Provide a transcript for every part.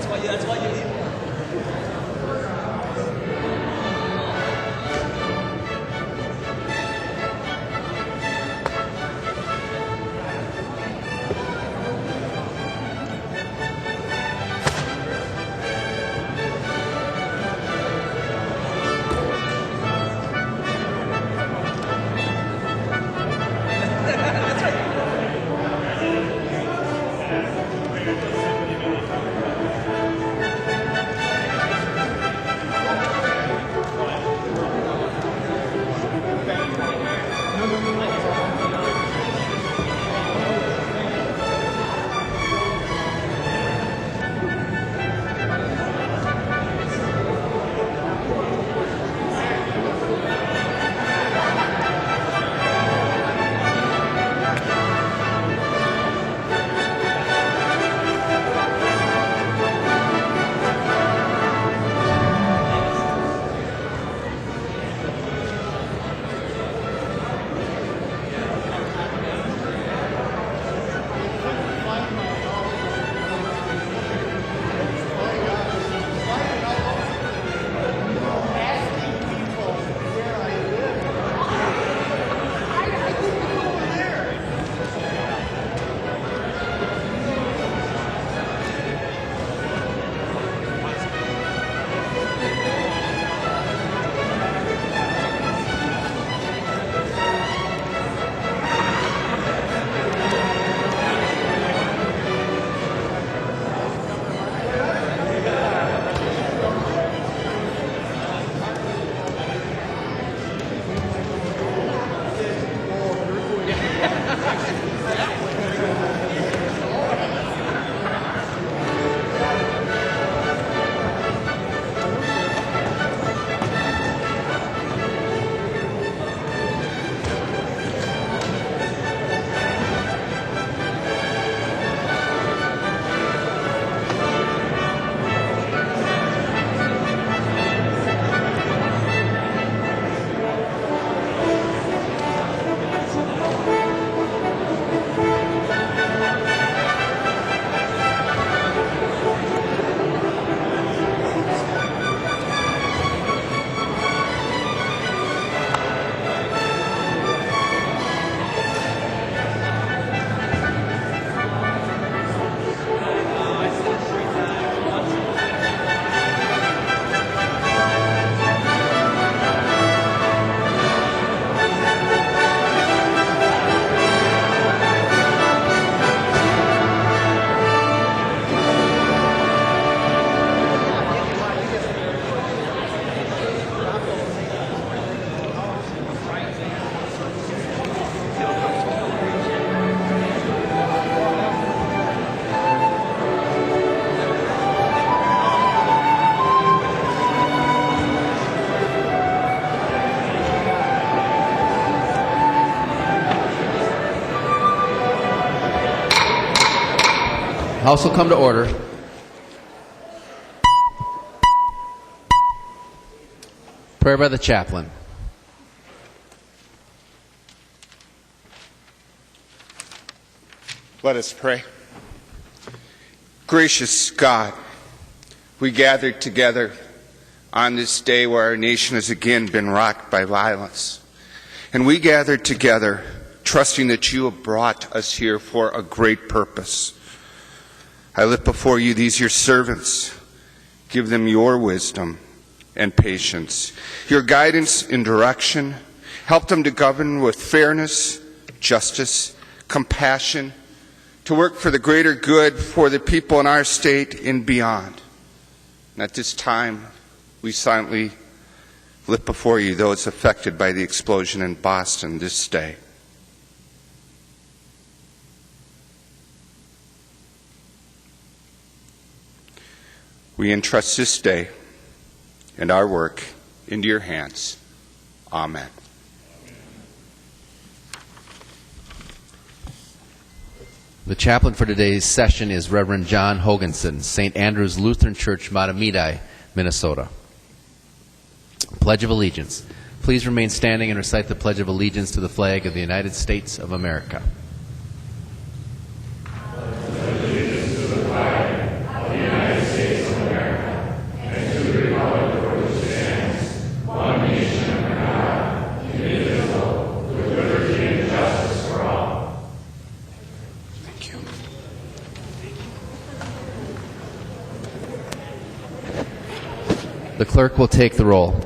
That's why you leave. House will come to order. Prayer by the chaplain. Let us pray. Gracious God, we gathered together on this day where our nation has again been rocked by violence. And we gathered together trusting that you have brought us here for a great purpose. I lift before you these your servants. Give them your wisdom and patience, your guidance and direction. Help them to govern with fairness, justice, compassion, to work for the greater good for the people in our state and beyond. And at this time, we silently lift before you those affected by the explosion in Boston this day. We entrust this day and our work into your hands. Amen. The chaplain for today's session is Reverend John Hoganson, St. Andrew's Lutheran Church, Matamidi, Minnesota. Pledge of Allegiance. Please remain standing and recite the Pledge of Allegiance to the flag of the United States of America. Allegiance to the flag of the United States The clerk will take the roll.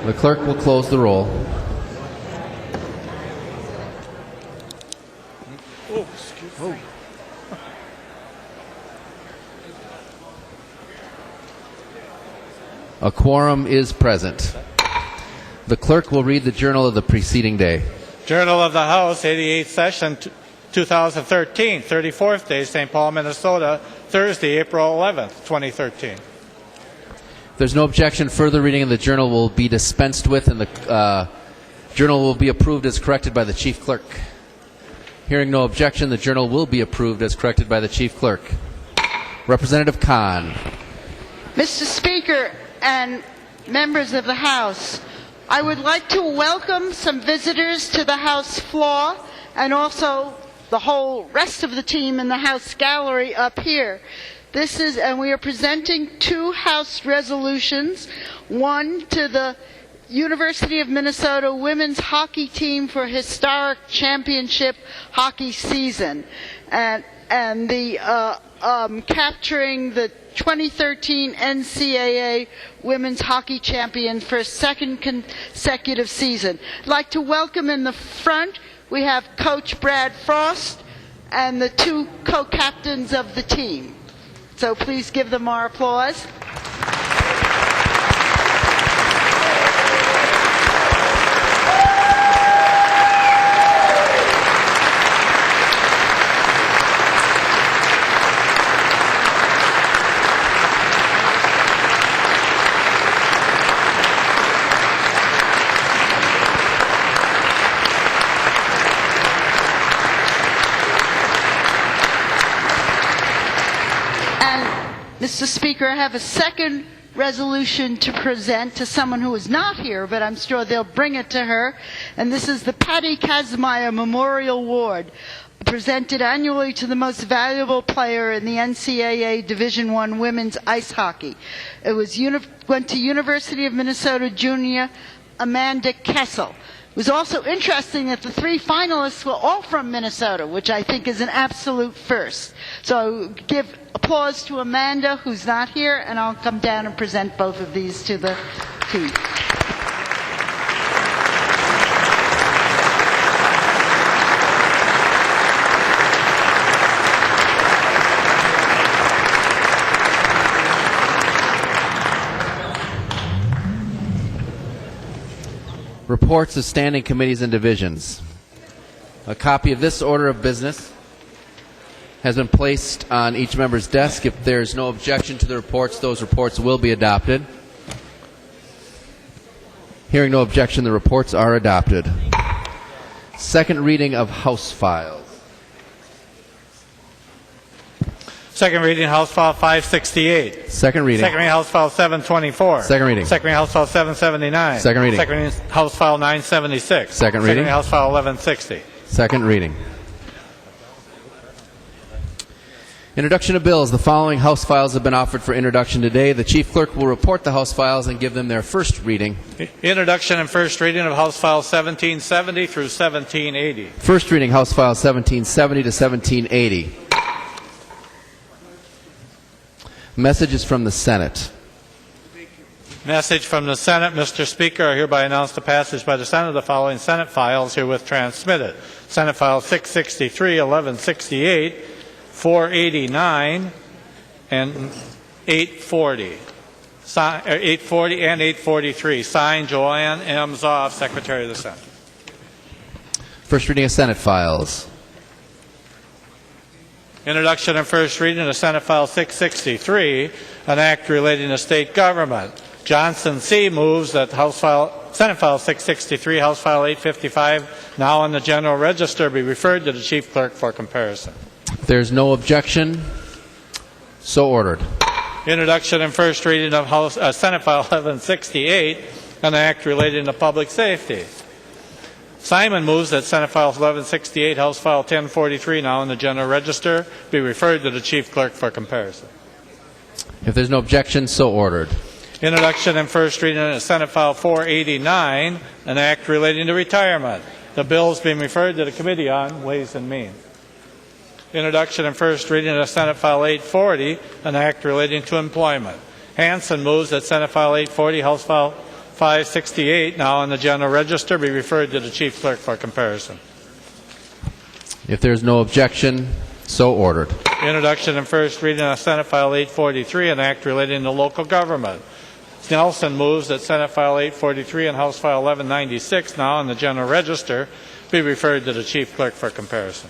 The clerk will close the roll. A quorum is present. The clerk will read the journal of the preceding day. Journal of the House, 88th session, 2013, 34th day, St. Paul, Minnesota, Thursday, April 11th, 2013. If there's no objection, further reading of the journal will be dispensed with, and the journal will be approved as corrected by the chief clerk. Hearing no objection, the journal will be approved as corrected by the chief clerk. Representative Kahn. Mr. Speaker and members of the House, I would like to welcome some visitors to the House floor and also the whole rest of the team in the House gallery up here. And we are presenting two House resolutions, one to the University of Minnesota women's hockey team for historic championship hockey season, and the capturing the 2013 NCAA women's hockey champion for a second consecutive season. I'd like to welcome in the front, we have Coach Brad Frost and the two co-captains of the team. So please give them our applause. Mr. Speaker, I have a second resolution to present to someone who is not here, but I'm sure they'll bring it to her. And this is the Patty Kazmaier Memorial Award, presented annually to the most valuable player in the NCAA Division I women's ice hockey. It went to University of Minnesota junior Amanda Kessel. It was also interesting that the three finalists were all from Minnesota, which I think is an absolute first. So give applause to Amanda, who's not here, and I'll come down and present both of these to the team. Reports of standing committees and divisions. A copy of this order of business has been placed on each member's desk. If there is no objection to the reports, those reports will be adopted. Hearing no objection, the reports are adopted. Second reading of House files. Second reading, House File 568. Second reading. Second reading, House File 724. Second reading. Second reading, House File 779. Second reading. Second reading, House File 976. Second reading. Second reading, House File 1160. Second reading. Introduction of bills. The following House files have been offered for introduction today. The Chief Clerk will report the House files and give them their first reading. Introduction and first reading of House File 1770 through 1780. First reading, House File 1770 to 1780. Messages from the Senate. Message from the Senate. Mr. Speaker, I hereby announce the passage by the Senate of the following Senate files herewith transmitted. Senate File 663, 1168, 489, and 840. 840 and 843. Signed, Joanne M. Zoff, Secretary of the Senate. First reading of Senate files. Introduction and first reading of Senate File 663, an act relating to state government. Johnson C. moves that Senate File 663, House File 855, now in the General Register, be referred to the Chief Clerk for comparison. there's no objection, so ordered. Introduction and first reading of Senate File 1168, an act relating to public safety. Simon moves that Senate File 1168, House File 1043, now in the General Register, be referred to the Chief Clerk for comparison. If there's no objection, so ordered. Introduction and first reading of Senate File 489, an act relating to retirement. The bill is being referred to the Committee on Ways and Means. Introduction and first reading of Senate File 840, an act relating to employment. Hansen moves that Senate File 840, House File 568, now in the General Register, be referred to the Chief Clerk for comparison. If there's no objection, so ordered. Introduction and first reading of Senate File 843, an act relating to local government. Nelson moves that Senate File 843 and House File 1196, now in the General Register, be referred to the Chief Clerk for comparison.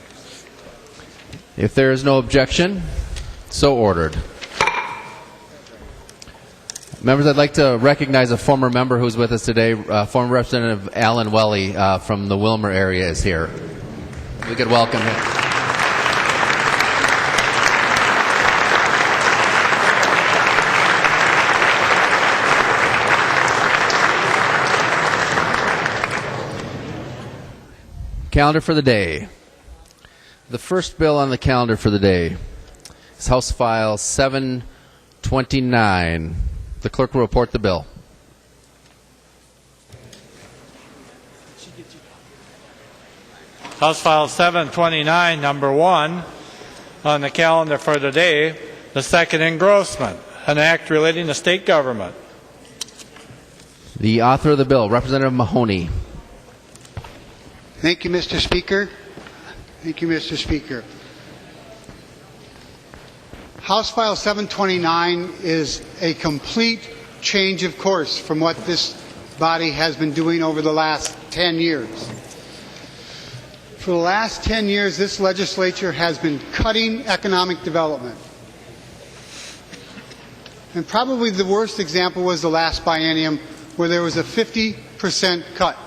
If there is no objection, so ordered. Members, I'd like to recognize a former member who's with us today. Former Representative Alan Welly from the Wilmer area is here. We could welcome him. Calendar for the day. The first bill on the calendar for the day is House File 729. The clerk will report the bill. House File 729, number 1 on the calendar for today, the second engrossment, an act relating to state government. The author of the bill, Representative Mahoney. Thank you, Mr. Speaker. Thank you, Mr. Speaker. House File 729 is a complete change of course from what this body has been doing over the last 10 years. For the last 10 years, this legislature has been cutting economic development. And probably the worst example was the last biennium, where there was a 50% cut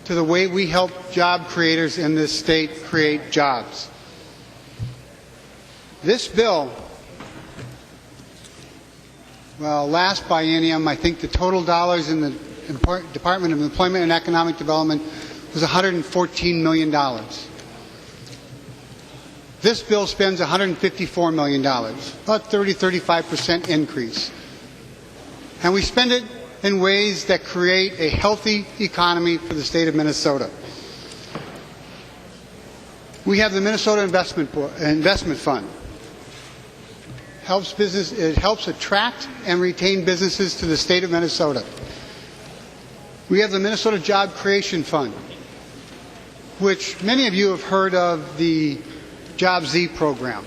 to the way we help job creators in this state create jobs. This bill, well, last biennium, I think the total dollars in the Department of Employment and Economic Development was $114 million. This bill spends $154 million, about 35% increase. And we spend it in ways that create a healthy economy for the state of Minnesota. We have the Minnesota Investment Fund. It helps attract and retain businesses to the state of Minnesota. We have the Minnesota Job Creation Fund, which many of you have heard of, the Job Z program.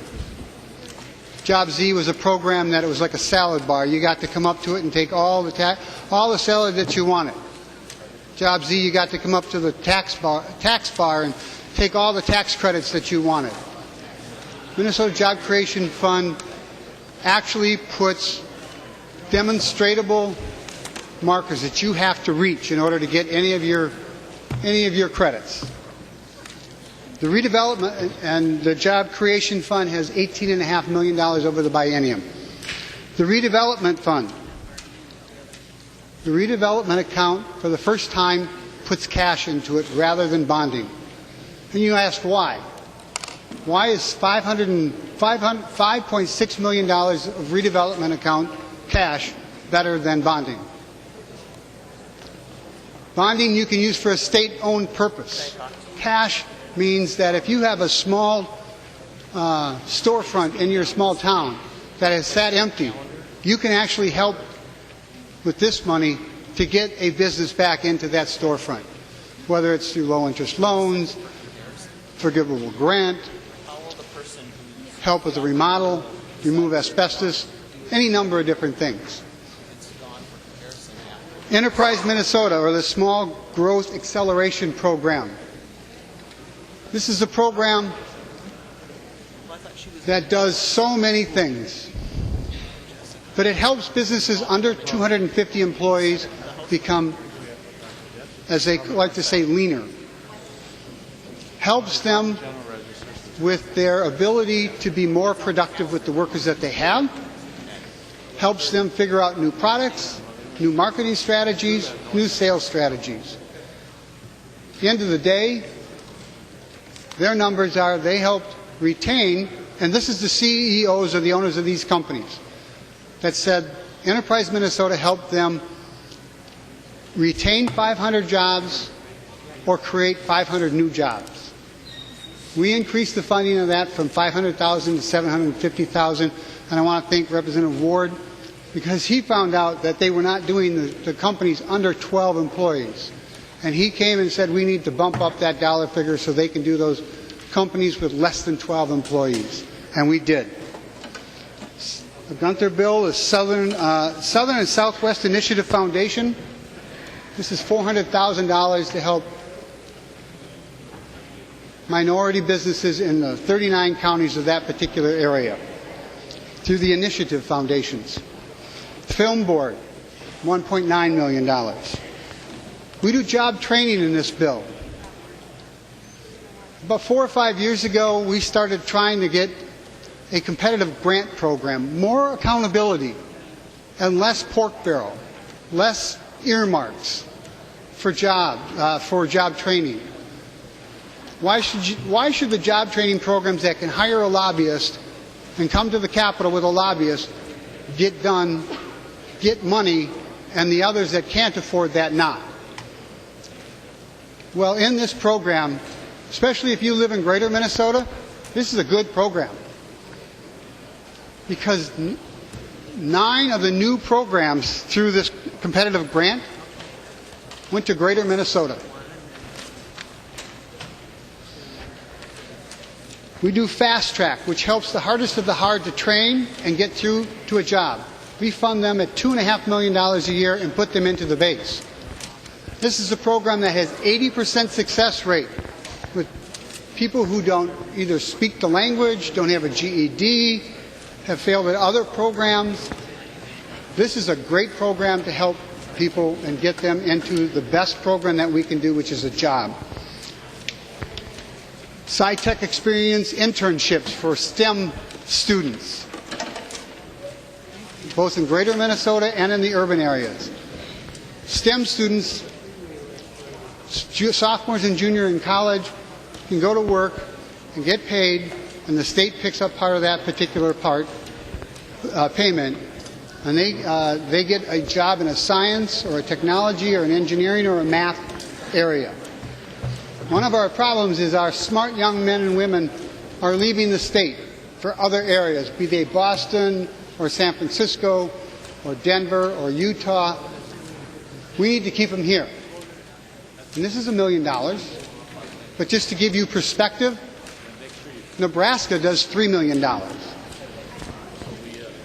Job Z was a program that it was like a salad bar. You got to come up to it and take all the salad that you wanted. Job Z, you got to come up to the tax bar and take all the tax credits that you wanted. Minnesota Job Creation Fund actually puts demonstratable markers that you have to reach in order to get any of your credits. The redevelopment and the Job Creation Fund has $18.5 million over the biennium. The redevelopment fund, the redevelopment account for the first time puts cash into it rather than bonding. And you ask why? Why is $5.6 million of redevelopment account cash better than bonding? Bonding you can use for a state-owned purpose. Cash means that if you have a small storefront in your small town that is sat empty, you can actually help with this money to get a business back into that storefront, whether it's through low-interest loans, forgivable grant, help with the remodel, remove asbestos, any number of different things. Enterprise Minnesota, or the Small Growth Acceleration Program. This is a program that does so many things, but it helps businesses under 250 employees become, as they like to say, leaner. Helps them with their ability to be more productive with the workers that they have, helps them figure out new products, new marketing strategies, new sales strategies. At the end of the day, their numbers are they helped retain, and this is the CEOs or the owners of these companies that said Enterprise Minnesota helped them retain 500 jobs or create 500 new jobs. We increased the funding of that from $500,000 to $750,000, and I want to thank Representative Ward because he found out that they were not doing the companies under 12 employees. And he came and said we need to bump up that dollar figure so they can do those companies with less than 12 employees. And we did. The Gunther bill is Southern and Southwest Initiative Foundation. This is $400,000 to help minority businesses in the 39 counties of that particular area through the initiative foundations. Film Board, $1.9 million. We do job training in this bill. About 4 or 5 years ago, we started trying to get a competitive grant program, more accountability, and less pork barrel, less earmarks for job training. Why should the job training programs that can hire a lobbyist and come to the Capitol with a lobbyist get done, get money, and the others that can't afford that not? Well, in this program, especially if you live in Greater Minnesota, this is a good program because 9 of the new programs through this competitive grant went to Greater Minnesota. We do Fast Track, which helps the hardest of the hard to train and get through to a job. We fund them at $2.5 million a year and put them into the base. This is a program that has 80% success rate with people who don't either speak the language, don't have a GED, have failed at other programs. This is a great program to help people and get them into the best program that we can do, which is a job. SciTech experience internships for STEM students, both in Greater Minnesota and in the urban areas. STEM students, sophomores and juniors in college, can go to work and get paid, and the state picks up part of that particular payment, and they get a job in a science or a technology or an engineering or a math area. One of our problems is our smart young men and women are leaving the state for other areas, be they Boston or San Francisco or Denver or Utah. We need to keep them here. And this is $1 million. But just to give you perspective, Nebraska does $3 million.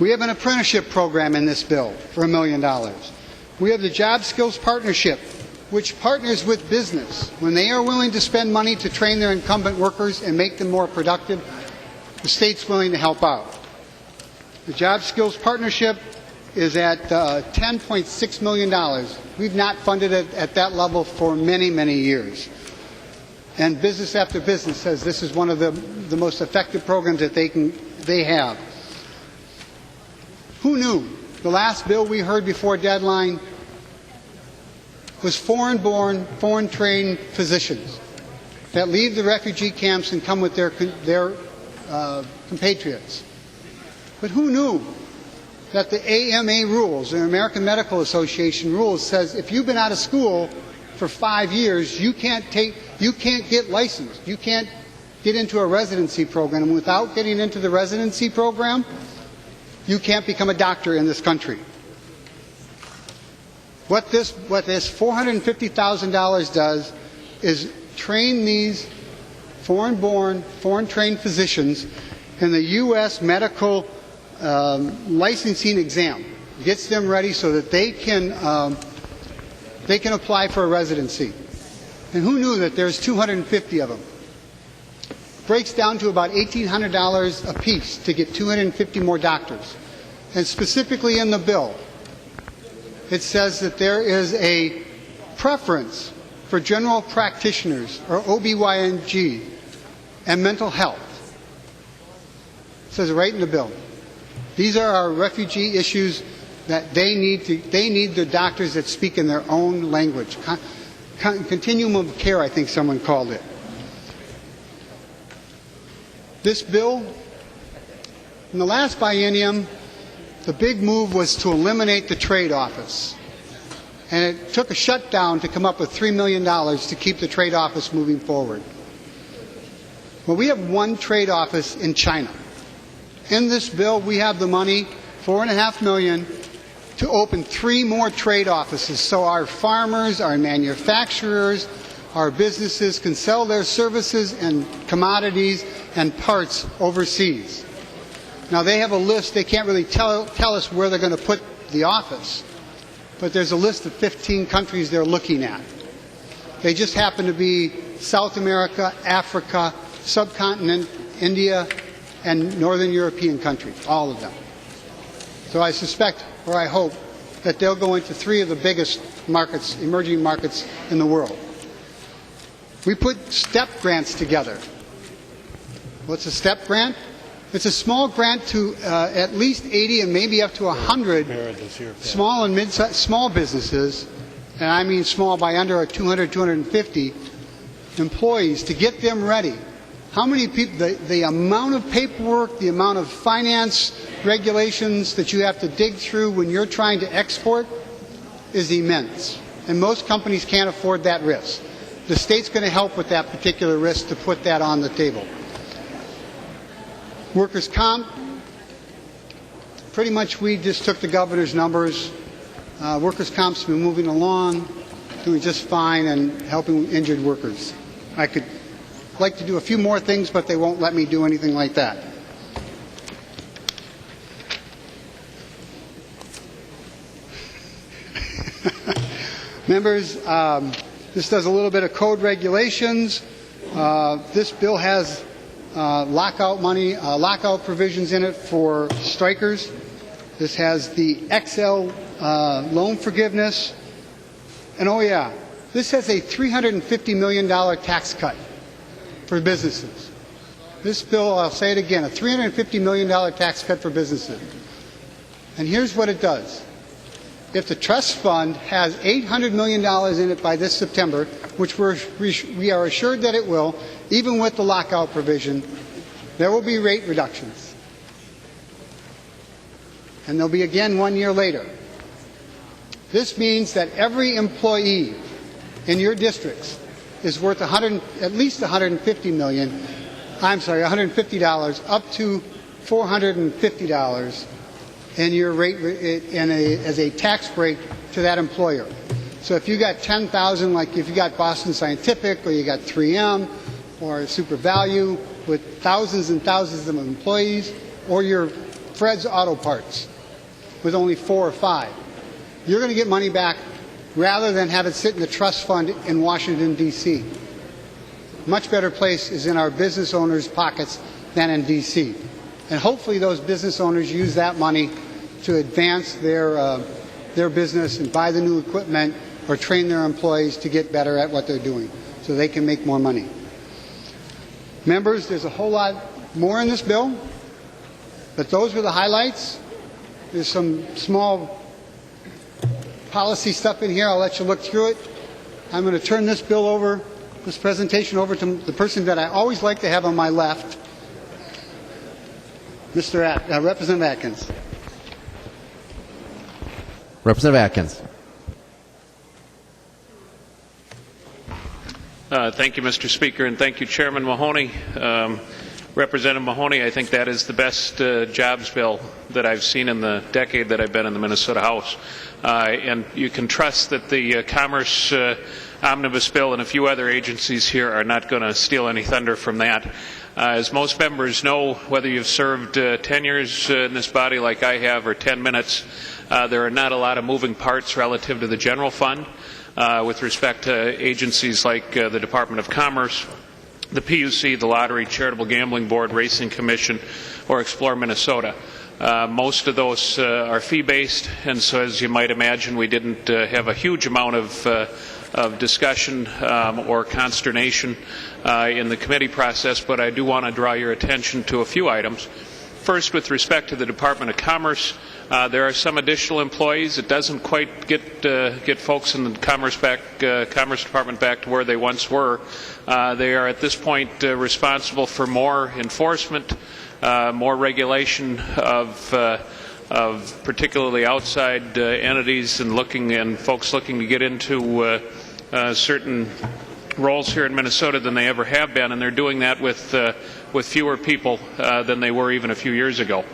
We have an apprenticeship program in this bill for $1 million. We have the Job Skills Partnership, which partners with business. When they are willing to spend money to train their incumbent workers and make them more productive, the state's willing to help out. The Job Skills Partnership is at $10.6 million. We've not funded it at that level for many, many years. And business after business says this is one of the most effective programs that they have. Who knew? The last bill we heard before deadline was foreign-born, foreign-trained physicians that leave the refugee camps and come with their compatriots. But who knew that the AMA rules, the American Medical Association rules, says if you've been out of school for 5 years, you can't get licensed. You can't get into a residency program. And without getting into the residency program, you can't become a doctor in this country. What this $450,000 does is train these foreign-born, foreign-trained physicians in the U.S. medical licensing exam. Gets them ready so that they can apply for a residency. And who knew that there's 250 of them? Breaks down to about $1,800 a piece to get 250 more doctors. And specifically in the bill, it says that there is a preference for general practitioners, or OBYNG, and mental health. says it right in the bill. These are our refugee issues that they need the doctors that speak in their own language. Continuum of care, I think someone called it. This bill, in the last biennium, the big move was to eliminate the trade office. And it took a shutdown to come up with $3 million to keep the trade office moving forward. Well, we have one trade office in China. In this bill, we have the money, $4.5 million, to open 3 more trade offices so our farmers, our manufacturers, our businesses can sell their services and commodities and parts overseas. Now, they have a list. They can't really tell us where they're going to put the office, but there's a list of 15 countries they're looking at. They just happen to be South America, Africa, subcontinent, India, and Northern European countries, all of them. So I suspect, or I hope, that they'll go into 3 of the biggest markets, emerging markets in the world. We put STEP grants together. What's a STEP grant? It's a small grant to at least 80 and maybe up to 100 small and small businesses, and I mean small by under 200, 250 employees, to get them ready. How many people, the amount of paperwork, the amount of finance regulations that you have to dig through when you're trying to export is immense. And most companies can't afford that risk. The state's going to help with that particular risk to put that on the table. Workers' comp, pretty much we just took the governor's numbers. Workers' comp's been moving along, doing just fine, and helping injured workers. I could like to do a few more things, but they won't let me do anything like that. Members, this does a little bit of code regulations. This bill has lockout money, lockout provisions in it for strikers. This has the XL loan forgiveness. And oh yeah, this has a $350 million tax cut for businesses. This bill, I'll say it again, a $350 million tax cut for businesses. And here's what it does. If the trust fund has $800 million in it by this September, which we are assured that it will, even with the lockout provision, there will be rate reductions. And there'll be again 1 year later. This means that every employee in your districts is worth at least $150 million. I'm sorry, $150 up to $450 in your rate as a tax break to that employer. So if you got 10,000, like if you got Boston Scientific or you got 3M or Super Value with thousands and thousands of employees, or your Fred's Auto Parts with only 4 or 5, you're going to get money back rather than have it sit in the trust fund in Washington, D.C. Much better place is in our business owners' pockets than in D.C. And hopefully those business owners use that money to advance their business and buy the new equipment or train their employees to get better at what they're doing so they can make more money. Members, there's a whole lot more in this bill, but those were the highlights. There's some small policy stuff in here. I'll let you look through it. I'm going to turn this presentation over to the person that I always like to have on my left, Representative Atkins. Representative Atkins. Thank you, Mr. Speaker, and thank you, Chairman Mahoney. Representative Mahoney, I think that is the best jobs bill that I've seen in the decade that I've been in the Minnesota House. And you can trust that the Commerce Omnibus bill and a few other agencies here are not going to steal any thunder from that. As most members know, whether you've served 10 years in this body like I have or 10 minutes, there are not a lot of moving parts relative to the general fund with respect to agencies like the Department of Commerce, the PUC, the Lottery, Charitable Gambling Board, Racing Commission, or Explore Minnesota. Most of those are fee-based, and so as you might imagine, we didn't have a huge amount of discussion or consternation in the committee process, but I do want to draw your attention to a few items. First, with respect to the Department of Commerce, there are some additional employees. It doesn't quite get folks in the Commerce Department back to where they once were. They are at this point responsible for more enforcement, more regulation of particularly outside entities and folks looking to get into certain roles here in Minnesota than they ever have been, and they're doing that with fewer people than they were even a few years ago.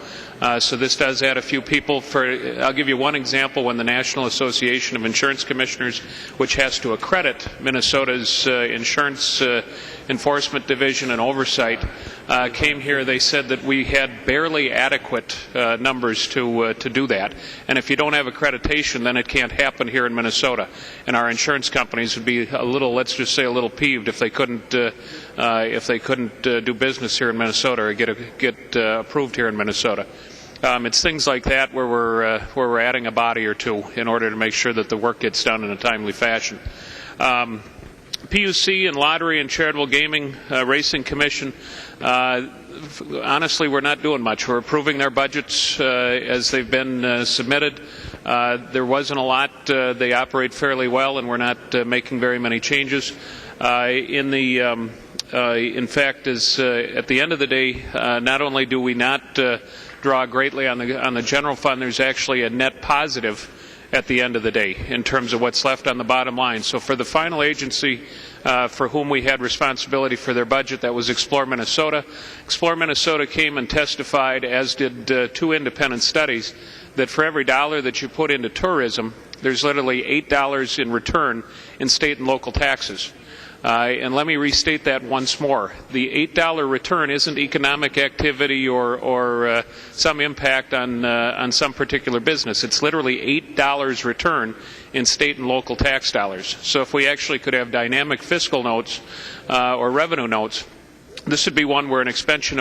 So this does add a few people. I'll give you one example. When the National Association of Insurance Commissioners, which has to accredit Minnesota's insurance enforcement division and oversight, came here, they said that we had barely adequate numbers to do that. And if you don't have accreditation, then it can't happen here in Minnesota. And our insurance companies would be a little, let's just say, a little peeved if they couldn't do business here in Minnesota or get approved here in Minnesota. It's things like that where we're adding a body or two in order to make sure that the work gets done in a timely fashion. PUC and Lottery and Charitable Gaming Racing Commission, honestly, we're not doing much. We're approving their budgets as they've been submitted. There wasn't a lot. They operate fairly well, and we're not making very many changes. In fact, at the end of the day, not only do we not draw greatly on the general fund, there's actually a net positive at the end of the day in terms of what's left on the bottom line. So for the final agency for whom we had responsibility for their budget, that was Explore Minnesota. Explore Minnesota came and testified, as did two independent studies, that for every dollar that you put into tourism, there's literally $8 in return in state and local taxes. And let me restate that once more. The $8 return isn't economic activity or some impact on some particular business. It's literally $8 return in state and local tax dollars. So if we actually could have dynamic fiscal notes or revenue notes, this would be one where an expenditure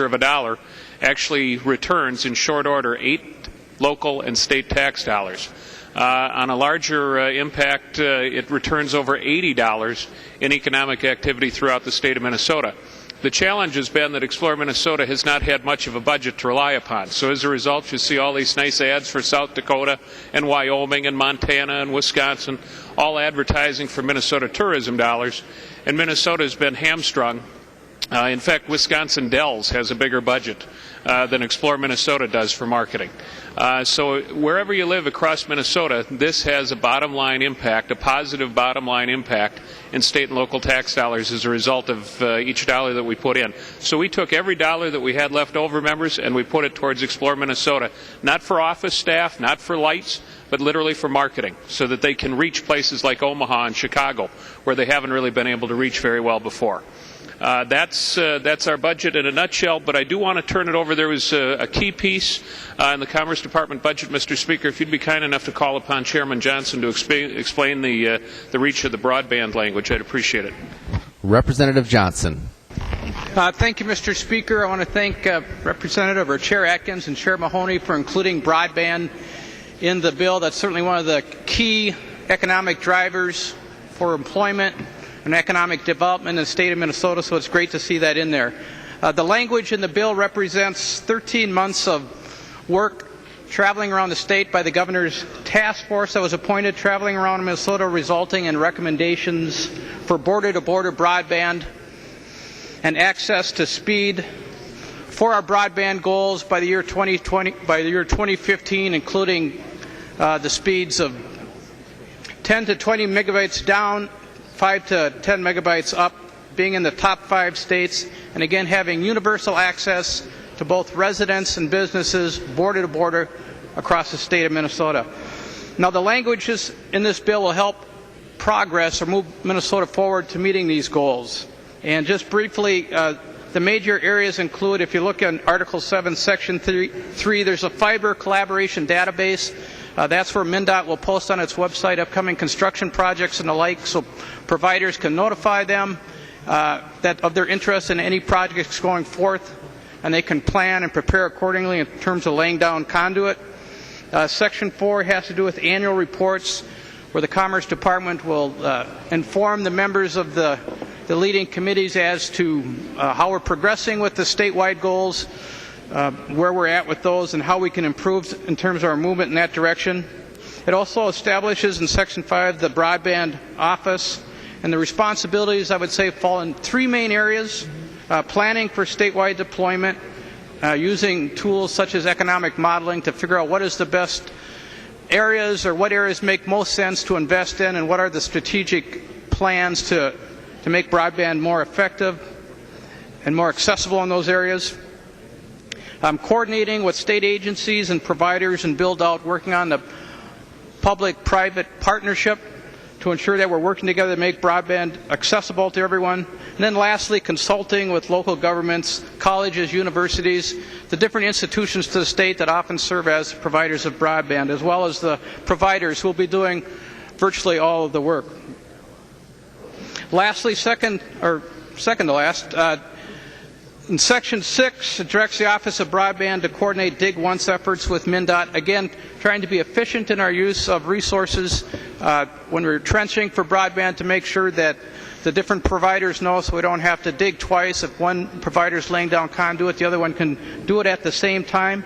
of $1 actually returns in short order 8 local and state tax dollars. On a larger impact, it returns over $80 in economic activity throughout the state of Minnesota. The challenge has been that Explore Minnesota has not had much of a budget to rely upon. So as a result, you see all these nice ads for South Dakota and Wyoming and Montana and Wisconsin, all advertising for Minnesota tourism dollars. And Minnesota has been hamstrung. In fact, Wisconsin Dells has a bigger budget than Explore Minnesota does for marketing. So wherever you live across Minnesota, this has a bottom line impact, a positive bottom line impact in state and local tax dollars as a result of each dollar that we put in. So we took every dollar that we had left over, members, and we put it towards Explore Minnesota, not for office staff, not for lights, but literally for marketing, so that they can reach places like Omaha and Chicago, where they haven't really been able to reach very well before. That's our budget in a nutshell, but I do want to turn it over. There was a key piece in the Commerce Department budget, Mr. Speaker. If you'd be kind enough to call upon Chairman Johnson to explain the reach of the broadband language, I'd appreciate it. Representative Johnson. Thank you, Mr. Speaker. I want to thank Representative or Chair Atkins and Chair Mahoney for including broadband in the bill. That's certainly one of the key economic drivers for employment and economic development in the state of Minnesota, so it's great to see that in there. The language in the bill represents 13 months of work traveling around the state by the governor's task force that was appointed traveling around Minnesota, resulting in recommendations for border-to-border broadband and access to speed for our broadband goals by the year 2015, including the speeds of 10 to 20 megabytes down, 5 to 10 megabytes up, being in the top 5 states, and again having universal access to both residents and businesses border to border across the state of Minnesota. Now the languages in this bill will help progress or move Minnesota forward to meeting these goals. And just briefly, the major areas include, if you look at Article 7, Section 3, there's a fiber collaboration database. That's where MnDOT will post on its website upcoming construction projects and the like, so providers can notify them of their interest in any projects going forth, and they can plan and prepare accordingly in terms of laying down conduit. Section 4 has to do with annual reports, where the Commerce Department will inform the members of the leading committees as to how we're progressing with the statewide goals. where we're at with those and how we can improve in terms of our movement in that direction. It also establishes in Section 5 the broadband office, and the responsibilities, I would say, fall in three main areas: planning for statewide deployment, using tools such as economic modeling to figure out what is the best areas or what areas make most sense to invest in, and what are the strategic plans to make broadband more effective and more accessible in those areas. Coordinating with state agencies and providers and build out, working on the public-private partnership to ensure that we're working together to make broadband accessible to everyone. And then lastly, consulting with local governments, colleges, universities, the different institutions to the state that often serve as providers of broadband, as well as the providers who will be doing virtually all of the work. Lastly, second to last, in Section 6, it directs the Office of Broadband to coordinate Dig Once efforts with MnDOT, again, trying to be efficient in our use of resources when we're trenching for broadband, to make sure that the different providers know, so we don't have to dig twice. If one provider is laying down conduit, the other one can do it at the same time.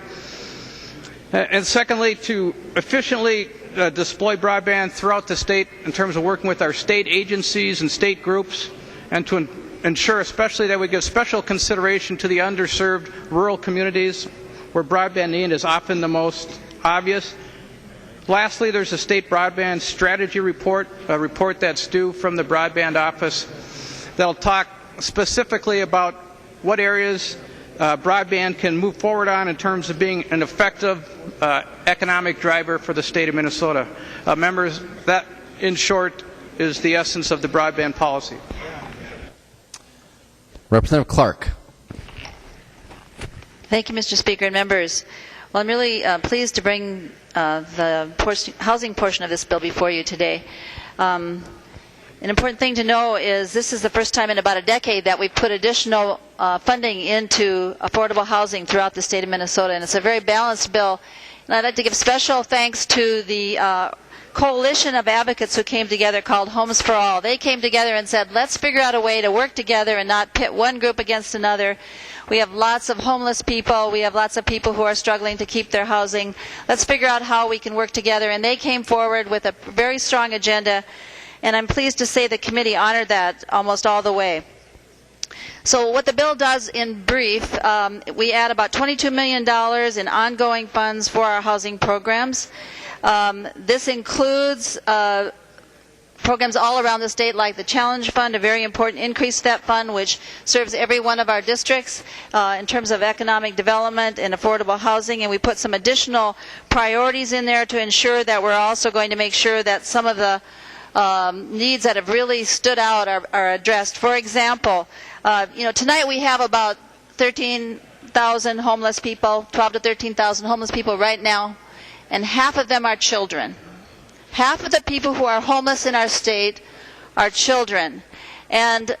And secondly, to efficiently deploy broadband throughout the state in terms of working with our state agencies and state groups, and to ensure especially that we give special consideration to the underserved rural communities where broadband need is often the most obvious. Lastly, there's a state broadband strategy report, a report that's due from the broadband office that'll talk specifically about what areas broadband can move forward on in terms of being an effective economic driver for the state of Minnesota. Members, that in short is the essence of the broadband policy. Representative Clark. Thank you, Mr. Speaker and members. Well, I'm really pleased to bring the housing portion of this bill before you today. An important thing to know is this is the first time in about a decade that we've put additional funding into affordable housing throughout the state of Minnesota, and it's a very balanced bill. And I'd like to give special thanks to the coalition of advocates who came together called Homes for All. They came together and said, let's figure out a way to work together and not pit one group against another. We have lots of homeless people. We have lots of people who are struggling to keep their housing. Let's figure out how we can work together. And they came forward with a very strong agenda, and I'm pleased to say the committee honored that almost all the way. So what the bill does in brief, we add about $22 million in ongoing funds for our housing programs. This includes programs all around the state, like the Challenge Fund, a very important increase to that fund, which serves every one of our districts in terms of economic development and affordable housing. And we put some additional priorities in there to ensure that we're also going to make sure that some of the needs that have really stood out are addressed. For example, tonight we have about 13,000 homeless people, 12 to 13,000 homeless people right now, and half of them are children. Half of the people who are homeless in our state are children. And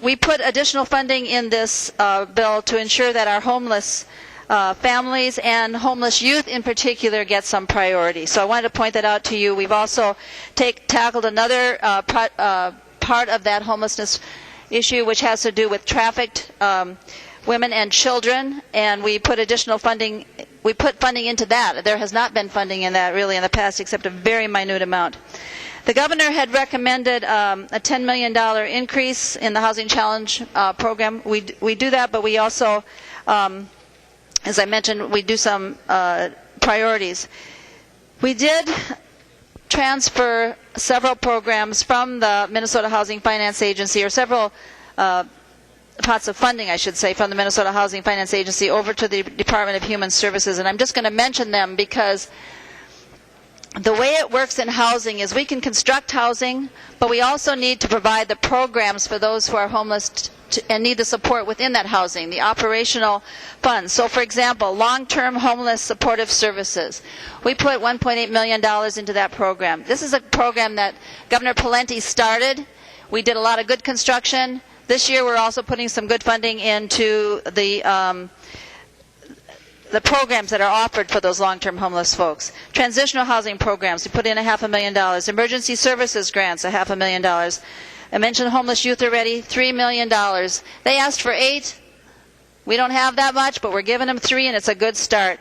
we put additional funding in this bill to ensure that our homeless families and homeless youth in particular get some priority. So I wanted to point that out to you. We've also tackled another part of that homelessness issue, which has to do with trafficked women and children, and we put additional funding. We put funding into that. There has not been funding in that really in the past, except a very minute amount. The governor had recommended a $10 million increase in the Housing Challenge program. We do that, but we also, as I mentioned, we do some priorities. We did transfer several programs from the Minnesota Housing Finance Agency, or several pots of funding, I should say, from the Minnesota Housing Finance Agency over to the Department of Human Services. And I'm just going to mention them because the way it works in housing is we can construct housing, but we also need to provide the programs for those who are homeless and need the support within that housing, the operational funds. So, for example, long-term homeless supportive services. We put $1.8 million into that program. This is a program that Governor Pawlenty started. We did a lot of good construction. This year we're also putting some good funding into the programs that are offered for those long-term homeless folks. Transitional housing programs, we put in $500,000. Emergency services grants, $500,000. I mentioned homeless youth already, $3 million. They asked for 8. We don't have that much, but we're giving them 3, and it's a good start.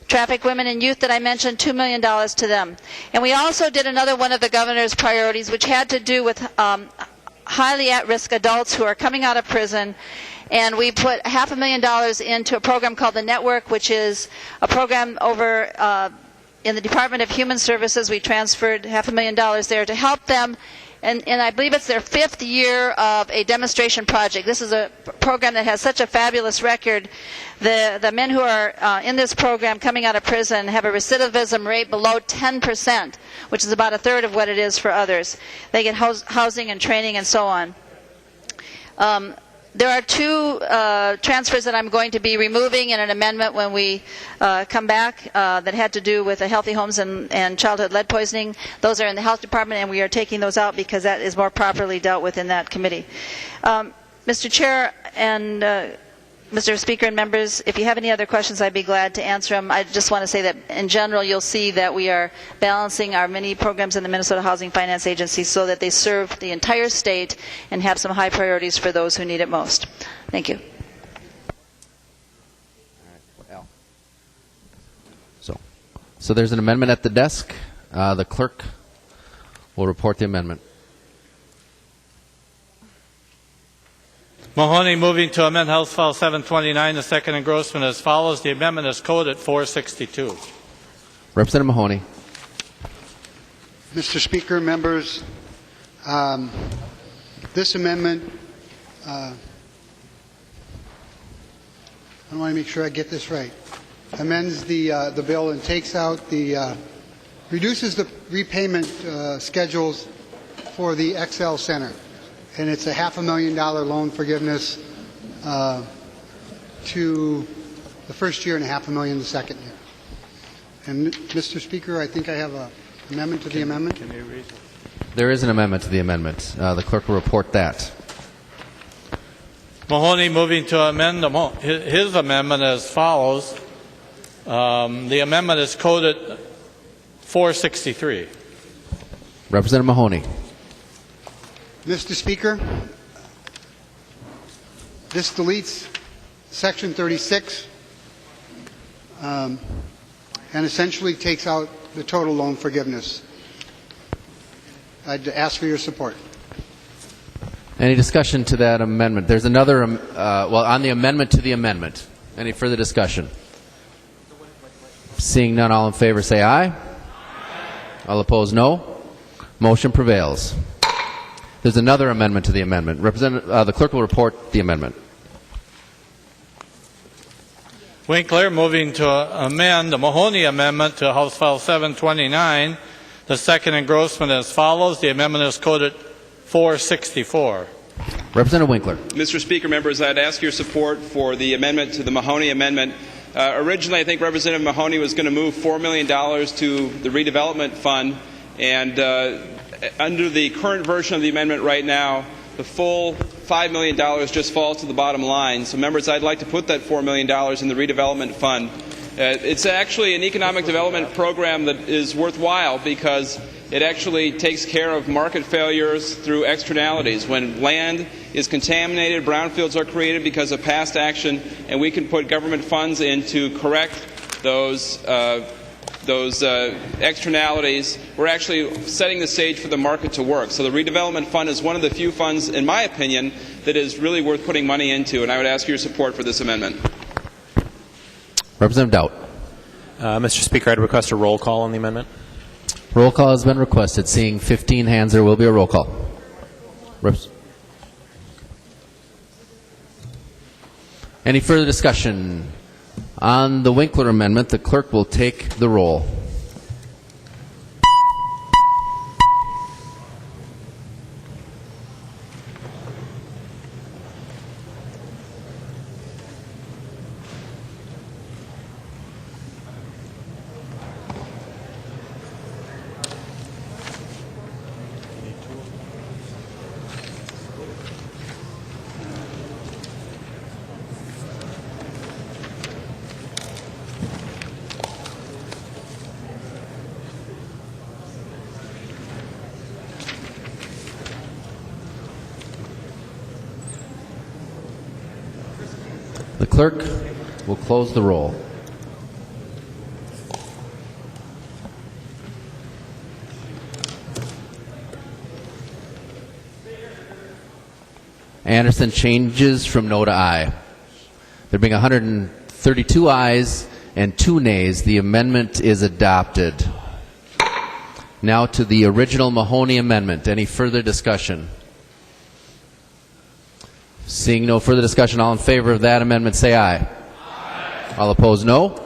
Traffic, women, and youth that I mentioned, $2 million to them. And we also did another one of the governor's priorities, which had to do with highly at-risk adults who are coming out of prison. And we put $500,000 into a program called the Network, which is a program over in the Department of Human Services. We transferred $500,000 there to help them. And I believe it's their 5th year of a demonstration project. This is a program that has such a fabulous record. The men who are in this program coming out of prison have a recidivism rate below 10%, which is about a third of what it is for others. They get housing and training and so on. There are 2 transfers that I'm going to be removing in an amendment when we come back that had to do with the healthy homes and childhood lead poisoning. Those are in the health department, and we are taking those out because that is more properly dealt with in that committee. Mr. Chair and Mr. Speaker and members, if you have any other questions, I'd be glad to answer them. I just want to say that in general, you'll see that we are balancing our many programs in the Minnesota Housing Finance Agency so that they serve the entire state and have some high priorities for those who need it most. Thank you. So there's an amendment at the desk. The clerk will report the amendment. Mahoney moving to amend House File 729, the second engrossment as follows. The amendment is coded 462. Representative Mahoney. Mr. Speaker, members, this amendment, I want to make sure I get this right, amends the bill and takes out reduces the repayment schedules for the XL Center. And it's a $500,000 loan forgiveness to the first year and $500,000 the second year. And Mr. Speaker, I think I have an amendment to the amendment. Can you read it? There is an amendment to the amendment. The clerk will report that. Mahoney moving to amend his amendment as follows. The amendment is coded 463. Representative Mahoney. Mr. Speaker, this deletes Section 36 and essentially takes out the total loan forgiveness. I'd ask for your support. Any discussion to that amendment? There's another, on the amendment to the amendment. Any further discussion? Seeing none, all in favor say aye. All opposed, no. Motion prevails. There's another amendment to the amendment. The clerk will report the amendment. Winkler moving to amend the Mahoney amendment to House File 729, the second engrossment as follows. The amendment is coded 464. Representative Winkler. Mr. Speaker, members, I'd ask your support for the amendment to the Mahoney amendment. Originally, I think Representative Mahoney was going to move $4 million to the redevelopment fund, and under the current version of the amendment right now, the full $5 million just falls to the bottom line. So, members, I'd like to put that $4 million in the redevelopment fund. It's actually an economic development program that is worthwhile because it actually takes care of market failures through externalities. When land is contaminated, brownfields are created because of past action, and we can put government funds in to correct those externalities. We're actually setting the stage for the market to work. So the redevelopment fund is one of the few funds, in my opinion, that is really worth putting money into, and I would ask your support for this amendment. Representative Dowd. Mr. Speaker, I'd request a roll call on the amendment. Roll call has been requested. Seeing 15 hands, there will be a roll call. Any further discussion? On the Winkler amendment, the clerk will take the roll. The clerk will close the roll. Anderson changes from no to aye. There being 132 ayes and 2 nays, the amendment is adopted. Now to the original Mahoney amendment. Any further discussion? Seeing no further discussion, all in favor of that amendment say aye. Aye. All opposed, no.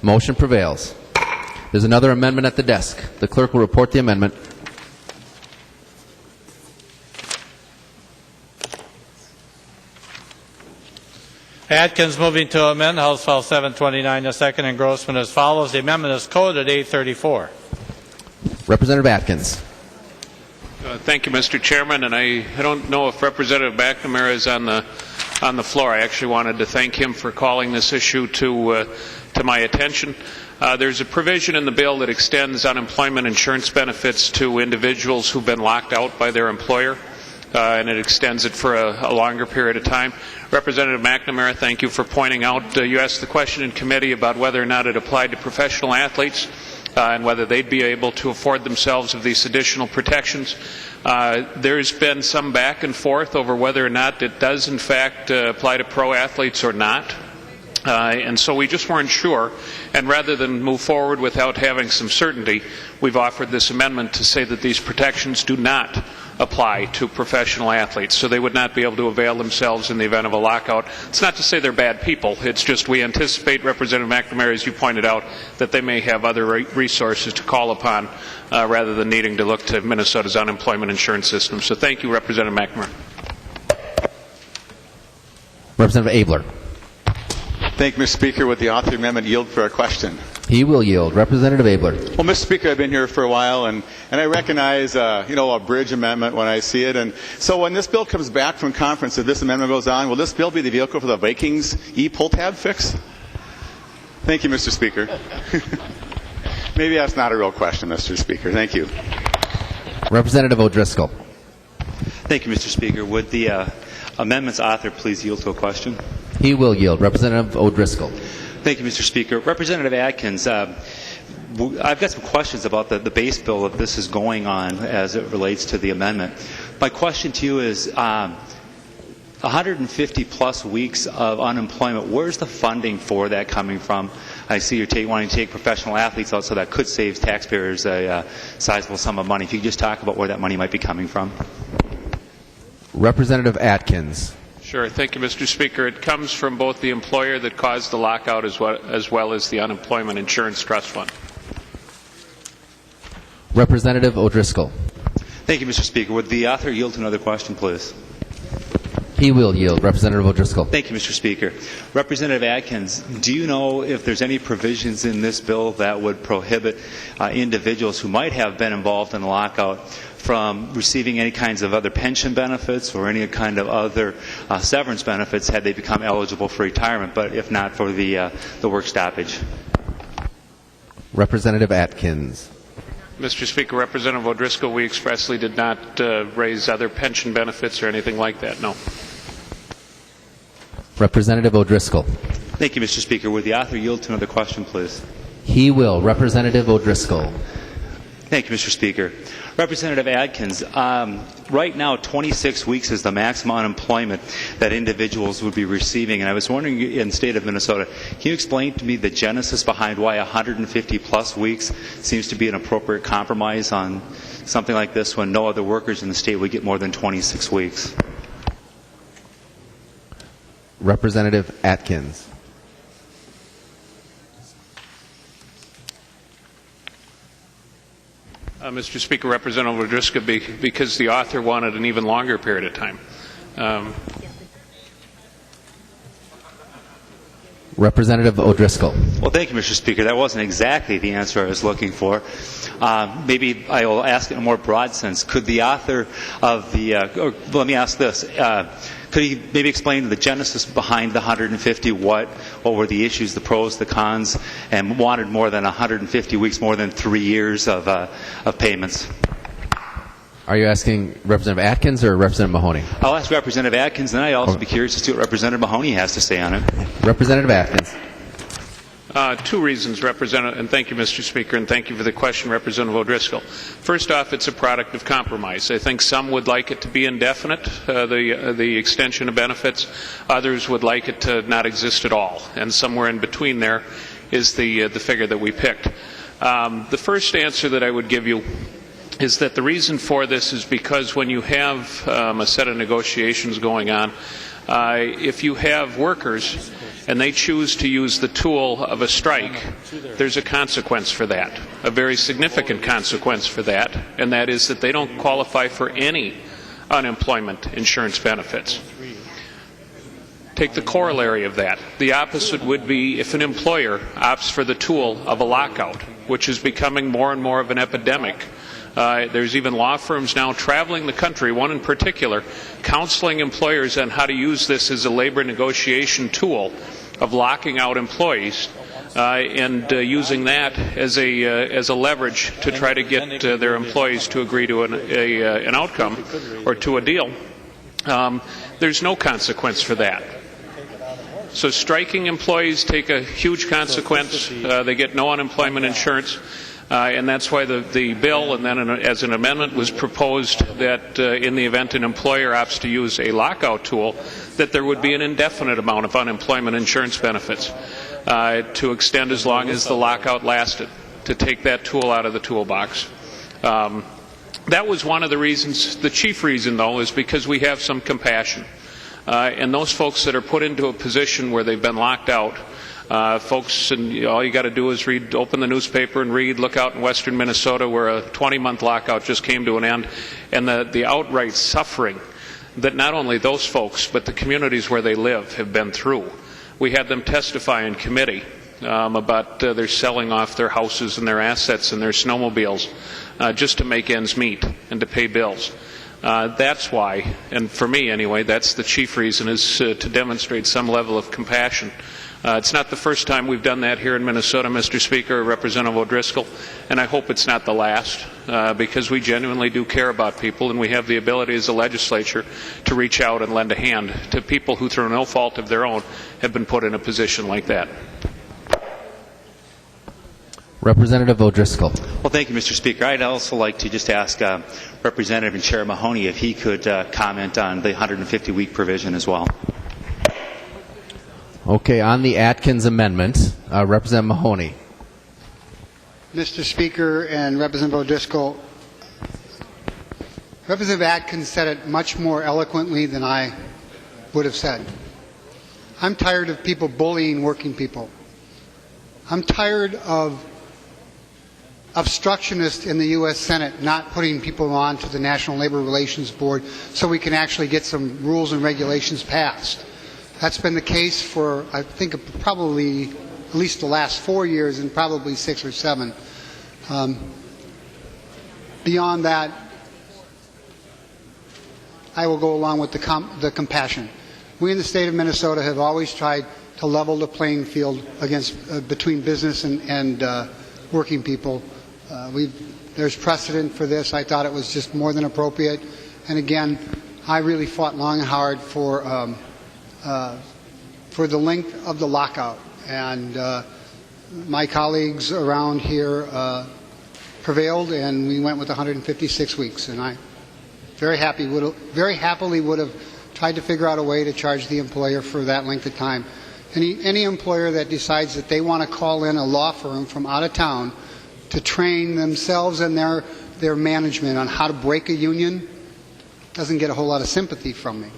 Motion prevails. There's another amendment at the desk. The clerk will report the amendment. Atkins moving to amend House File 729, the second engrossment as follows. The amendment is coded 834. Representative Atkins. Thank you, Mr. Chairman. And I don't know if Representative McNamara is on the floor. I actually wanted to thank him for calling this issue to my attention. There's a provision in the bill that extends unemployment insurance benefits to individuals who've been locked out by their employer, and it extends it for a longer period of time. Representative McNamara, thank you for pointing out, you asked the question in committee about whether or not it applied to professional athletes and whether they'd be able to afford themselves of these additional protections. There's been some back and forth over whether or not it does in fact apply to pro athletes or not. And so we just weren't sure, and rather than move forward without having some certainty, we've offered this amendment to say that these protections do not apply to professional athletes, so they would not be able to avail themselves in the event of a lockout. It's not to say they're bad people, it's just we anticipate, Representative McNamara, as you pointed out, that they may have other resources to call upon rather than needing to look to Minnesota's unemployment insurance system. So thank you, Representative McNamara. Representative Abler. Thank you, Mr. Speaker. Would the author of the amendment yield for a question? He will yield. Representative Abler. Well, Mr. Speaker, I've been here for a while, and I recognize, a bridge amendment when I see it. And so when this bill comes back from conference, if this amendment goes on, will this bill be the vehicle for the Vikings e-pull tab fix? Thank you, Mr. Speaker. Maybe that's not a real question, Mr. Speaker. Thank you. Representative O'Driscoll. Thank you, Mr. Speaker. Would the amendment's author please yield to a question? He will yield. Representative O'Driscoll. Thank you, Mr. Speaker. Representative Atkins, I've got some questions about the base bill that this is going on as it relates to the amendment. My question to you is 150 plus weeks of unemployment, where's the funding for that coming from? I see you're wanting to take professional athletes out, so that could save taxpayers a sizable sum of money. If you could just talk about where that money might be coming from. Representative Atkins. Sure. Thank you, Mr. Speaker. It comes from both the employer that caused the lockout as well as the Unemployment Insurance Trust Fund. Representative O'Driscoll. Thank you, Mr. Speaker. Would the author yield to another question, please? He will yield. Representative O'Driscoll. Thank you, Mr. Speaker. Representative Atkins, do you know if there's any provisions in this bill that would prohibit individuals who might have been involved in a lockout from receiving any kinds of other pension benefits or any kind of other severance benefits had they become eligible for retirement, but if not for the work stoppage? Representative Atkins. Mr. Speaker, Representative O'Driscoll, we expressly did not raise other pension benefits or anything like that, no. Representative O'Driscoll. Thank you, Mr. Speaker. Would the author yield to another question, please? He will. Representative O'Driscoll. Thank you, Mr. Speaker. Representative Atkins, right now 26 weeks is the maximum unemployment that individuals would be receiving, and I was wondering in the state of Minnesota, can you explain to me the genesis behind why 150 plus weeks seems to be an appropriate compromise on something like this when no other workers in the state would get more than 26 weeks? Representative Atkins. Mr. Speaker, Representative O'Driscoll, because the author wanted an even longer period of time. Representative O'Driscoll. Well, thank you, Mr. Speaker. That wasn't exactly the answer I was looking for. Maybe I will ask it in a more broad sense. Could the author of or let me ask this. Could he maybe explain the genesis behind the 150? What were the issues, the pros, the cons, and wanted more than 150 weeks, more than 3 years of payments? Are you asking Representative Atkins or Representative Mahoney? I'll ask Representative Atkins, and I'd also be curious to see what Representative Mahoney has to say on it. Representative Atkins. Two reasons, Representative, and thank you, Mr. Speaker, and thank you for the question, Representative O'Driscoll. First off, it's a product of compromise. I think some would like it to be indefinite, the extension of benefits. Others would like it to not exist at all, and somewhere in between there is the figure that we picked. The first answer that I would give you is that the reason for this is because when you have a set of negotiations going on, if you have workers and they choose to use the tool of a strike, there's a consequence for that, a very significant consequence for that, and that is that they don't qualify for any unemployment insurance benefits. Take the corollary of that. The opposite would be if an employer opts for the tool of a lockout, which is becoming more and more of an epidemic. There's even law firms now traveling the country, one in particular, counseling employers on how to use this as a labor negotiation tool of locking out employees and using that as a leverage to try to get their employees to agree to an outcome or to a deal. There's no consequence for that. So striking employees take a huge consequence. They get no unemployment insurance. And that's why the bill, and then as an amendment, was proposed that in the event an employer opts to use a lockout tool, that there would be an indefinite amount of unemployment insurance benefits to extend as long as the lockout lasted, to take that tool out of the toolbox. That was one of the reasons. The chief reason, though, is because we have some compassion. And those folks that are put into a position where they've been locked out, folks, and all you got to do is open the newspaper and read, look out in western Minnesota where a 20-month lockout just came to an end, and the outright suffering that not only those folks but the communities where they live have been through. We had them testify in committee about their selling off their houses and their assets and their snowmobiles just to make ends meet and to pay bills. That's why, and for me anyway, that's the chief reason, is to demonstrate some level of compassion. It's not the first time we've done that here in Minnesota, Mr. Speaker, Representative O'Driscoll, and I hope it's not the last, because we genuinely do care about people, and we have the ability as a legislature to reach out and lend a hand to people who, through no fault of their own, have been put in a position like that. Representative O'Driscoll. Well, thank you, Mr. Speaker. I'd also like to just ask Representative and Chair Mahoney if he could comment on the 150-week provision as well. Okay, on the Atkins amendment, Representative Mahoney. Mr. Speaker and Representative O'Driscoll, Representative Atkins said it much more eloquently than I would have said. I'm tired of people bullying working people. I'm tired of obstructionists in the U.S. Senate not putting people on to the National Labor Relations Board so we can actually get some rules and regulations passed. That's been the case for, I think, probably at least the last 4 years and probably 6 or 7. Beyond that, I will go along with the compassion. We in the state of Minnesota have always tried to level the playing field between business and working people. There's precedent for this. I thought it was just more than appropriate. And again, I really fought long and hard for the length of the lockout. And my colleagues around here prevailed, and we went with 156 weeks. And I very happily would have tried to figure out a way to charge the employer for that length of time. Any employer that decides that they want to call in a law firm from out of town to train themselves and their management on how to break a union doesn't get a whole lot of sympathy from me.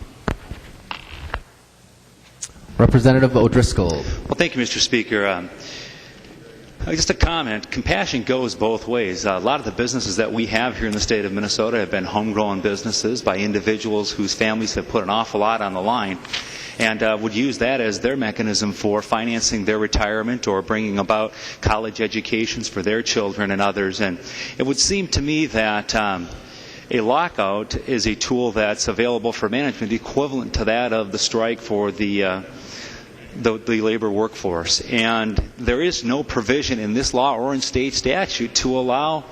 Representative O'Driscoll. Well, thank you, Mr. Speaker. Just a comment. Compassion goes both ways. A lot of the businesses that we have here in the state of Minnesota have been homegrown businesses by individuals whose families have put an awful lot on the line, and would use that as their mechanism for financing their retirement or bringing about college educations for their children and others. And it would seem to me that a lockout is a tool that's available for management equivalent to that of the strike for the labor workforce. And there is no provision in this law or in state statute to allow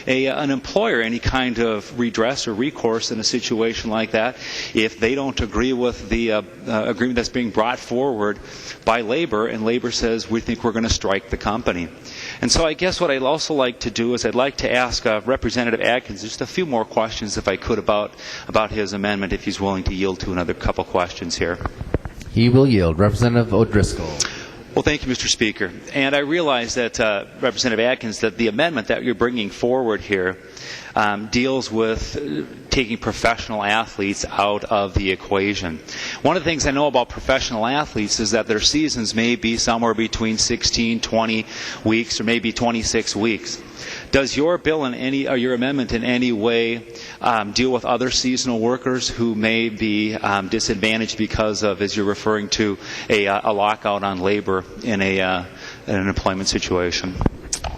an employer any kind of redress or recourse in a situation like that if they don't agree with the agreement that's being brought forward by labor, and labor says we think we're going to strike the company. And so I guess what I'd also like to do is I'd like to ask Representative Atkins just a few more questions, if I could, about his amendment, if he's willing to yield to another couple questions here. He will yield. Representative O'Driscoll. Well, thank you, Mr. Speaker. And I realize that, Representative Atkins, that the amendment that you're bringing forward here deals with taking professional athletes out of the equation. One of the things I know about professional athletes is that their seasons may be somewhere between 16, 20 weeks, or maybe 26 weeks. Does your bill or your amendment in any way deal with other seasonal workers who may be disadvantaged because of, as you're referring to, a lockout on labor in an employment situation?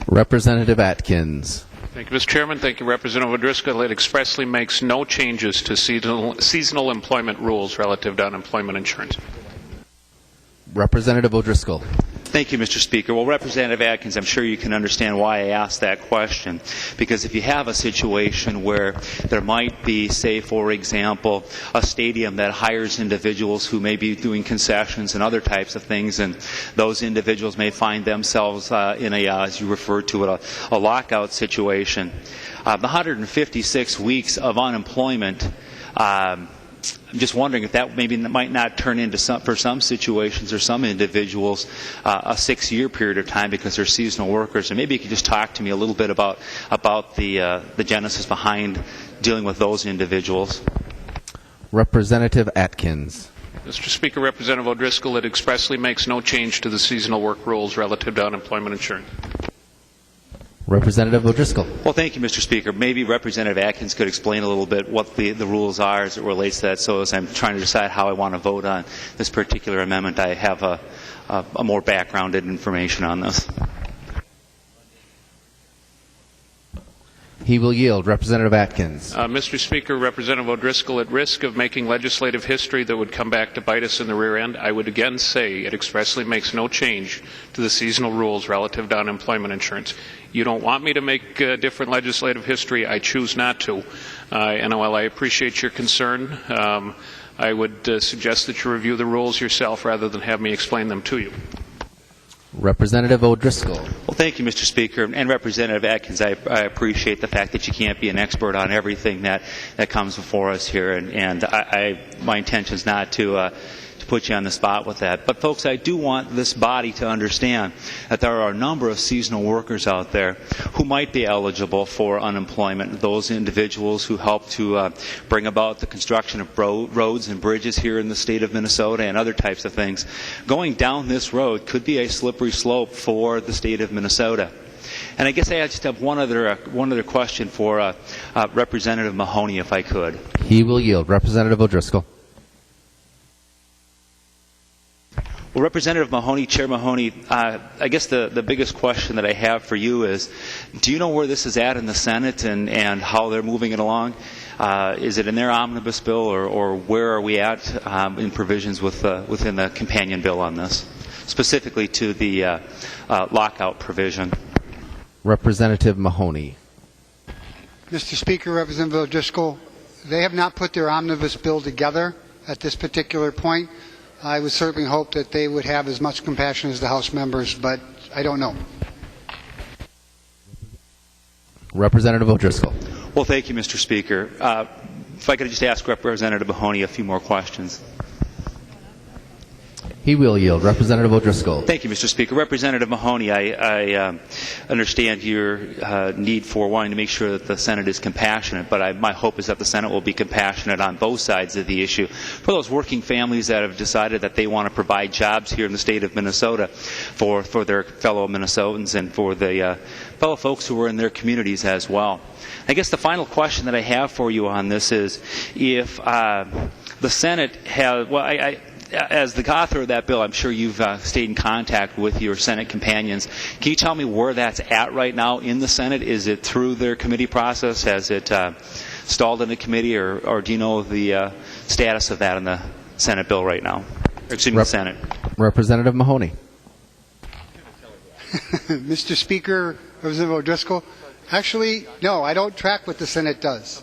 Representative Atkins. Thank you, Mr. Chairman. Thank you, Representative O'Driscoll. It expressly makes no changes to seasonal employment rules relative to unemployment insurance. Representative O'Driscoll. Thank you, Mr. Speaker. Well, Representative Atkins, I'm sure you can understand why I asked that question. Because if you have a situation where there might be, say, for example, a stadium that hires individuals who may be doing concessions and other types of things, and those individuals may find themselves in a, as you referred to it, a lockout situation, the 156 weeks of unemployment, I'm just wondering if that maybe might not turn into, for some situations or some individuals, a 6-year period of time because they're seasonal workers. And maybe you could just talk to me a little bit about the genesis behind dealing with those individuals. Representative Atkins. Mr. Speaker, Representative O'Driscoll, it expressly makes no change to the seasonal work rules relative to unemployment insurance. Representative O'Driscoll. Well, thank you, Mr. Speaker. Maybe Representative Atkins could explain a little bit what the rules are as it relates to that, so as I'm trying to decide how I want to vote on this particular amendment, I have a more backgrounded information on this. He will yield. Representative Atkins. Mr. Speaker, Representative O'Driscoll, at risk of making legislative history that would come back to bite us in the rear end, I would again say it expressly makes no change to the seasonal rules relative to unemployment insurance. You don't want me to make different legislative history. I choose not to. And while I appreciate your concern, I would suggest that you review the rules yourself rather than have me explain them to you. Representative O'Driscoll. Well, thank you, Mr. Speaker. And Representative Atkins, I appreciate the fact that you can't be an expert on everything that comes before us here. And my intention is not to put you on the spot with that. But, folks, I do want this body to understand that there are a number of seasonal workers out there who might be eligible for unemployment, those individuals who help to bring about the construction of roads and bridges here in the state of Minnesota and other types of things. Going down this road could be a slippery slope for the state of Minnesota. And I guess I just have one other question for Representative Mahoney, if I could. He will yield. Representative O'Driscoll. Well, Representative Mahoney, Chair Mahoney, I guess the biggest question that I have for you is, do you know where this is at in the Senate and how they're moving it along? Is it in their omnibus bill, or where are we at in provisions within the companion bill on this, specifically to the lockout provision? Representative Mahoney. Mr. Speaker, Representative O'Driscoll, they have not put their omnibus bill together at this particular point. I would certainly hope that they would have as much compassion as the House members, but I don't know. Representative O'Driscoll. Well, thank you, Mr. Speaker. If I could just ask Representative Mahoney a few more questions. He will yield. Representative O'Driscoll. Thank you, Mr. Speaker. Representative Mahoney, I understand your need for wanting to make sure that the Senate is compassionate, but my hope is that the Senate will be compassionate on both sides of the issue. For those working families that have decided that they want to provide jobs here in the state of Minnesota for their fellow Minnesotans and for the fellow folks who are in their communities as well. I guess the final question that I have for you on this is, if the Senate has, well, as the author of that bill, I'm sure you've stayed in contact with your Senate companions. Can you tell me where that's at right now in the Senate? Is it through their committee process? Has it stalled in the committee, or do you know the status of that in the Senate bill right now? Excuse me, the Senate. Representative Mahoney. Mr. Speaker, Representative O'Driscoll, Actually, no, I don't track what the Senate does.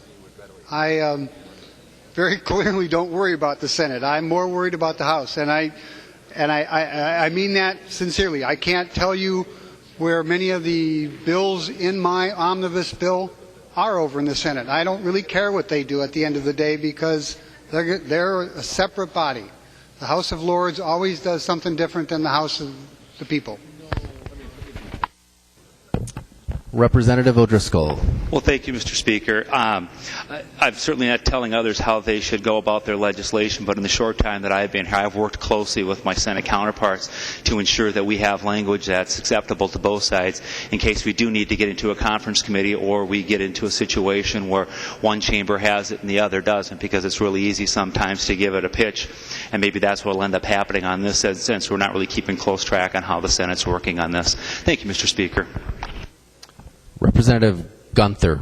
I very clearly don't worry about the Senate. I'm more worried about the House, and I mean that sincerely. I can't tell you where many of the bills in my omnibus bill are over in the Senate. I don't really care what they do at the end of the day because they're a separate body. The House of Lords always does something different than the House of the People. Representative O'Driscoll. Well, thank you, Mr. Speaker. I'm certainly not telling others how they should go about their legislation, but in the short time that I've been here, I've worked closely with my Senate counterparts to ensure that we have language that's acceptable to both sides in case we do need to get into a conference committee or we get into a situation where one chamber has it and the other doesn't, because it's really easy sometimes to give it a pitch, and maybe that's what will end up happening on this, since we're not really keeping close track on how the Senate's working on this. Thank you, Mr. Speaker. Representative Gunther.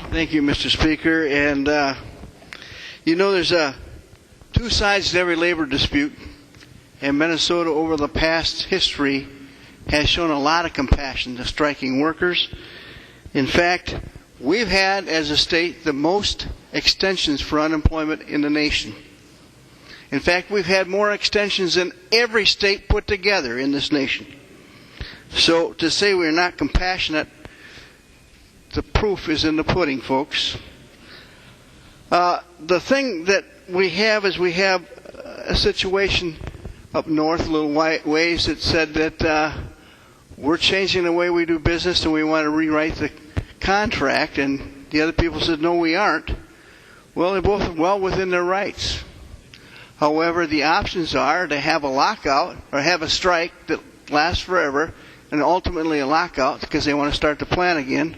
Thank you, Mr. Speaker. And, there's two sides to every labor dispute, and Minnesota over the past history has shown a lot of compassion to striking workers. In fact, we've had, as a state, the most extensions for unemployment in the nation. In fact, we've had more extensions than every state put together in this nation. So to say we're not compassionate, the proof is in the pudding, folks. The thing that we have is we have a situation up north, a little ways, that said that we're changing the way we do business and we want to rewrite the contract, and the other people said, no, we aren't. Well, they're both well within their rights. However, the options are to have a lockout or have a strike that lasts forever, and ultimately a lockout because they want to start the plant again,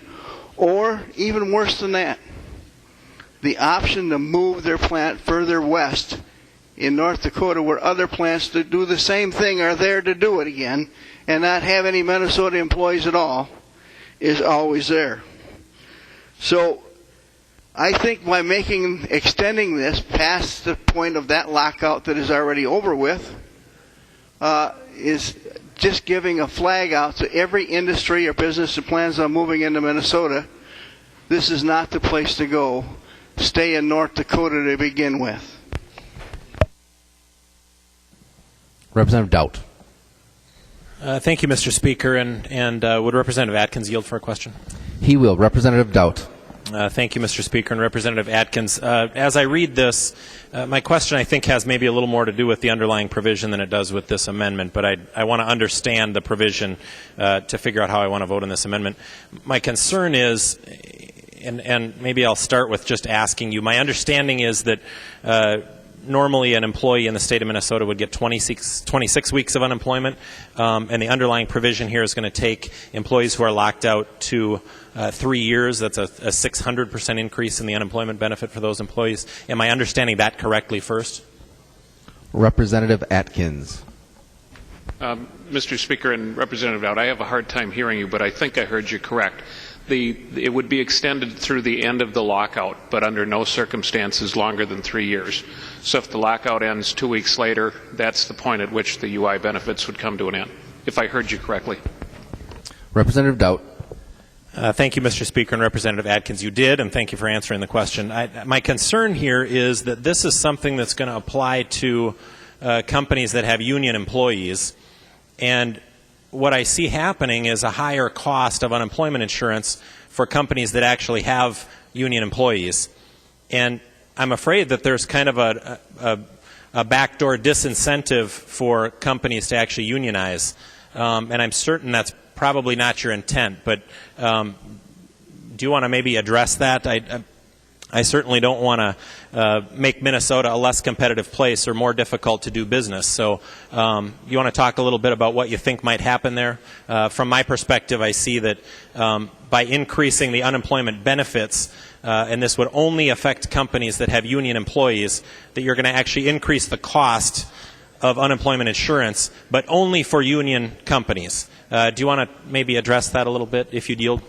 or even worse than that, the option to move their plant further west in North Dakota, where other plants that do the same thing are there to do it again and not have any Minnesota employees at all, is always there. So I think by extending this past the point of that lockout that is already over with, is just giving a flag out to every industry or business that plans on moving into Minnesota. This is not the place to go. Stay in North Dakota to begin with. Representative Doubt. Thank you, Mr. Speaker. And would Representative Atkins yield for a question? He will. Representative Doubt. Thank you, Mr. Speaker. And Representative Atkins, as I read this, my question, I think, has maybe a little more to do with the underlying provision than it does with this amendment, but I want to understand the provision to figure out how I want to vote on this amendment. My concern is, and maybe I'll start with just asking you, my understanding is that normally an employee in the state of Minnesota would get 26 weeks of unemployment, and the underlying provision here is going to take employees who are locked out to 3 years. That's a 600% increase in the unemployment benefit for those employees. Am I understanding that correctly first? Representative Atkins. Mr. Speaker and Representative Dowd, I have a hard time hearing you, but I think I heard you correct. It would be extended through the end of the lockout, but under no circumstances longer than 3 years. So if the lockout ends 2 weeks later, that's the point at which the UI benefits would come to an end, if I heard you correctly. Representative Doubt. Thank you, Mr. Speaker, and Representative Atkins. You did, and thank you for answering the question. My concern here is that this is something that's going to apply to companies that have union employees, and what I see happening is a higher cost of unemployment insurance for companies that actually have union employees. And I'm afraid that there's kind of a backdoor disincentive for companies to actually unionize. And I'm certain that's probably not your intent, but do you want to maybe address that? I certainly don't want to make Minnesota a less competitive place or more difficult to do business. So you want to talk a little bit about what you think might happen there? From my perspective, I see that by increasing the unemployment benefits, and this would only affect companies that have union employees, that you're going to actually increase the cost of unemployment insurance, but only for union companies. Do you want to maybe address that a little bit, if you'd yield?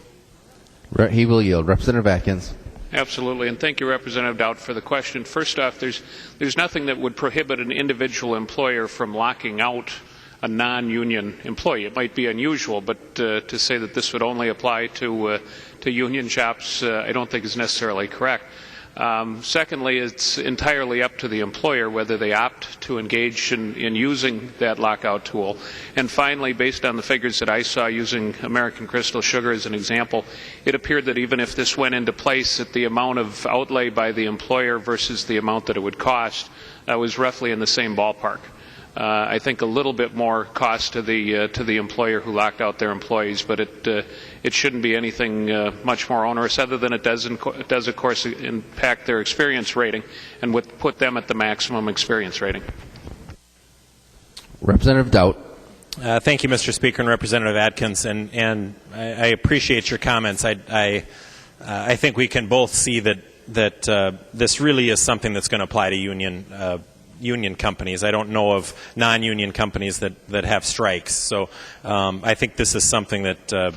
He will yield. Representative Atkins. Absolutely, and thank you, Representative Dowd, for the question. First off, there's nothing that would prohibit an individual employer from locking out a non-union employee. It might be unusual, but to say that this would only apply to union shops, I don't think is necessarily correct. Secondly, it's entirely up to the employer whether they opt to engage in using that lockout tool. And finally, based on the figures that I saw using American Crystal Sugar as an example, it appeared that even if this went into place, that the amount of outlay by the employer versus the amount that it would cost was roughly in the same ballpark. I think a little bit more cost to the employer who locked out their employees, but it shouldn't be anything much more onerous, other than it does of course impact their experience rating and would put them at the maximum experience rating. Representative Dowd. Thank you, Mr. Speaker, and Representative Atkins, and I appreciate your comments. I think we can both see that this really is something that's going to apply to union companies. I don't know of non-union companies that have strikes. So I think this is something that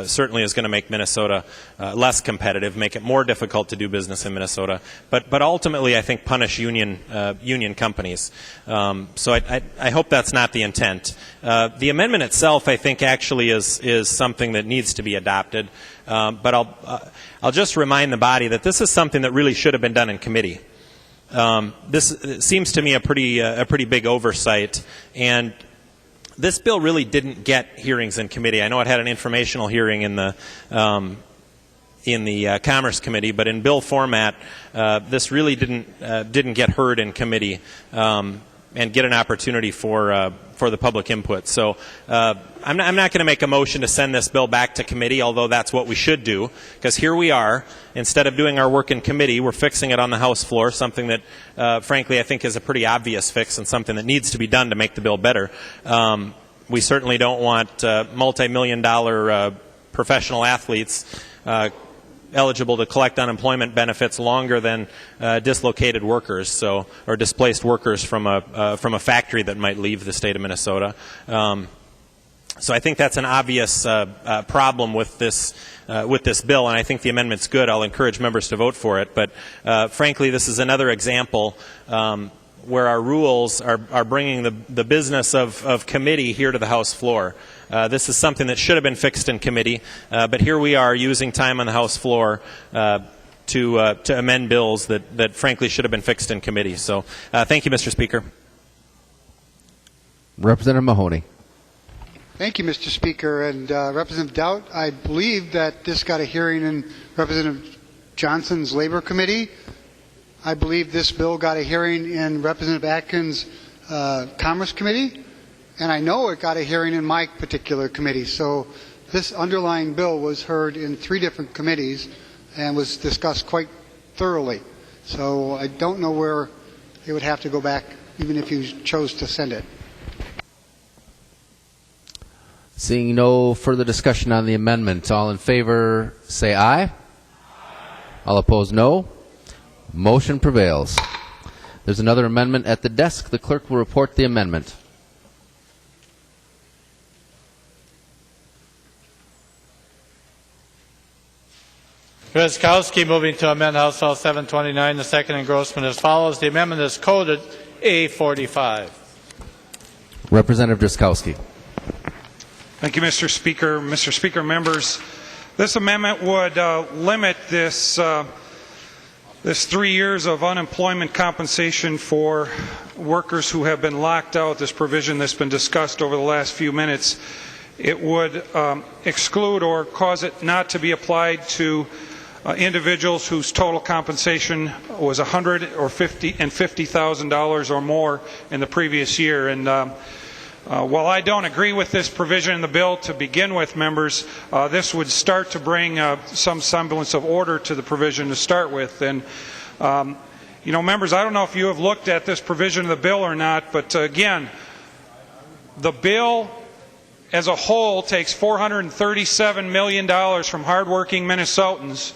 certainly is going to make Minnesota less competitive, make it more difficult to do business in Minnesota, but ultimately I think punish union companies. So I hope that's not the intent. The amendment itself, I think, actually is something that needs to be adopted. But I'll just remind the body that this is something that really should have been done in committee. This seems to me a pretty big oversight, and this bill really didn't get hearings in committee. I know it had an informational hearing in the Commerce Committee, but in bill format, this really didn't get heard in committee and get an opportunity for the public input. So I'm not going to make a motion to send this bill back to committee, although that's what we should do, because here we are. Instead of doing our work in committee, we're fixing it on the House floor, something that, frankly, I think is a pretty obvious fix and something that needs to be done to make the bill better. We certainly don't want multi-million-dollar professional athletes eligible to collect unemployment benefits longer than dislocated workers, or displaced workers from a factory that might leave the state of Minnesota. So I think that's an obvious problem with this bill, and I think the amendment's good. I'll encourage members to vote for it. But frankly, this is another example where our rules are bringing the business of committee here to the House floor. This is something that should have been fixed in committee, but here we are using time on the House floor to amend bills that frankly should have been fixed in committee. So thank you, Mr. Speaker. Representative Mahoney. Thank you, Mr. Speaker. And Representative Dowd, I believe that this got a hearing in Representative Johnson's Labor Committee. I believe this bill got a hearing in Representative Atkins' Commerce Committee. And I know it got a hearing in my particular committee. So this underlying bill was heard in 3 different committees and was discussed quite thoroughly. So I don't know where it would have to go back, even if you chose to send it. Seeing no further discussion on the amendment, all in favor say aye. All opposed, no. Motion prevails. There's another amendment at the desk. The clerk will report the amendment. Drazkowski moving to amend House File 729. The second engrossment as follows. The amendment is coded A45. Representative Drazkowski. Thank you, Mr. Speaker. Mr. Speaker, members, this amendment would limit this 3 years of unemployment compensation for workers who have been locked out, this provision that's been discussed over the last few minutes. It would exclude or cause it not to be applied to individuals whose total compensation was $150,000 or $50,000 or more in the previous year. And while I don't agree with this provision in the bill to begin with, members, this would start to bring some semblance of order to the provision to start with. And, members, I don't know if you have looked at this provision of the bill or not, but again, the bill as a whole takes $437 million from hardworking Minnesotans,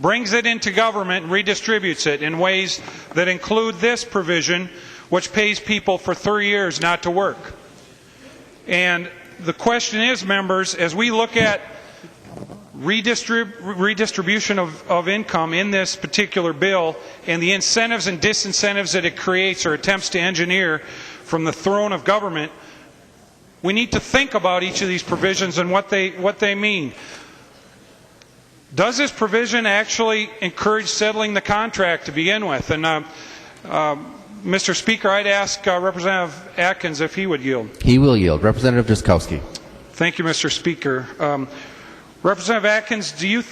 brings it into government, and redistributes it in ways that include this provision, which pays people for 3 years not to work. And the question is, members, as we look at redistribution of income in this particular bill and the incentives and disincentives that it creates or attempts to engineer from the throne of government, we need to think about each of these provisions and what they mean. Does this provision actually encourage settling the contract to begin with? And Mr. Speaker, I'd ask Representative Atkins if he would yield. He will yield. Representative Drazkowski. Thank you, Mr. Speaker. Representative Atkins, do you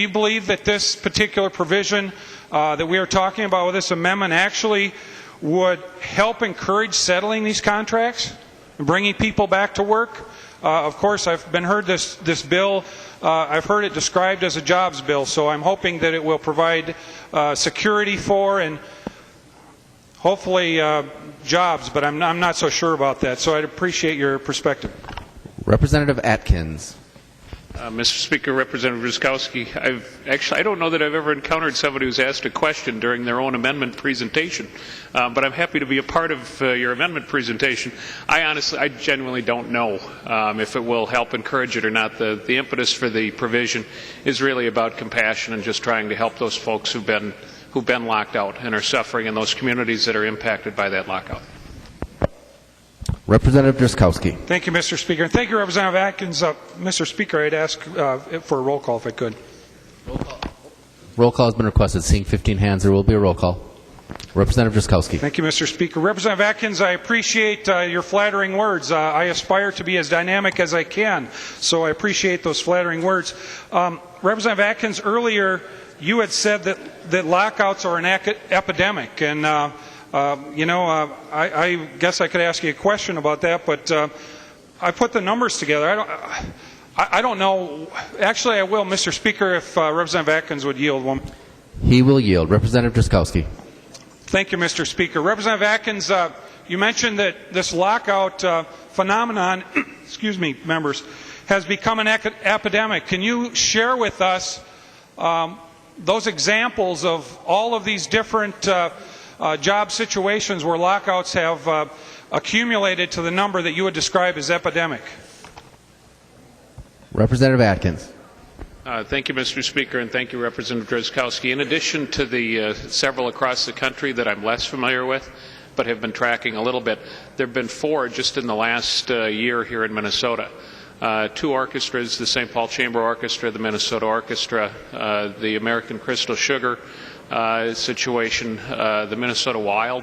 believe that this particular provision that we are talking about with this amendment actually would help encourage settling these contracts and bringing people back to work? Of course, I've heard this bill. I've heard it described as a jobs bill, so I'm hoping that it will provide security for and hopefully jobs, but I'm not so sure about that. So I'd appreciate your perspective. Representative Atkins. Mr. Speaker, Representative Drazkowski, I don't know that I've ever encountered somebody who's asked a question during their own amendment presentation, but I'm happy to be a part of your amendment presentation. I genuinely don't know if it will help encourage it or not. The impetus for the provision is really about compassion and just trying to help those folks who've been locked out and are suffering in those communities that are impacted by that lockout. Representative Drazkowski. Thank you, Mr. Speaker. And thank you, Representative Atkins. Mr. Speaker, I'd ask for a roll call if I could. Roll call has been requested. Seeing 15 hands, there will be a roll call. Representative Drazkowski. Thank you, Mr. Speaker. Representative Atkins, I appreciate your flattering words. I aspire to be as dynamic as I can, so I appreciate those flattering words. Representative Atkins, earlier you had said that lockouts are an epidemic, and I guess I could ask you a question about that, but I put the numbers together. I don't know. Actually, I will, Mr. Speaker, if Representative Atkins would yield one. He will yield. Representative Drazkowski. Thank you, Mr. Speaker. Representative Atkins, you mentioned that this lockout phenomenon, excuse me, members, has become an epidemic. Can you share with us those examples of all of these different job situations where lockouts have accumulated to the number that you would describe as epidemic? Representative Atkins. Thank you, Mr. Speaker, and thank you, Representative Drazkowski. In addition to the several across the country that I'm less familiar with, but have been tracking a little bit, there have been 4 just in the last year here in Minnesota. 2 orchestras, the St. Paul Chamber Orchestra, the Minnesota Orchestra, the American Crystal Sugar situation, the Minnesota Wild,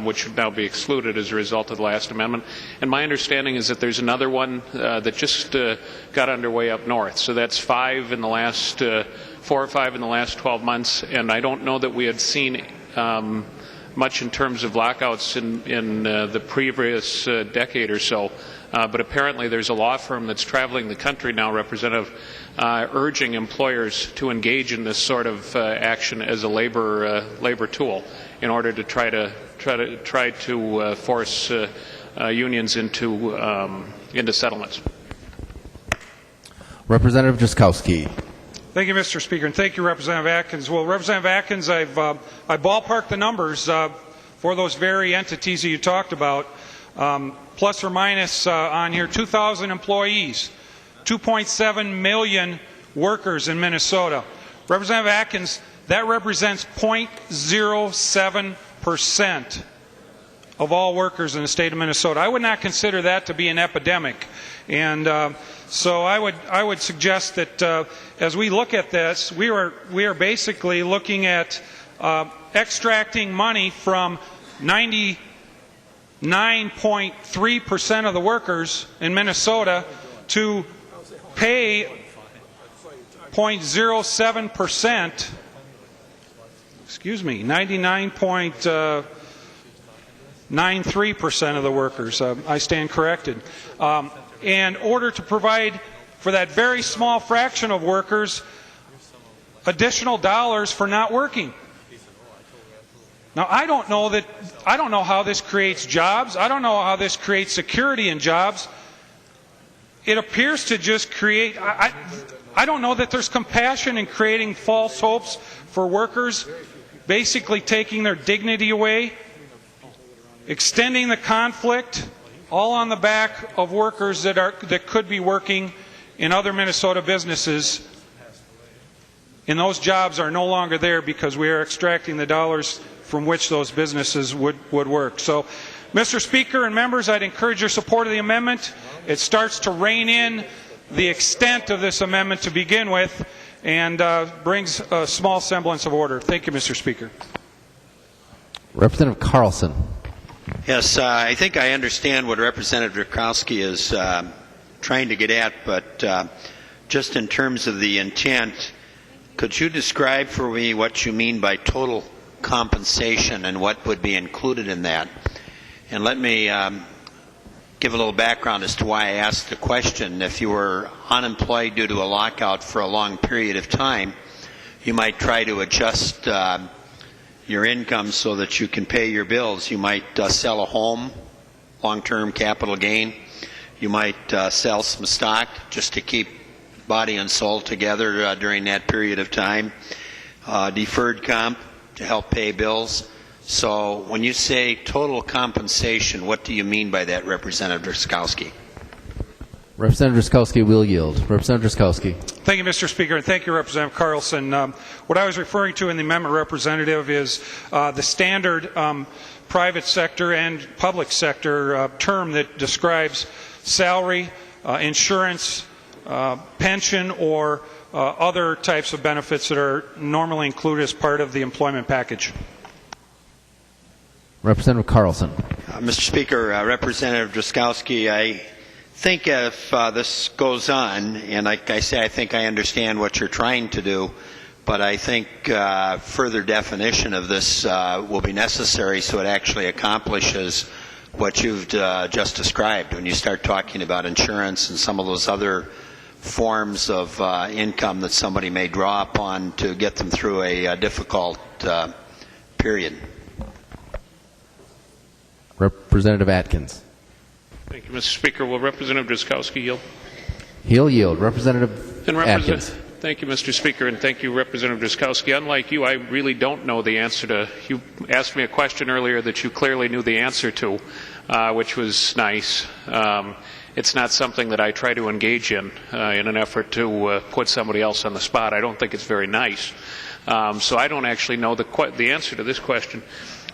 which would now be excluded as a result of the last amendment. And my understanding is that there's another one that just got underway up north. So that's 5 in the last 4 or 5 in the last 12 months. And I don't know that we had seen much in terms of lockouts in the previous decade or so. But apparently there's a law firm that's traveling the country now, Representative, urging employers to engage in this sort of action as a labor tool in order to try to force unions into settlements. Representative Drazkowski. Thank you, Mr. Speaker, and thank you, Representative Atkins. Well, Representative Atkins, I ballparked the numbers for those very entities that you talked about. Plus or minus on here, 2,000 employees, 2.7 million workers in Minnesota. Representative Atkins, that represents 0.07% of all workers in the state of Minnesota. I would not consider that to be an epidemic. And so I would suggest that as we look at this, we are basically looking at extracting money from 99.3% of the workers in Minnesota to pay 0.07%, 99.93% of the workers. I stand corrected. In order to provide for that very small fraction of workers additional dollars for not working. Now, I don't know how this creates jobs. I don't know how this creates security in jobs. It appears to just create, I don't know that there's compassion in creating false hopes for workers, basically taking their dignity away, extending the conflict, all on the back of workers that could be working in other Minnesota businesses And those jobs are no longer there because we are extracting the dollars from which those businesses would work. So, Mr. Speaker and members, I'd encourage your support of the amendment. It starts to rein in the extent of this amendment to begin with and brings a small semblance of order. Thank you, Mr. Speaker. Representative Carlson. Yes, I think I understand what Representative Drakowski is trying to get at, but just in terms of the intent, could you describe for me what you mean by total compensation and what would be included in that? And let me give a little background as to why I asked the question. If you were unemployed due to a lockout for a long period of time, you might try to adjust your income so that you can pay your bills. You might sell a home, long-term capital gain. You might sell some stock just to keep body and soul together during that period of time. Deferred comp to help pay bills. So when you say total compensation, what do you mean by that, Representative Drakowski? Representative Drakowski will yield. Representative Drakowski. Thank you, Mr. Speaker, and thank you, Representative Carlson. What I was referring to in the amendment, Representative, is the standard private sector and public sector term that describes salary, insurance, pension, or other types of benefits that are normally included as part of the employment package. Representative Carlson. Mr. Speaker, Representative Drakowski, I think if this goes on, and like I say, I think I understand what you're trying to do, but I think further definition of this will be necessary so it actually accomplishes what you've just described when you start talking about insurance and some of those other forms of income that somebody may draw upon to get them through a difficult period. Representative Atkins. Thank you, Mr. Speaker. Will Representative Drakowski yield? He'll yield. Representative Atkins. Thank you, Mr. Speaker, and thank you, Representative Drakowski. Unlike you, I really don't know the answer to. You asked me a question earlier that you clearly knew the answer to, which was nice. It's not something that I try to engage in an effort to put somebody else on the spot. I don't think it's very nice. So I don't actually know the answer to this question.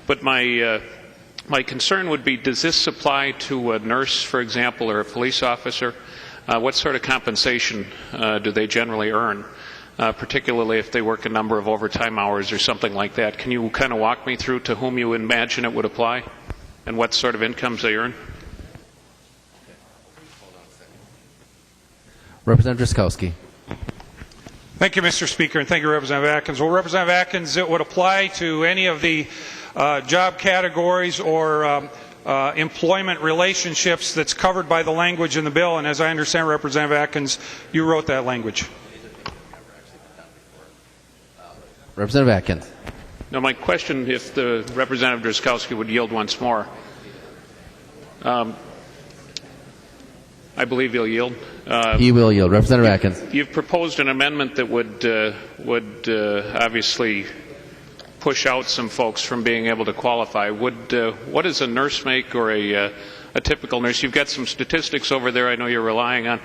But my concern would be, does this apply to a nurse, for example, or a police officer? What sort of compensation do they generally earn, particularly if they work a number of overtime hours or something like that? Can you kind of walk me through to whom you imagine it would apply and what sort of incomes they earn? Representative Drakowski. Thank you, Mr. Speaker, and thank you, Representative Atkins. Well, Representative Atkins, it would apply to any of the job categories or employment relationships that's covered by the language in the bill, and as I understand, Representative Atkins, you wrote that language. Representative Atkins. Now, my question, if the Representative Drakowski would yield once more. I believe he'll yield. He will yield. Representative Atkins. You've proposed an amendment that would obviously push out some folks from being able to qualify. What does a nurse make, or a typical nurse? You've got some statistics over there I know you're relying on.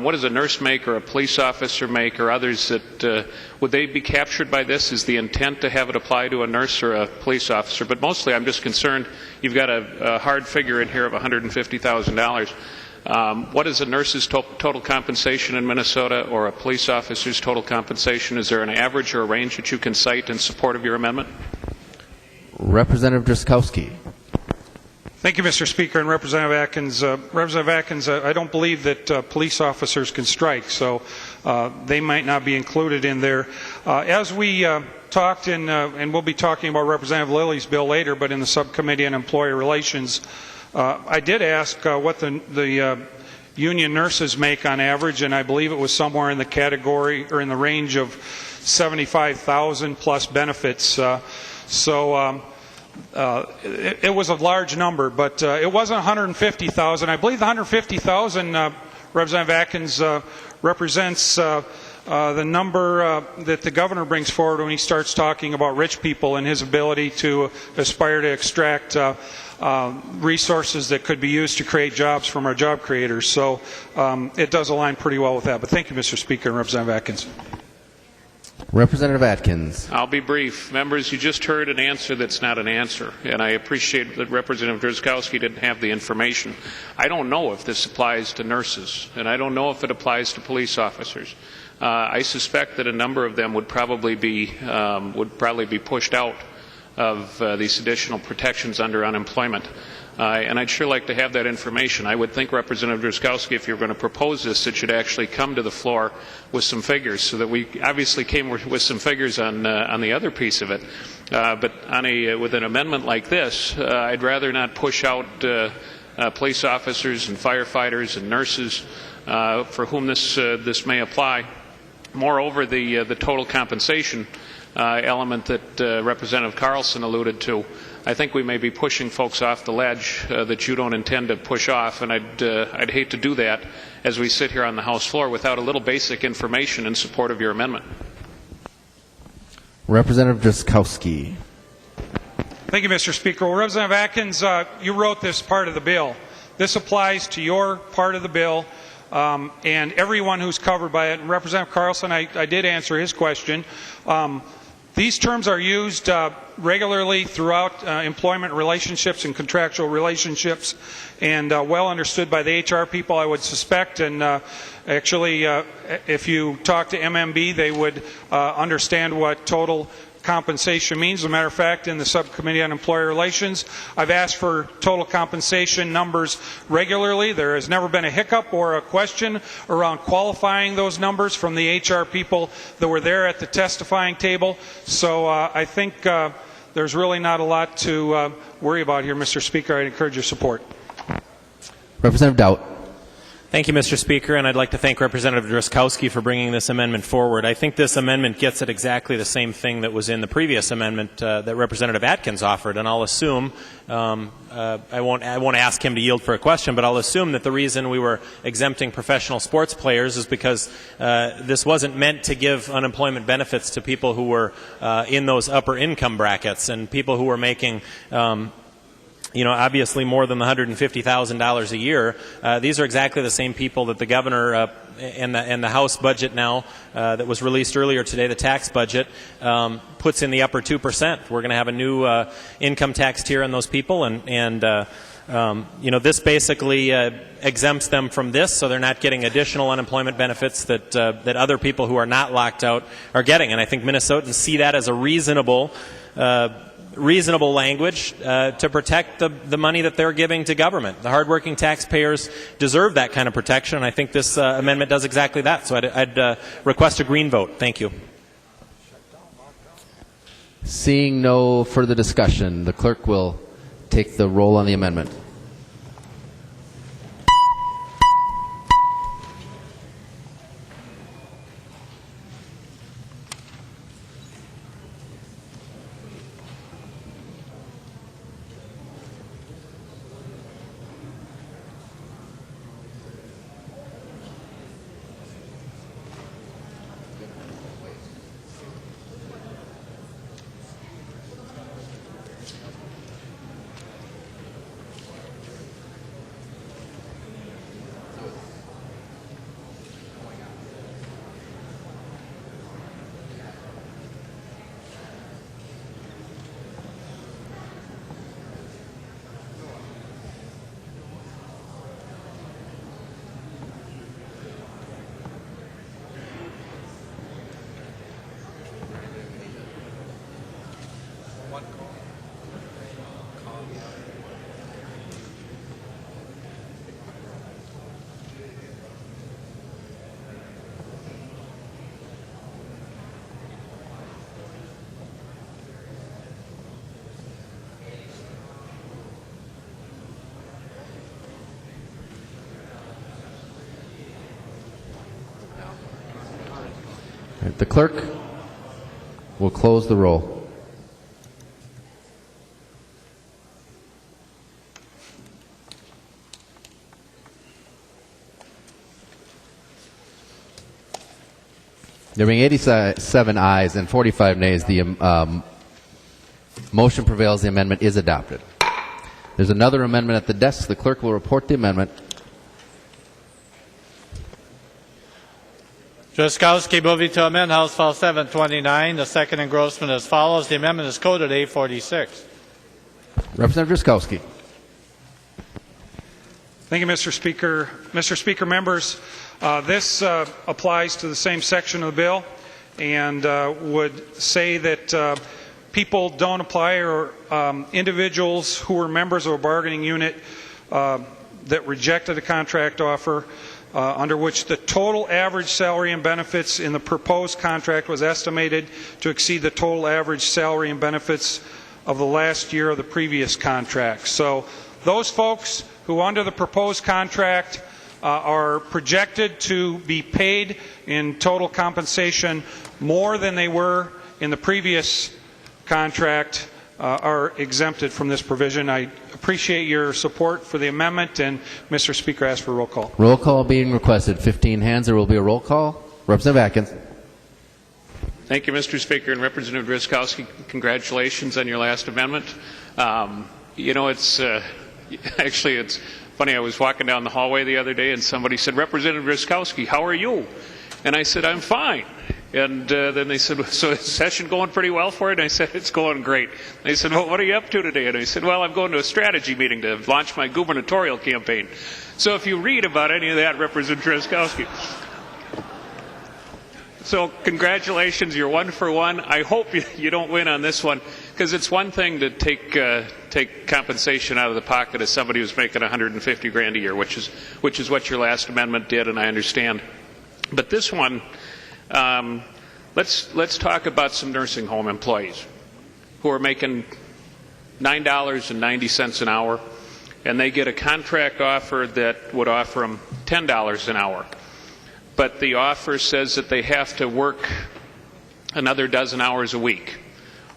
What does a nurse make, or a police officer make, or others that would they be captured by this? Is the intent to have it apply to a nurse or a police officer? But mostly I'm just concerned, you've got a hard figure in here of $150,000. What is a nurse's total compensation in Minnesota, or a police officer's total compensation? Is there an average or a range that you can cite in support of your amendment? Representative Drakowski. Thank you, Mr. Speaker, and Representative Atkins. Representative Atkins, I don't believe that police officers can strike, so they might not be included in there. As we talked, and we'll be talking about Representative Lillie's bill later, but in the Subcommittee on Employee Relations, I did ask what the union nurses make on average, and I believe it was somewhere in the category or in the range of $75,000 plus benefits. It was a large number, but it wasn't 150,000. I believe the 150,000, Representative Atkins, represents the number that the governor brings forward when he starts talking about rich people and his ability to aspire to extract resources that could be used to create jobs from our job creators. So it does align pretty well with that. But thank you, Mr. Speaker, and Representative Atkins. Representative Atkins. I'll be brief. Members, you just heard an answer that's not an answer, and I appreciate that Representative Drzkowski didn't have the information. I don't know if this applies to nurses, and I don't know if it applies to police officers. I suspect that a number of them would probably be pushed out of these additional protections under unemployment. And I'd sure like to have that information. I would think, Representative Drzkowski, if you're going to propose this, it should actually come to the floor with some figures, so that we obviously came with some figures on the other piece of it. But with an amendment like this, I'd rather not push out police officers and firefighters and nurses for whom this may apply. Moreover, the total compensation element that Representative Carlson alluded to, I think we may be pushing folks off the ledge that you don't intend to push off, and I'd hate to do that as we sit here on the House floor without a little basic information in support of your amendment. Representative Drzkowski. Thank you, Mr. Speaker. Well, Representative Atkins, you wrote this part of the bill. This applies to your part of the bill and everyone who's covered by it. And Representative Carlson, I did answer his question. These terms are used regularly throughout employment relationships and contractual relationships, and well understood by the HR people, I would suspect. And actually, if you talk to MMB, they would understand what total compensation means. As a matter of fact, in the Subcommittee on Employer Relations, I've asked for total compensation numbers regularly. There has never been a hiccup or a question around qualifying those numbers from the HR people that were there at the testifying table. So I think there's really not a lot to worry about here, Mr. Speaker. I'd encourage your support. Representative Dowd. Thank you, Mr. Speaker, and I'd like to thank Representative Drzkowski for bringing this amendment forward. I think this amendment gets at exactly the same thing that was in the previous amendment that Representative Atkins offered, and I'll assume, I won't ask him to yield for a question, but I'll assume that the reason we were exempting professional sports players is because this wasn't meant to give unemployment benefits to people who were in those upper income brackets and people who were making obviously more than the $150,000 a year. These are exactly the same people that the governor and the House budget now that was released earlier today, the tax budget, puts in the upper 2%. We're going to have a new income tax tier on those people, and this basically exempts them from this, so they're not getting additional unemployment benefits that other people who are not locked out are getting. And I think Minnesotans see that as a reasonable language to protect the money that they're giving to government. The hardworking taxpayers deserve that kind of protection, and I think this amendment does exactly that. So I'd request a green vote. Thank you. Seeing no further discussion, the clerk will take the roll on the amendment. The clerk will close the roll. There being 87 ayes and 45 nays, the motion prevails. The amendment is adopted. There's another amendment at the desk. The clerk will report the amendment. Driscollowski moving to amend House File 729. The second engrossment as follows. The amendment is coded A46. Representative Driscollowski. Thank you, Mr. Speaker. Mr. Speaker, members, this applies to the same section of the bill and would say that people don't apply, or individuals who were members of a bargaining unit that rejected a contract offer under which the total average salary and benefits in the proposed contract was estimated to exceed the total average salary and benefits of the last year of the previous contract. So those folks who under the proposed contract are projected to be paid in total compensation more than they were in the previous contract are exempted from this provision. I appreciate your support for the amendment, and Mr. Speaker, I ask for a roll call. Roll call being requested. 15 hands. There will be a roll call. Representative Atkins. Thank you, Mr. Speaker, and Representative Driscollowski. Congratulations on your last amendment. You know, it's actually it's funny. I was walking down the hallway the other day, and somebody said, "Representative Driscollowski, how are you?" And I said, "I'm fine." And then they said, "So is the session going pretty well for you?" And I said, "It's going great." And they said, "Well, what are you up to today?" And I said, "Well, I'm going to a strategy meeting to launch my gubernatorial campaign." So if you read about any of that, Representative Driscollowski. So congratulations, you're 1 for 1. I hope you don't win on this one, because it's one thing to take compensation out of the pocket of somebody who's making $150,000 a year, which is what your last amendment did, and I understand. But this one, let's talk about some nursing home employees who are making $9.90 an hour, and they get a contract offer that would offer them $10 an hour. But the offer says that they have to work another dozen hours a week,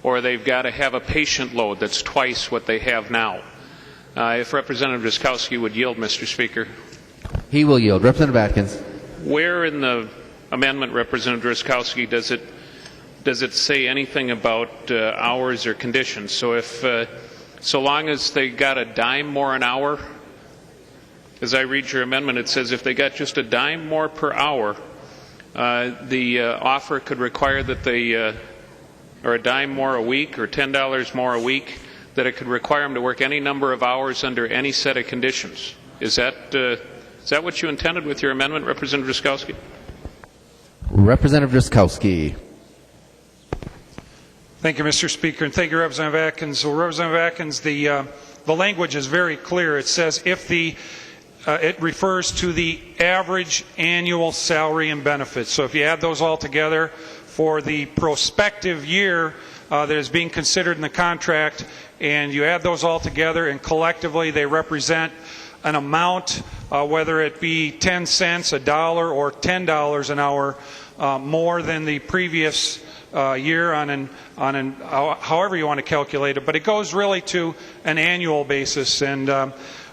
or they've got to have a patient load that's twice what they have now. If Representative Driscollowski would yield, Mr. Speaker. He will yield. Representative Atkins. Where in the amendment, Representative Driscollowski, does it say anything about hours or conditions? So if so long as they got a dime more an hour, as I read your amendment, it says if they got just a dime more per hour, the offer could require that they, or a dime more a week, or $10 more a week, that it could require them to work any number of hours under any set of conditions. Is that what you intended with your amendment, Representative Driscollowski? Representative Driscollowski. Thank you, Mr. Speaker, and thank you, Representative Atkins. Well, Representative Atkins, the language is very clear. It says if the it refers to the average annual salary and benefits. So if you add those all together for the prospective year that is being considered in the contract, and you add those all together, and collectively they represent an amount, whether it be 10 cents, $1, or $10 an hour, more than the previous year on however you want to calculate it. But it goes really to an annual basis, and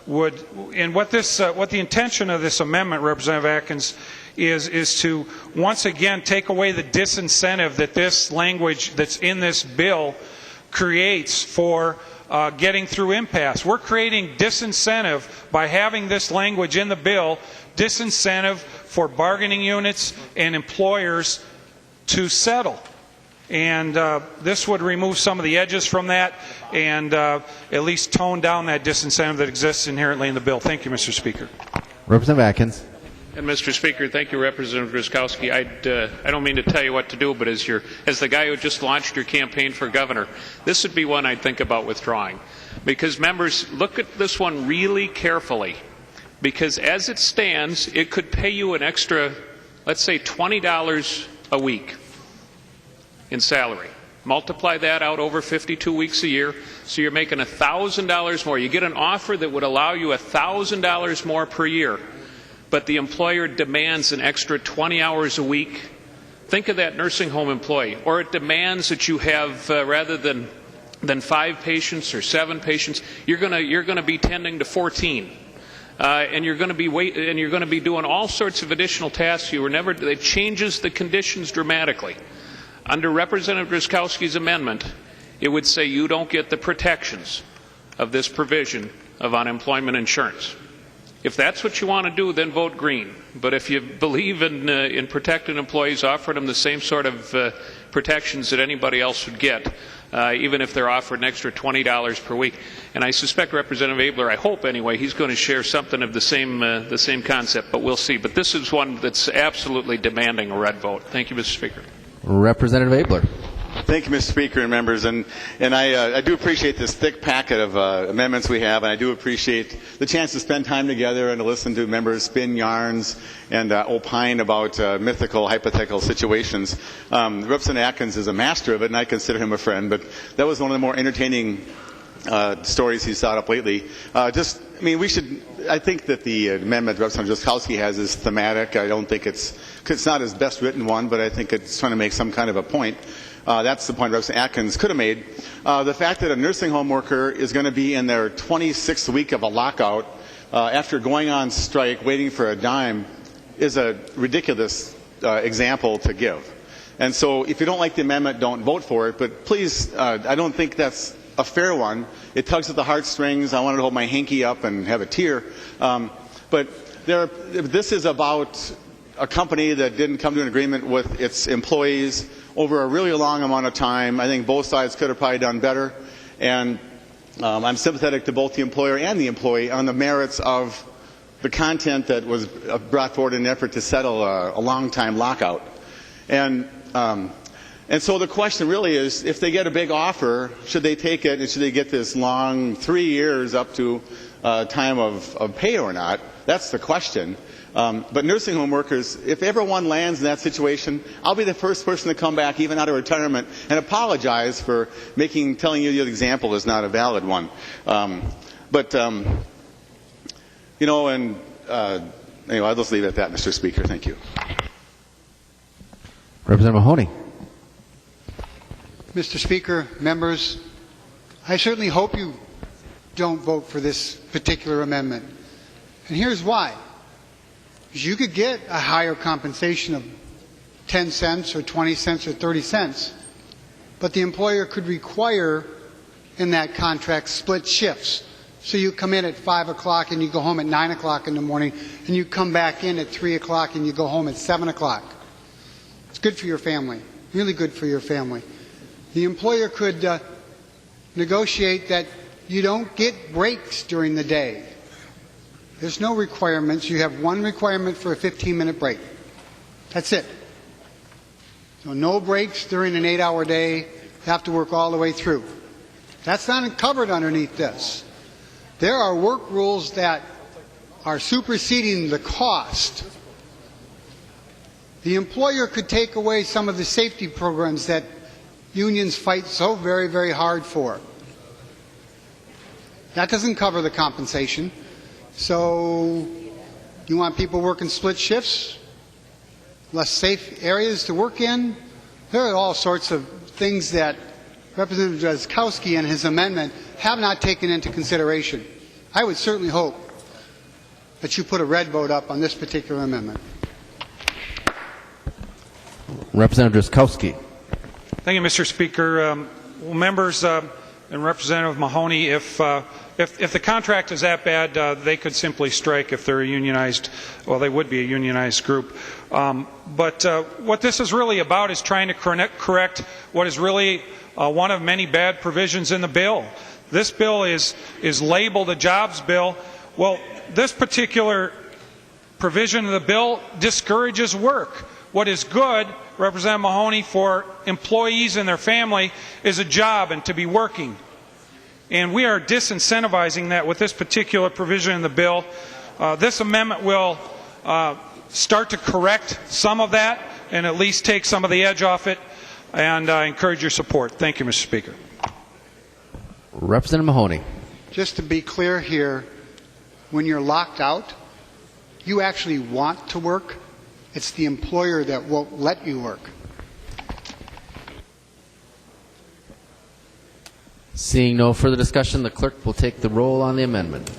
what the intention of this amendment, Representative Atkins, is to once again take away the disincentive that this language that's in this bill creates for getting through impasse. We're creating disincentive by having this language in the bill, disincentive for bargaining units and employers to settle. And this would remove some of the edges from that and at least tone down that disincentive that exists inherently in the bill. Thank you, Mr. Speaker. Representative Atkins. And Mr. Speaker, thank you, Representative Driscollowski. I don't mean to tell you what to do, but as the guy who just launched your campaign for governor, this would be one I'd think about withdrawing. Because members, look at this one really carefully. Because as it stands, it could pay you an extra, let's say, $20 a week in salary. Multiply that out over 52 weeks a year, so you're making $1,000 more. You get an offer that would allow you $1,000 more per year, but the employer demands an extra 20 hours a week. Think of that nursing home employee. Or it demands that you have, rather than 5 patients or 7 patients, you're going to be tending to 14. And you're going to be doing all sorts of additional tasks. It changes the conditions dramatically. Under Representative Driscollowski's amendment, it would say you don't get the protections of this provision of unemployment insurance. If that's what you want to do, then vote green. But if you believe in protecting employees, offering them the same sort of protections that anybody else would get, even if they're offered an extra $20 per week. And I suspect Representative Abler, I hope anyway, he's going to share something of the same concept, but we'll see. But this is one that's absolutely demanding a red vote. Thank you, Mr. Speaker. Representative Abler. Thank you, Mr. Speaker and members. And I do appreciate this thick packet of amendments we have, and I do appreciate the chance to spend time together and to listen to members spin yarns and opine about mythical, hypothetical situations. Representative Atkins is a master of it, and I consider him a friend, but that was one of the more entertaining stories he's thought up lately. I think that the amendment Representative Jaskowski has is thematic. I don't think it's not his best written one, but I think it's trying to make some kind of a point. That's the point Representative Atkins could have made. The fact that a nursing home worker is going to be in their 26th week of a lockout after going on strike, waiting for a dime, is a ridiculous example to give. And so if you don't like the amendment, don't vote for it. But please, I don't think that's a fair one. It tugs at the heartstrings. I wanted to hold my hanky up and have a tear. But this is about a company that didn't come to an agreement with its employees over a really long amount of time. I think both sides could have probably done better. And I'm sympathetic to both the employer and the employee on the merits of the content that was brought forward in an effort to settle a long-time lockout. And so the question really is, if they get a big offer, should they take it, and should they get this long 3 years up to time of pay or not? That's the question. But nursing home workers, if ever one lands in that situation, I'll be the first person to come back, even out of retirement, and apologize for telling you the example is not a valid one. Anyway, I'll just leave it at that, Mr. Speaker. Thank you. Representative Mahoney. Mr. Speaker, members, I certainly hope you don't vote for this particular amendment. And here's why. Because you could get a higher compensation of 10 cents or 20 cents or 30 cents, but the employer could require in that contract split shifts. So you come in at 5 o'clock and you go home at 9 o'clock in the morning, and you come back in at 3 o'clock and you go home at 7 o'clock. It's good for your family, really good for your family. The employer could negotiate that you don't get breaks during the day. There's no requirements. You have one requirement for a 15-minute break. That's it. So no breaks during an 8-hour day. You have to work all the way through. That's not covered underneath this. There are work rules that are superseding the cost. The employer could take away some of the safety programs that unions fight so very, very hard for. That doesn't cover the compensation. So you want people working split shifts, less safe areas to work in? There are all sorts of things that Representative Jaskowski and his amendment have not taken into consideration. I would certainly hope that you put a red vote up on this particular amendment. Representative Jaskowski. Thank you, Mr. Speaker. Members and Representative Mahoney, if the contract is that bad, they could simply strike if they're a unionized, well, they would be a unionized group. But what this is really about is trying to correct what is really one of many bad provisions in the bill. This bill is labeled a jobs bill. Well, this particular provision of the bill discourages work. What is good, Representative Mahoney, for employees and their family is a job and to be working. And we are disincentivizing that with this particular provision in the bill. This amendment will start to correct some of that and at least take some of the edge off it, and I encourage your support. Thank you, Mr. Speaker. Representative Mahoney. Just to be clear here, when you're locked out, you actually want to work. It's the employer that won't let you work. Seeing no further discussion, the clerk will take the roll on the amendment.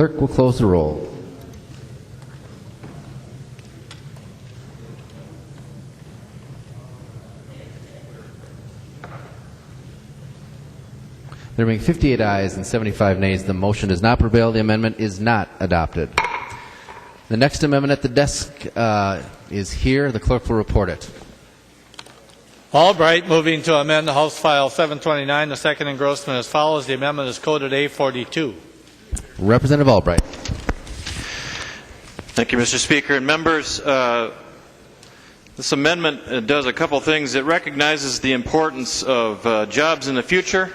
clerk will close the roll. There being 58 ayes and 75 nays, the motion does not prevail. The amendment is not adopted. The next amendment at the desk is here. The clerk will report it. Albright moving to amend the House File 729. The second engrossment as follows. The amendment is coded A42. Representative Albright. Thank you, Mr. Speaker and members. This amendment does a couple things. It recognizes the importance of jobs in the future,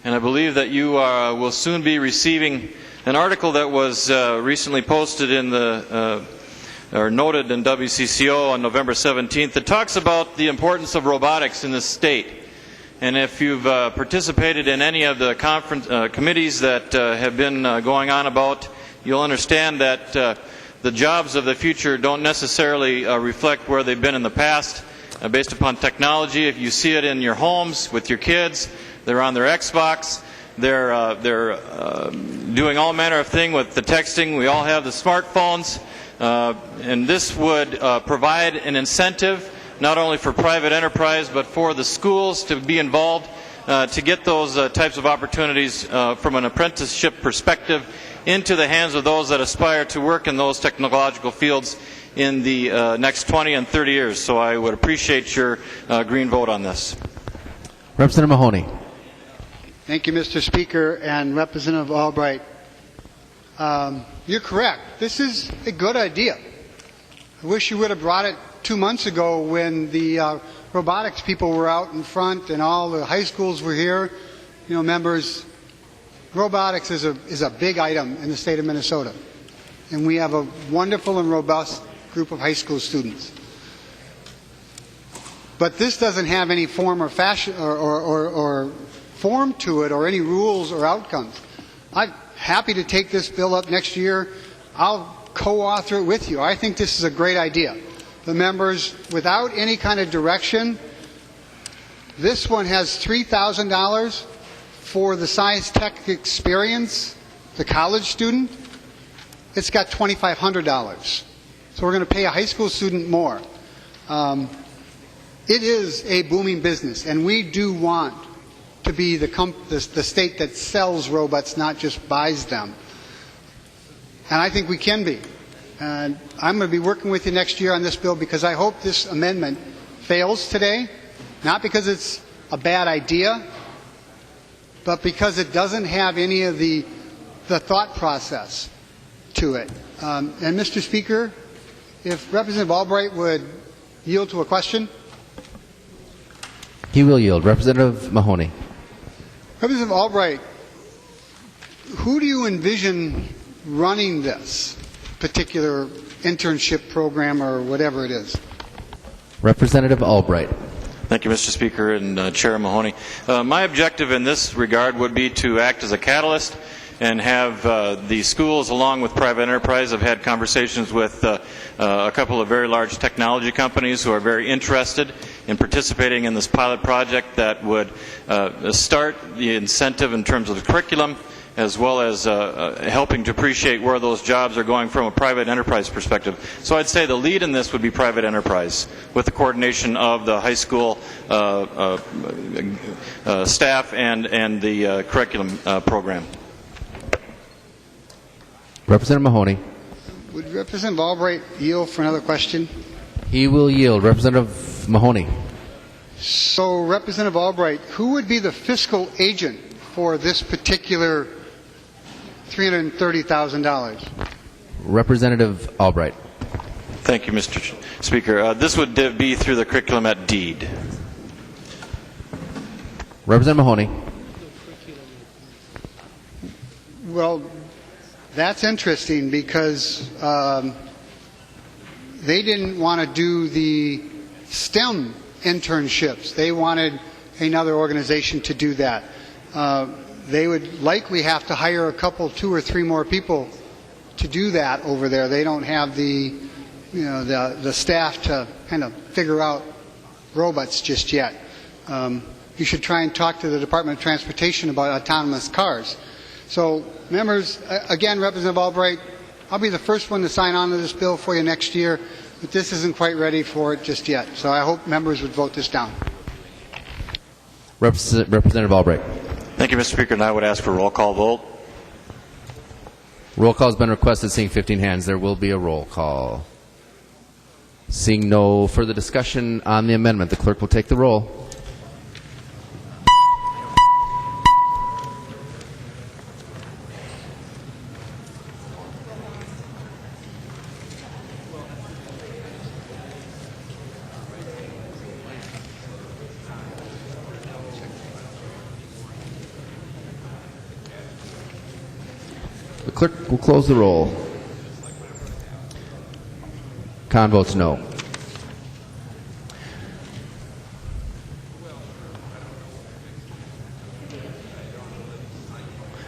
and I believe that you will soon be receiving an article that was recently posted in the or noted in WCCO on November 17th that talks about the importance of robotics in this state. And if you've participated in any of the committees that have been going on about, you'll understand that the jobs of the future don't necessarily reflect where they've been in the past based upon technology. If you see it in your homes with your kids, they're on their Xbox, they're doing all manner of things with the texting. We all have the smartphones. And this would provide an incentive not only for private enterprise but for the schools to be involved to get those types of opportunities from an apprenticeship perspective into the hands of those that aspire to work in those technological fields in the next 20 and 30 years. So I would appreciate your green vote on this. Representative Mahoney. Thank you, Mr. Speaker, and Representative Albright. You're correct. This is a good idea. I wish you would have brought it 2 months ago when the robotics people were out in front and all the high schools were here. You know, members, robotics is a big item in the state of Minnesota. And we have a wonderful and robust group of high school students. But this doesn't have any form or fashion or form to it or any rules or outcomes. I'm happy to take this bill up next year. I'll co-author it with you. I think this is a great idea. The members, without any kind of direction, this one has $3,000 for the science tech experience, the college student. It's got $2,500. So we're going to pay a high school student more. It is a booming business, and we do want to be the state that sells robots, not just buys them. And I think we can be. And I'm going to be working with you next year on this bill because I hope this amendment fails today, not because it's a bad idea, but because it doesn't have any of the thought process to it. And Mr. Speaker, if Representative Albright would yield to a question. He will yield. Representative Mahoney. Representative Albright, who do you envision running this particular internship program or whatever it is? Representative Albright. Thank you, Mr. Speaker and Chair Mahoney. My objective in this regard would be to act as a catalyst and have the schools, along with private enterprise, have had conversations with a couple of very large technology companies who are very interested in participating in this pilot project that would start the incentive in terms of the curriculum, as well as helping to appreciate where those jobs are going from a private enterprise perspective. So I'd say the lead in this would be private enterprise, with the coordination of the high school staff and the curriculum program. Representative Mahoney. Would Representative Albright yield for another question? He will yield. Representative Mahoney. So, Representative Albright, who would be the fiscal agent for this particular $330,000? Representative Albright. Thank you, Mr. Speaker. This would be through the curriculum at deed. Representative Mahoney. Well, that's interesting because they didn't want to do the STEM internships. They wanted another organization to do that. They would likely have to hire a couple, 2 or 3 more people to do that over there. They don't have the staff to kind of figure out robots just yet. You should try and talk to the Department of Transportation about autonomous cars. So, members, again, Representative Albright, I'll be the first one to sign on to this bill for you next year, but this isn't quite ready for it just yet. So I hope members would vote this down. Representative Albright. Thank you, Mr. Speaker, and I would ask for a roll call vote. Roll call has been requested. Seeing 15 hands, there will be a roll call. Seeing no further discussion on the amendment, the clerk will take the roll. The clerk will close the roll. Con votes no.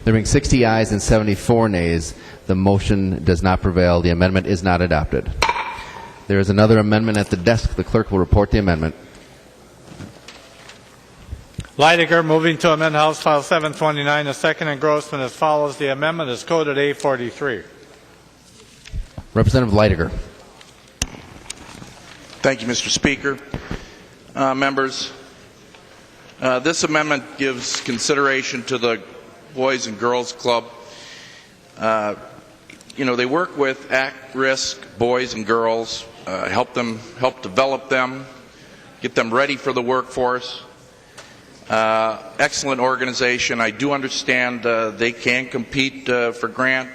There being 60 ayes and 74 nays, the motion does not prevail. The amendment is not adopted. There is another amendment at the desk. The clerk will report the amendment. Leidiger moving to amend House File 729, the second engrossment as follows. The amendment is coded A43. Representative Leidiger. Thank you, Mr. Speaker. Members, this amendment gives consideration to the Boys and Girls Club. They work with at-risk boys and girls, help develop them, get them ready for the workforce. Excellent organization. I do understand they can compete for grants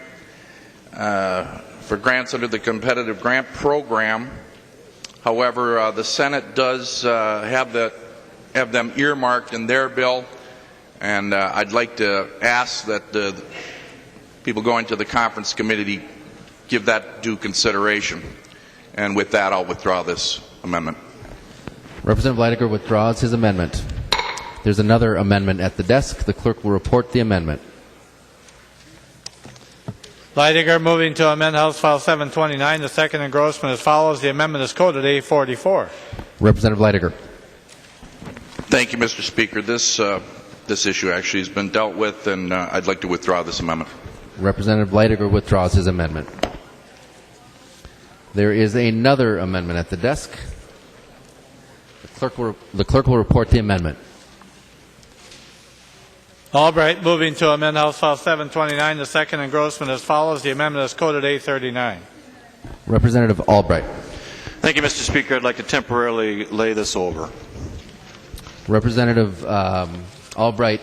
under the competitive grant program. However, the Senate does have them earmarked in their bill, and I'd like to ask that the people going to the conference committee give that due consideration. And with that, I'll withdraw this amendment. Representative Leidiger withdraws his amendment. There's another amendment at the desk. The clerk will report the amendment. Leidiger moving to amend House File 729, the second engrossment as follows. The amendment is coded A44. Representative Leidiger. Thank you, Mr. Speaker. This issue actually has been dealt with, and I'd like to withdraw this amendment. Representative Leidiger withdraws his amendment. There is another amendment at the desk. The clerk will report the amendment. Albright moving to amend House File 729, the second engrossment as follows. The amendment is coded A39. Representative Albright. Thank you, Mr. Speaker. I'd like to temporarily lay this over. Representative Albright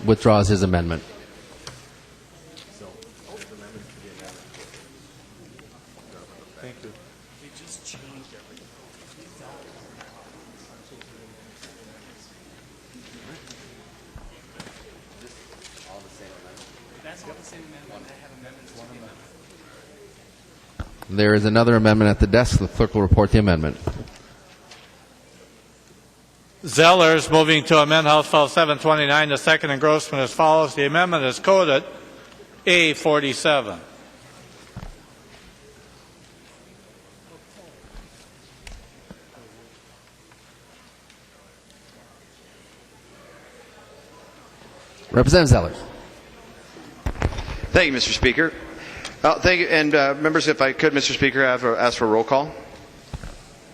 withdraws his amendment. Thank you. There is another amendment at the desk. The clerk will report the amendment. Zellers moving to amend House File 729, the second engrossment as follows. The amendment is coded A47. Representative Zellers. Thank you, Mr. Speaker. Thank you, and members, if I could, Mr. Speaker, ask for a roll call.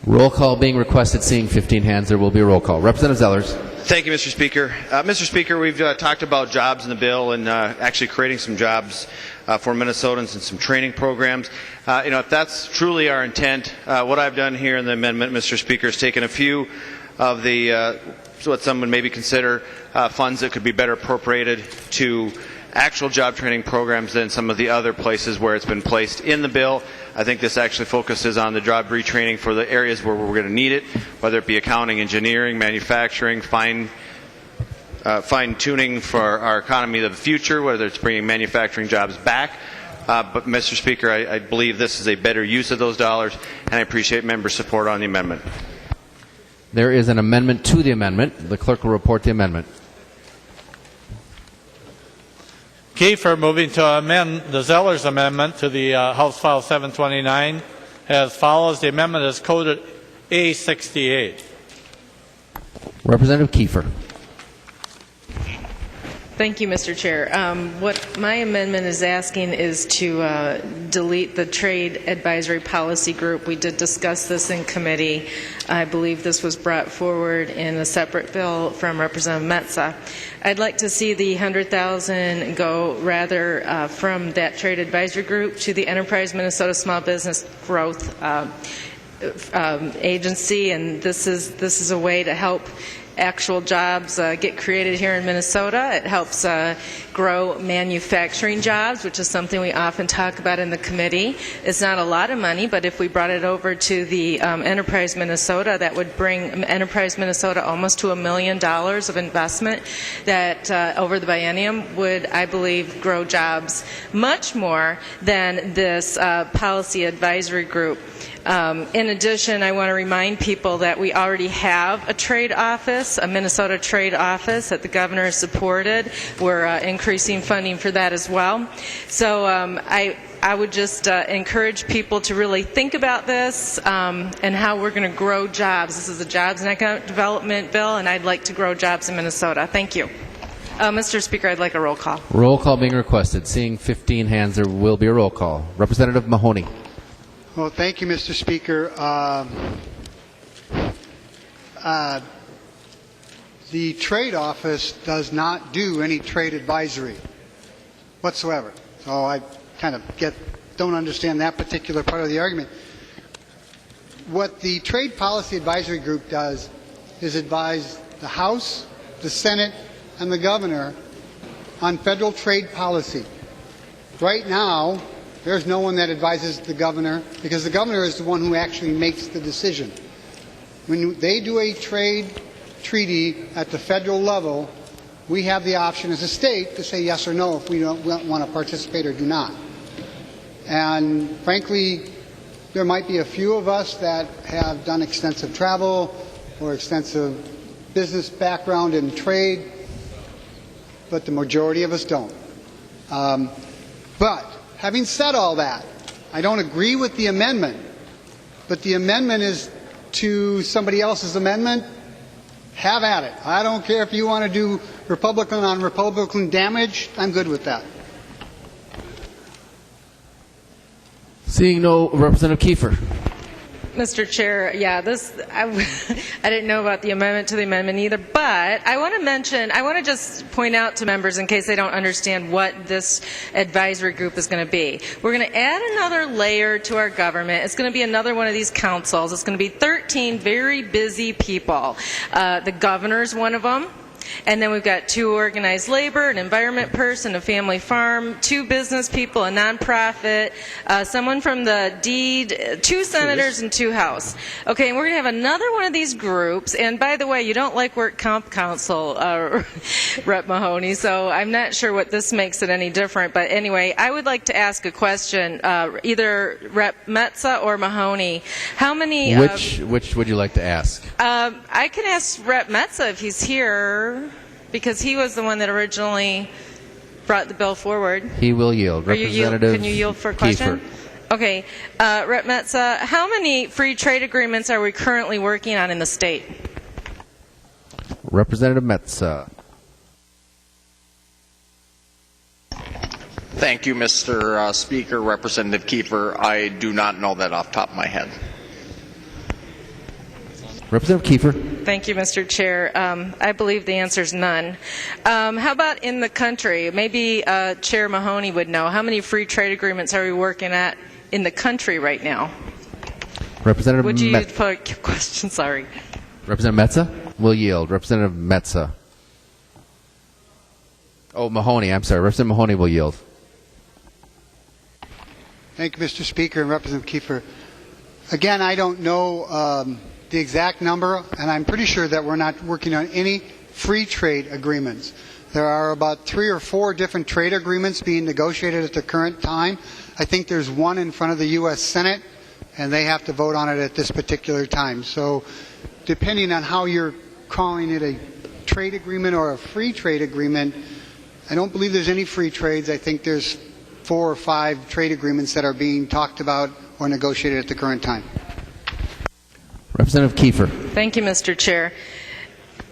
Roll call being requested. Seeing 15 hands, there will be a roll call. Representative Zellers. Thank you, Mr. Speaker. Mr. Speaker, we've talked about jobs in the bill and actually creating some jobs for Minnesotans and some training programs. If that's truly our intent, what I've done here in the amendment, Mr. Speaker, is taken a few of the what some would maybe consider funds that could be better appropriated to actual job training programs than some of the other places where it's been placed in the bill. I think this actually focuses on the job retraining for the areas where we're going to need it, whether it be accounting, engineering, manufacturing, fine-tuning for our economy of the future, whether it's bringing manufacturing jobs back. But, Mr. Speaker, I believe this is a better use of those dollars, and I appreciate member support on the amendment. There is an amendment to the amendment. The clerk will report the amendment. Kiefer moving to amend the Zellers amendment to the House File 729 as follows. The amendment is coded A68. Representative Kiefer. Thank you, Mr. Chair. What my amendment is asking is to delete the Trade Advisory Policy Group. We did discuss this in committee. I believe this was brought forward in a separate bill from Representative Metsa. I'd like to see the $100,000 go rather from that Trade Advisory Group to the Enterprise Minnesota Small Business Growth Agency, and this is a way to help actual jobs get created here in Minnesota. It helps grow manufacturing jobs, which is something we often talk about in the committee. It's not a lot of money, but if we brought it over to the Enterprise Minnesota, that would bring Enterprise Minnesota almost to $1 million of investment that over the biennium would, I believe, grow jobs much more than this policy advisory group. In addition, I want to remind people that we already have a trade office, a Minnesota trade office that the governor has supported. We're increasing funding for that as well. So I would just encourage people to really think about this and how we're going to grow jobs. This is a jobs and economic development bill, and I'd like to grow jobs in Minnesota. Thank you. Mr. Speaker, I'd like a roll call. Roll call being requested. Seeing 15 hands, there will be a roll call. Representative Mahoney. Well, thank you, Mr. Speaker. The trade office does not do any trade advisory whatsoever. So I kind of don't understand that particular part of the argument. What the Trade Policy Advisory Group does is advise the House, the Senate, and the governor on federal trade policy. Right now, there's no one that advises the governor, because the governor is the one who actually makes the decision. When they do a trade treaty at the federal level, we have the option as a state to say yes or no if we don't want to participate or do not. And frankly, there might be a few of us that have done extensive travel or extensive business background in trade, but the majority of us don't. But having said all that, I don't agree with the amendment, but the amendment is to somebody else's amendment. Have at it. I don't care if you want to do Republican on Republican damage. I'm good with that. Seeing no, Representative Kiefer. Mr. Chair, yeah, I didn't know about the amendment to the amendment either, but I want to just point out to members in case they don't understand what this advisory group is going to be. We're going to add another layer to our government. It's going to be another one of these councils. It's going to be 13 very busy people. The governor's one of them. And then we've got 2 organized labor, an environment person, a family farm, 2 business people, a nonprofit, someone from the deed, 2 senators, and 2 House. Okay, and we're going to have another one of these groups. And by the way, you don't like work comp council, Rep. Mahoney, so I'm not sure what this makes it any different. But anyway, I would like to ask a question, either Rep. Metsa or Mahoney. How many... Which would you like to ask? I can ask Rep. Metsa if he's here, because he was the one that originally brought the bill forward. He will yield. Representative Can you yield for a question? Kiefer. Okay. Rep. Metsa, how many free trade agreements are we currently working on in the state? Representative Metsa. Thank you, Mr. Speaker. Representative Kiefer, I do not know that off the top of my head. Representative Kiefer. Thank you, Mr. Chair. I believe the answer is none. How about in the country? Maybe Chair Mahoney would know. How many free trade agreements are we working at in the country right now? Representative Would you put a question? Sorry. Representative Metsa will yield. Representative Metsa. Oh, Mahoney. I'm sorry. Representative Mahoney will yield. Thank you, Mr. Speaker and Representative Kiefer. Again, I don't know the exact number, and I'm pretty sure that we're not working on any free trade agreements. There are about 3 or 4 different trade agreements being negotiated at the current time. I think there's one in front of the U.S. Senate, and they have to vote on it at this particular time. So depending on how you're calling it a trade agreement or a free trade agreement, I don't believe there's any free trades. I think there's 4 or 5 trade agreements that are being talked about or negotiated at the current time. Representative Kiefer. Thank you, Mr. Chair.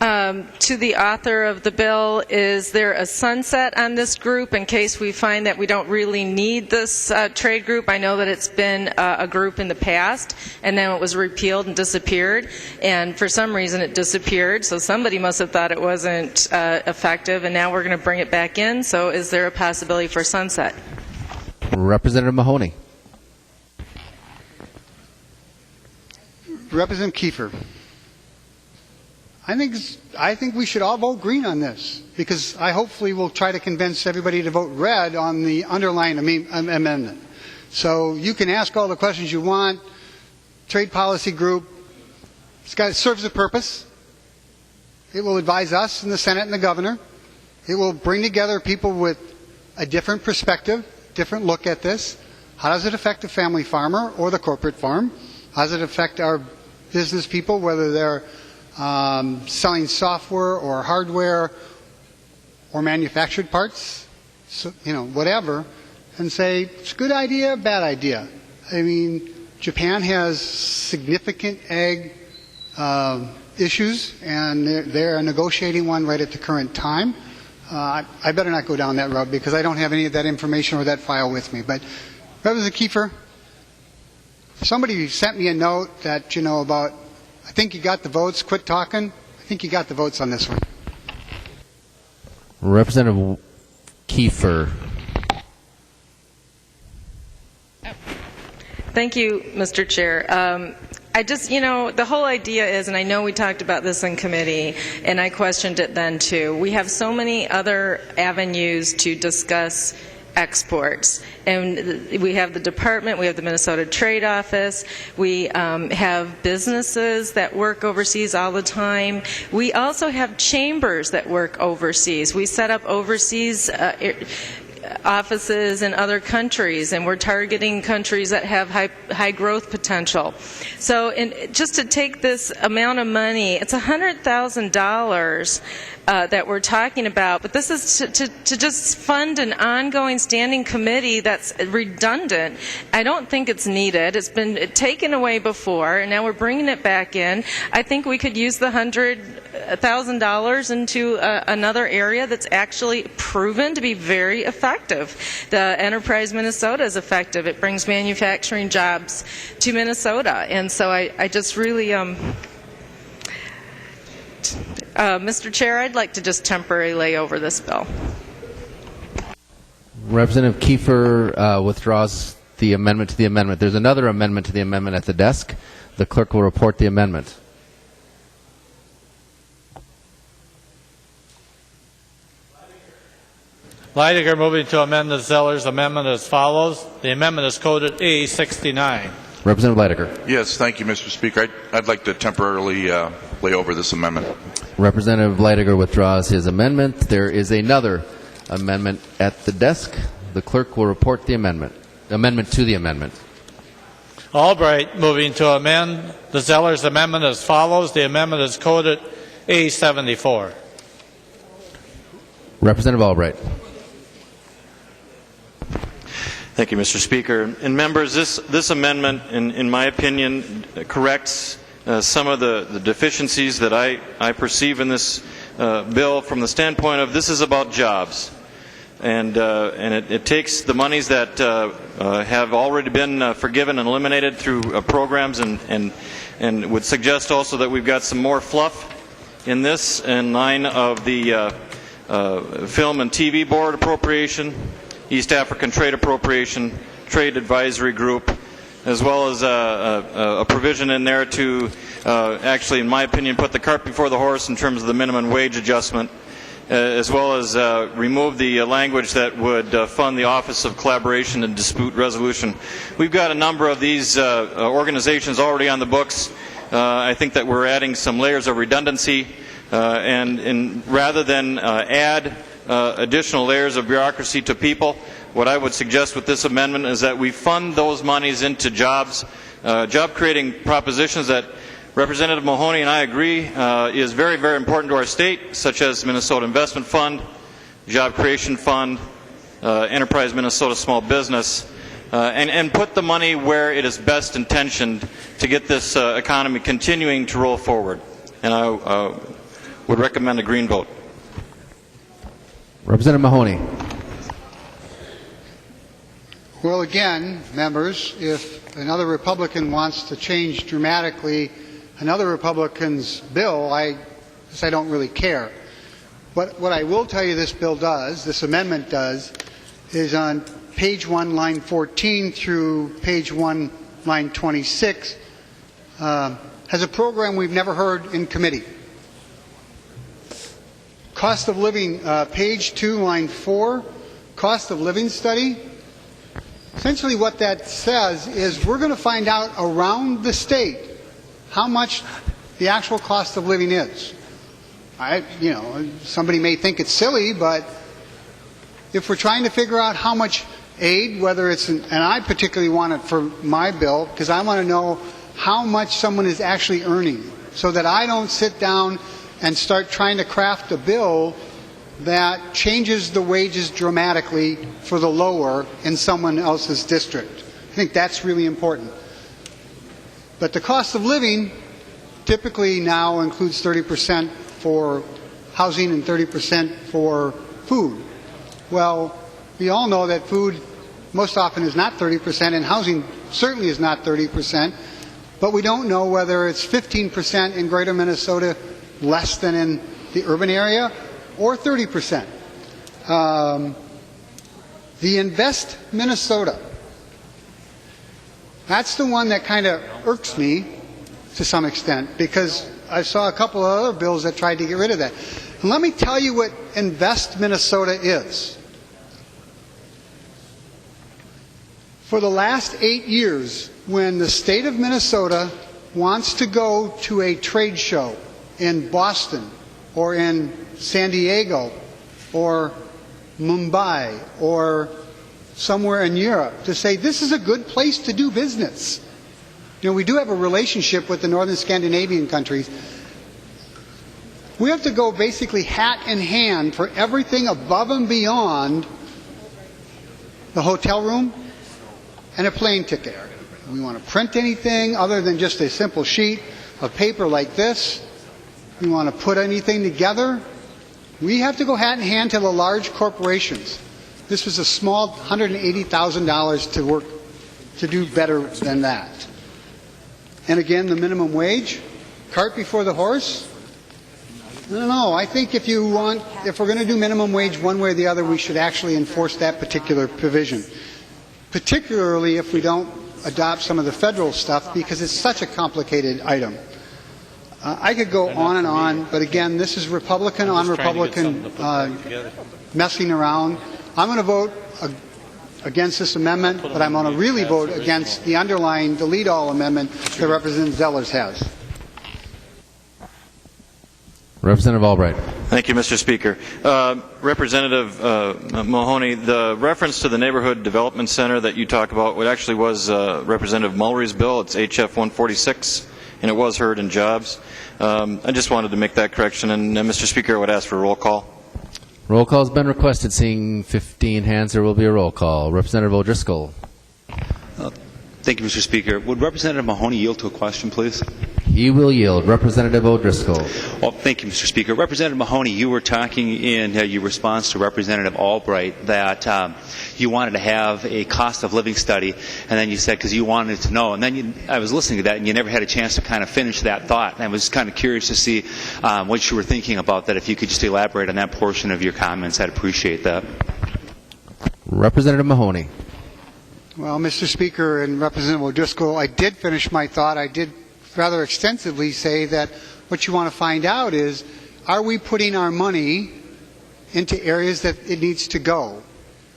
To the author of the bill, is there a sunset on this group in case we find that we don't really need this trade group? I know that it's been a group in the past, and then it was repealed and disappeared, and for some reason it disappeared, so somebody must have thought it wasn't effective, and now we're going to bring it back in. So is there a possibility for sunset? Representative Mahoney. Representative Kiefer. I think we should all vote green on this, because I hopefully will try to convince everybody to vote red on the underlying amendment. So you can ask all the questions you want. Trade policy group, it serves a purpose. It will advise us and the Senate and the governor. It will bring together people with a different perspective, different look at this. How does it affect the family farmer or the corporate farm? How does it affect our business people, whether they're selling software or hardware or manufactured parts, so, whatever, and say, it's a good idea, bad idea. I mean, Japan has significant ag issues, and they're negotiating one right at the current time. I better not go down that road because I don't have any of that information or that file with me. But Representative Kiefer, somebody sent me a note that, about, I think you got the votes, quit talking. I think you got the votes on this one. Representative Kiefer. Thank you, Mr. Chair. I just, the whole idea is, and I know we talked about this in committee, and I questioned it then too, we have so many other avenues to discuss exports. And we have the department, we have the Minnesota Trade Office, we have businesses that work overseas all the time. We also have chambers that work overseas. We set up overseas offices in other countries, and we're targeting countries that have high growth potential. So just to take this amount of money, it's $100,000 that we're talking about, but this is to just fund an ongoing standing committee that's redundant. I don't think it's needed. It's been taken away before, and now we're bringing it back in. I think we could use the $100,000 into another area that's actually proven to be very effective. The Enterprise Minnesota is effective. It brings manufacturing jobs to Minnesota, and so I just really Mr. Chair, I'd like to just temporarily lay over this bill. Representative Kiefer withdraws the amendment to the amendment. There's another amendment to the amendment at the desk. The clerk will report the amendment. Leidinger moving to amend the Zeller's amendment as follows. The amendment is coded A69. Representative Leidinger. Yes, thank you, Mr. Speaker. I'd like to temporarily lay over this amendment. Representative Leidinger withdraws his amendment. There is another amendment at the desk. The clerk will report the amendment. Amendment to the amendment. Albright moving to amend the Zeller's amendment as follows. The amendment is coded A74. Representative Albright. Thank you, Mr. Speaker. And members, this amendment, in my opinion, corrects some of the deficiencies that I perceive in this bill from the standpoint of this is about jobs. And it takes the monies that have already been forgiven and eliminated through programs and would suggest also that we've got some more fluff in this in line of the Film and TV Board appropriation, East African Trade Appropriation, Trade Advisory Group, as well as a provision in there to actually, in my opinion, put the cart before the horse in terms of the minimum wage adjustment, as well as remove the language that would fund the Office of Collaboration and Dispute Resolution. We've got a number of these organizations already on the books. I think that we're adding some layers of redundancy, and rather than add additional layers of bureaucracy to people, what I would suggest with this amendment is that we fund those monies into jobs, job-creating propositions that Representative Mahoney and I agree is very, very important to our state, such as Minnesota Investment Fund, Job Creation Fund, Enterprise Minnesota Small Business, and put the money where it is best intentioned to get this economy continuing to roll forward. And I Would recommend a green vote. Representative Mahoney. Well, again, members, if another Republican wants to change dramatically another Republican's bill, I don't really care. But what I will tell you this bill does, this amendment does, is on page 1, line 14 through page 1, line 26, has a program we've never heard in committee. Cost of living, page 2, line 4, cost of living study. Essentially what that says is we're going to find out around the state how much the actual cost of living is. Somebody may think it's silly, but if we're trying to figure out how much aid, whether it's, and I particularly want it for my bill, because I want to know how much someone is actually earning, so that I don't sit down and start trying to craft a bill that changes the wages dramatically for the lower in someone else's district. I think that's really important. But the cost of living typically now includes 30% for housing and 30% for food. Well, we all know that food most often is not 30% and housing certainly is not 30%, but we don't know whether it's 15% in greater Minnesota less than in the urban area or 30%. The Invest Minnesota, that's the one that kind of irks me to some extent, because I saw a couple of other bills that tried to get rid of that. And let me tell you what Invest Minnesota is. For the last 8 years, when the state of Minnesota wants to go to a trade show in Boston or in San Diego or Mumbai or somewhere in Europe to say this is a good place to do business. We do have a relationship with the northern Scandinavian countries. We have to go basically hat in hand for everything above and beyond the hotel room and a plane ticket. We want to print anything other than just a simple sheet of paper like this. We want to put anything together. We have to go hat in hand to the large corporations. This was a small $180,000 to do better than that. And again, the minimum wage, cart before the horse. I don't know. I think if we're going to do minimum wage one way or the other, we should actually enforce that particular provision. Particularly if we don't adopt some of the federal stuff, because it's such a complicated item. I could go on and on, but again, this is Republican on Republican messing around. I'm going to vote against this amendment, but I'm going to really vote against the underlying delete-all amendment that Representative Zellers has. Representative Albright. Thank you, Mr. Speaker. Representative Mahoney, the reference to the Neighborhood Development Center that you talk about, it actually was Representative Mulry's bill. It's HF 146, and it was heard in Jobs. I just wanted to make that correction, and Mr. Speaker, I would ask for a roll call. Roll call has been requested. Seeing 15 hands, there will be a roll call. Representative O'Driscoll. Thank you, Mr. Speaker. Would Representative Mahoney yield to a question, please? He will yield. Representative O'Driscoll. Well, thank you, Mr. Speaker. Representative Mahoney, you were talking in your response to Representative Albright that you wanted to have a cost of living study, and then you said because you wanted to know. And then I was listening to that, and you never had a chance to kind of finish that thought. And I was kind of curious to see what you were thinking about that. If you could just elaborate on that portion of your comments, I'd appreciate that. Representative Mahoney. Well, Mr. Speaker and Representative O'Driscoll, I did finish my thought. I did rather extensively say that what you want to find out is, are we putting our money into areas that it needs to go?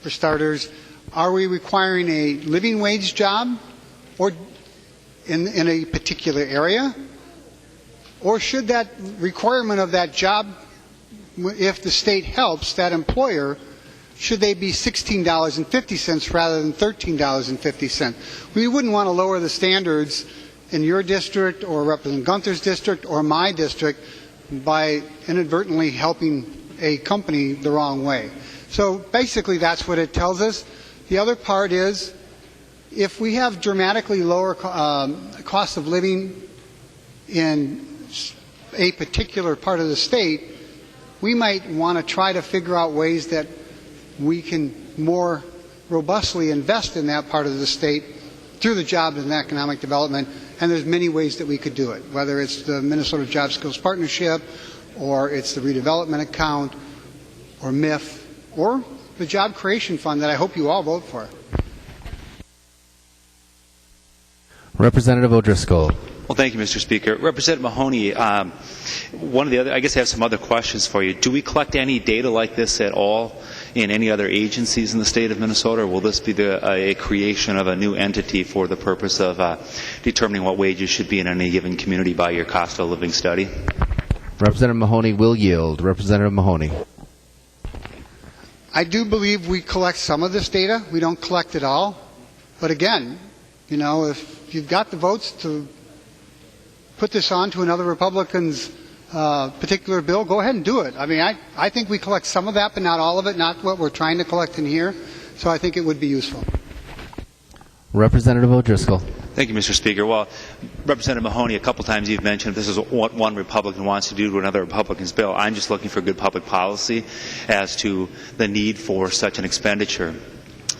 For starters, are we requiring a living wage job or in a particular area? Or should that requirement of that job, if the state helps that employer, should they be $16.50 rather than $13.50? We wouldn't want to lower the standards in your district or Representative Gunther's district or my district by inadvertently helping a company the wrong way. So basically that's what it tells us. The other part is, if we have dramatically lower cost of living in a particular part of the state, we might want to try to figure out ways that we can more robustly invest in that part of the state through the Jobs and Economic Development, and there's many ways that we could do it, whether it's the Minnesota Job Skills Partnership, or it's the redevelopment account, or MIF, or the Job Creation Fund that I hope you all vote for. Representative O'Driscoll. Well, thank you, Mr. Speaker. Representative Mahoney, one of the other, I guess I have some other questions for you. Do we collect any data like this at all in any other agencies in the state of Minnesota, or will this be a creation of a new entity for the purpose of determining what wages should be in any given community by your cost of living study? Representative Mahoney will yield. Representative Mahoney. I do believe we collect some of this data. We don't collect it all. But again, you know, if you've got the votes to put this on to another Republican's particular bill, go ahead and do it. I mean, I think we collect some of that, but not all of it, not what we're trying to collect in here. So I think it would be useful. Representative O'Driscoll. Thank you, Mr. Speaker. Well, Representative Mahoney, a couple times you've mentioned this is what one Republican wants to do to another Republican's bill. I'm just looking for good public policy as to the need for such an expenditure.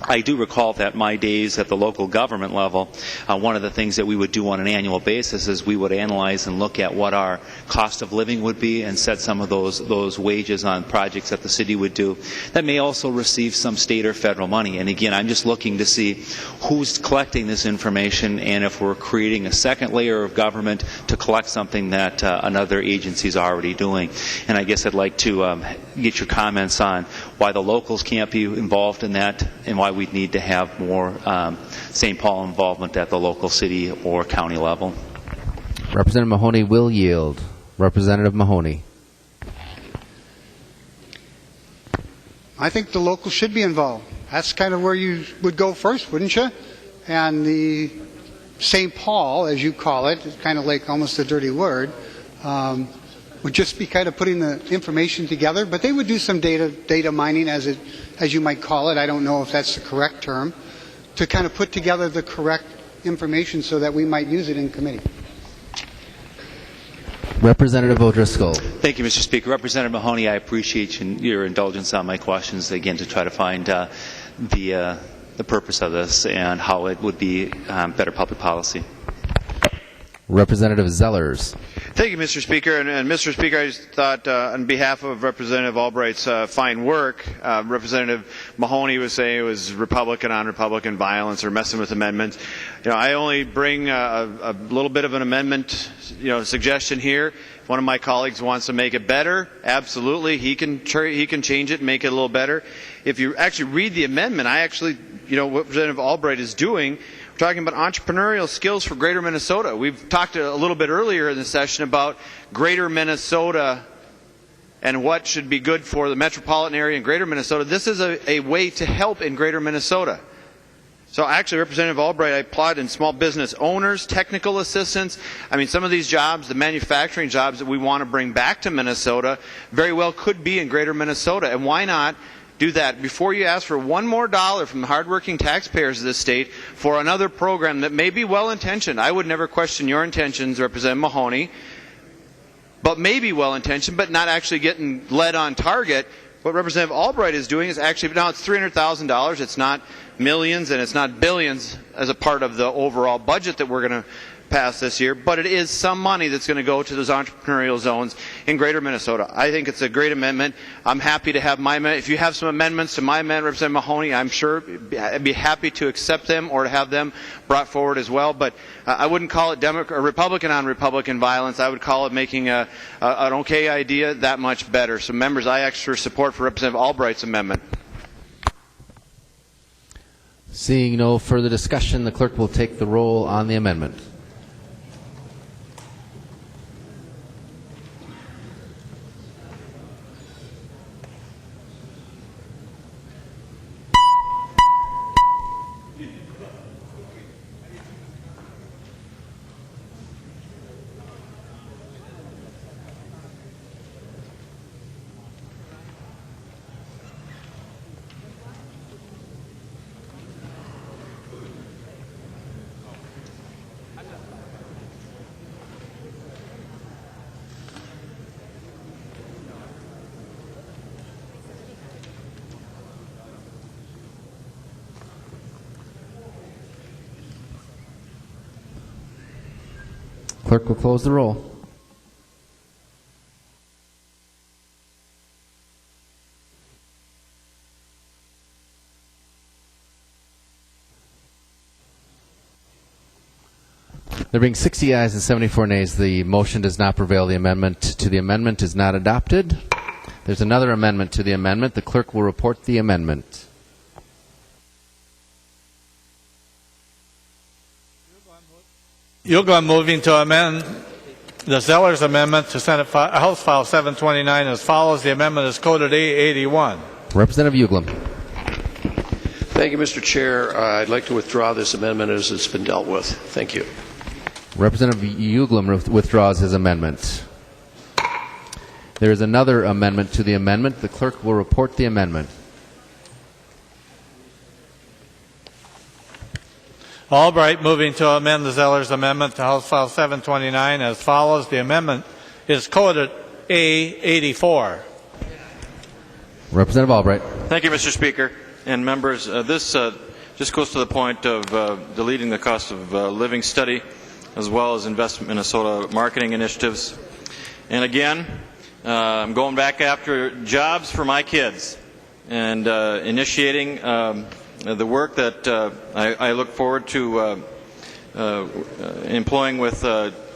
I do recall that my days at the local government level, one of the things that we would do on an annual basis is we would analyze and look at what our cost of living would be and set some of those wages on projects that the city would do that may also receive some state or federal money. And again, I'm just looking to see who's collecting this information and if we're creating a second layer of government to collect something that another agency is already doing. And I guess I'd like to get your comments on why the locals can't be involved in that and why we'd need to have more St. Paul involvement at the local city or county level. Representative Mahoney will yield. Representative Mahoney. I think the locals should be involved. That's kind of where you would go first, wouldn't you? And the St. Paul, as you call it, it's kind of like almost a dirty word, would just be kind of putting the information together, but they would do some data mining, as you might call it. I don't know if that's the correct term, to kind of put together the correct information so that we might use it in committee. Representative O'Driscoll. Thank you, Mr. Speaker. Representative Mahoney, I appreciate your indulgence on my questions, again, to try to find the purpose of this and how it would be better public policy. Representative Zellers. Thank you, Mr. Speaker. And Mr. Speaker, I just thought on behalf of Representative Albright's fine work, Representative Mahoney was saying it was Republican on Republican violence or messing with amendments. You know, I only bring a little bit of an amendment, suggestion here. If one of my colleagues wants to make it better, absolutely, he can change it and make it a little better. If you actually read the amendment, what Representative Albright is doing, we're talking about entrepreneurial skills for Greater Minnesota. We've talked a little bit earlier in the session about Greater Minnesota and what should be good for the metropolitan area in Greater Minnesota. This is a way to help in Greater Minnesota. So actually, Representative Albright, I applaud in small business owners, technical assistants. I mean, some of these jobs, the manufacturing jobs that we want to bring back to Minnesota, very well could be in Greater Minnesota. And why not do that before you ask for one more dollar from the hardworking taxpayers of this state for another program that may be well-intentioned. I would never question your intentions, Representative Mahoney, but may be well-intentioned, but not actually getting led on target. What Representative Albright is doing is actually, now it's $300,000. It's not millions and it's not billions as a part of the overall budget that we're going to pass this year, but it is some money that's going to go to those entrepreneurial zones in Greater Minnesota. I think it's a great amendment. I'm happy to have my amendment. If you have some amendments to my amendment, Representative Mahoney, I'm sure I'd be happy to accept them or to have them brought forward as well. But I wouldn't call it Republican on Republican violence. I would call it making an okay idea that much better. So, members, I ask for support for Representative Albright's amendment. Seeing no further discussion, the clerk will take the roll on the amendment. Clerk will close the roll. There being 60 ayes and 74 nays, the motion does not prevail. The amendment to the amendment is not adopted. There's another amendment to the amendment. The clerk will report the amendment. Uglum moving to amend the Zeller's amendment to House File 729 as follows. The amendment is coded A81. Representative Uglum. Thank you, Mr. Chair. I'd like to withdraw this amendment as it's been dealt with. Thank you. Representative Uglum withdraws his amendment. There is another amendment to the amendment. The clerk will report the amendment. Albright moving to amend the Zeller's amendment to House File 729 as follows. The amendment is coded A84. Representative Albright. Thank you, Mr. Speaker and members. This just goes to the point of deleting the cost of living study as well as Investment Minnesota marketing initiatives. And again, I'm going back after jobs for my kids and initiating the work that I look forward to employing with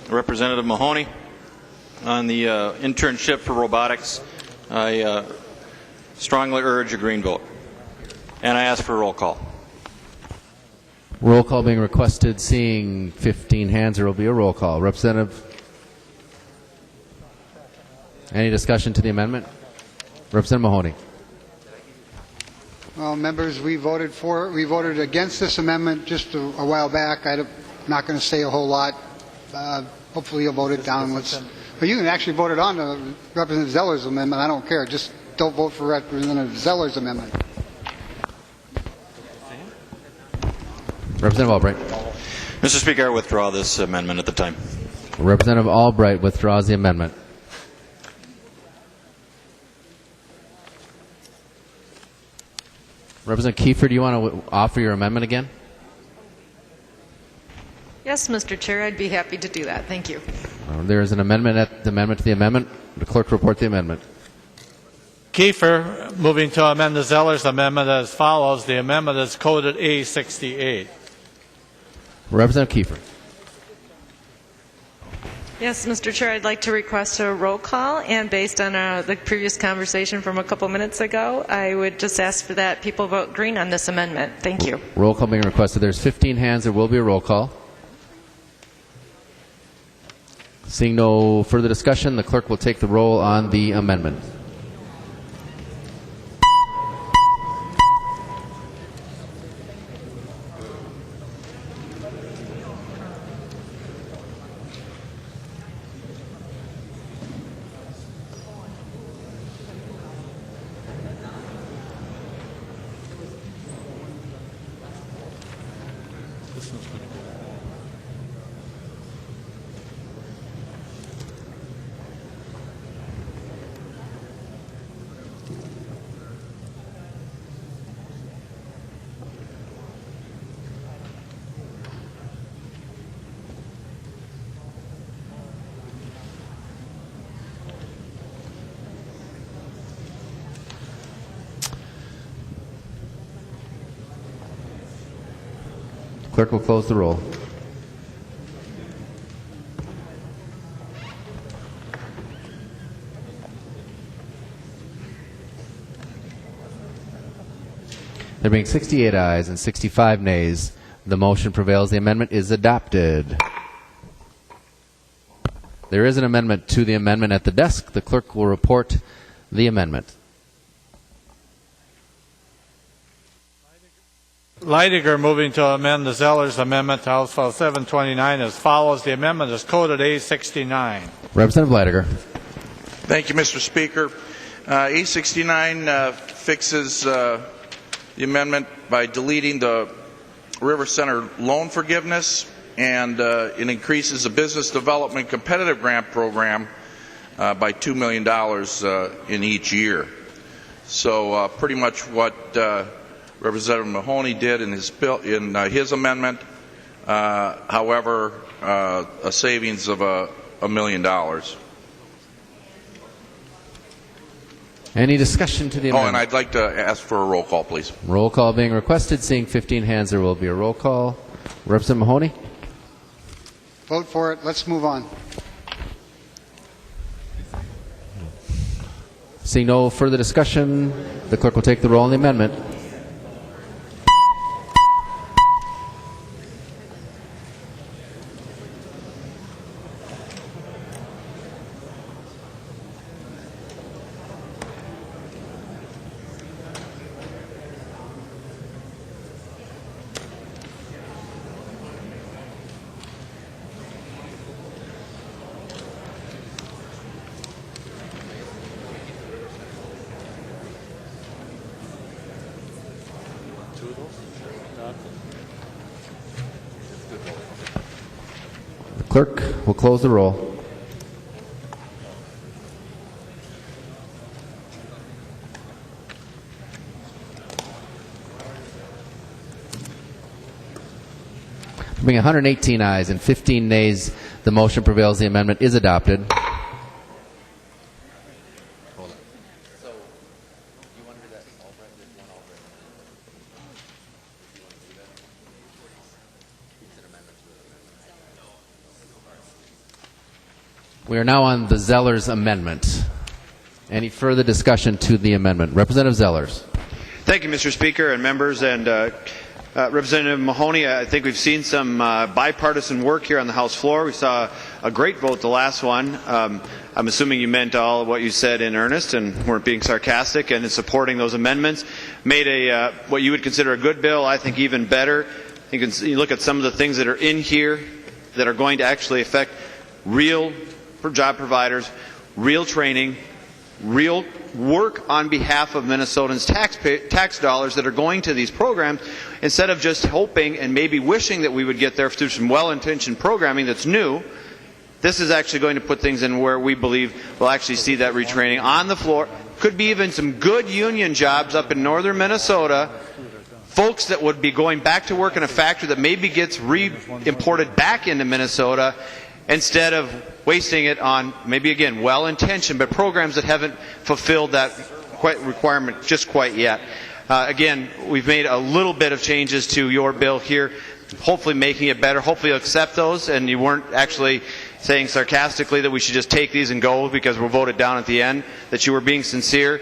Representative Mahoney on the internship for robotics. I strongly urge a green vote. And I ask for a roll call. Roll call being requested. Seeing 15 hands, there will be a roll call. Representative, any discussion to the amendment? Representative Mahoney. Well, members, we voted against this amendment just a while back. I'm not going to say a whole lot. Hopefully you'll vote it down. But you can actually vote it on to Representative Zeller's amendment. I don't care. Just don't vote for Representative Zeller's amendment. Representative Albright. Mr. Speaker, I withdraw this amendment at the time. Representative Albright withdraws the amendment. Representative Kiefer, do you want to offer your amendment again? Yes, Mr. Chair, I'd be happy to do that. Thank you. There is an amendment to the amendment. The clerk report the amendment. Kiefer moving to amend the Zeller's amendment as follows. The amendment is coded A68. Representative Kiefer. Yes, Mr. Chair, I'd like to request a roll call, and based on the previous conversation from a couple minutes ago, I would just ask for that people vote green on this amendment. Thank you. Roll call being requested. There's 15 hands. There will be a roll call. Seeing no further discussion, the clerk will take the roll on the amendment. Clerk will close the roll. There being 68 ayes and 65 nays, the motion prevails. The amendment is adopted. There is an amendment to the amendment at the desk. The clerk will report the amendment. Leidiger moving to amend the Zeller's amendment to House File 729 as follows. The amendment is coded A69. Representative Leidiger. Thank you, Mr. Speaker. A69 fixes the amendment by deleting the River Center loan forgiveness, and it increases the Business Development Competitive Grant Program by $2 million in each year. So pretty much what Representative Mahoney did in his bill, in his amendment, However, a savings of $1 million. Any discussion to the amendment? And I'd like to ask for a roll call, please. Roll call being requested. Seeing 15 hands, there will be a roll call. Representative Mahoney? Vote for it. Let's move on. Seeing no further discussion, the clerk will take the roll on the amendment. The clerk will close the roll. Being 118 ayes and 15 nays, the motion prevails. The amendment is adopted. We are now on the Zellers amendment. Any further discussion to the amendment? Representative Zellers. Thank you, Mr. Speaker and members. And Representative Mahoney, I think we've seen some bipartisan work here on the House floor. We saw a great vote the last one. I'm assuming you meant all of what you said in earnest and weren't being sarcastic, and in supporting those amendments. Made a what you would consider a good bill, I think even better. You can look at some of the things that are in here that are going to actually affect real job providers, real training, real work on behalf of Minnesotans' tax dollars that are going to these programs, instead of just hoping and maybe wishing that we would get there through some well-intentioned programming that's new. This is actually going to put things in where we believe we'll actually see that retraining on the floor. Could be even some good union jobs up in northern Minnesota, folks that would be going back to work in a factory that maybe gets re-imported back into Minnesota, instead of wasting it on, maybe again, well-intentioned, but programs that haven't fulfilled that requirement just quite yet. Again, we've made a little bit of changes to your bill here, hopefully making it better. Hopefully you'll accept those, and you weren't actually saying sarcastically that we should just take these and go because we'll vote it down at the end, that you were being sincere.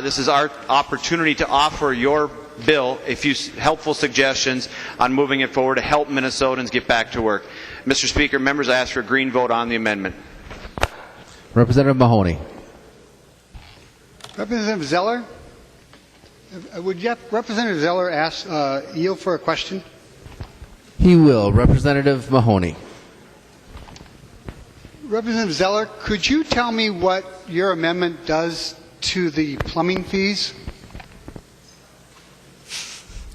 This is our opportunity to offer your bill a few helpful suggestions on moving it forward to help Minnesotans get back to work. Mr. Speaker, members, I ask for a green vote on the amendment. Representative Mahoney. Representative Zeller? Would Representative Zeller yield for a question? He will. Representative Mahoney. Representative Zeller, could you tell me what your amendment does to the plumbing fees?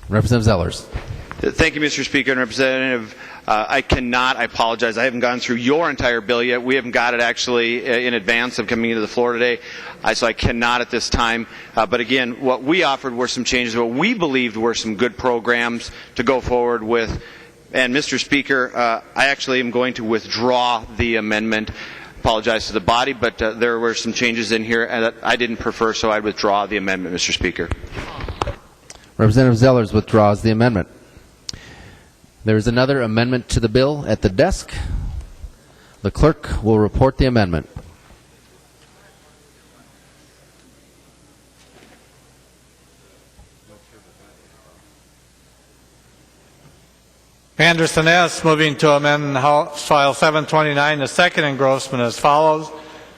Representative Zellers. Thank you, Mr. Speaker and Representative. I apologize. I haven't gone through your entire bill yet. We haven't got it actually in advance of coming into the floor today, so I cannot at this time. But again, what we offered were some changes, what we believed were some good programs to go forward with. And Mr. Speaker, I actually am going to withdraw the amendment. Apologize to the body, but there were some changes in here that I didn't prefer, so I'd withdraw the amendment, Mr. Speaker. Representative Zellers withdraws the amendment. There is another amendment to the bill at the desk. The clerk will report the amendment. Anderson S. moving to amend House File 729, the second engrossment as follows.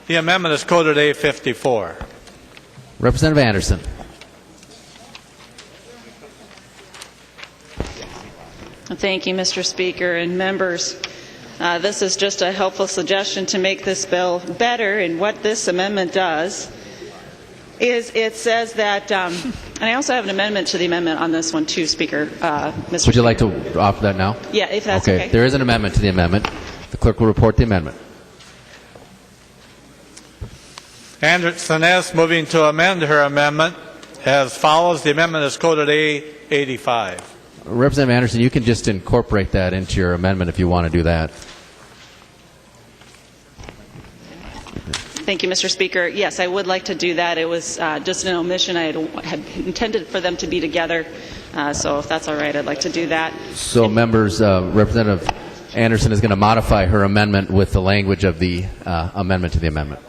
The amendment is coded A54. Representative Anderson. Thank you, Mr. Speaker and members. This is just a helpful suggestion to make this bill better. And what this amendment does is it says that, and I also have an amendment to the amendment on this one too, Speaker. Mr. Would you like to offer that now? Yeah, if that's okay. There is an amendment to the amendment. The clerk will report the amendment. Anderson S. moving to amend her amendment as follows. The amendment is coded A85. Representative Anderson, you can just incorporate that into your amendment if you want to do that. Thank you, Mr. Speaker. Yes, I would like to do that. It was just an omission. I had intended for them to be together. So if that's all right, I'd like to do that. So, members, Representative Anderson is going to modify her amendment with the language of the amendment to the amendment.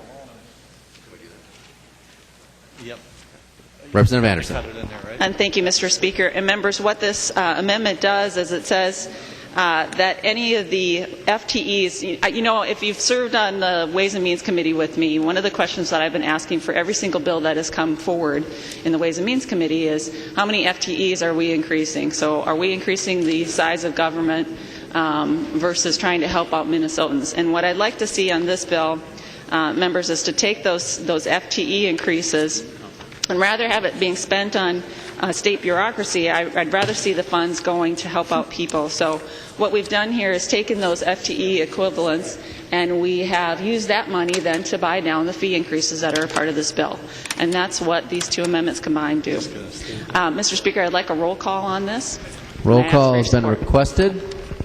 Yep. Representative Anderson. And thank you, Mr. Speaker. And members, what this amendment does is it says that any of the FTEs, you know, if you've served on the Ways and Means Committee with me, one of the questions that I've been asking for every single bill that has come forward in the Ways and Means Committee is how many FTEs are we increasing? So are we increasing the size of government versus trying to help out Minnesotans? And what I'd like to see on this bill, members, is to take those FTE increases and rather have it being spent on state bureaucracy. I'd rather see the funds going to help out people. So what we've done here is taken those FTE equivalents and we have used that money then to buy down the fee increases that are a part of this bill. And that's what these two amendments combined do. Mr. Speaker, I'd like a roll call on this. Roll call has been requested.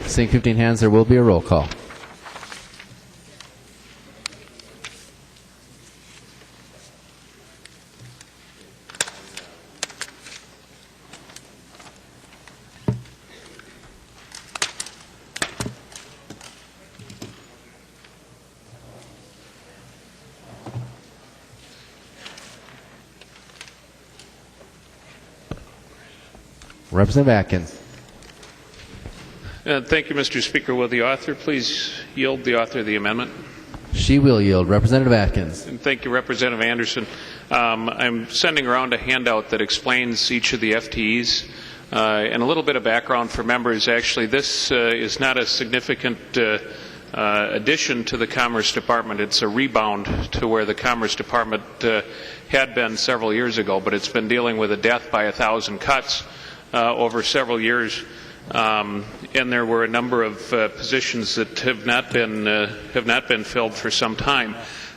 Seeing 15 hands, there will be a roll call. Representative Atkins. Thank you, Mr. Speaker. Will the author please yield, the author of the amendment? She will yield. Representative Atkins. And thank you, Representative Anderson. I'm sending around a handout that explains each of the FTEs and a little bit of background for members. Actually, this is not a significant addition to the Commerce Department. It's a rebound to where the Commerce Department had been several years ago, but it's been dealing with a death by 1,000 cuts over several years. And there were a number of positions that have not been filled for some time.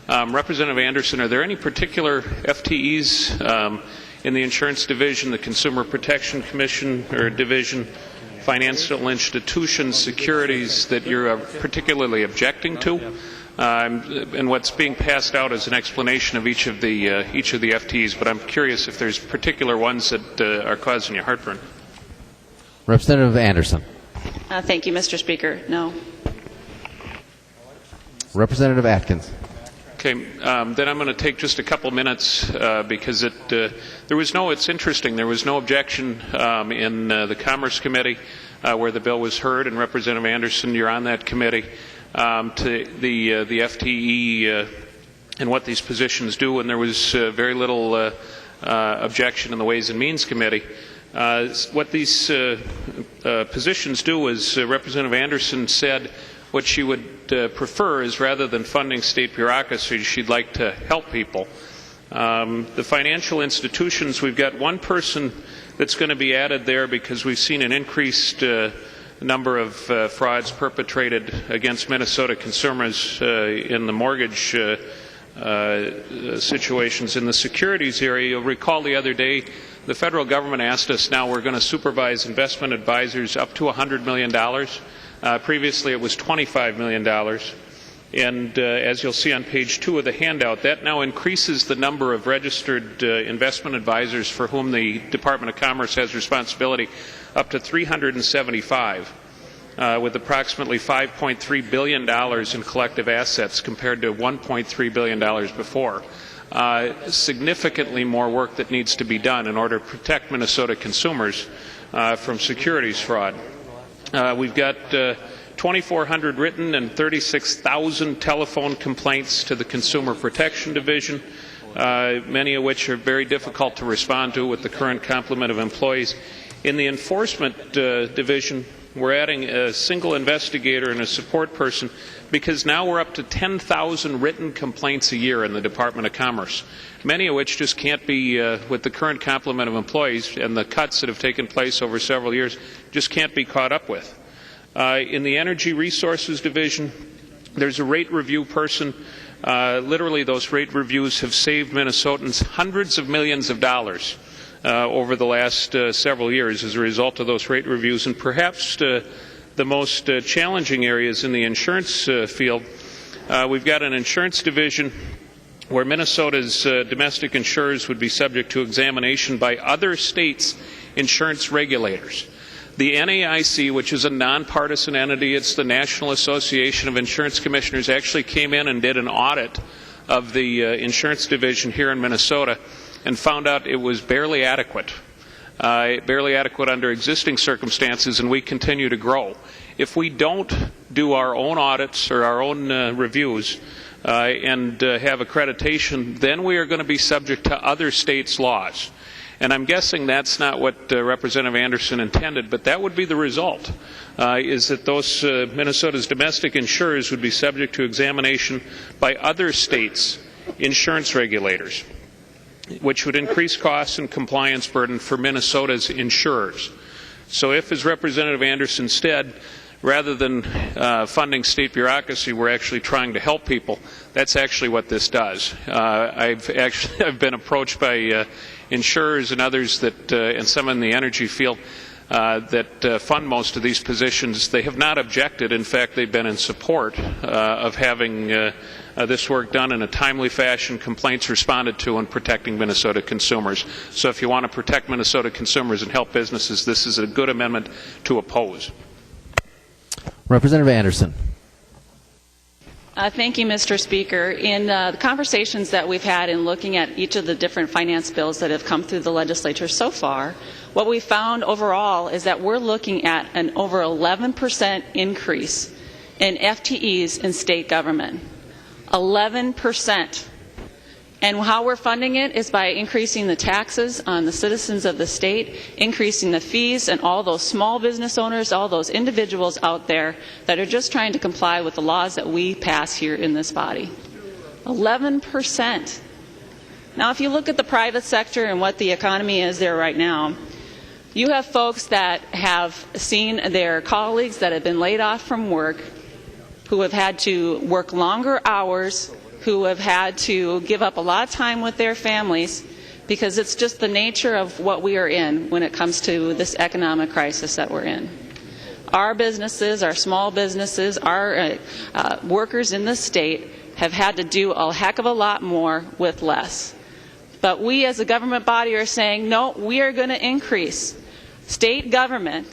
Representative Anderson, are there any particular FTEs in the Insurance Division, the Consumer Protection Commission or Division, financial institutions, securities that you're particularly objecting to? And what's being passed out is an explanation of each of the FTEs, but I'm curious if there's particular ones that are causing you heartburn. Representative Anderson. Thank you, Mr. Speaker. No. Representative Atkins. Okay, then I'm going to take just a couple minutes because it's interesting, there was no objection in the Commerce Committee where the bill was heard, and Representative Anderson, you're on that committee, to the FTE and what these positions do, and there was very little objection in the Ways and Means Committee. What these positions do is Representative Anderson said what she would prefer is rather than funding state bureaucracy, she'd like to help people. The financial institutions, we've got one person that's going to be added there because we've seen an increased number of frauds perpetrated against Minnesota consumers in the mortgage situations. In the securities area, you'll recall the other day the federal government asked us, now we're going to supervise investment advisors up to $100 million. Previously it was $25 million. And as you'll see on page 2 of the handout, that now increases the number of registered investment advisors for whom the Department of Commerce has responsibility up to 375, with approximately $5.3 billion in collective assets compared to $1.3 billion before. Significantly more work that needs to be done in order to protect Minnesota consumers from securities fraud. We've got 2,400 written and 36,000 telephone complaints to the Consumer Protection Division, many of which are very difficult to respond to with the current complement of employees. In the Enforcement Division, we're adding a single investigator and a support person because now we're up to 10,000 written complaints a year in the Department of Commerce, many of which just can't be, with the current complement of employees and the cuts that have taken place over several years, just can't be caught up with. In the Energy Resources Division, there's a rate review person. Literally, those rate reviews have saved Minnesotans hundreds of millions of dollars over the last several years as a result of those rate reviews, and perhaps the most challenging areas in the insurance field. We've got an insurance division where Minnesota's domestic insurers would be subject to examination by other states' insurance regulators. The NAIC, which is a nonpartisan entity, it's the National Association of Insurance Commissioners, actually came in and did an audit of the insurance division here in Minnesota and found out it was barely adequate under existing circumstances, and we continue to grow. If we don't do our own audits or our own reviews and have accreditation, then we are going to be subject to other states' laws. And I'm guessing that's not what Representative Anderson intended, but that would be the result, is that those Minnesota's domestic insurers would be subject to examination by other states' insurance regulators, which would increase costs and compliance burden for Minnesota's insurers. So if, as Representative Anderson said, rather than funding state bureaucracy, we're actually trying to help people, that's actually what this does. I've been approached by insurers and others that, and some in the energy field, that fund most of these positions. They have not objected. In fact, they've been in support of having this work done in a timely fashion, complaints responded to, and protecting Minnesota consumers. So if you want to protect Minnesota consumers and help businesses, this is a good amendment to oppose. Representative Anderson. Thank you, Mr. Speaker. In the conversations that we've had in looking at each of the different finance bills that have come through the legislature so far, what we found overall is that we're looking at an over 11% increase in FTEs in state government. 11%. And how we're funding it is by increasing the taxes on the citizens of the state, increasing the fees, and all those small business owners, all those individuals out there that are just trying to comply with the laws that we pass here in this body. 11%. Now, if you look at the private sector and what the economy is there right now, you have folks that have seen their colleagues that have been laid off from work, who have had to work longer hours, who have had to give up a lot of time with their families, because it's just the nature of what we are in when it comes to this economic crisis that we're in. Our businesses, our small businesses, our workers in the state have had to do a heck of a lot more with less. But we as a government body are saying, no, we are going to increase state government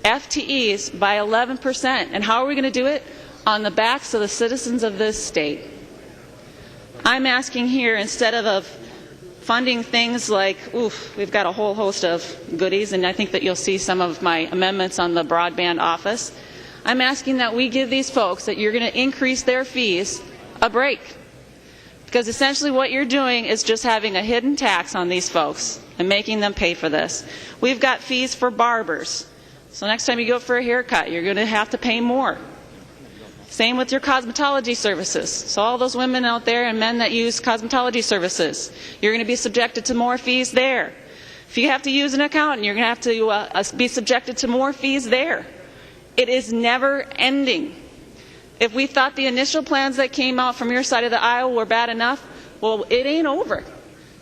FTEs by 11%. And how are we going to do it? On the backs of the citizens of this state. I'm asking here, instead of funding things like, we've got a whole host of goodies, and I think that you'll see some of my amendments on the broadband office. I'm asking that we give these folks that you're going to increase their fees a break. Because essentially what you're doing is just having a hidden tax on these folks and making them pay for this. We've got fees for barbers. So next time you go for a haircut, you're going to have to pay more. Same with your cosmetology services. So all those women out there and men that use cosmetology services, you're going to be subjected to more fees there. If you have to use an accountant, you're going to have to be subjected to more fees there. It is never ending. If we thought the initial plans that came out from your side of the aisle were bad enough, well, it ain't over.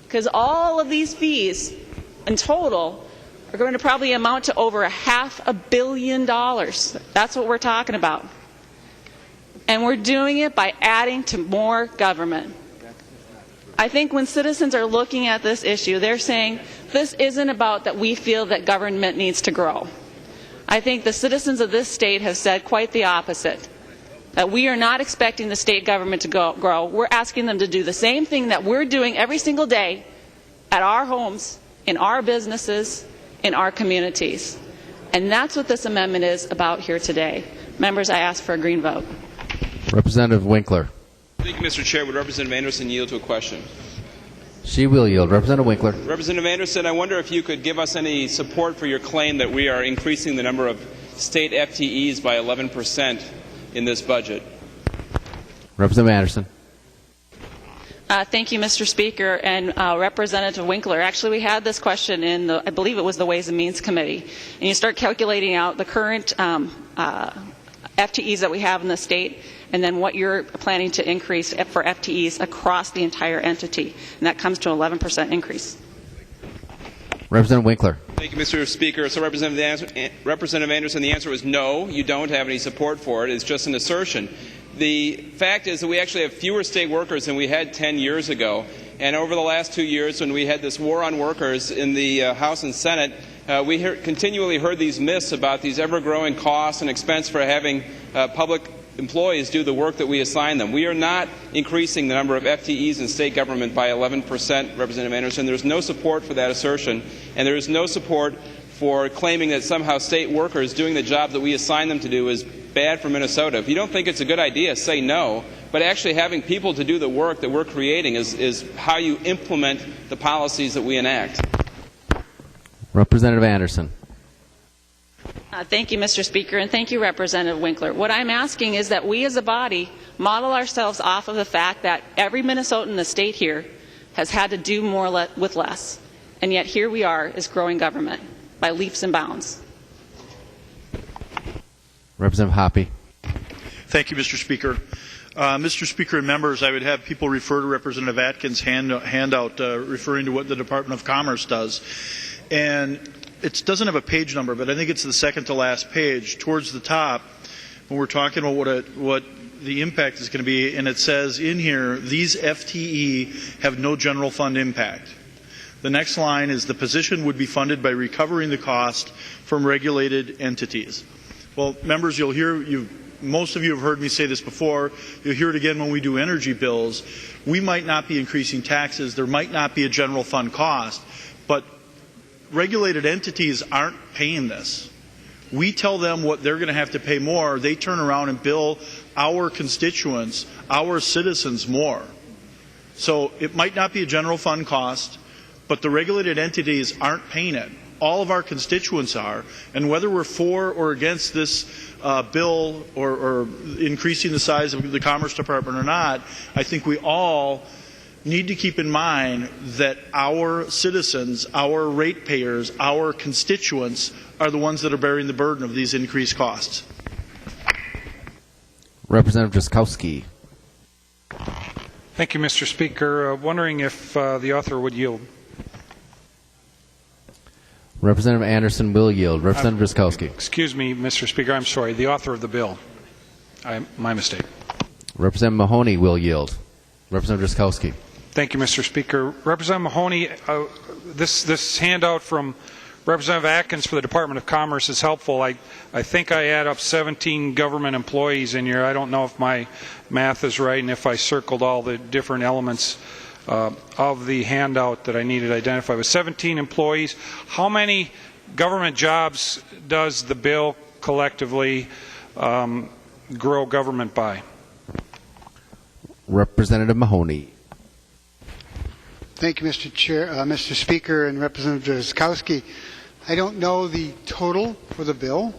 Because all of these fees in total are going to probably amount to over $500 million. That's what we're talking about. And we're doing it by adding to more government. I think when citizens are looking at this issue, they're saying this isn't about that we feel that government needs to grow. I think the citizens of this state have said quite the opposite, that we are not expecting the state government to grow. We're asking them to do the same thing that we're doing every single day at our homes, in our businesses, in our communities. And that's what this amendment is about here today. Members, I ask for a green vote. Representative Winkler. Thank you, Mr. Chair. Would Representative Anderson yield to a question? She will yield. Representative Winkler. Representative Anderson, I wonder if you could give us any support for your claim that we are increasing the number of state FTEs by 11% in this budget. Representative Anderson. Thank you, Mr. Speaker. And Representative Winkler, actually we had this question in I believe it was the Ways and Means Committee. And you start calculating out the current FTEs that we have in the state, and then what you're planning to increase for FTEs across the entire entity. And that comes to an 11% increase. Representative Winkler. Thank you, Mr. Speaker. So, Representative Anderson, the answer was no, you don't have any support for it. It's just an assertion. The fact is that we actually have fewer state workers than we had 10 years ago. And over the last 2 years, when we had this war on workers in the House and Senate, we continually heard these myths about these ever-growing costs and expense for having public employees do the work that we assign them. We are not increasing the number of FTEs in state government by 11%, Representative Anderson. There's no support for that assertion, and there is no support for claiming that somehow state workers doing the job that we assign them to do is bad for Minnesota. If you don't think it's a good idea, say no. But actually having people to do the work that we're creating is how you implement the policies that we enact. Representative Anderson. Thank you, Mr. Speaker, and thank you, Representative Winkler. What I'm asking is that we as a body model ourselves off of the fact that every Minnesotan in the state here has had to do more with less, and yet here we are as growing government by leaps and bounds. Representative Hoppe. Thank you, Mr. Speaker. Mr. Speaker and members, I would have people refer to Representative Atkins' handout referring to what the Department of Commerce does. And it doesn't have a page number, but I think it's the second to last page towards the top when we're talking about what the impact is going to be, and it says in here, these FTE have no general fund impact. The next line is the position would be funded by recovering the cost from regulated entities. Well, members, most of you have heard me say this before. You'll hear it again when we do energy bills. We might not be increasing taxes. There might not be a general fund cost, but regulated entities aren't paying this. We tell them what they're going to have to pay more. They turn around and bill our constituents, our citizens, more. So it might not be a general fund cost, but the regulated entities aren't paying it. All of our constituents are. And whether we're for or against this bill or increasing the size of the Commerce Department or not, I think we all need to keep in mind that our citizens, our ratepayers, our constituents are the ones that are bearing the burden of these increased costs. Representative Drazkowski. Thank you, Mr. Speaker. Wondering if the author would yield. Representative Anderson will yield. Representative Drazkowski. Excuse me, Mr. Speaker. I'm sorry. The author of the bill. My mistake. Representative Mahoney will yield. Representative Drazkowski. Thank you, Mr. Speaker. Representative Mahoney, this handout from Representative Atkins for the Department of Commerce is helpful. I think I add up 17 government employees in here. I don't know if my math is right and if I circled all the different elements of the handout that I needed to identify. With 17 employees, how many government jobs does the bill collectively grow government by? Representative Mahoney. Thank you, Mr. Speaker, and Representative Drazkowski. I don't know the total for the bill.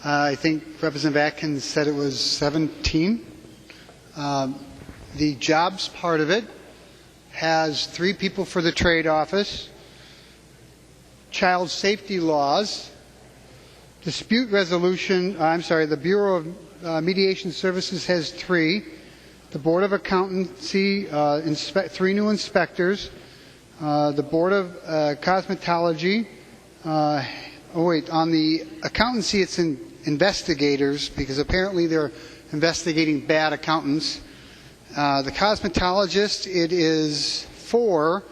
I think Representative Atkins said it was 17. The jobs part of it has 3 people for the trade office, child safety laws, dispute resolution, the Bureau of Mediation Services has 3, the Board of Accountancy, 3 new inspectors, the Board of Cosmetology, on the accountancy it's investigators, because apparently they're investigating bad accountants. The cosmetologist, it is 4,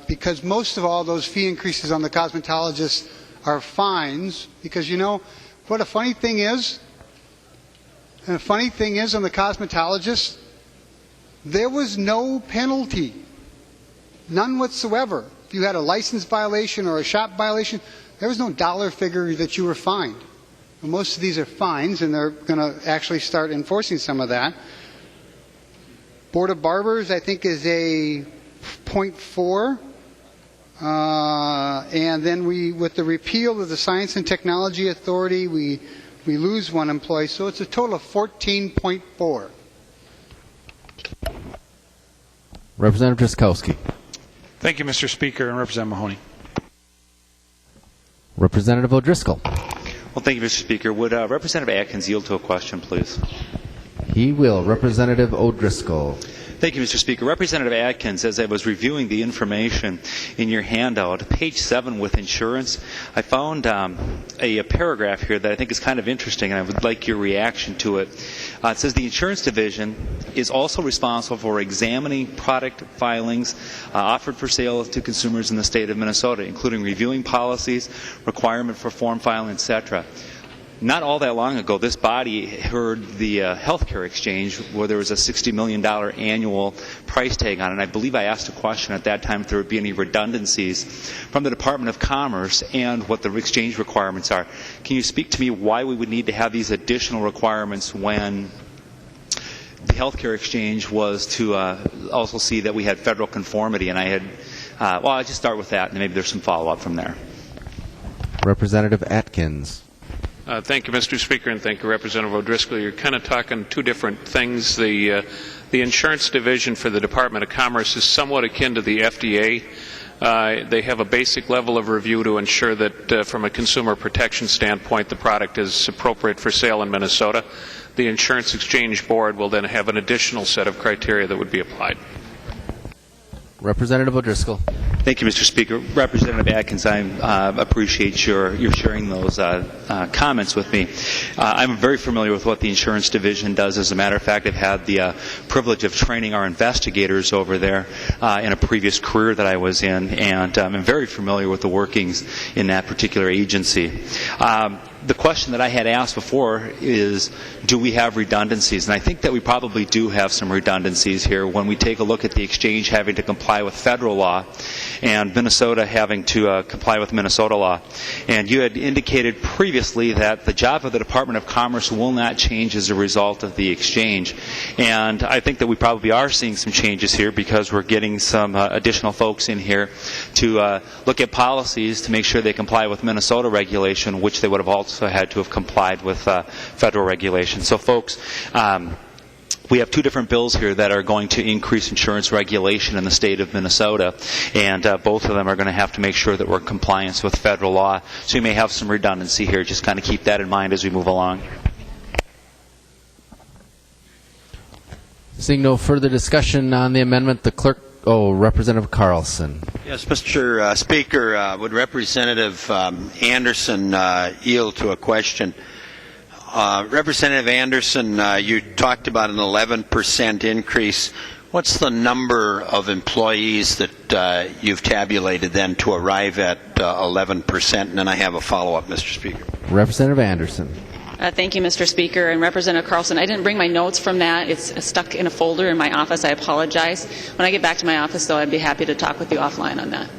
because most of all those fee increases on the cosmetologists are fines, because you know what a funny thing is? And the funny thing is on the cosmetologist, there was no penalty. None whatsoever. If you had a license violation or a shop violation, there was no dollar figure that you were fined. Well, most of these are fines, and they're going to actually start enforcing some of that. Board of Barbers, I think, is a 0.4. And then with the repeal of the Science and Technology Authority, we lose 1 employee, so it's a total of 14.4. Representative Drazkowski. Thank you, Mr. Speaker, and Representative Mahoney. Representative O'Driscoll. Well, thank you, Mr. Speaker. Would Representative Atkins yield to a question, please? He will. Representative O'Driscoll. Thank you, Mr. Speaker. Representative Atkins, as I was reviewing the information in your handout, page 7 with insurance, I found a paragraph here that I think is kind of interesting, and I would like your reaction to it. It says the Insurance Division is also responsible for examining product filings offered for sale to consumers in the state of Minnesota, including reviewing policies, requirement for form filing, etc. Not all that long ago, this body heard the healthcare exchange where there was a $60 million annual price tag on it. And I believe I asked a question at that time if there would be any redundancies from the Department of Commerce and what the exchange requirements are. Can you speak to me why we would need to have these additional requirements when the healthcare exchange was to also see that we had federal conformity? And I had, well, I'll just start with that, and maybe there's some follow-up from there. Representative Atkins. Thank you, Mr. Speaker, and thank you, Representative O'Driscoll. You're kind of talking two different things. The Insurance Division for the Department of Commerce is somewhat akin to the FDA. They have a basic level of review to ensure that from a consumer protection standpoint the product is appropriate for sale in Minnesota. The Insurance Exchange Board will then have an additional set of criteria that would be applied. Representative O'Driscoll. Thank you, Mr. Speaker. Representative Atkins, I appreciate your sharing those comments with me. I'm very familiar with what the Insurance Division does. As a matter of fact, I've had the privilege of training our investigators over there in a previous career that I was in, and I'm very familiar with the workings in that particular agency. The question that I had asked before is, do we have redundancies? And I think that we probably do have some redundancies here when we take a look at the exchange having to comply with federal law and Minnesota having to comply with Minnesota law. And you had indicated previously that the job of the Department of Commerce will not change as a result of the exchange. And I think that we probably are seeing some changes here because we're getting some additional folks in here to look at policies to make sure they comply with Minnesota regulation, which they would have also had to have complied with federal regulation. So folks, we have two different bills here that are going to increase insurance regulation in the state of Minnesota, and both of them are going to have to make sure that we're in compliance with federal law. So you may have some redundancy here. Just kind of keep that in mind as we move along. Seeing no further discussion on the amendment, the clerk, Representative Carlson. Yes, Mr. Speaker, would Representative Anderson yield to a question? Representative Anderson, you talked about an 11% increase. What's the number of employees that you've tabulated then to arrive at 11%? And then I have a follow-up, Mr. Speaker. Representative Anderson. Thank you, Mr. Speaker. And Representative Carlson, I didn't bring my notes from that. It's stuck in a folder in my office. I apologize. When I get back to my office, though, I'd be happy to talk with you offline on that.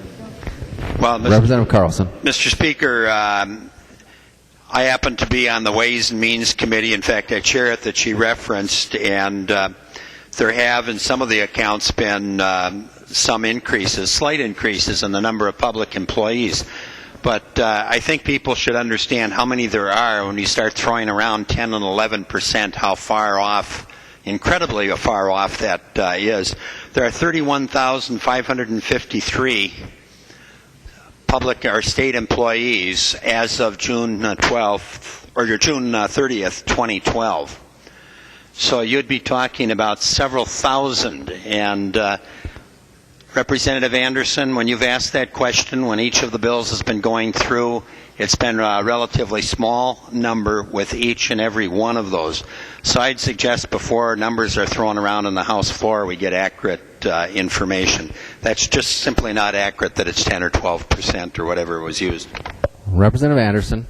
Well, Representative Carlson. Mr. Speaker, I happen to be on the Ways and Means Committee. In fact, I chair it that she referenced, and there have in some of the accounts been some increases, slight increases in the number of public employees. But I think people should understand how many there are when you start throwing around 10 and 11%, how far off, incredibly far off that is. There are 31,553 public or state employees as of June 12th or June 30th, 2012. So you'd be talking about several thousand. And Representative Anderson, when you've asked that question, when each of the bills has been going through, it's been a relatively small number with each and every one of those. So I'd suggest before numbers are thrown around on the House floor, we get accurate information. That's just simply not accurate that it's 10 or 12% or whatever was used. Representative Anderson.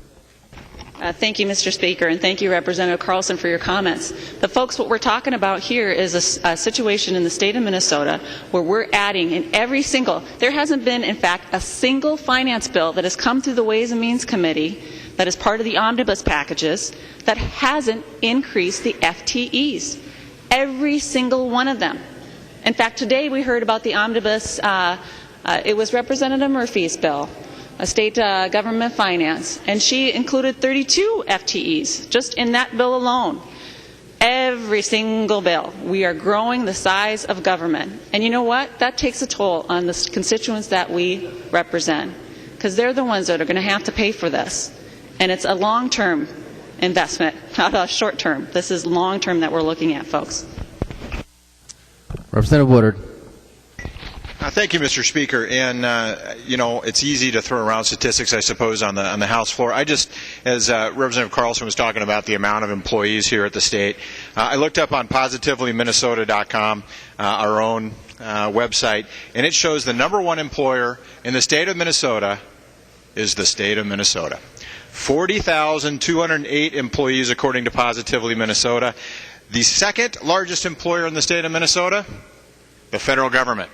Thank you, Mr. Speaker, and thank you, Representative Carlson, for your comments. But folks, what we're talking about here is a situation in the state of Minnesota where we're adding in every single, there hasn't been, in fact, a single finance bill that has come through the Ways and Means Committee that is part of the Omnibus packages that hasn't increased the FTEs. Every single one of them. In fact, today we heard about the Omnibus, it was Representative Murphy's bill, a state government finance, and she included 32 FTEs just in that bill alone. Every single bill. We are growing the size of government. And you know what? That takes a toll on the constituents that we represent, because they're the ones that are going to have to pay for this. And it's a long-term investment, not a short-term. This is long-term that we're looking at, folks. Representative Woodard. Thank you, Mr. Speaker. And it's easy to throw around statistics, I suppose, on the House floor. I just, as Representative Carlson was talking about the amount of employees here at the state, I looked up on positivelyminnesota.com, our own website, and it shows the number one employer in the state of Minnesota is the state of Minnesota. 40,208 employees, according to Positively Minnesota. The second largest employer in the state of Minnesota, the federal government.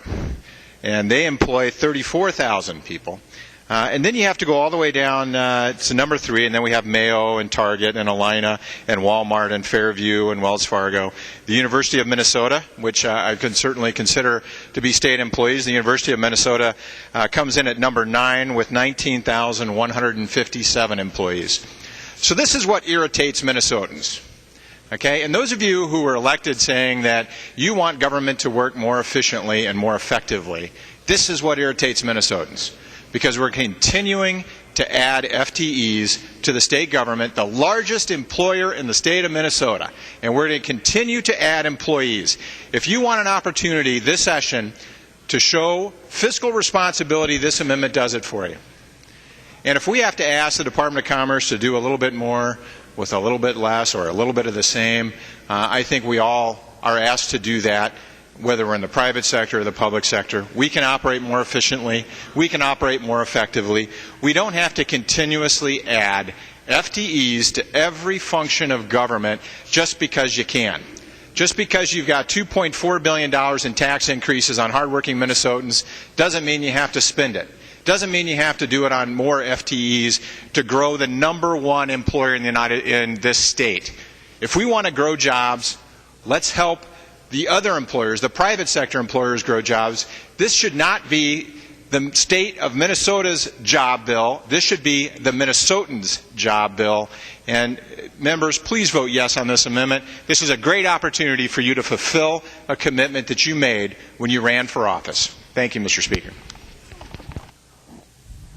And they employ 34,000 people. And then you have to go all the way down to number 3, and then we have Mayo and Target and Alina and Walmart and Fairview and Wells Fargo. The University of Minnesota, which I can certainly consider to be state employees, the University of Minnesota comes in at number 9 with 19,157 employees. So this is what irritates Minnesotans. Okay, and those of you who were elected saying that you want government to work more efficiently and more effectively, this is what irritates Minnesotans. Because we're continuing to add FTEs to the state government, the largest employer in the state of Minnesota. And we're going to continue to add employees. If you want an opportunity this session to show fiscal responsibility, this amendment does it for you. And if we have to ask the Department of Commerce to do a little bit more with a little bit less or a little bit of the same, I think we all are asked to do that, whether we're in the private sector or the public sector. We can operate more efficiently. We can operate more effectively. We don't have to continuously add FTEs to every function of government just because you can. Just because you've got $2.4 billion in tax increases on hardworking Minnesotans doesn't mean you have to spend it. Doesn't mean you have to do it on more FTEs to grow the number one employer in this state. If we want to grow jobs, let's help the other employers, the private sector employers, grow jobs. This should not be the state of Minnesota's job bill. This should be the Minnesotans' job bill. And members, please vote yes on this amendment. This is a great opportunity for you to fulfill a commitment that you made when you ran for office. Thank you, Mr. Speaker.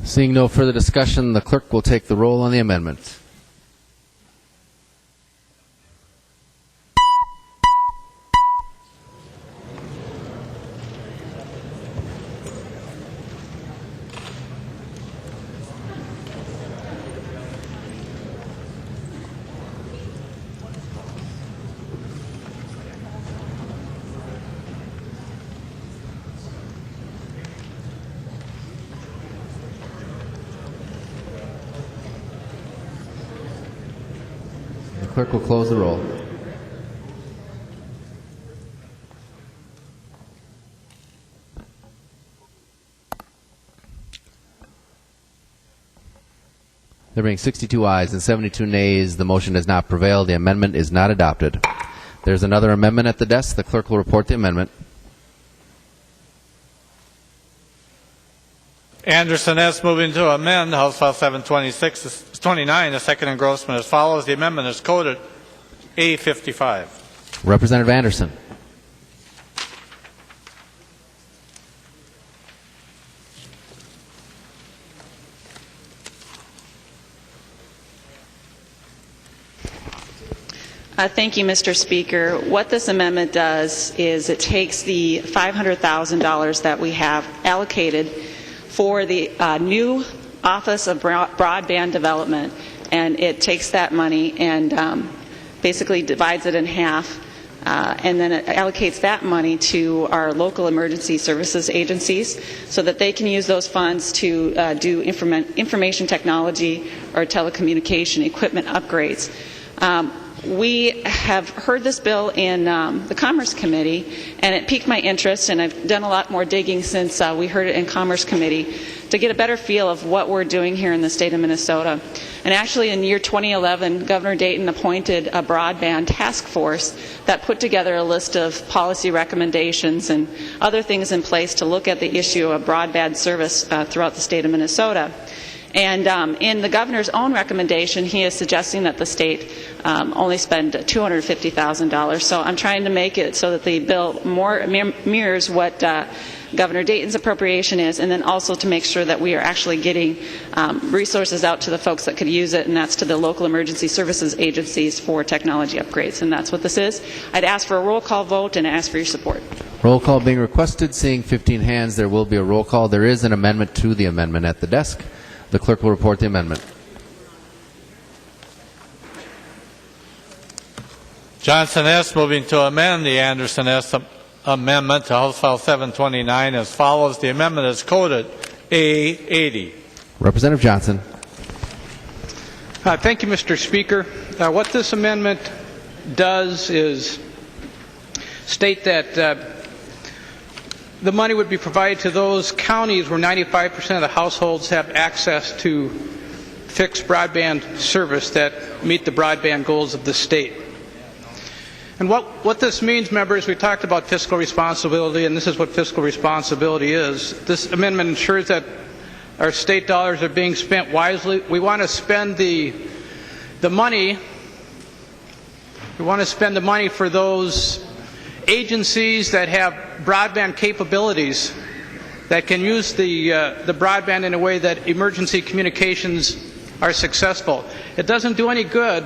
Seeing no further discussion, the clerk will take the roll on the amendment. The clerk will close the roll. There being 62 ayes and 72 nays, the motion does not prevail. The amendment is not adopted. There's another amendment at the desk. The clerk will report the amendment. Anderson S. moving to amend House File 729, the second engrossment as follows. The amendment is coded A55. Representative Anderson. Thank you, Mr. Speaker. What this amendment does is it takes the $500,000 that we have allocated for the new Office of Broadband Development, and it takes that money and basically divides it in half, and then it allocates that money to our local emergency services agencies so that they can use those funds to do information technology or telecommunication equipment upgrades. We have heard this bill in the Commerce Committee, and it piqued my interest, and I've done a lot more digging since we heard it in Commerce Committee to get a better feel of what we're doing here in the state of Minnesota. And actually in the year 2011, Governor Dayton appointed a broadband task force that put together a list of policy recommendations and other things in place to look at the issue of broadband service throughout the state of Minnesota. And in the governor's own recommendation, he is suggesting that the state only spend $250,000. So I'm trying to make it so that the bill more mirrors what Governor Dayton's appropriation is, and then also to make sure that we are actually getting resources out to the folks that could use it, and that's to the local emergency services agencies for technology upgrades. And that's what this is. I'd ask for a roll call vote and ask for your support. Roll call being requested. Seeing 15 hands, there will be a roll call. There is an amendment to the amendment at the desk. The clerk will report the amendment. Johnson S. moving to amend the Anderson S. amendment to House File 729 as follows. The amendment is coded A80. Representative Johnson. Thank you, Mr. Speaker. What this amendment does is state that the money would be provided to those counties where 95% of the households have access to fixed broadband service that meet the broadband goals of the state. And what this means, members, we talked about fiscal responsibility, and this is what fiscal responsibility is. This amendment ensures that our state dollars are being spent wisely. We want to spend the money. We want to spend the money for those agencies that have broadband capabilities that can use the broadband in a way that emergency communications are successful. It doesn't do any good.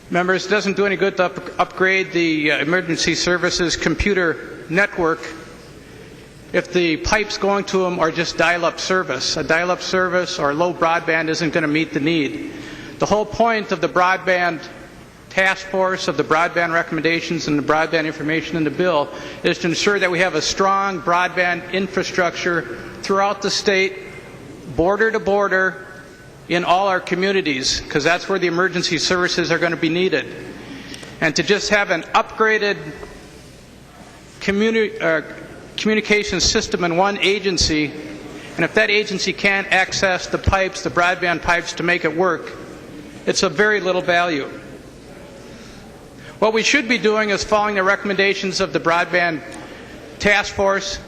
Members, it doesn't do any good to upgrade the emergency services computer network if the pipes going to them are just dial-up service. A dial-up service or low broadband isn't going to meet the need. The whole point of the broadband task force, of the broadband recommendations and the broadband information in the bill is to ensure that we have a strong broadband infrastructure throughout the state, border to border, in all our communities, because that's where the emergency services are going to be needed. And to just have an upgraded communication system in one agency, and if that agency can't access the pipes, the broadband pipes, to make it work, it's of very little value. What we should be doing is following the recommendations of the Broadband Task Force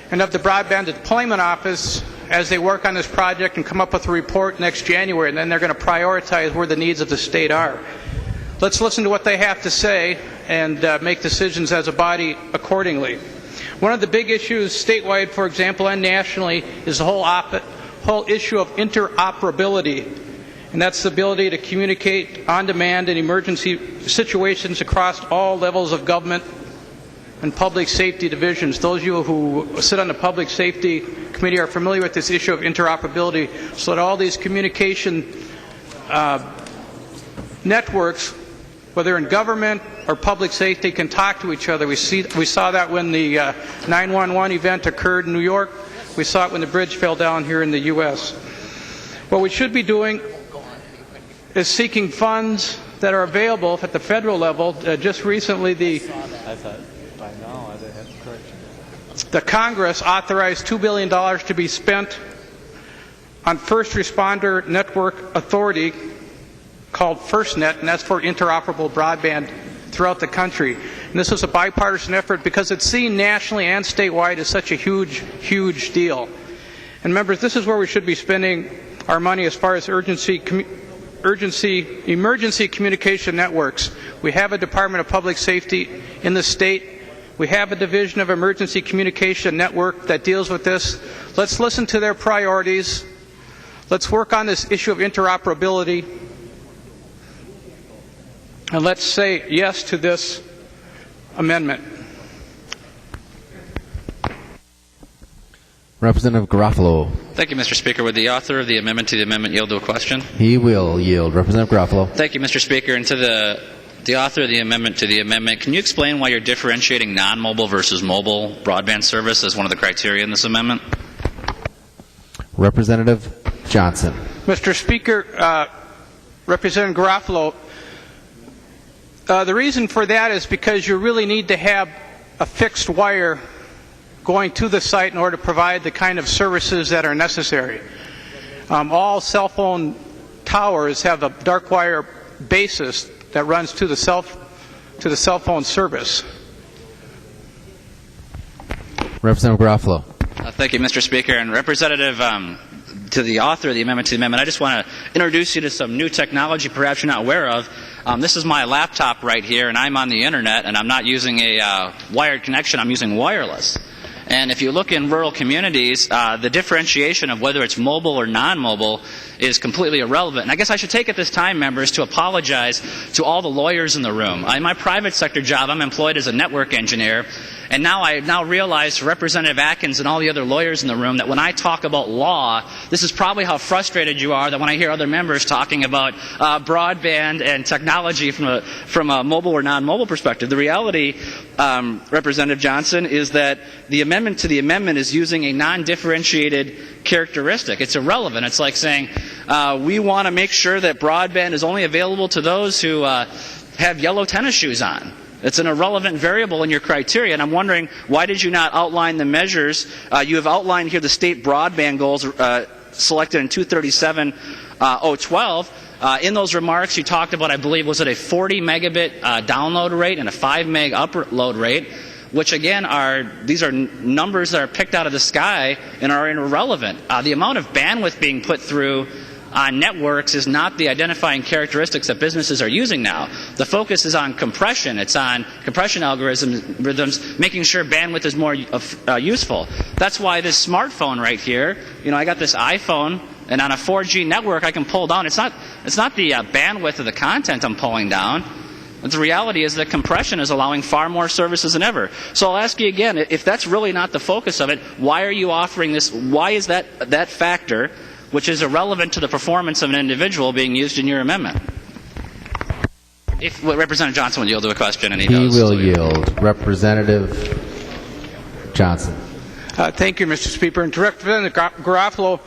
and of the Broadband Deployment Office as they work on this project and come up with a report next January, and then they're going to prioritize where the needs of the state are. Let's listen to what they have to say and make decisions as a body accordingly. One of the big issues statewide, for example, and nationally, is the whole issue of interoperability, and that's the ability to communicate on demand in emergency situations across all levels of government and public safety divisions. Those of you who sit on the Public Safety Committee are familiar with this issue of interoperability, so that all these communication networks, whether in government or public safety, can talk to each other. We saw that when the 911 event occurred in New York. We saw it when the bridge fell down here in the U.S. What we should be doing is seeking funds that are available at the federal level. Just recently, the Congress authorized $2 billion to be spent on First Responder Network Authority called FirstNet, and that's for interoperable broadband throughout the country. And this is a bipartisan effort because it's seen nationally and statewide as such a huge, huge deal. And members, this is where we should be spending our money as far as emergency communication networks. We have a Department of Public Safety in the state. We have a Division of Emergency Communication Network that deals with this. Let's listen to their priorities. Let's work on this issue of interoperability. And let's say yes to this amendment. Representative Garofalo. Thank you, Mr. Speaker. Would the author of the amendment to the amendment yield to a question? He will yield. Representative Garofalo. Thank you, Mr. Speaker. And to the author of the amendment to the amendment, can you explain why you're differentiating non-mobile versus mobile broadband service as one of the criteria in this amendment? Representative Johnson. Mr. Speaker, Representative Garofalo, the reason for that is because you really need to have a fixed wire going to the site in order to provide the kind of services that are necessary. All cell phone towers have a dark wire basis that runs to the cell phone service. Representative Garofalo. Thank you, Mr. Speaker. And Representative, to the author of the amendment to the amendment, I just want to introduce you to some new technology perhaps you're not aware of. This is my laptop right here, and I'm on the internet, and I'm not using a wired connection, I'm using wireless. And if you look in rural communities, the differentiation of whether it's mobile or non-mobile is completely irrelevant. And I guess I should take at this time, members, to apologize to all the lawyers in the room. In my private sector job, I'm employed as a network engineer, and I now realize, Representative Atkins and all the other lawyers in the room, that when I talk about law, this is probably how frustrated you are that when I hear other members talking about broadband and technology from a mobile or non-mobile perspective. The reality, Representative Johnson, is that the amendment to the amendment is using a non-differentiated characteristic. It's irrelevant. It's like saying we want to make sure that broadband is only available to those who have yellow tennis shoes on. It's an irrelevant variable in your criteria, and I'm wondering, why did you not outline the measures? You have outlined here the state broadband goals selected in 237-012. In those remarks, you talked about, I believe, was it a 40 megabit download rate and a 5 meg upload rate, which again these are numbers that are picked out of the sky and are irrelevant. The amount of bandwidth being put through on networks is not the identifying characteristics that businesses are using now. The focus is on compression. It's on compression algorithms, making sure bandwidth is more useful. That's why this smartphone right here, I got this iPhone, and on a 4G network I can pull down. It's not the bandwidth of the content I'm pulling down. The reality is that compression is allowing far more services than ever. So I'll ask you again, if that's really not the focus of it, why are you offering this? Why is that factor, which is irrelevant to the performance of an individual, being used in your amendment? If Representative Johnson would yield to a question, and he does. He will yield. Representative Johnson. Thank you, Mr. Speaker. And to Representative Garofalo,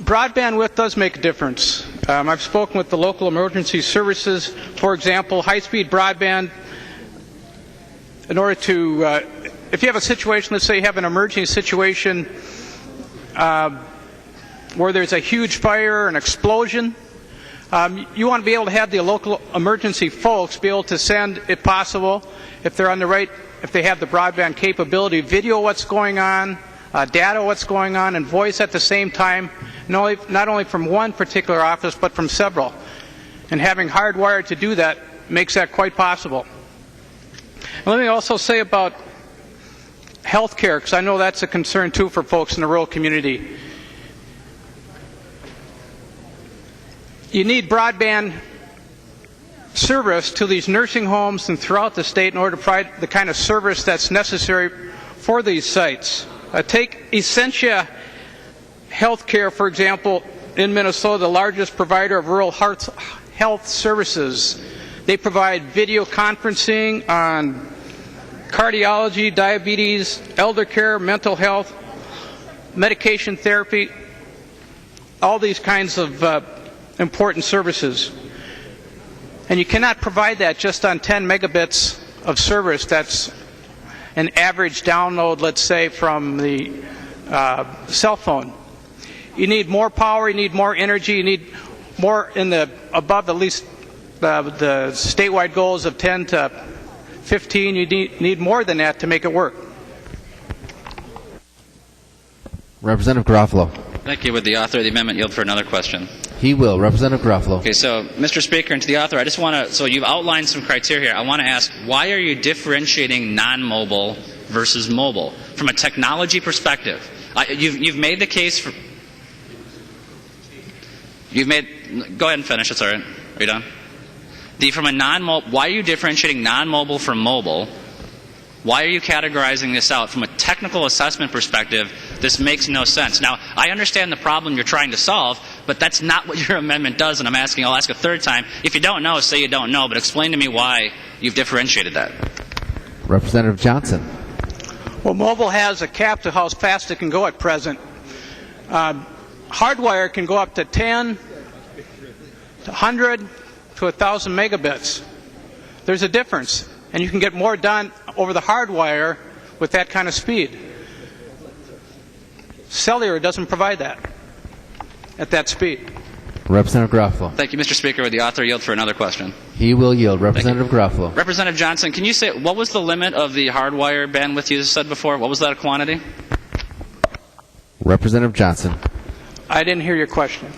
broadband width does make a difference. I've spoken with the local emergency services. For example, high-speed broadband, in order to, if you have a situation, let's say you have an emergency situation where there's a huge fire, an explosion, you want to be able to have the local emergency folks be able to send, if possible, if they're on the right, if they have the broadband capability, video what's going on, data what's going on, and voice at the same time, not only from one particular office but from several. And having hardwired to do that makes that quite possible. And let me also say about health care, because I know that's a concern too for folks in the rural community. You need broadband service to these nursing homes and throughout the state in order to provide the kind of service that's necessary for these sites. Take Essentia Healthcare, for example, in Minnesota, the largest provider of rural health services. They provide video conferencing on cardiology, diabetes, elder care, mental health, medication therapy, all these kinds of important services. And you cannot provide that just on 10 megabits of service. That's an average download, let's say, from the cell phone. You need more power, you need more energy, you need more above at least the statewide goals of 10 to 15. You need more than that to make it work. Representative Garofalo. Thank you. Would the author of the amendment yield for another question? He will. Representative Garofalo. Okay, so Mr. Speaker, and to the author, I just want to, so you've outlined some criteria here. I want to ask, why are you differentiating non-mobile versus mobile? From a technology perspective, you've made the case for, go ahead and finish, it's all right. Are you done? From a non-mobile, why are you differentiating non-mobile from mobile? Why are you categorizing this out? From a technical assessment perspective, this makes no sense. Now, I understand the problem you're trying to solve, but that's not what your amendment does, and I'll ask a third time. If you don't know, say you don't know, but explain to me why you've differentiated that. Representative Johnson. Well, mobile has a cap to how fast it can go at present. Hardwire can go up to 10, to 100, to 1,000 megabits. There's a difference, and you can get more done over the hardwire with that kind of speed. Cellular doesn't provide that at that speed. Representative Garofalo. Thank you, Mr. Speaker. Would the author yield for another question? He will yield. Representative Garofalo. Representative Johnson, can you say, what was the limit of the hardwire bandwidth you said before? What was that a quantity? Representative Johnson. I didn't hear your question.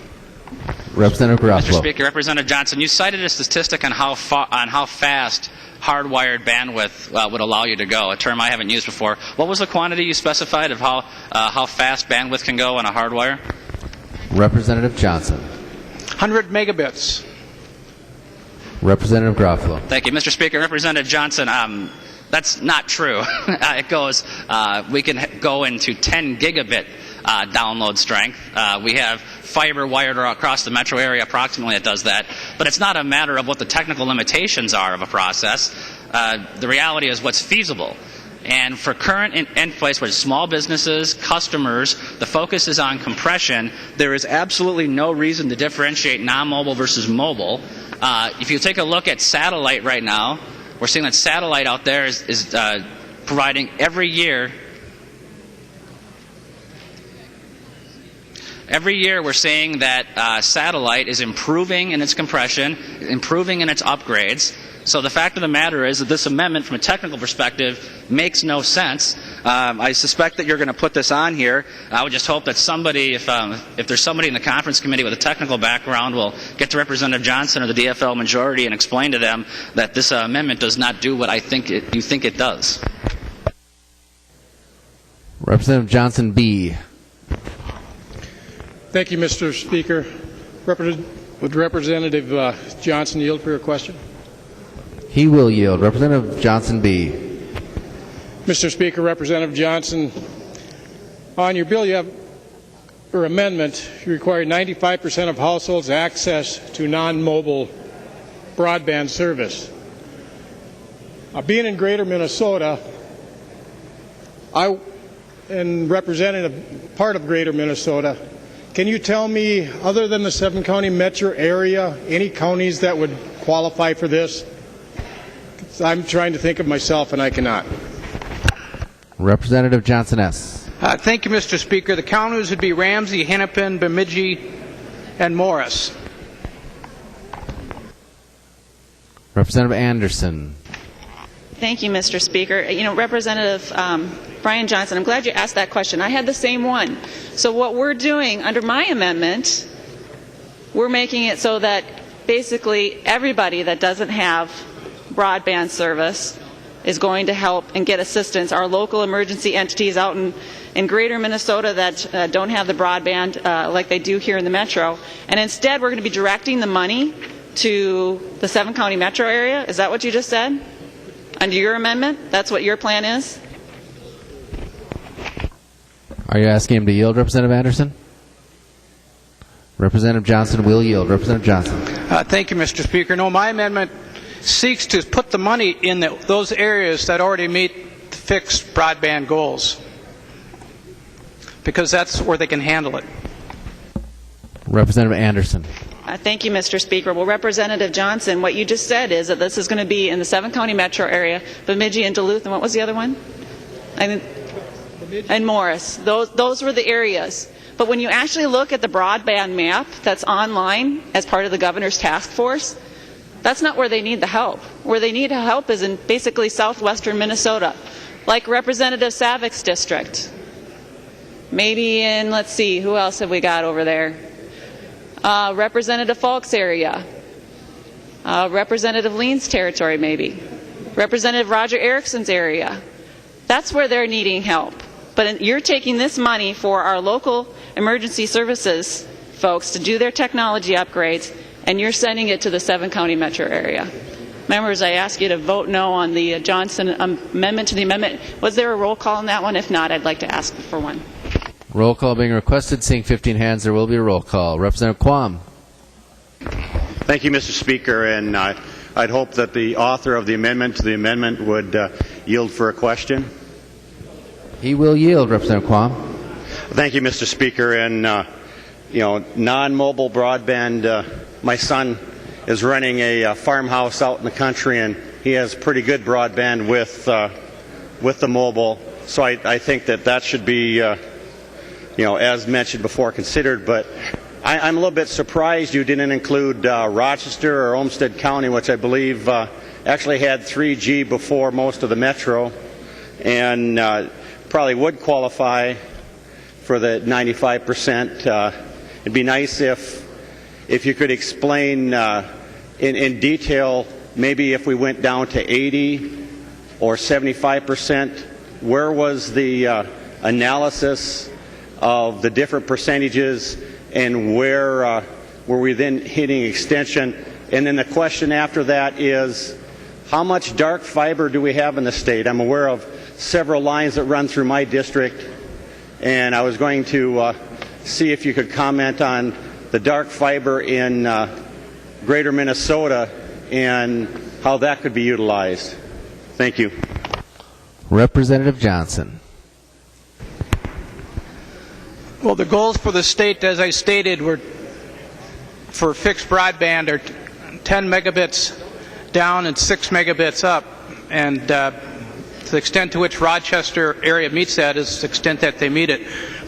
Representative Garofalo. Mr. Speaker, Representative Johnson, you cited a statistic on how fast hardwired bandwidth would allow you to go, a term I haven't used before. What was the quantity you specified of how fast bandwidth can go on a hardwire? Representative Johnson. 100 megabits. Representative Garofalo. Thank you, Mr. Speaker. Representative Johnson, that's not true. It goes, we can go into 10 gigabit download strength. We have fiber wired across the metro area approximately that does that. But it's not a matter of what the technical limitations are of a process. The reality is what's feasible. And for current endpoints with small businesses, customers, the focus is on compression. There is absolutely no reason to differentiate non-mobile versus mobile. If you take a look at satellite right now, we're seeing that satellite out there is providing every year we're seeing that satellite is improving in its compression, improving in its upgrades. So the fact of the matter is that this amendment, from a technical perspective, makes no sense. I suspect that you're going to put this on here. I would just hope that somebody, if there's somebody in the conference committee with a technical background, will get to Representative Johnson or the DFL majority and explain to them that this amendment does not do what you think it does. Representative Johnson B. Thank you, Mr. Speaker. Would Representative Johnson yield for your question? He will yield. Representative Johnson B. Mr. Speaker, Representative Johnson, on your bill, or amendment, you require 95% of households access to non-mobile broadband service. Being in Greater Minnesota, and representing part of Greater Minnesota, can you tell me, other than the 7-county metro area, any counties that would qualify for this? I'm trying to think of myself and I cannot. Representative Johnson S. Thank you, Mr. Speaker. The counties would be Ramsey, Hennepin, Bemidji, and Morris. Representative Anderson. Thank you, Mr. Speaker. Representative Brian Johnson, I'm glad you asked that question. I had the same one. So what we're doing under my amendment, we're making it so that basically everybody that doesn't have broadband service is going to help and get assistance. Our local emergency entities out in Greater Minnesota that don't have the broadband like they do here in the metro. And instead, we're going to be directing the money to the 7-county metro area. Is that what you just said? Under your amendment? That's what your plan is? Are you asking him to yield, Representative Anderson? Representative Johnson will yield. Representative Johnson. Thank you, Mr. Speaker. No, my amendment seeks to put the money in those areas that already meet the fixed broadband goals, because that's where they can handle it. Representative Anderson. Thank you, Mr. Speaker. Well, Representative Johnson, what you just said is that this is going to be in the 7-county metro area, Bemidji and Duluth, and what was the other one? And Morris. Those were the areas. But when you actually look at the broadband map that's online as part of the governor's task force, that's not where they need the help. Where they need help is in basically southwestern Minnesota, like Representative Savik's district. Maybe in, let's see, who else have we got over there? Representative Falk's area. Representative Lean's territory, maybe. Representative Roger Erickson's area. That's where they're needing help. But you're taking this money for our local emergency services folks to do their technology upgrades, and you're sending it to the 7-county metro area. Members, I ask you to vote no on the Johnson amendment to the amendment. Was there a roll call on that one? If not, I'd like to ask for one. Roll call being requested. Seeing 15 hands, there will be a roll call. Representative Quam. Thank you, Mr. Speaker, and I'd hope that the author of the amendment to the amendment would yield for a question. He will yield, Representative Quam. Thank you, Mr. Speaker. And non-mobile broadband. My son is running a farmhouse out in the country, and he has pretty good broadband with the mobile. So I think that should be, as mentioned before, considered. But I'm a little bit surprised you didn't include Rochester or Olmsted County, which I believe actually had 3G before most of the metro, and probably would qualify for the 95%. It'd be nice if you could explain in detail, maybe if we went down to 80 or 75%, where was the analysis of the different percentages, and where we then hitting extension. And then the question after that is, how much dark fiber do we have in the state? I'm aware of several lines that run through my district, and I was going to see if you could comment on the dark fiber in greater Minnesota and how that could be utilized. Thank you. Representative Johnson. Well, the goals for the state, as I stated, were for fixed broadband are 10 megabits down and 6 megabits up. And to the extent to which Rochester area meets that is the extent that they meet it.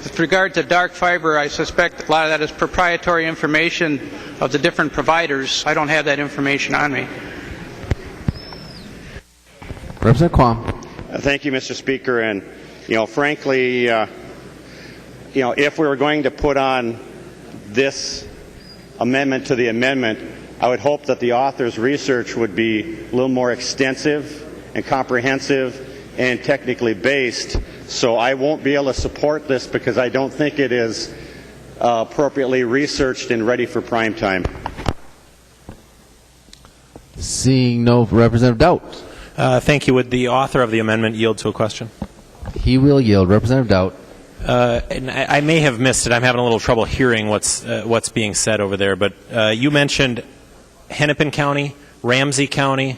With regard to dark fiber, I suspect a lot of that is proprietary information of the different providers. I don't have that information on me. Representative Quam. Thank you, Mr. Speaker. And, frankly, if we were going to put on this amendment to the amendment, I would hope that the author's research would be a little more extensive and comprehensive and technically based. So I won't be able to support this because I don't think it is appropriately researched and ready for prime time. Seeing no Representative Doubt. Thank you. Would the author of the amendment yield to a question? He will yield. Representative Doubt. And I may have missed it. I'm having a little trouble hearing what's being said over there. But you mentioned Hennepin County, Ramsey County,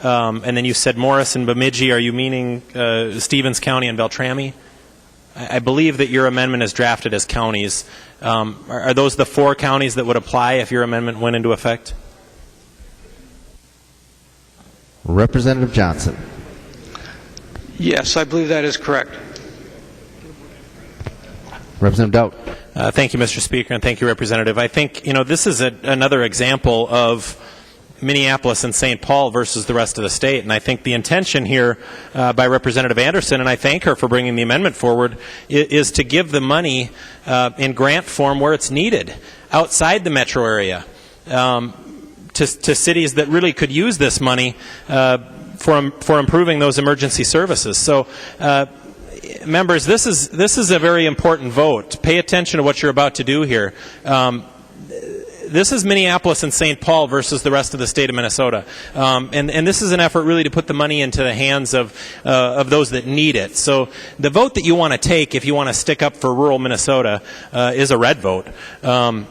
and then you said Morris and Bemidji. Are you meaning Stevens County and Beltrami? I believe that your amendment is drafted as counties. Are those the 4 counties that would apply if your amendment went into effect? Representative Johnson. Yes, I believe that is correct. Representative Doubt. Thank you, Mr. Speaker, and thank you, Representative. I think, this is another example of Minneapolis and St. Paul versus the rest of the state. And I think the intention here by Representative Anderson, and I thank her for bringing the amendment forward, is to give the money in grant form where it's needed, outside the metro area, to cities that really could use this money for improving those emergency services. So, members, this is a very important vote. Pay attention to what you're about to do here. This is Minneapolis and St. Paul versus the rest of the state of Minnesota, and this is an effort really to put the money into the hands of those that need it. So the vote that you want to take, if you want to stick up for rural Minnesota, is a red vote. And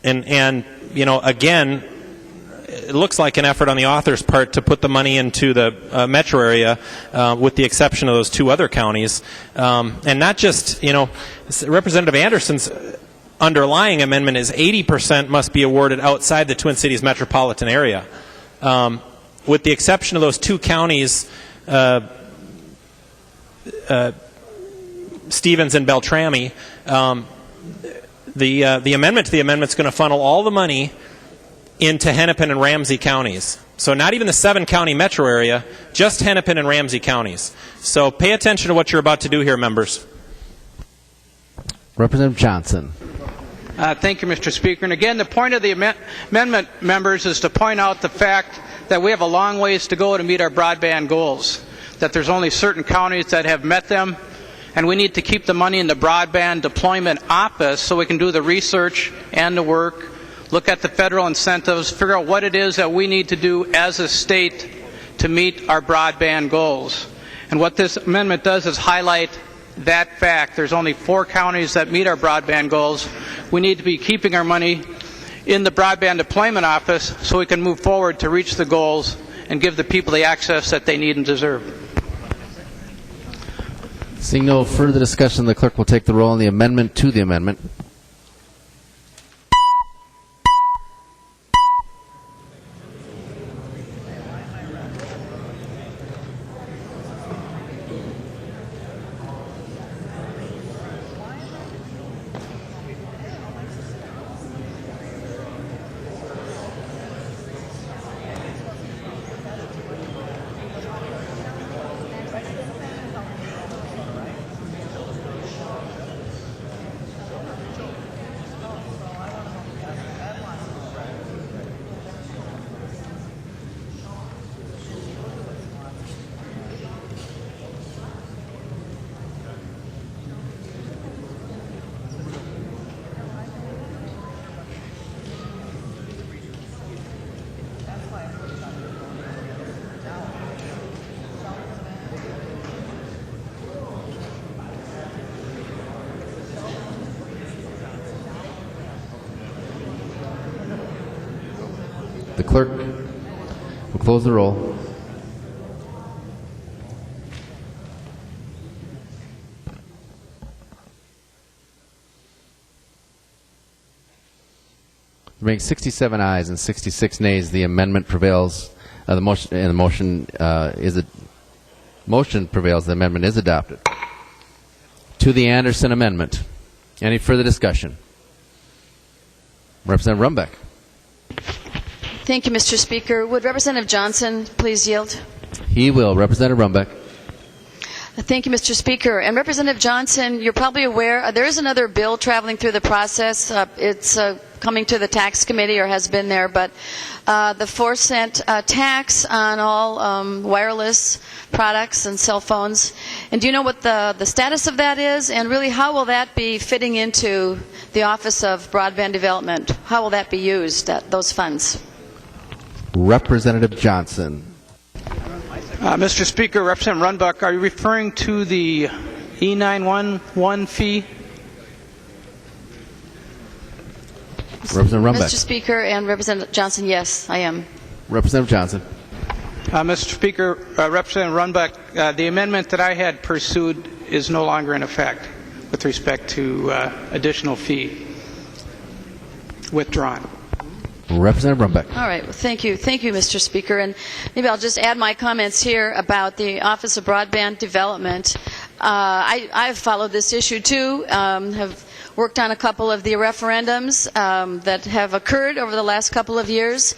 again, it looks like an effort on the author's part to put the money into the metro area, with the exception of those 2 other counties, and not just Representative Anderson's underlying amendment is 80% must be awarded outside the Twin Cities metropolitan area. With the exception of those 2 counties, Stevens and Beltrami, the amendment to the amendment is going to funnel all the money into Hennepin and Ramsey counties. So not even the 7-county metro area, just Hennepin and Ramsey counties. So pay attention to what you're about to do here, members. Representative Johnson. Thank you, Mr. Speaker. And again, the point of the amendment, members, is to point out the fact that we have a long ways to go to meet our broadband goals, that there's only certain counties that have met them, and we need to keep the money in the broadband deployment office so we can do the research and the work, look at the federal incentives, figure out what it is that we need to do as a state to meet our broadband goals. And what this amendment does is highlight that fact. There's only 4 counties that meet our broadband goals. We need to be keeping our money in the broadband deployment office so we can move forward to reach the goals and give the people the access that they need and deserve. Seeing no further discussion, the clerk will take the roll on the amendment to the amendment. The clerk will close the roll. There being 67 ayes and 66 nays, the amendment prevails. The motion prevails. The amendment is adopted. To the Anderson amendment. Any further discussion? Representative Rumbeck. Thank you, Mr. Speaker. Would Representative Johnson please yield? He will. Representative Rumbeck. Thank you, Mr. Speaker. And Representative Johnson, you're probably aware there is another bill traveling through the process. It's coming to the tax committee, or has been there, but the 4-cent tax on all wireless products and cell phones. And do you know what the status of that is? And really, how will that be fitting into the Office of Broadband Development? How will that be used, those funds? Representative Johnson. Mr. Speaker, Representative Runbuck, are you referring to the E911 fee? Representative Rumbeck. Mr. Speaker and Representative Johnson, yes, I am. Representative Johnson. Mr. Speaker, Representative Runbuck, the amendment that I had pursued is no longer in effect with respect to additional fee. Withdrawn. Representative Rumbeck. All right. Well, thank you, Mr. Speaker. And maybe I'll just add my comments here about the Office of Broadband Development. I've followed this issue too. Have worked on a couple of the referendums that have occurred over the last couple of years.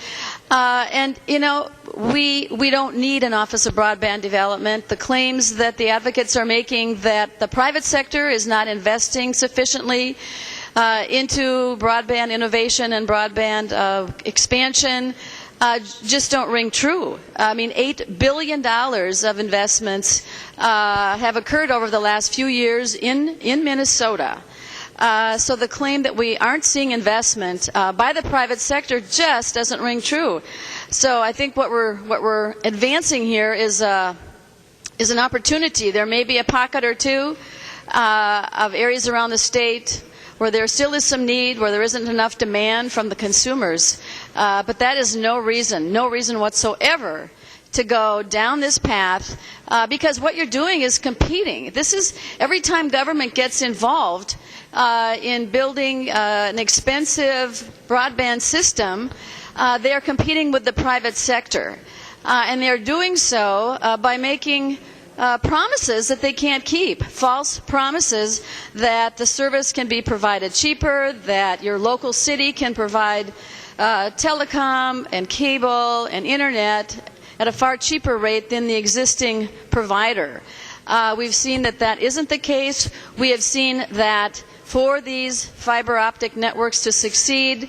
And, you know, we don't need an Office of Broadband Development. The claims that the advocates are making that the private sector is not investing sufficiently into broadband innovation and broadband expansion just don't ring true. I mean, $8 billion of investments have occurred over the last few years in Minnesota. So the claim that we aren't seeing investment by the private sector just doesn't ring true. So I think what we're advancing here is an opportunity. There may be a pocket or two of areas around the state where there still is some need, where there isn't enough demand from the consumers. But that is no reason whatsoever to go down this path, because what you're doing is competing. This is, every time government gets involved in building an expensive broadband system, they are competing with the private sector. And they're doing so by making promises that they can't keep, false promises that the service can be provided cheaper, that your local city can provide telecom and cable and internet at a far cheaper rate than the existing provider. We've seen that isn't the case. We have seen that for these fiber optic networks to succeed,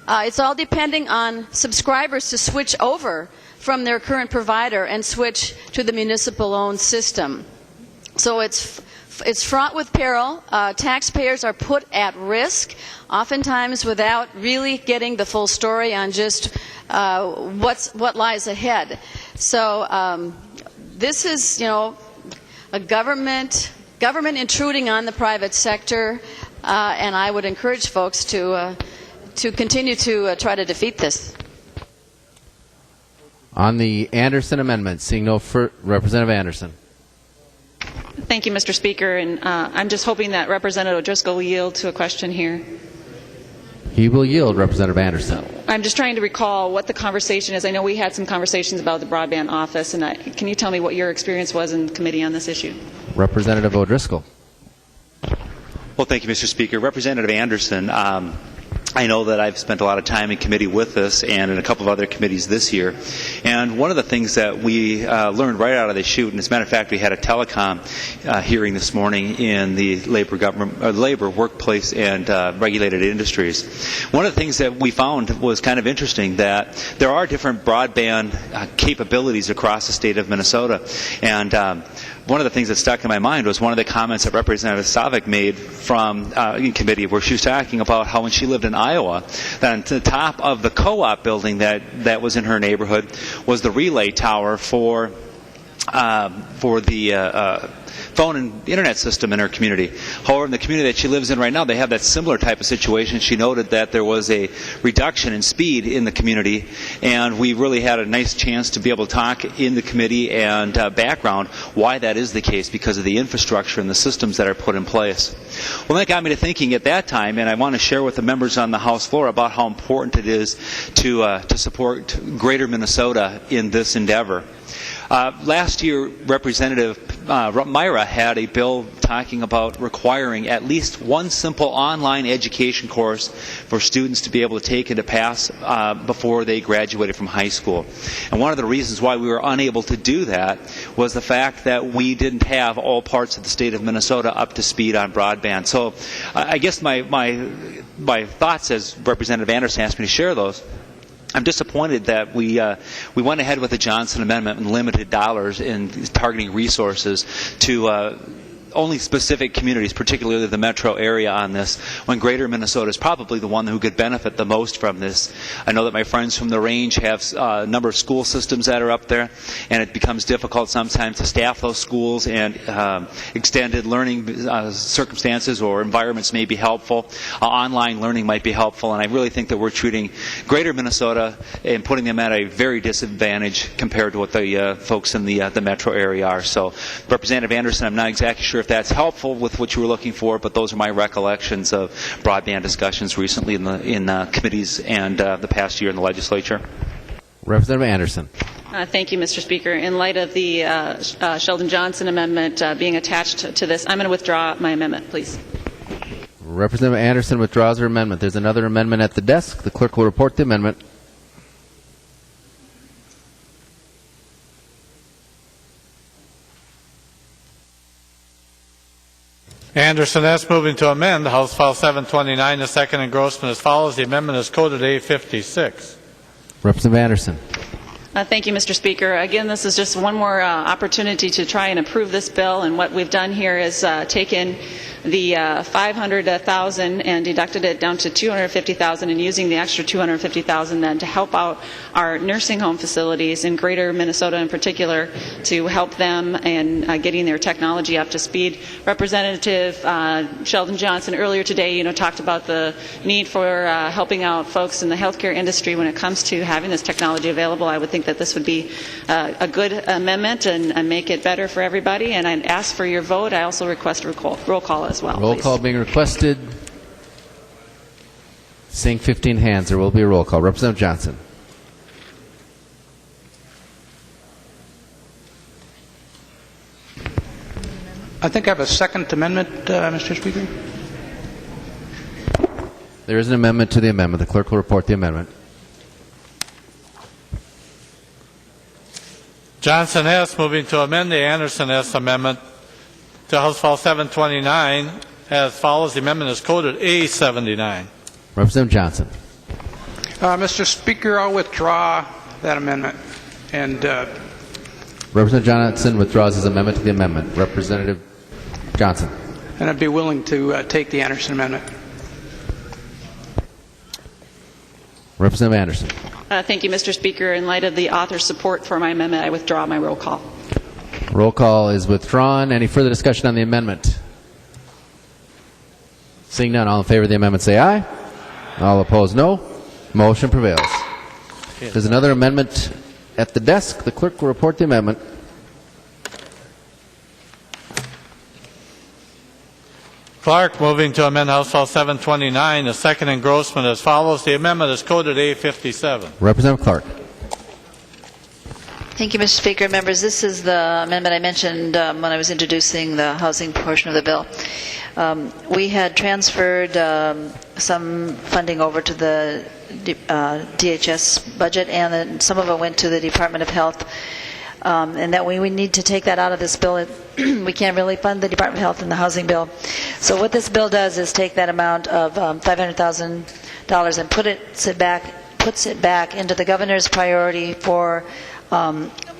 it's all depending on subscribers to switch over from their current provider and switch to the municipal-owned system. So it's fraught with peril. Taxpayers are put at risk, oftentimes without really getting the full story on just what lies ahead. So this is, a government intruding on the private sector, and I would encourage folks to continue to try to defeat this. On the Anderson amendment, seeing no Representative Anderson. Thank you, Mr. Speaker. And I'm just hoping that Representative O'Driscoll will yield to a question here. He will yield, Representative Anderson. I'm just trying to recall what the conversation is. I know we had some conversations about the broadband office, and can you tell me what your experience was in committee on this issue? Representative O'Driscoll. Well, thank you, Mr. Speaker. Representative Anderson, I know that I've spent a lot of time in committee with this and in a couple of other committees this year. And one of the things that we learned right out of the chute, and as a matter of fact, we had a telecom hearing this morning in the labor, workplace, and regulated industries. One of the things that we found was kind of interesting, that there are different broadband capabilities across the state of Minnesota. And one of the things that stuck in my mind was one of the comments that Representative Savick made from in committee, where she was talking about how when she lived in Iowa, that on the top of the co-op building that was in her neighborhood was the relay tower for for the phone and internet system in her community. However, in the community that she lives in right now, they have that similar type of situation. She noted that there was a reduction in speed in the community, and we really had a nice chance to be able to talk in the committee and background why that is the case, because of the infrastructure and the systems that are put in place. Well, that got me to thinking at that time, and I want to share with the members on the House floor about how important it is to support Greater Minnesota in this endeavor. Last year, Representative Myra had a bill talking about requiring at least one simple online education course for students to be able to take and to pass before they graduated from high school. And one of the reasons why we were unable to do that was the fact that we didn't have all parts of the state of Minnesota up to speed on broadband. So I guess my thoughts, as Representative Anderson asked me to share those, I'm disappointed that we went ahead with the Johnson Amendment and limited dollars in targeting resources to only specific communities, particularly the metro area, on this, when Greater Minnesota is probably the one who could benefit the most from this. I know that my friends from the range have a number of school systems that are up there, and it becomes difficult sometimes to staff those schools, and extended learning circumstances or environments may be helpful. Online learning might be helpful, and I really think that we're treating Greater Minnesota and putting them at a very disadvantage compared to what the folks in the metro area are. So, Representative Anderson, I'm not exactly sure if that's helpful with what you were looking for, but those are my recollections of broadband discussions recently in committees and the past year in the legislature. Representative Anderson. Thank you, Mr. Speaker. In light of the Sheldon Johnson amendment being attached to this, I'm going to withdraw my amendment, please. Representative Anderson withdraws her amendment. There's another amendment at the desk. The clerk will report the amendment. Anderson S. moving to amend House File 729, the second engrossment as follows. The amendment is coded A56. Representative Anderson. Thank you, Mr. Speaker. Again, this is just one more opportunity to try and approve this bill, and what we've done here is taken the $500,000 and deducted it down to $250,000, and using the extra $250,000 then to help out our nursing home facilities in Greater Minnesota in particular, to help them in getting their technology up to speed. Representative Sheldon Johnson earlier today, talked about the need for helping out folks in the healthcare industry when it comes to having this technology available. I would think that this would be a good amendment and make it better for everybody, and I'd ask for your vote. I also request a roll call as well. Roll call being requested. Seeing 15 hands, there will be a roll call. Representative Johnson. I think I have a second amendment, Mr. Speaker. There is an amendment to the amendment. The clerk will report the amendment. Johnson S. moving to amend the Anderson S. amendment to House File 729 as follows. The amendment is coded A79. Representative Johnson. Mr. Speaker, I'll withdraw that amendment. And Representative Johnson withdraws his amendment to the amendment. Representative Johnson. And I'd be willing to take the Anderson amendment. Representative Anderson. Thank you, Mr. Speaker. In light of the author's support for my amendment, I withdraw my roll call. Roll call is withdrawn. Any further discussion on the amendment? Seeing none, all in favor of the amendment say aye. All opposed, no. Motion prevails. There's another amendment at the desk. The clerk will report the amendment. Clark moving to amend House File 729, the second engrossment as follows. The amendment is coded A57. Representative Clark. Thank you, Mr. Speaker. Members, this is the amendment I mentioned when I was introducing the housing portion of the bill. We had transferred some funding over to the DHS budget, and then some of it went to the Department of Health. And that we need to take that out of this bill. We can't really fund the Department of Health in the housing bill. So what this bill does is take that amount of $500,000 and puts it back into the governor's priority for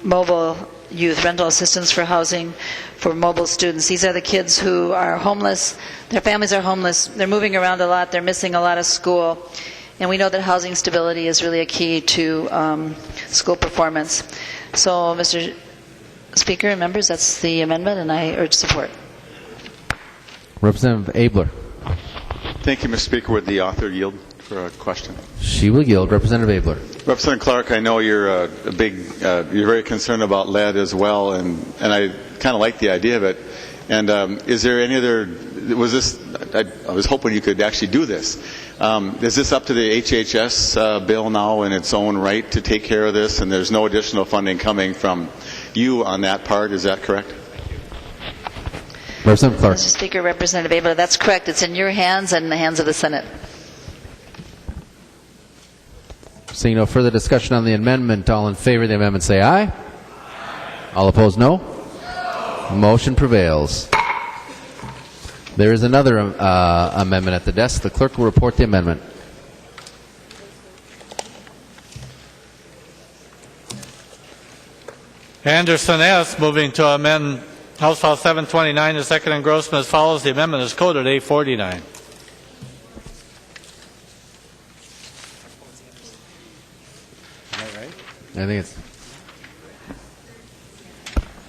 mobile youth rental assistance for housing for mobile students. These are the kids who are homeless. Their families are homeless. They're moving around a lot. They're missing a lot of school. And we know that housing stability is really a key to school performance. So Mr. Speaker and members, that's the amendment, and I urge support. Representative Abler. Thank you, Mr. Speaker. Would the author yield for a question? She will yield. Representative Abler. Representative Clark, I know you're you're very concerned about lead as well, and I kind of like the idea of it. And is there any other? Was this? I was hoping you could actually do this. Is this up to the HHS bill now in its own right to take care of this? And there's no additional funding coming from you on that part. Is that correct? Representative Clark. Mr. Speaker, Representative Abler, that's correct. It's in your hands and in the hands of the Senate. Seeing no further discussion on the amendment, all in favor of the amendment say aye. All opposed, no. Motion prevails. There is another amendment at the desk. The clerk will report the amendment. Anderson S. moving to amend House File 729, the second engrossment as follows. The amendment is coded A49.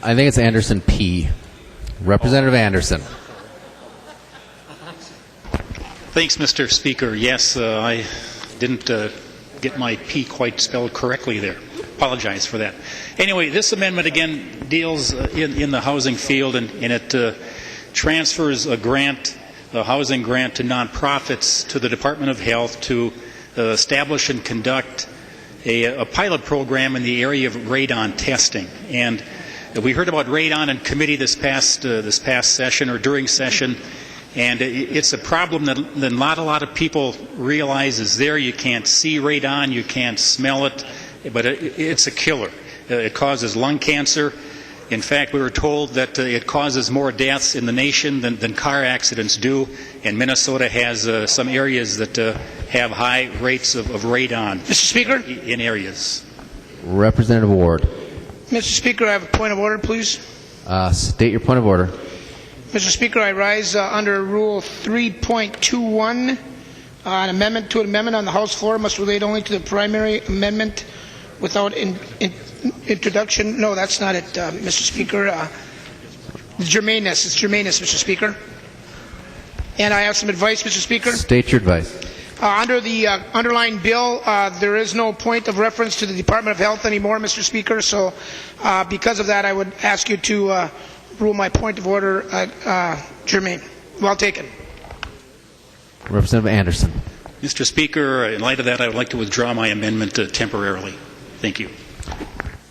I think it's Anderson P. Representative Anderson. Thanks, Mr. Speaker. Yes, I didn't get my P quite spelled correctly there. Apologize for that. Anyway, this amendment again deals in the housing field, and it transfers a housing grant to nonprofits to the Department of Health to establish and conduct a pilot program in the area of radon testing. And we heard about radon in committee this past session or during session, and it's a problem that not a lot of people realize is there. You can't see radon, you can't smell it, but it's a killer. It causes lung cancer. In fact, we were told that it causes more deaths in the nation than car accidents do, and Minnesota has some areas that have high rates of radon. Mr. Speaker? In areas. Representative Ward. Mr. Speaker, I have a point of order, please. State your point of order. Mr. Speaker, I rise under Rule 3.21. An amendment to an amendment on the House floor must relate only to the primary amendment without introduction. No, that's not it, Mr. Speaker. Germaneness. It's germaneness, Mr. Speaker. And I have some advice, Mr. Speaker. State your advice. Under the underlying bill, there is no point of reference to the Department of Health anymore, Mr. Speaker. So because of that, I would ask you to rule my point of order germane. Well taken. Representative Anderson. Mr. Speaker, in light of that, I would like to withdraw my amendment temporarily. Thank you.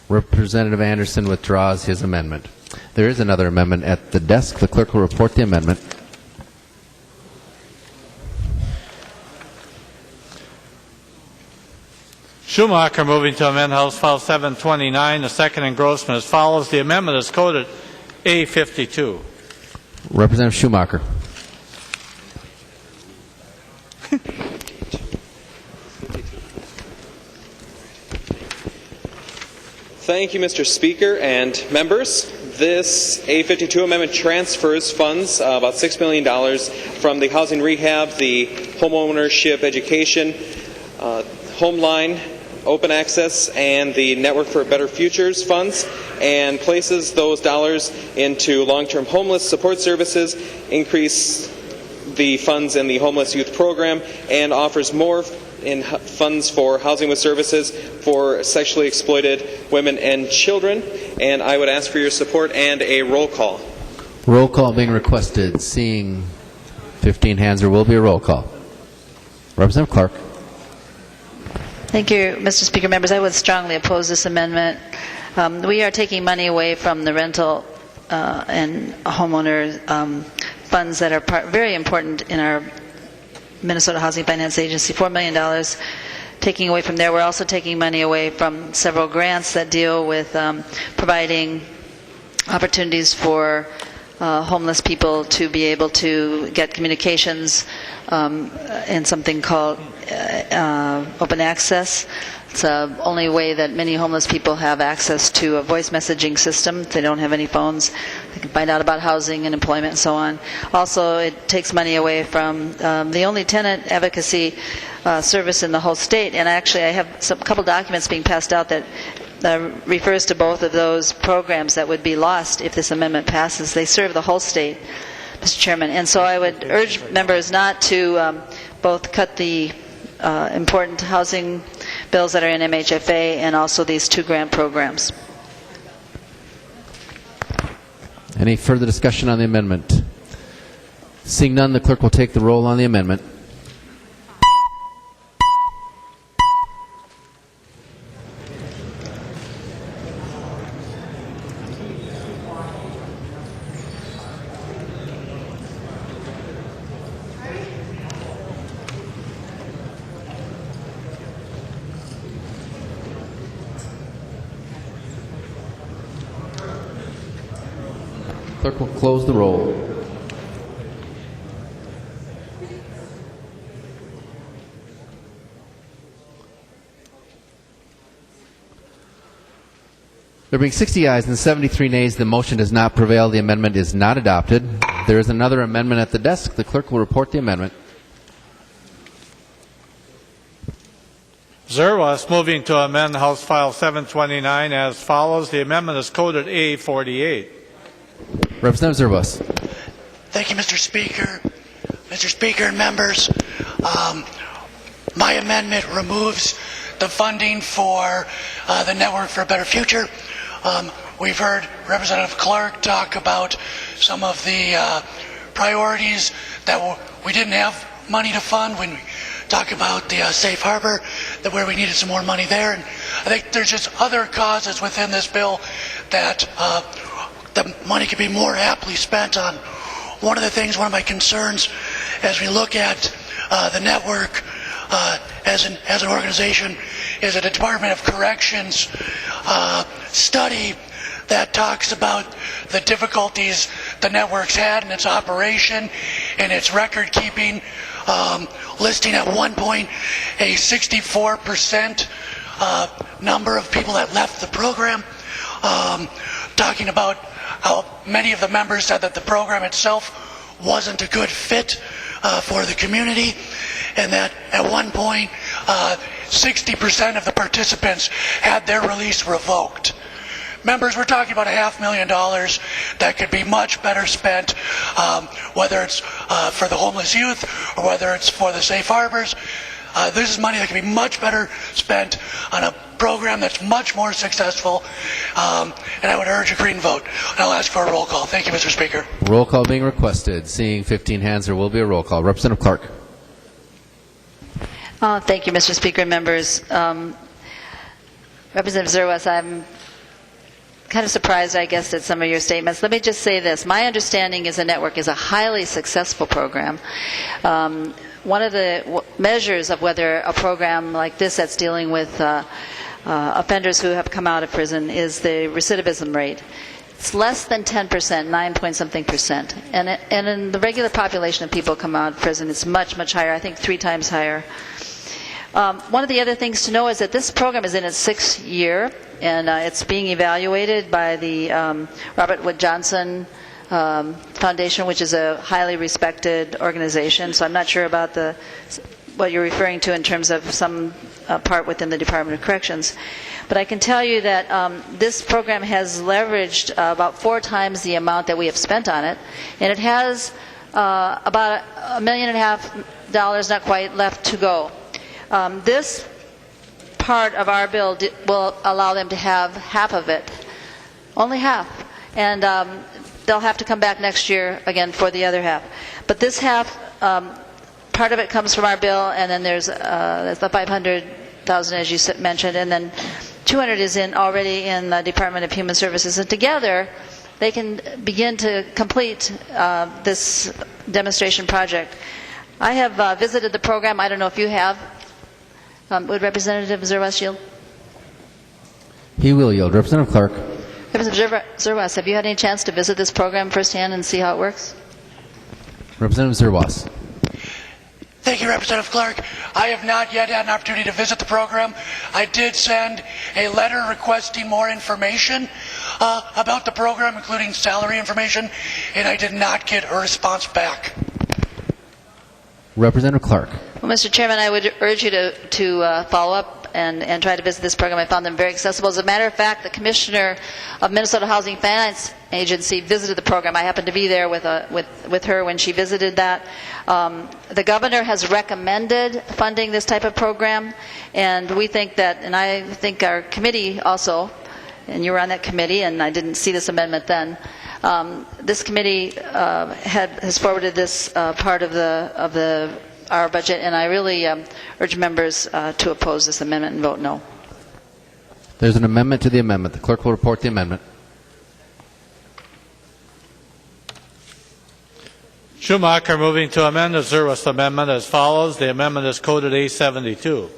Representative Anderson withdraws his amendment. There is another amendment at the desk. The clerk will report the amendment. Schumacher moving to amend House File 729, the second engrossment as follows. The amendment is coded A52. Representative Schumacher. Thank you, Mr. Speaker and members. This A52 amendment transfers funds, about $6 million, from the housing rehab, the homeownership education, Homeline, Open Access, and the Network for Better Futures funds, and places those dollars into long-term homeless support services, increase the funds in the homeless youth program, and offers more in funds for housing with services for sexually exploited women and children. And I would ask for your support and a roll call. Roll call being requested. Seeing 15 hands, there will be a roll call. Representative Clark. Thank you, Mr. Speaker. Members, I would strongly oppose this amendment. We are taking money away from the rental and homeowner funds that are very important in our Minnesota Housing Finance Agency, $4 million taking away from there. We're also taking money away from several grants that deal with providing opportunities for homeless people to be able to get communications in something called Open Access. It's the only way that many homeless people have access to a voice messaging system. If they don't have any phones, they can find out about housing and employment and so on. Also, it takes money away from the only tenant advocacy service in the whole state. And actually, I have a couple documents being passed out that refers to both of those programs that would be lost if this amendment passes. They serve the whole state, Mr. Chairman. And so I would urge members not to both cut the important housing bills that are in MHFA and also these 2 grant programs. Any further discussion on the amendment? Seeing none, the clerk will take the roll on the amendment. Clerk will close the roll. There being 60 ayes and 73 nays, the motion does not prevail. The amendment is not adopted. There is another amendment at the desk. The clerk will report the amendment. Zerwas moving to amend House File 729 as follows. The amendment is coded A48. Representative Zerwas. Thank you, Mr. Speaker. Mr. Speaker and members, my amendment removes the funding for the Network for a Better Future. We've heard Representative Clark talk about some of the priorities that we didn't have money to fund when we talk about the safe harbor, where we needed some more money there. And I think there's just other causes within this bill that the money could be more aptly spent on. One of my concerns as we look at the network as an organization is a Department of Corrections study that talks about the difficulties the network's had in its operation and its record keeping, listing at one point a 64% number of people that left the program, talking about how many of the members said that the program itself wasn't a good fit for the community, and that at one point 60% of the participants had their release revoked. Members, we're talking about $500,000 that could be much better spent, whether it's for the homeless youth or whether it's for the safe harbors. This is money that can be much better spent on a program that's much more successful, and I would urge a green vote. And I'll ask for a roll call. Thank you, Mr. Speaker. Roll call being requested. Seeing 15 hands, there will be a roll call. Representative Clark. Thank you, Mr. Speaker and members. Representative Zerwas, I'm kind of surprised, I guess, at some of your statements. Let me just say this. My understanding is the network is a highly successful program. One of the measures of whether a program like this that's dealing with offenders who have come out of prison is the recidivism rate. It's less than 10%, 9 point something percent. And in the regular population of people who come out of prison, it's much, much higher, I think 3 times higher. One of the other things to know is that this program is in its 6th year, and it's being evaluated by the Robert Wood Johnson Foundation, which is a highly respected organization. So I'm not sure about what you're referring to in terms of some part within the Department of Corrections. But I can tell you that this program has leveraged about 4 times the amount that we have spent on it, and it has about $1.5 million, not quite, left to go. This part of our bill will allow them to have half of it, only half, and they'll have to come back next year again for the other half. But this half, part of it comes from our bill, and then there's the $500,000 as you mentioned, and then $200 is already in the Department of Human Services, and together they can begin to complete this demonstration project. I have visited the program. I don't know if you have. Would Representative Zerwas yield? He will yield. Representative Clark. Representative Zerwas, have you had any chance to visit this program firsthand and see how it works? Representative Zerwas. Thank you, Representative Clark. I have not yet had an opportunity to visit the program. I did send a letter requesting more information about the program, including salary information, and I did not get a response back. Representative Clark. Well, Mr. Chairman, I would urge you to follow up and tried to visit this program. I found them very accessible. As a matter of fact, the commissioner of Minnesota Housing Finance Agency visited the program. I happened to be there with her when she visited that. The governor has recommended funding this type of program, and we think that, and I think our committee also, and you were on that committee, and I didn't see this amendment then. This committee has forwarded this part of our budget, and I really urge members to oppose this amendment and vote no. There's an amendment to the amendment. The clerk will report the amendment. Schumacher moving to amend the Zerwas amendment as follows. The amendment is coded A72.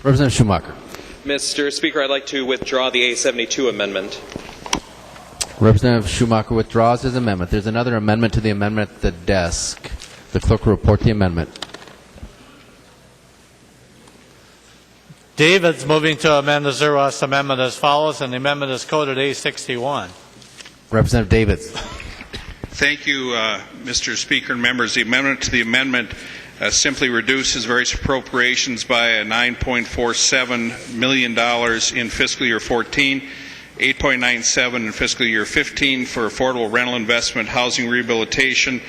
Representative Schumacher. Mr. Speaker, I'd like to withdraw the A72 amendment. Representative Schumacher withdraws his amendment. There's another amendment to the amendment at the desk. The clerk will report the amendment. David's moving to amend the Zerwas amendment as follows, and the amendment is coded A61. Representative Davids. Thank you, Mr. Speaker and members. The amendment to the amendment simply reduces various appropriations by $9.47 million in fiscal year 14, $8.97 in fiscal year 15 for affordable rental investment, housing rehabilitation,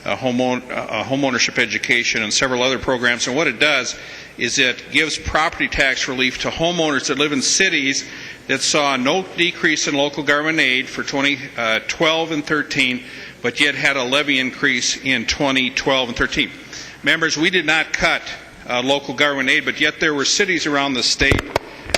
homeownership education, and several other programs. And what it does is it gives property tax relief to homeowners that live in cities that saw no decrease in local government aid for 2012 and 13, but yet had a levy increase in 2012 and 13. Members, we did not cut local government aid, but yet there were cities around the state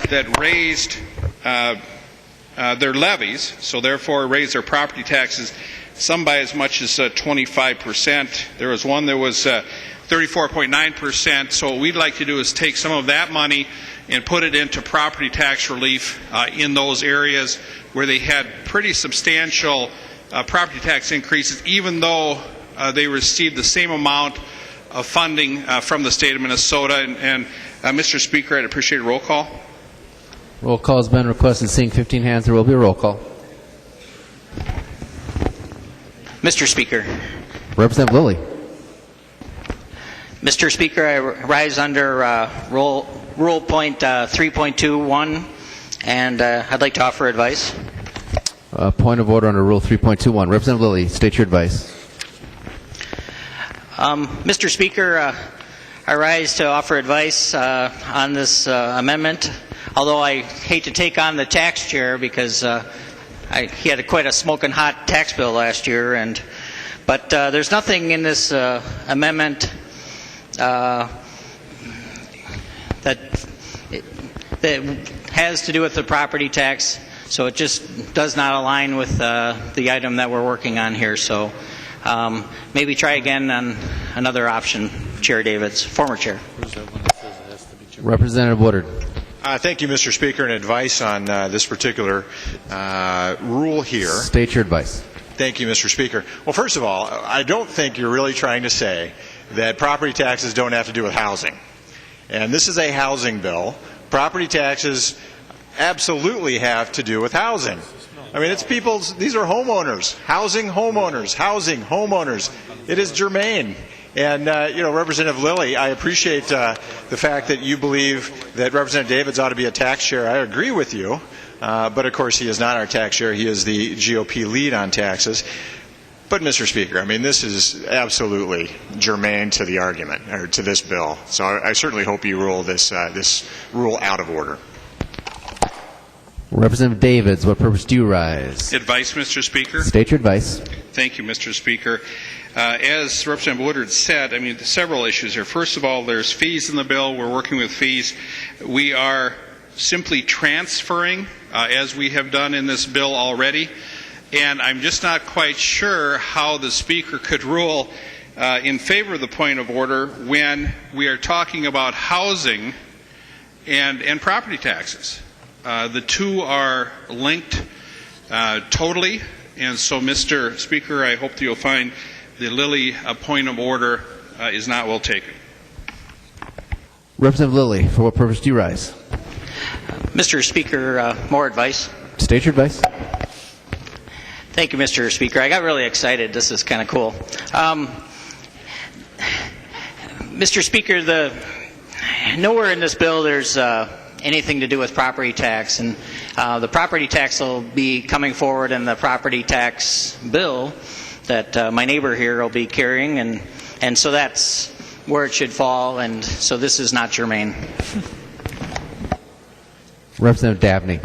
that raised their levies, so therefore raised their property taxes, some by as much as 25%. There was one that was 34.9%. So what we'd like to do is take some of that money and put it into property tax relief in those areas where they had pretty substantial property tax increases, even though they received the same amount of funding from the state of Minnesota. And Mr. Speaker, I'd appreciate a roll call. Roll call has been requested. Seeing 15 hands, there will be a roll call. Mr. Speaker. Representative Lillie. Mr. Speaker, I rise under Rule Point 3.21, and I'd like to offer advice. Point of order under Rule 3.21. Representative Lillie, state your advice. Mr. Speaker, I rise to offer advice on this amendment, although I hate to take on the tax chair because he had quite a smoking hot tax bill last year, but there's nothing in this amendment that has to do with the property tax, so it just does not align with the item that we're working on here. So maybe try again on another option, Chair Davids, former chair. Representative Woodard. Thank you, Mr. Speaker, and advice on this particular rule here. State your advice. Thank you, Mr. Speaker. Well, first of all, I don't think you're really trying to say that property taxes don't have to do with housing. And this is a housing bill. Property taxes absolutely have to do with housing. I mean, it's people's, these are homeowners, housing homeowners. It is germane. And, Representative Lillie, I appreciate the fact that you believe that Representative Davids ought to be a tax chair. I agree with you. But, of course, he is not our tax chair. He is the GOP lead on taxes. But, Mr. Speaker, I mean, this is absolutely germane to the argument, or to this bill. So I certainly hope you rule this rule out of order. Representative Davids, what purpose do you rise? Advice, Mr. Speaker. State your advice. Thank you, Mr. Speaker. As Representative Woodard said, I mean, several issues here. First of all, there's fees in the bill. We're working with fees. We are simply transferring, as we have done in this bill already. And I'm just not quite sure how the Speaker could rule in favor of the point of order when we are talking about housing and property taxes. The two are linked totally, and so, Mr. Speaker, I hope that you'll find the Lillie point of order is not well taken. Representative Lillie, for what purpose do you rise? Mr. Speaker, more advice. State your advice. Thank you, Mr. Speaker. I got really excited. This is kind of cool. Mr. Speaker, nowhere in this bill there's anything to do with property tax, and the property tax will be coming forward in the property tax bill that my neighbor here will be carrying, and so that's where it should fall, and so this is not germane. Representative Dabney.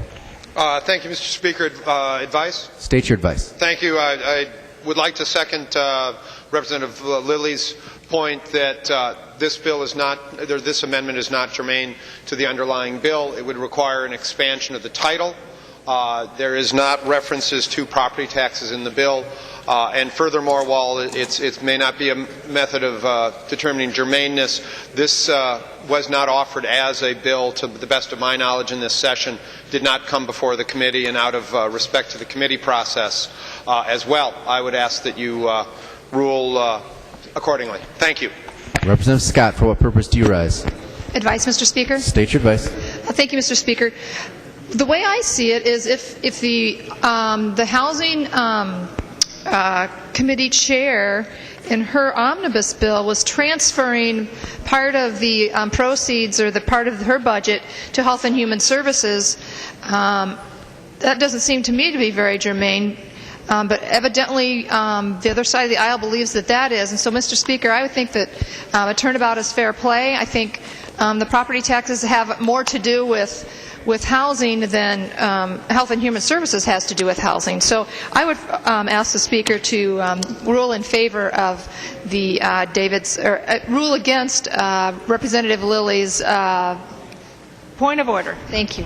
Thank you, Mr. Speaker. Advice? State your advice. Thank you. I would like to second Representative Lillie's point that this amendment is not germane to the underlying bill. It would require an expansion of the title. There is not references to property taxes in the bill. And furthermore, while it may not be a method of determining germaneness, this was not offered as a bill, to the best of my knowledge, in this session, did not come before the committee, and out of respect to the committee process as well, I would ask that you rule accordingly. Thank you. Representative Scott, for what purpose do you rise? Advice, Mr. Speaker? State your advice. Thank you, Mr. Speaker. The way I see it is if the Housing Committee Chair in her Omnibus bill was transferring part of the proceeds or the part of her budget to Health and Human Services, that doesn't seem to me to be very germane. But evidently, the other side of the aisle believes that is. And so, Mr. Speaker, I would think that a turnabout is fair play. I think the property taxes have more to do with housing than Health and Human Services has to do with housing. So I would ask the Speaker to rule in favor of the rule against Representative Lillie's point of order. Thank you.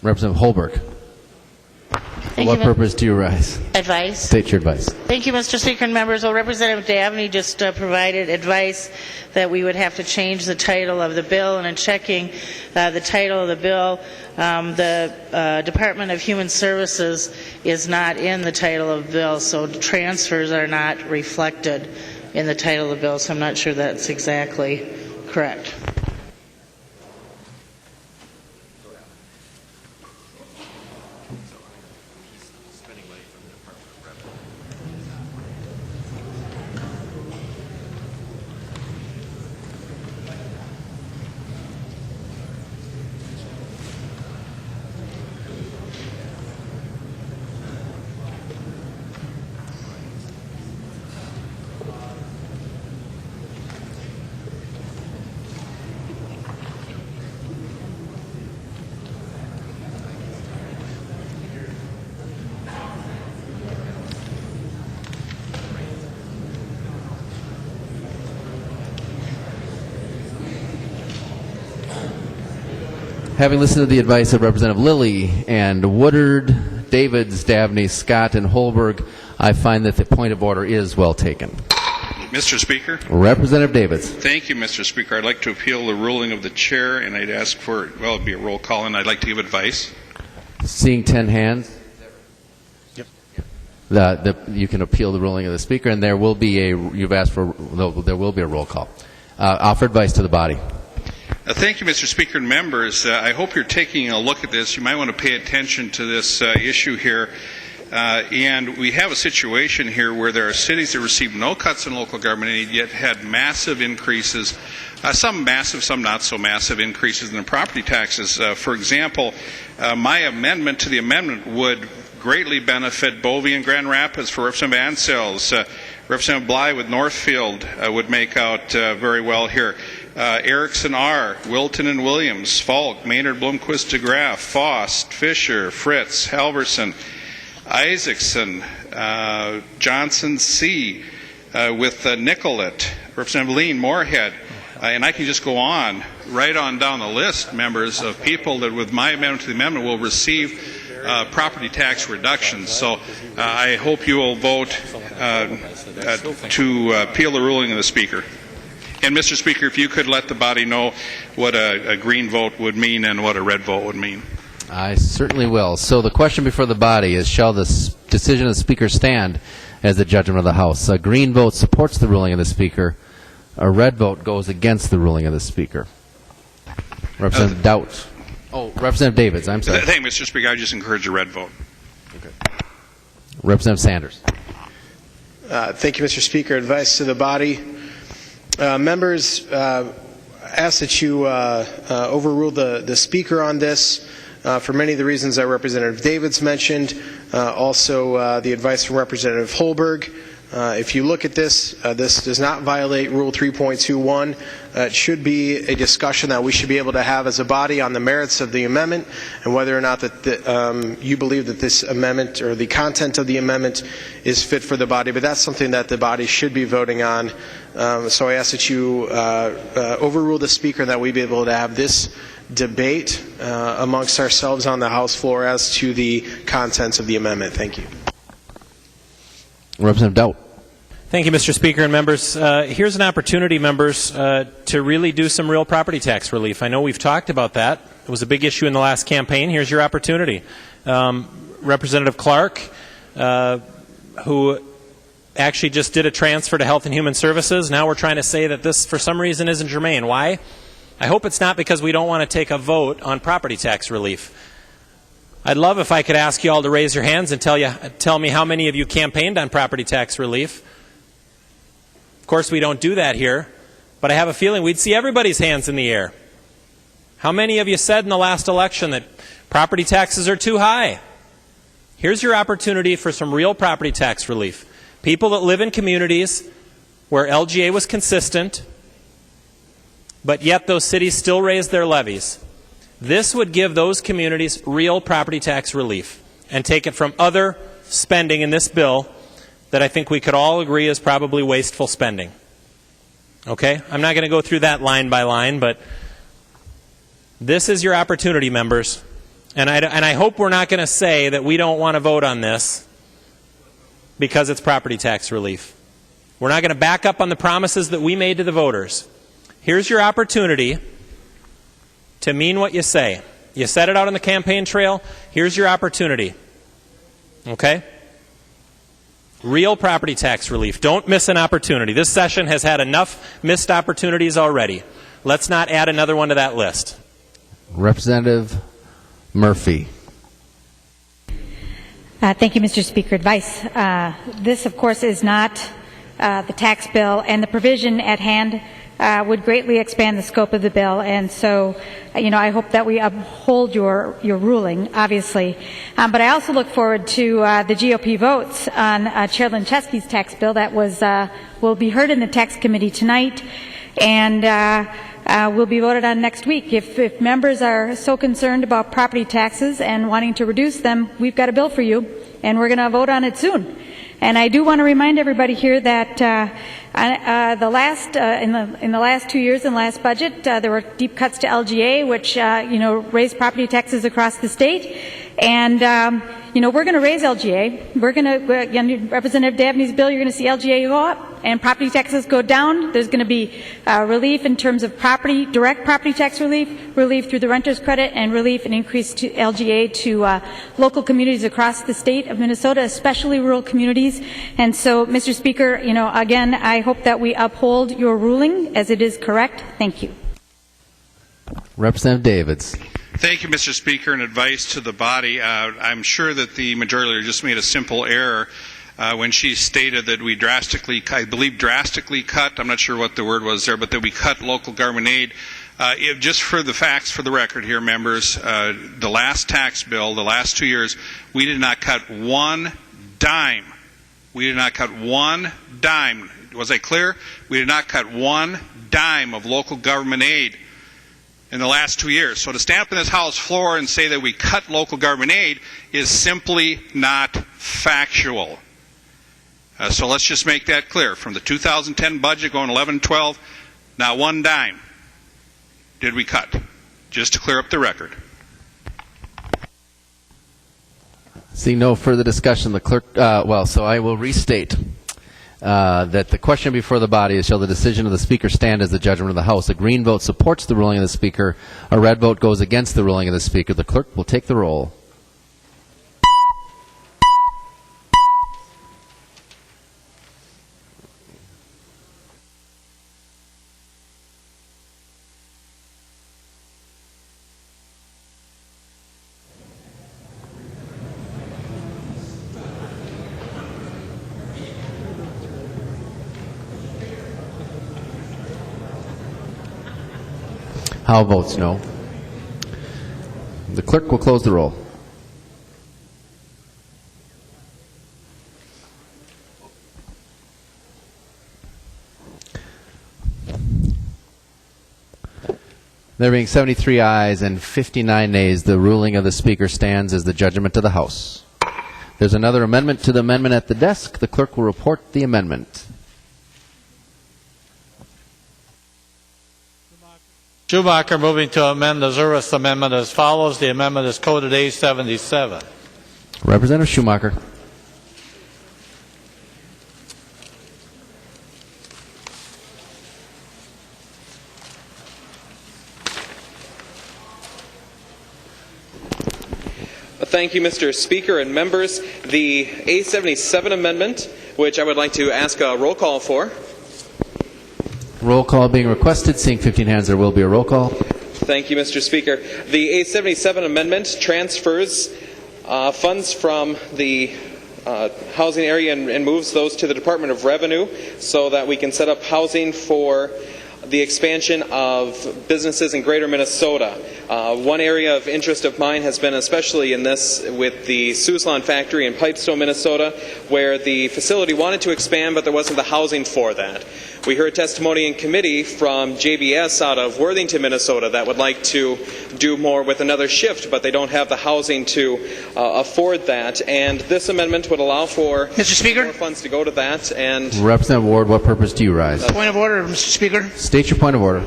Representative Holberg. For what purpose do you rise? Advice. State your advice. Thank you, Mr. Speaker and members. Well, Representative Dabney just provided advice that we would have to change the title of the bill, and in checking the title of the bill, the Department of Human Services is not in the title of the bill, so transfers are not reflected in the title of the bill, so I'm not sure that's exactly correct. Having listened to the advice of Representative Lillie and Woodard, Davids, Dabney, Scott, and Holberg, I find that the point of order is well taken. Mr. Speaker? Representative Davids. Thank you, Mr. Speaker. I'd like to appeal the ruling of the chair, and I'd ask for, well, it'd be a roll call, and I'd like to give advice. Seeing 10 hands. Yep. You can appeal the ruling of the Speaker, and there will be you've asked for, there will be a roll call. Offer advice to the body. Thank you, Mr. Speaker and members. I hope you're taking a look at this. You might want to pay attention to this issue here. And we have a situation here where there are cities that receive no cuts in local government aid, yet had massive increases, some massive, some not so massive increases in the property taxes. For example, my amendment to the amendment would greatly benefit Bovey and Grand Rapids for Representative Ansell's. Representative Bly with Northfield would make out very well here. Erickson R., Wilton and Williams, Falk, Maynard, Blomquist, DeGraff, Faust, Fisher, Fritz, Halverson, Isaacson, Johnson C., with Nicollet, Representative Lean, Moorhead, and I can just go on, right on down the list, members, of people that with my amendment to the amendment will receive property tax reductions. So I hope you will vote to appeal the ruling of the Speaker. And, Mr. Speaker, if you could let the body know what a green vote would mean and what a red vote would mean. I certainly will. So the question before the body is, shall the decision of the Speaker stand as the judgment of the House? A green vote supports the ruling of the Speaker. A red vote goes against the ruling of the Speaker. Representative Doubt. Oh, Representative Davids, I'm sorry. Thank you, Mr. Speaker. I just encourage a red vote. Okay. Representative Sanders. Thank you, Mr. Speaker. Advice to the body. Members, ask that you overrule the Speaker on this for many of the reasons that Representative Davids mentioned. Also, the advice from Representative Holberg. If you look at this, this does not violate Rule 3.21. It should be a discussion that we should be able to have as a body on the merits of the amendment and whether or not that you believe that this amendment or the content of the amendment is fit for the body. But that's something that the body should be voting on. So I ask that you overrule the Speaker and that we be able to have this debate amongst ourselves on the House floor as to the contents of the amendment. Thank you. Representative Dowd. Thank you, Mr. Speaker and members. Here's an opportunity, members, to really do some real property tax relief. I know we've talked about that. It was a big issue in the last campaign. Here's your opportunity. Representative Clark, who actually just did a transfer to Health and Human Services. Now we're trying to say that this, for some reason, isn't germane. Why? I hope it's not because we don't want to take a vote on property tax relief. I'd love if I could ask you all to raise your hands and tell me how many of you campaigned on property tax relief. Of course, we don't do that here, but I have a feeling we'd see everybody's hands in the air. How many of you said in the last election that property taxes are too high? Here's your opportunity for some real property tax relief. People that live in communities where LGA was consistent, but yet those cities still raise their levies. This would give those communities real property tax relief and take it from other spending in this bill that I think we could all agree is probably wasteful spending. Okay? I'm not going to go through that line by line, but this is your opportunity, members. And I hope we're not going to say that we don't want to vote on this because it's property tax relief. We're not going to back up on the promises that we made to the voters. Here's your opportunity to mean what you say. You said it out on the campaign trail. Here's your opportunity. Okay? Real property tax relief. Don't miss an opportunity. This session has had enough missed opportunities already. Let's not add another one to that list. Representative Murphy. Thank you, Mr. Speaker. Advice. This, of course, is not the tax bill, and the provision at hand would greatly expand the scope of the bill, and so, I hope that we uphold your ruling, obviously. But I also look forward to the GOP votes on Chair Linchesky's tax bill that will be heard in the Tax Committee tonight, and will be voted on next week. If members are so concerned about property taxes and wanting to reduce them, we've got a bill for you, and we're going to vote on it soon. And I do want to remind everybody here that in the last 2 years in the last budget, there were deep cuts to LGA, which raised property taxes across the state. And we're going to raise LGA. We're going to, Representative Dabney's bill, you're going to see LGA go up and property taxes go down. There's going to be relief in terms of direct property tax relief through the renter's credit, and relief and increase to LGA to local communities across the state of Minnesota, especially rural communities. And so, Mr. Speaker, again, I hope that we uphold your ruling as it is correct. Thank you. Representative Davids. Thank you, Mr. Speaker, and advice to the body. I'm sure that the majority leader just made a simple error when she stated that we drastically cut, I'm not sure what the word was there, but that we cut local government aid. Just for the facts, for the record here, members, the last tax bill, the last 2 years, we did not cut one dime. We did not cut one dime. Was I clear? We did not cut one dime of local government aid in the last 2 years. So to stand up in this House floor and say that we cut local government aid is simply not factual. So let's just make that clear. From the 2010 budget going 11-12, not one dime did we cut, just to clear up the record. Seeing no further discussion, the clerk, so I will restate that the question before the body is, shall the decision of the Speaker stand as the judgment of the House? A green vote supports the ruling of the Speaker. A red vote goes against the ruling of the Speaker. The clerk will take the roll. Howe votes no. The clerk will close the roll. There being 73 ayes and 59 nays, the ruling of the Speaker stands as the judgment of the House. There's another amendment to the amendment at the desk. The clerk will report the amendment. Schumacher moving to amend the Zuras amendment as follows. The amendment is coded A77. Representative Schumacher. Thank you, Mr. Speaker and members. The A77 amendment, which I would like to ask a roll call for. Roll call being requested. Seeing 15 hands, there will be a roll call. Thank you, Mr. Speaker. The A77 amendment transfers funds from the housing area and moves those to the Department of Revenue so that we can set up housing for the expansion of businesses in greater Minnesota. One area of interest of mine has been especially in this with the Suzlon factory in Pipestone, Minnesota, where the facility wanted to expand, but there wasn't the housing for that. We heard testimony in committee from JBS out of Worthington, Minnesota, that would like to do more with another shift, but they don't have the housing to afford that. And this amendment would allow for Mr. Speaker? more funds to go to that. And Representative Ward, what purpose do you rise? Point of order, Mr. Speaker. State your point of order.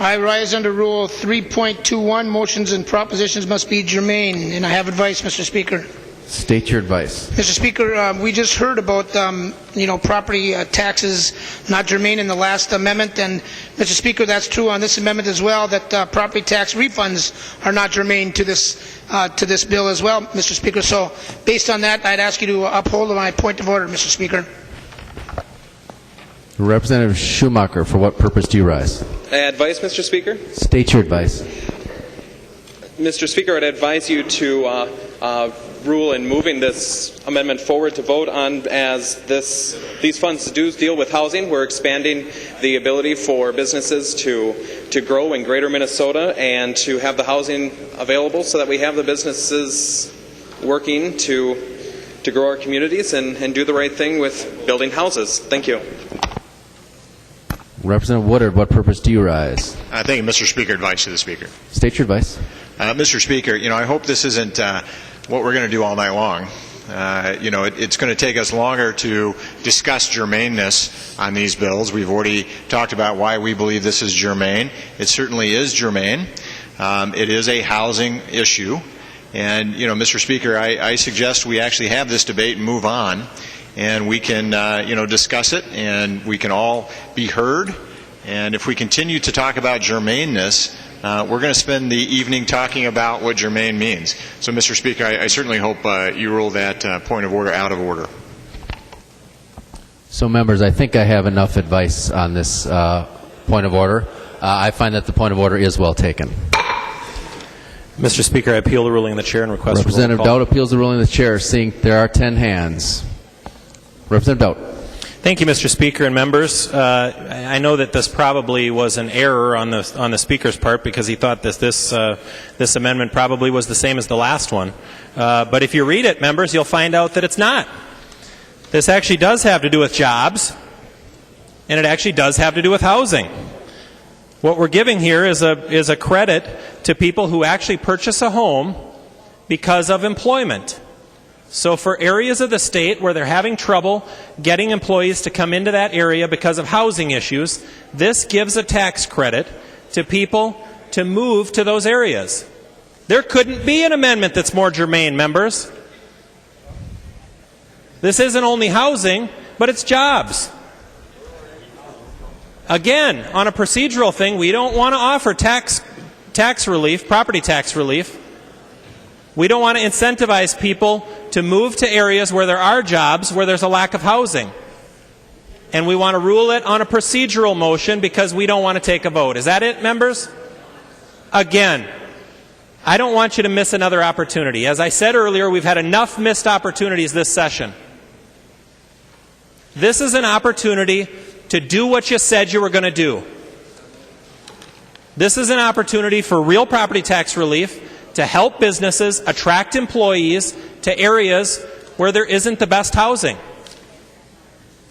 I rise under Rule 3.21. Motions and propositions must be germane, and I have advice, Mr. Speaker. State your advice. Mr. Speaker, we just heard about property taxes not germane in the last amendment, and Mr. Speaker, that's true on this amendment as well. That property tax refunds are not germane to this bill as well, Mr. Speaker. So, based on that, I'd ask you to uphold my point of order, Mr. Speaker. Representative Schumacher, for what purpose do you rise? advice, Mr. Speaker? State your advice. Mr. Speaker, I'd advise you to rule in moving this amendment forward to vote on, as these funds do deal with housing. We're expanding the ability for businesses to grow in greater Minnesota and to have the housing available so that we have the businesses working to grow our communities and do the right thing with building houses. Thank you. Representative Woodard, what purpose do you rise? Thank you, Mr. Speaker. Advice to the Speaker. State your advice. Mr. Speaker, I hope this isn't what we're going to do all night long. It's going to take us longer to discuss germaneness on these bills. We've already talked about why we believe this is germane. It certainly is germane. It is a housing issue. And, Mr. Speaker, I suggest we actually have this debate and move on. And we can, discuss it, and we can all be heard. And if we continue to talk about germaneness, we're going to spend the evening talking about what germane means. So, Mr. Speaker, I certainly hope you rule that point of order out of order. So, members, I think I have enough advice on this point of order. I find that the point of order is well taken. Mr. Speaker, I appeal the ruling of the chair and request Representative Dowd appeals the ruling of the chair, seeing there are 10 hands. Representative Dowd. Thank you, Mr. Speaker and members. I know that this probably was an error on the Speaker's part because he thought this amendment probably was the same as the last one. But if you read it, members, you'll find out that it's not. This actually does have to do with jobs, and it actually does have to do with housing. What we're giving here is a credit to people who actually purchase a home because of employment. So for areas of the state where they're having trouble getting employees to come into that area because of housing issues, this gives a tax credit to people to move to those areas. There couldn't be an amendment that's more germane, members. This isn't only housing, but it's jobs. Again, on a procedural thing, we don't want to offer tax relief, property tax relief. We don't want to incentivize people to move to areas where there are jobs, where there's a lack of housing. And we want to rule it on a procedural motion because we don't want to take a vote. Is that it, members? Again, I don't want you to miss another opportunity. As I said earlier, we've had enough missed opportunities this session. This is an opportunity to do what you said you were going to do. This is an opportunity for real property tax relief to help businesses attract employees to areas where there isn't the best housing.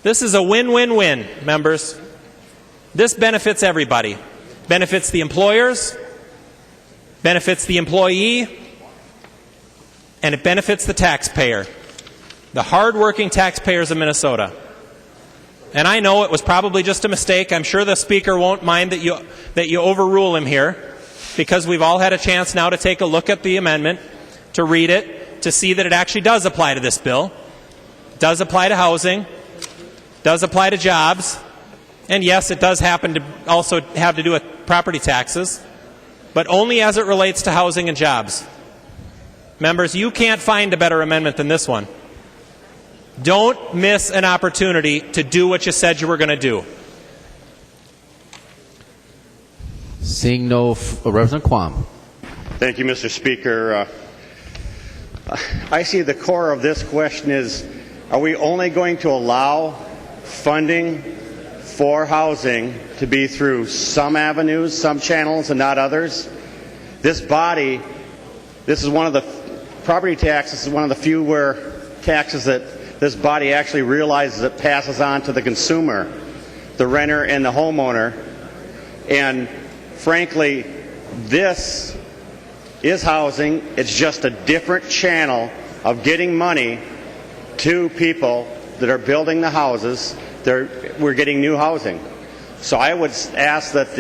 This is a win-win-win, members. This benefits everybody. Benefits the employers, benefits the employee, and it benefits the taxpayer, the hard-working taxpayers of Minnesota. And I know it was probably just a mistake. I'm sure the Speaker won't mind that you overrule him here, because we've all had a chance now to take a look at the amendment, to read it, to see that it actually does apply to this bill, does apply to housing, does apply to jobs, and yes, it does happen to also have to do with property taxes, but only as it relates to housing and jobs. Members, you can't find a better amendment than this one. Don't miss an opportunity to do what you said you were going to do. Seeing no, Representative Quam. Thank you, Mr. Speaker. I see the core of this question is, are we only going to allow funding for housing to be through some avenues, some channels, and not others? This body, this is one of the property taxes, is one of the few taxes that this body actually realizes it passes on to the consumer, the renter and the homeowner. And frankly, this is housing. It's just a different channel of getting money to people that are building the houses. We're getting new housing. So I would ask that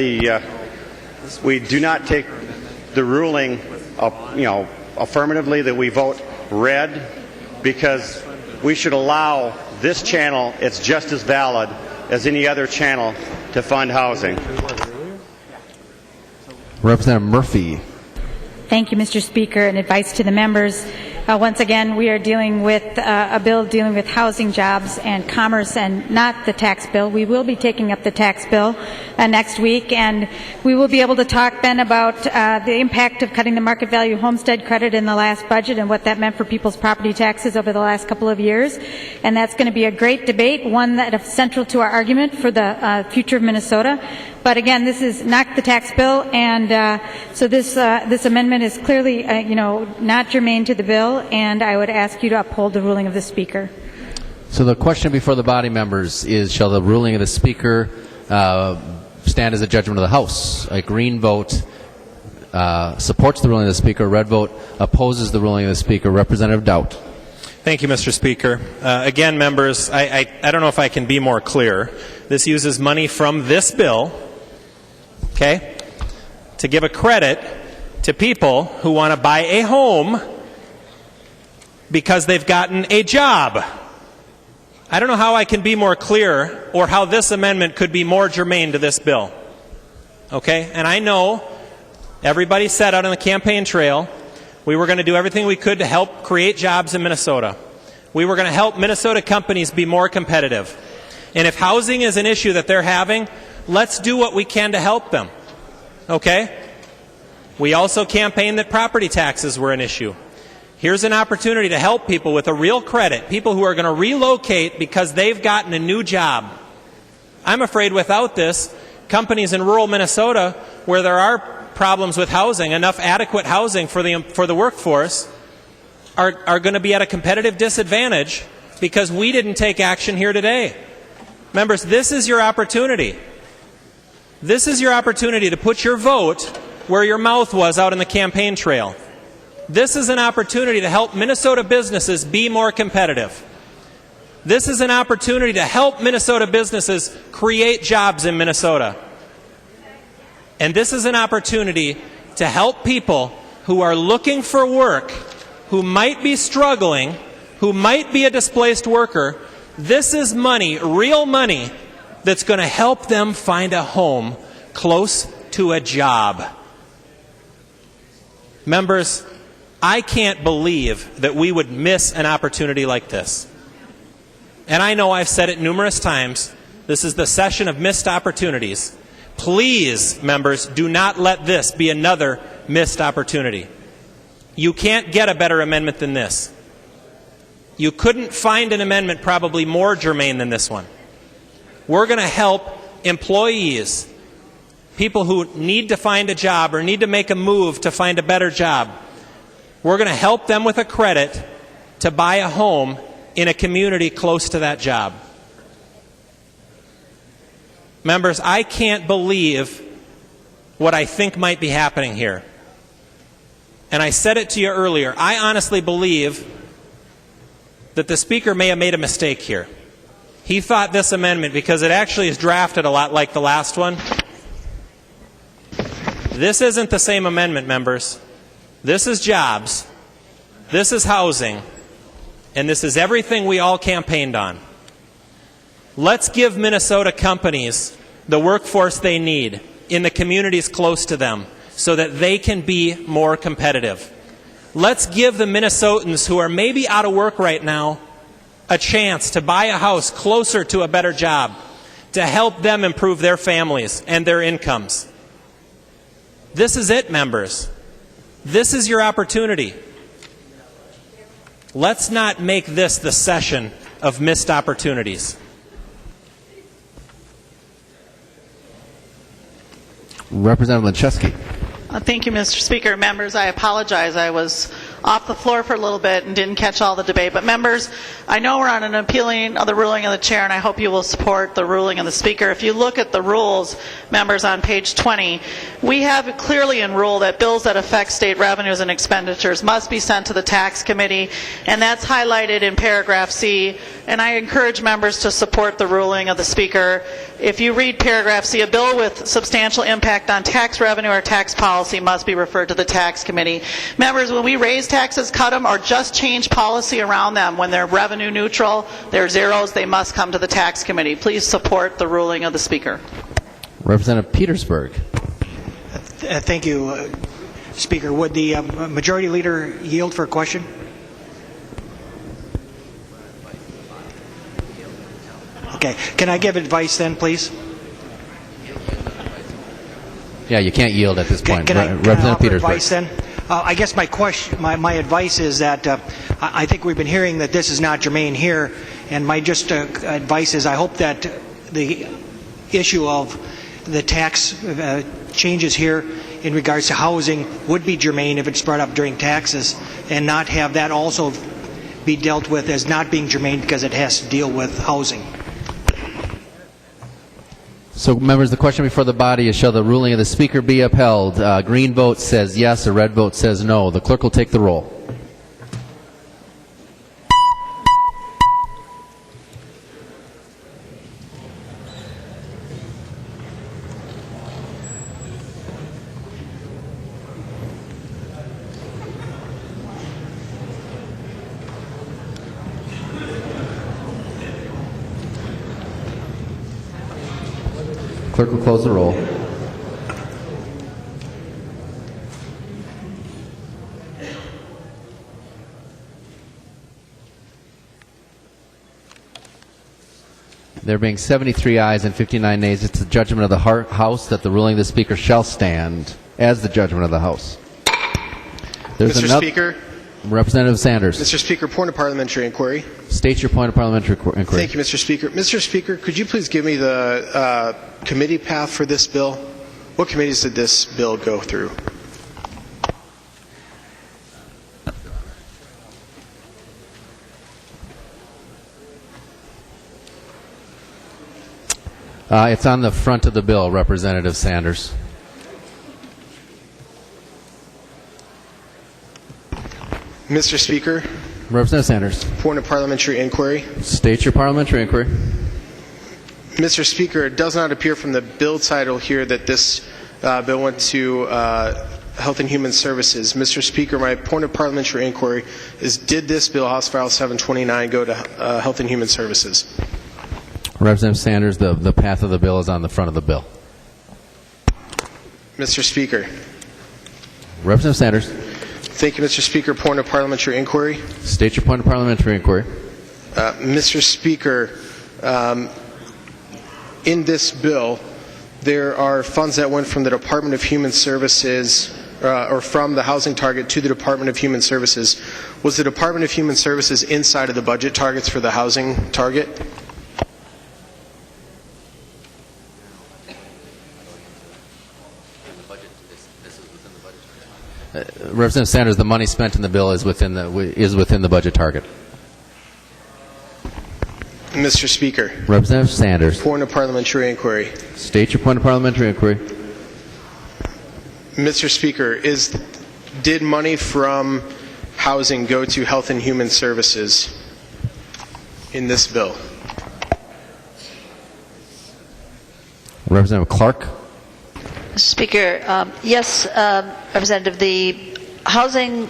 we do not take the ruling affirmatively, that we vote red, because we should allow this channel, it's just as valid as any other channel to fund housing. Representative Murphy. Thank you, Mr. Speaker, and advice to the members. Once again, we are dealing with a bill dealing with housing, jobs, and commerce, and not the tax bill. We will be taking up the tax bill next week, and we will be able to talk then about the impact of cutting the market value homestead credit in the last budget and what that meant for people's property taxes over the last couple of years. And that's going to be a great debate, one that is central to our argument for the future of Minnesota. But again, this is not the tax bill, and so this amendment is clearly, not germane to the bill, and I would ask you to uphold the ruling of the Speaker. So the question before the body members is, shall the ruling of the Speaker stand as a judgment of the House? A green vote supports the ruling of the Speaker. A red vote opposes the ruling of the Speaker. Representative Doubt. Thank you, Mr. Speaker. Again, members, I don't know if I can be more clear. This uses money from this bill, to give a credit to people who want to buy a home because they've gotten a job. I don't know how I can be more clear, or how this amendment could be more germane to this bill. And I know everybody said out on the campaign trail we were going to do everything we could to help create jobs in Minnesota. We were going to help Minnesota companies be more competitive. And if housing is an issue that they're having, let's do what we can to help them. We also campaigned that property taxes were an issue. Here's an opportunity to help people with a real credit, people who are going to relocate because they've gotten a new job. I'm afraid without this, companies in rural Minnesota, where there are problems with housing, enough adequate housing for the workforce, are going to be at a competitive disadvantage because we didn't take action here today. Members, this is your opportunity. This is your opportunity to put your vote where your mouth was out in the campaign trail. This is an opportunity to help Minnesota businesses be more competitive. This is an opportunity to help Minnesota businesses create jobs in Minnesota. And this is an opportunity to help people who are looking for work, who might be struggling, who might be a displaced worker. This is money, real money, that's going to help them find a home close to a job. Members, I can't believe that we would miss an opportunity like this. And I know I've said it numerous times, this is the session of missed opportunities. Please, members, do not let this be another missed opportunity. You can't get a better amendment than this. You couldn't find an amendment probably more germane than this one. We're going to help employees people who need to find a job or need to make a move to find a better job. We're going to help them with a credit to buy a home in a community close to that job. Members, I can't believe what I think might be happening here. And I said it to you earlier. I honestly believe that the Speaker may have made a mistake here. He thought this amendment, because it actually is drafted a lot like the last one. This isn't the same amendment, members. This is jobs. This is housing. And this is everything we all campaigned on. Let's give Minnesota companies the workforce they need in the communities close to them so that they can be more competitive. Let's give the Minnesotans who are maybe out of work right now a chance to buy a house closer to a better job to help them improve their families and their incomes. This is it, members. This is your opportunity. Let's not make this the session of missed opportunities. Representative Linchewski. Thank you, Mr. Speaker. Members, I apologize. I was off the floor for a little bit and didn't catch all the debate. But members, I know we're on an appealing of the ruling of the chair, and I hope you will support the ruling of the Speaker. If you look at the rules, members, on page 20, we have it clearly in rule that bills that affect state revenues and expenditures must be sent to the tax committee, and that's highlighted in paragraph C. And I encourage members to support the ruling of the Speaker. If you read paragraph C, a bill with substantial impact on tax revenue or tax policy must be referred to the tax committee. Members, when we raise taxes, cut them, or just change policy around them, when they're revenue neutral, they're zeros, they must come to the tax committee. Please support the ruling of the Speaker. Representative Petersburg. Thank you, Speaker. Would the Majority Leader yield for a question? Okay. Can I give advice then, please? Yeah, you can't yield at this point. Can I Representative Petersburg. advice then? I guess my advice is that I think we've been hearing that this is not germane here, and my just advice is I hope that the issue of the tax changes here in regards to housing would be germane if it's brought up during taxes, and not have that also be dealt with as not being germane because it has to deal with housing. So, members, the question before the body is, shall the ruling of the Speaker be upheld? Green vote says yes, a red vote says no. The clerk will take the roll. Clerk will close the roll. There being 73 ayes and 59 nays, it's the judgment of the House that the ruling of the Speaker shall stand as the judgment of the House. There's Mr. Speaker. Representative Sanders. Mr. Speaker, point of parliamentary inquiry. State your point of parliamentary inquiry. Thank you, Mr. Speaker. Mr. Speaker, could you please give me the committee path for this bill? What committees did this bill go through? It's on the front of the bill, Representative Sanders. Mr. Speaker. Representative Sanders. Point of parliamentary inquiry. State your parliamentary inquiry. Mr. Speaker, it does not appear from the bill title here that this bill went to Health and Human Services. Mr. Speaker, my point of parliamentary inquiry is, did this bill, House File 729, go to Health and Human Services? Representative Sanders, the path of the bill is on the front of the bill. Mr. Speaker. Representative Sanders. Thank you, Mr. Speaker. Point of parliamentary inquiry. State your point of parliamentary inquiry. Mr. Speaker, in this bill, there are funds that went from the Department of Human Services, or from the housing target to the Department of Human Services. Was the Department of Human Services inside of the budget targets for the housing target? Representative Sanders, the money spent in the bill is within the budget target. Mr. Speaker. Representative Sanders. Point of parliamentary inquiry. State your point of parliamentary inquiry. Mr. Speaker, did money from housing go to Health and Human Services in this bill? Representative Clark. Mr. Speaker, yes, Representative,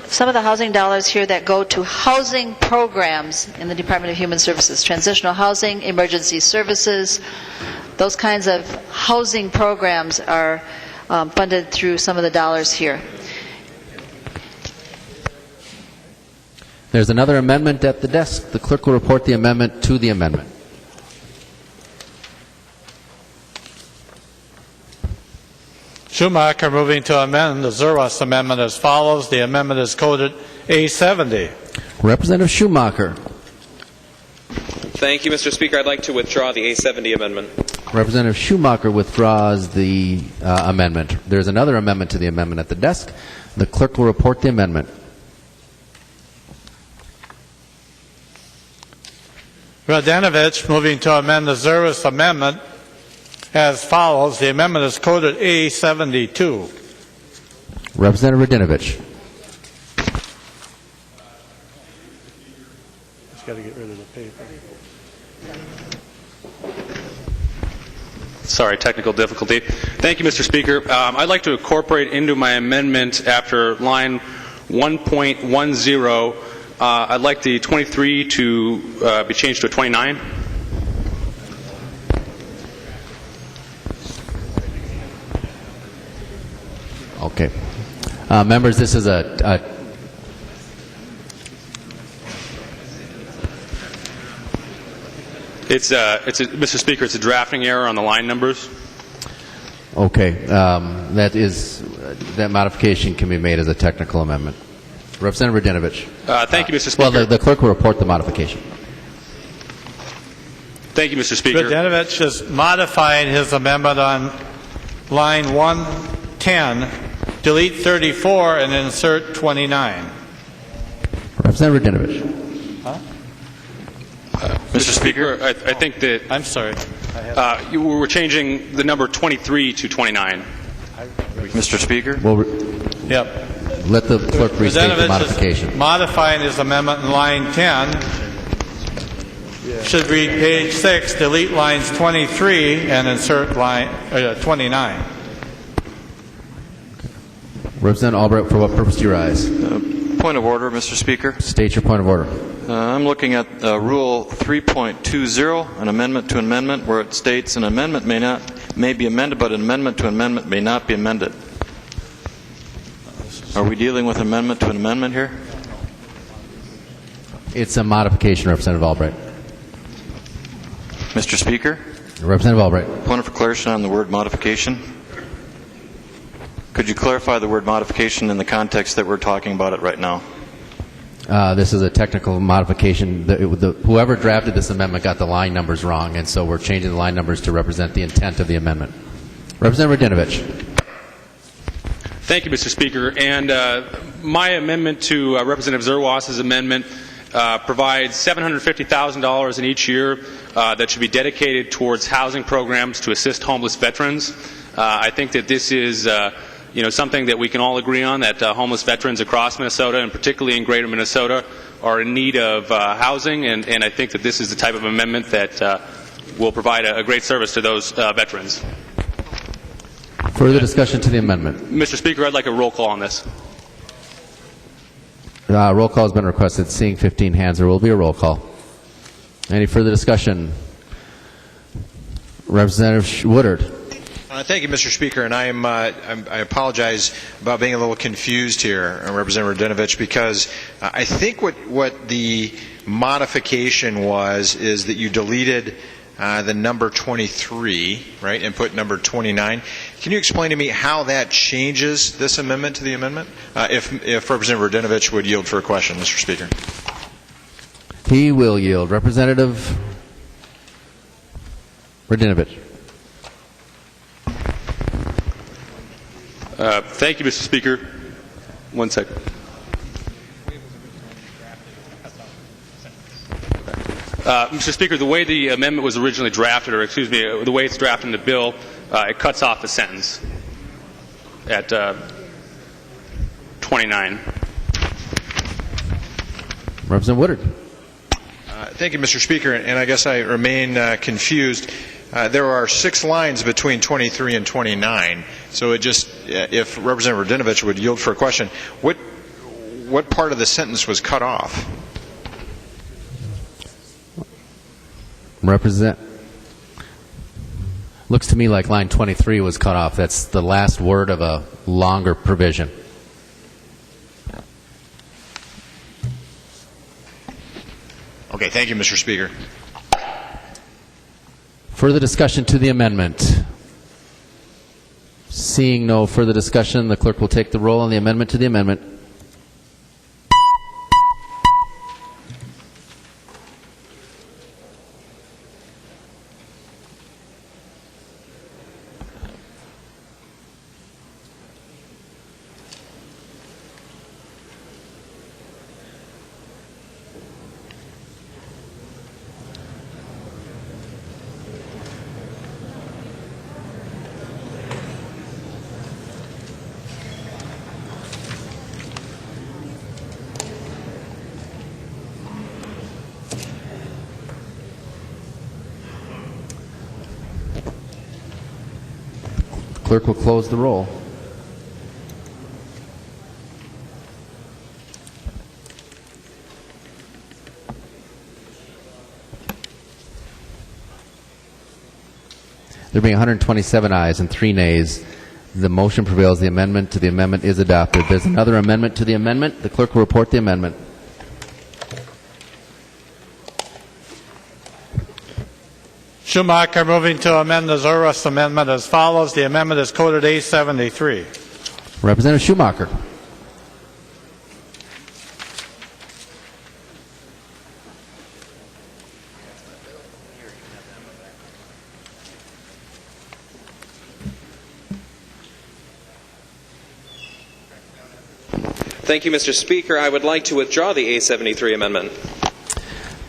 some of the housing dollars here that go to housing programs in the Department of Human Services, transitional housing, emergency services, those kinds of housing programs are funded through some of the dollars here. There's another amendment at the desk. The clerk will report the amendment to the amendment. Schumacher moving to amend the Zerwas amendment as follows. The amendment is coded A70. Representative Schumacher. Thank you, Mr. Speaker. I'd like to withdraw the A70 amendment. Representative Schumacher withdraws the amendment. There's another amendment to the amendment at the desk. The clerk will report the amendment. Radenovich moving to amend the Zerwas amendment as follows. The amendment is coded A72. Representative Radinovich. Just got to get rid of the paper. Sorry, technical difficulty. Thank you, Mr. Speaker. I'd like to incorporate into my amendment after line 1.10, I'd like the 23 to be changed to a 29. Okay. Members, this is Mr. Speaker, it's a drafting error on the line numbers. Okay. That modification can be made as a technical amendment. Representative Radinovich. Thank you, Mr. Speaker. Well, the clerk will report the modification. Thank you, Mr. Speaker. Radinovich is modifying his amendment on line 110, delete 34 and insert 29. Representative Radinovich. Huh? Mr. Speaker, I think that... I'm sorry. You were changing the number 23 to 29. Mr. Speaker? Well, yep. Let the clerk restate the modification. Is modifying his amendment in line 10. Should read page 6, delete lines 23 and insert line 29. Representative Albright, for what purpose do you rise? Point of order, Mr. Speaker. State your point of order. I'm looking at Rule 3.20, an amendment to amendment, where it states an amendment may be amended, but an amendment to amendment may not be amended. Are we dealing with amendment to an amendment here? It's a modification, Representative Albright. Mr. Speaker? Representative Albright. Point of clarification on the word modification. Could you clarify the word modification in the context that we're talking about it right now? This is a technical modification. Whoever drafted this amendment got the line numbers wrong, and so we're changing the line numbers to represent the intent of the amendment. Representative Radinovich. Thank you, Mr. Speaker. And my amendment to Representative Zerwas's amendment provides $750,000 in each year that should be dedicated towards housing programs to assist homeless veterans. I think that this is something that we can all agree on, that homeless veterans across Minnesota, and particularly in greater Minnesota, are in need of housing, and I think that this is the type of amendment that will provide a great service to those veterans. Further discussion to the amendment. Mr. Speaker, I'd like a roll call on this. Roll call has been requested. Seeing 15 hands, there will be a roll call. Any further discussion? Representative Woodard. Thank you, Mr. Speaker, and I apologize about being a little confused here, Representative Radinovich, because I think what the modification is that you deleted the number 23, right, and put number 29. Can you explain to me how that changes this amendment to the amendment? If Representative Radinovich would yield for a question, Mr. Speaker. He will yield. Representative Radinovich. Thank you, Mr. Speaker. One second. Mr. Speaker, the way the amendment was originally drafted, or excuse me, the way it's drafted in the bill, it cuts off the sentence at 29. Representative Woodard. Thank you, Mr. Speaker, and I guess I remain confused. There are 6 lines between 23 and 29, so it just, if Representative Radinovich would yield for a question, what part of the sentence was cut off? Looks to me like line 23 was cut off. That's the last word of a longer provision. Okay, thank you, Mr. Speaker. Further discussion to the amendment. Seeing no further discussion, the clerk will take the roll on the amendment to the amendment. Clerk will close the roll. There being 127 ayes and 3 nays, the motion prevails. The amendment to the amendment is adopted. There's another amendment to the amendment. The clerk will report the amendment. Schumacher moving to amend the Zurwas amendment as follows. The amendment is coded A73. Representative Schumacher. Thank you, Mr. Speaker. I would like to withdraw the A73 amendment.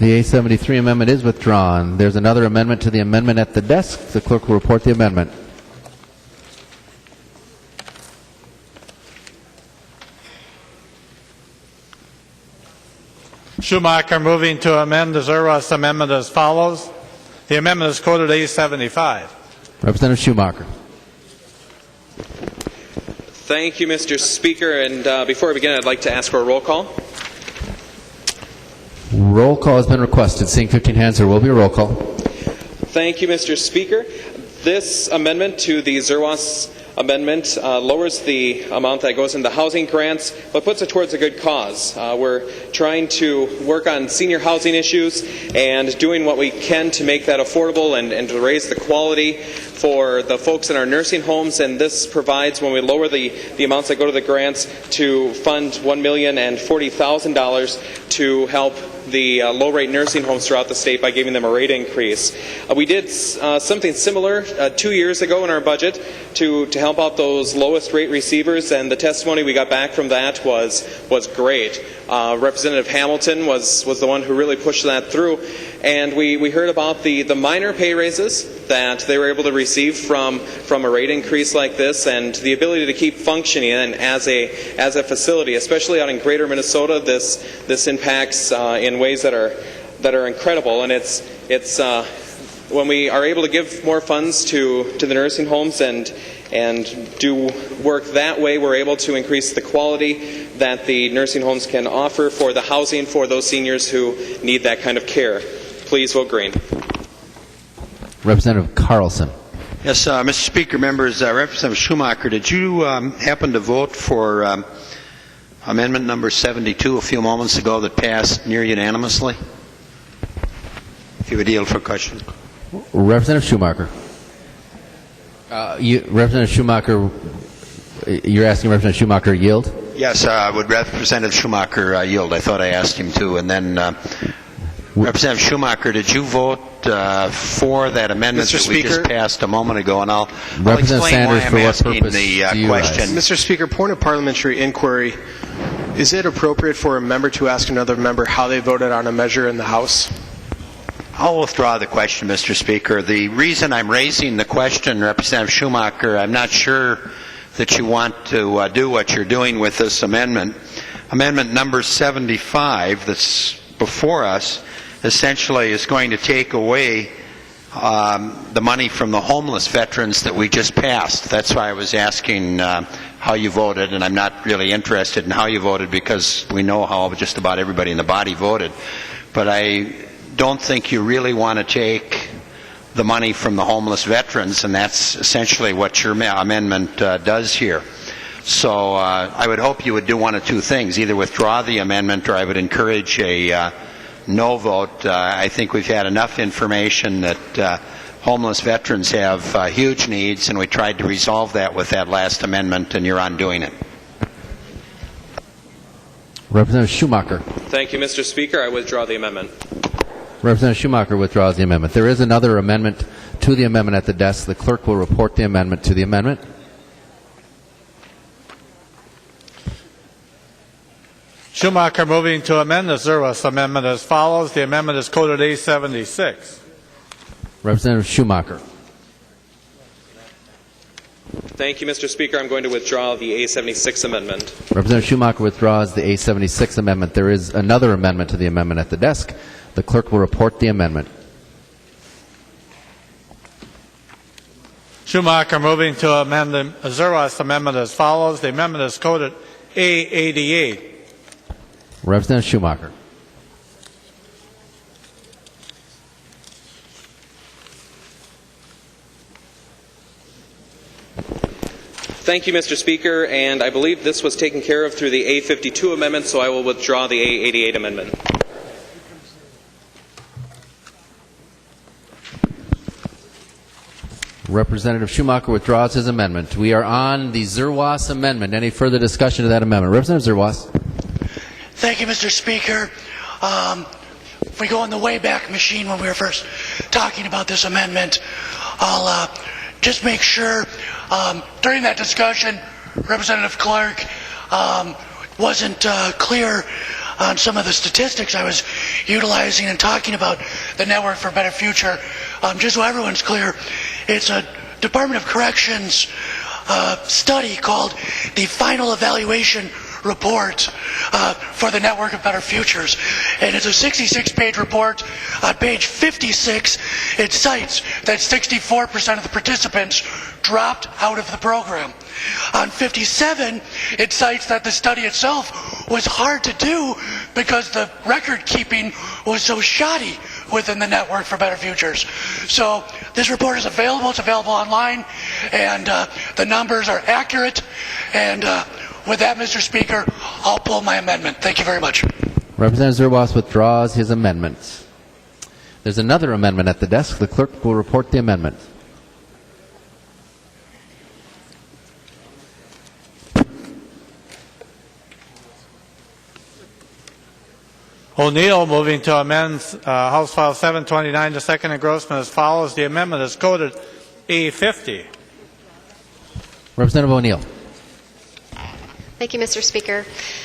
The A73 amendment is withdrawn. There's another amendment to the amendment at the desk. The clerk will report the amendment. Schumacher moving to amend the Zurwas amendment as follows. The amendment is coded A75. Representative Schumacher. Thank you, Mr. Speaker. And before I begin, I'd like to ask for a roll call. Roll call has been requested. Seeing 15 hands, there will be a roll call. Thank you, Mr. Speaker. This amendment to the Zurwas amendment lowers the amount that goes into housing grants, but puts it towards a good cause. We're trying to work on senior housing issues and doing what we can to make that affordable and to raise the quality for the folks in our nursing homes. And this provides, when we lower the amounts that go to the grants, to fund $1,040,000 to help the low-rate nursing homes throughout the state by giving them a rate increase. We did something similar 2 years ago in our budget to help out those lowest rate receivers, and the testimony we got back from that was great. Representative Hamilton was the one who really pushed that through, and we heard about the minor pay raises that they were able to receive from a rate increase like this, and the ability to keep functioning as a facility, especially out in Greater Minnesota. This impacts in ways that are incredible, and it's when we are able to give more funds to the nursing homes and do work that way, we're able to increase the quality that the nursing homes can offer for the housing for those seniors who need that kind of care. Please vote green. Representative Carlson. Yes, Mr. Speaker, members, Representative Schumacher, did you happen to vote for amendment number 72 a few moments ago that passed near unanimously? If you would yield for question. Representative Schumacher. Representative Schumacher, you're asking Representative Schumacher yield? Yes, would Representative Schumacher yield? I thought I asked him to. And then, Representative Schumacher, did you vote for that amendment Mr. that we just Speaker? passed a moment ago, and I'll Representative explain Sanders, why I'm for what asking purpose the do you question. Mr. Speaker, point of parliamentary inquiry. Is it appropriate for a member to ask another member how they voted on a measure in the House? I'll withdraw the question, Mr. Speaker. The reason I'm raising the question, Representative Schumacher, I'm not sure that you want to do what you're doing with this amendment. Amendment number 75 that's before us essentially is going to take away the money from the homeless veterans that we just passed. That's why I was asking how you voted, and I'm not really interested in how you voted because we know how just about everybody in the body voted. But I don't think you really want to take the money from the homeless veterans, and that's essentially what your amendment does here. So I would hope you would do one of two things, either withdraw the amendment or I would encourage a no vote. I think we've had enough information that homeless veterans have huge needs, and we tried to resolve that with that last amendment, and you're undoing it. Representative Schumacher. Thank you, Mr. Speaker. I withdraw the amendment. Representative Schumacher withdraws the amendment. There is another amendment to the amendment at the desk. The clerk will report the amendment to the amendment. Schumacher moving to amend the Zerwas amendment as follows. The amendment is coded A76. Representative Schumacher. Thank you, Mr. Speaker. I'm going to withdraw the A76 amendment. Representative Schumacher withdraws the A76 amendment. There is another amendment to the amendment at the desk. The clerk will report the amendment. Schumacher moving to amend the Zerwas amendment as follows. The amendment is coded A88. Representative Schumacher. Thank you, Mr. Speaker, and I believe this was taken care of through the A52 amendment, so I will withdraw the A88 amendment. Representative Schumacher withdraws his amendment. We are on the Zerwas amendment. Any further discussion to that amendment? Representative Zerwas. Thank you, Mr. Speaker. If we go in the Wayback Machine when we were first talking about this amendment, I'll just make sure during that discussion, Representative Clark wasn't clear on some of the statistics I was utilizing and talking about the Network for a Better Future. Just so everyone's clear, it's a Department of Corrections study called the Final Evaluation Report for the Network of Better Futures. And it's a 66-page report. On page 56, it cites that 64% of the participants dropped out of the program. On 57, it cites that the study itself was hard to do because the record keeping was so shoddy within the Network for Better Futures. So this report is available. It's available online, and the numbers are accurate. And with that, Mr. Speaker, I'll pull my amendment. Thank you very much. Representative Zerwas withdraws his amendment. There's another amendment at the desk. The clerk will report the amendment. O'Neill moving to amend House File 729 to second engrossment as follows. The amendment is coded A50. Representative O'Neill. Thank you, Mr. Speaker.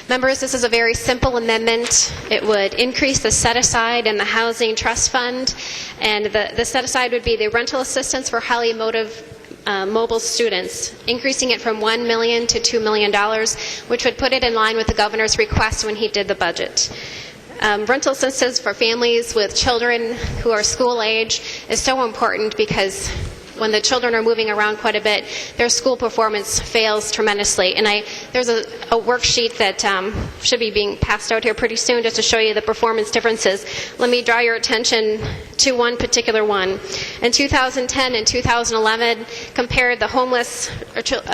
Members, this is a very simple amendment. It would increase the set-aside in the Housing Trust Fund, and the set-aside would be the rental assistance for highly mobile students, increasing it from $1 million to $2 million, which would put it in line with the governor's request when he did the budget. Rental assistance for families with children who are school age is so important because when the children are moving around quite a bit, their school performance fails tremendously. And there's a worksheet that should be being passed out here pretty soon just to show you the performance differences. Let me draw your attention to one particular one. In 2010 and 2011, compared the homeless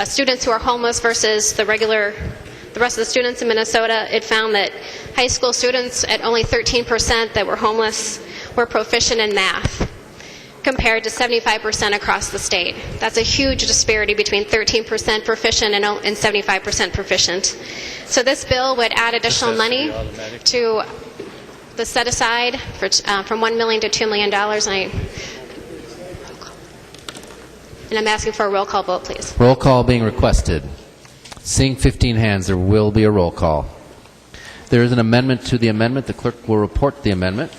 students who are homeless versus the rest of the students in Minnesota, it found that high school students at only 13% that were homeless were proficient in math, compared to 75% across the state. That's a huge disparity between 13% proficient and 75% proficient. So this bill would add additional money to the set aside for, from $1 million to $2 million, and I'm asking for a roll call vote, please. Roll call being requested. Seeing 15 hands, there will be a roll call. There is an amendment to the amendment. The clerk will report the amendment.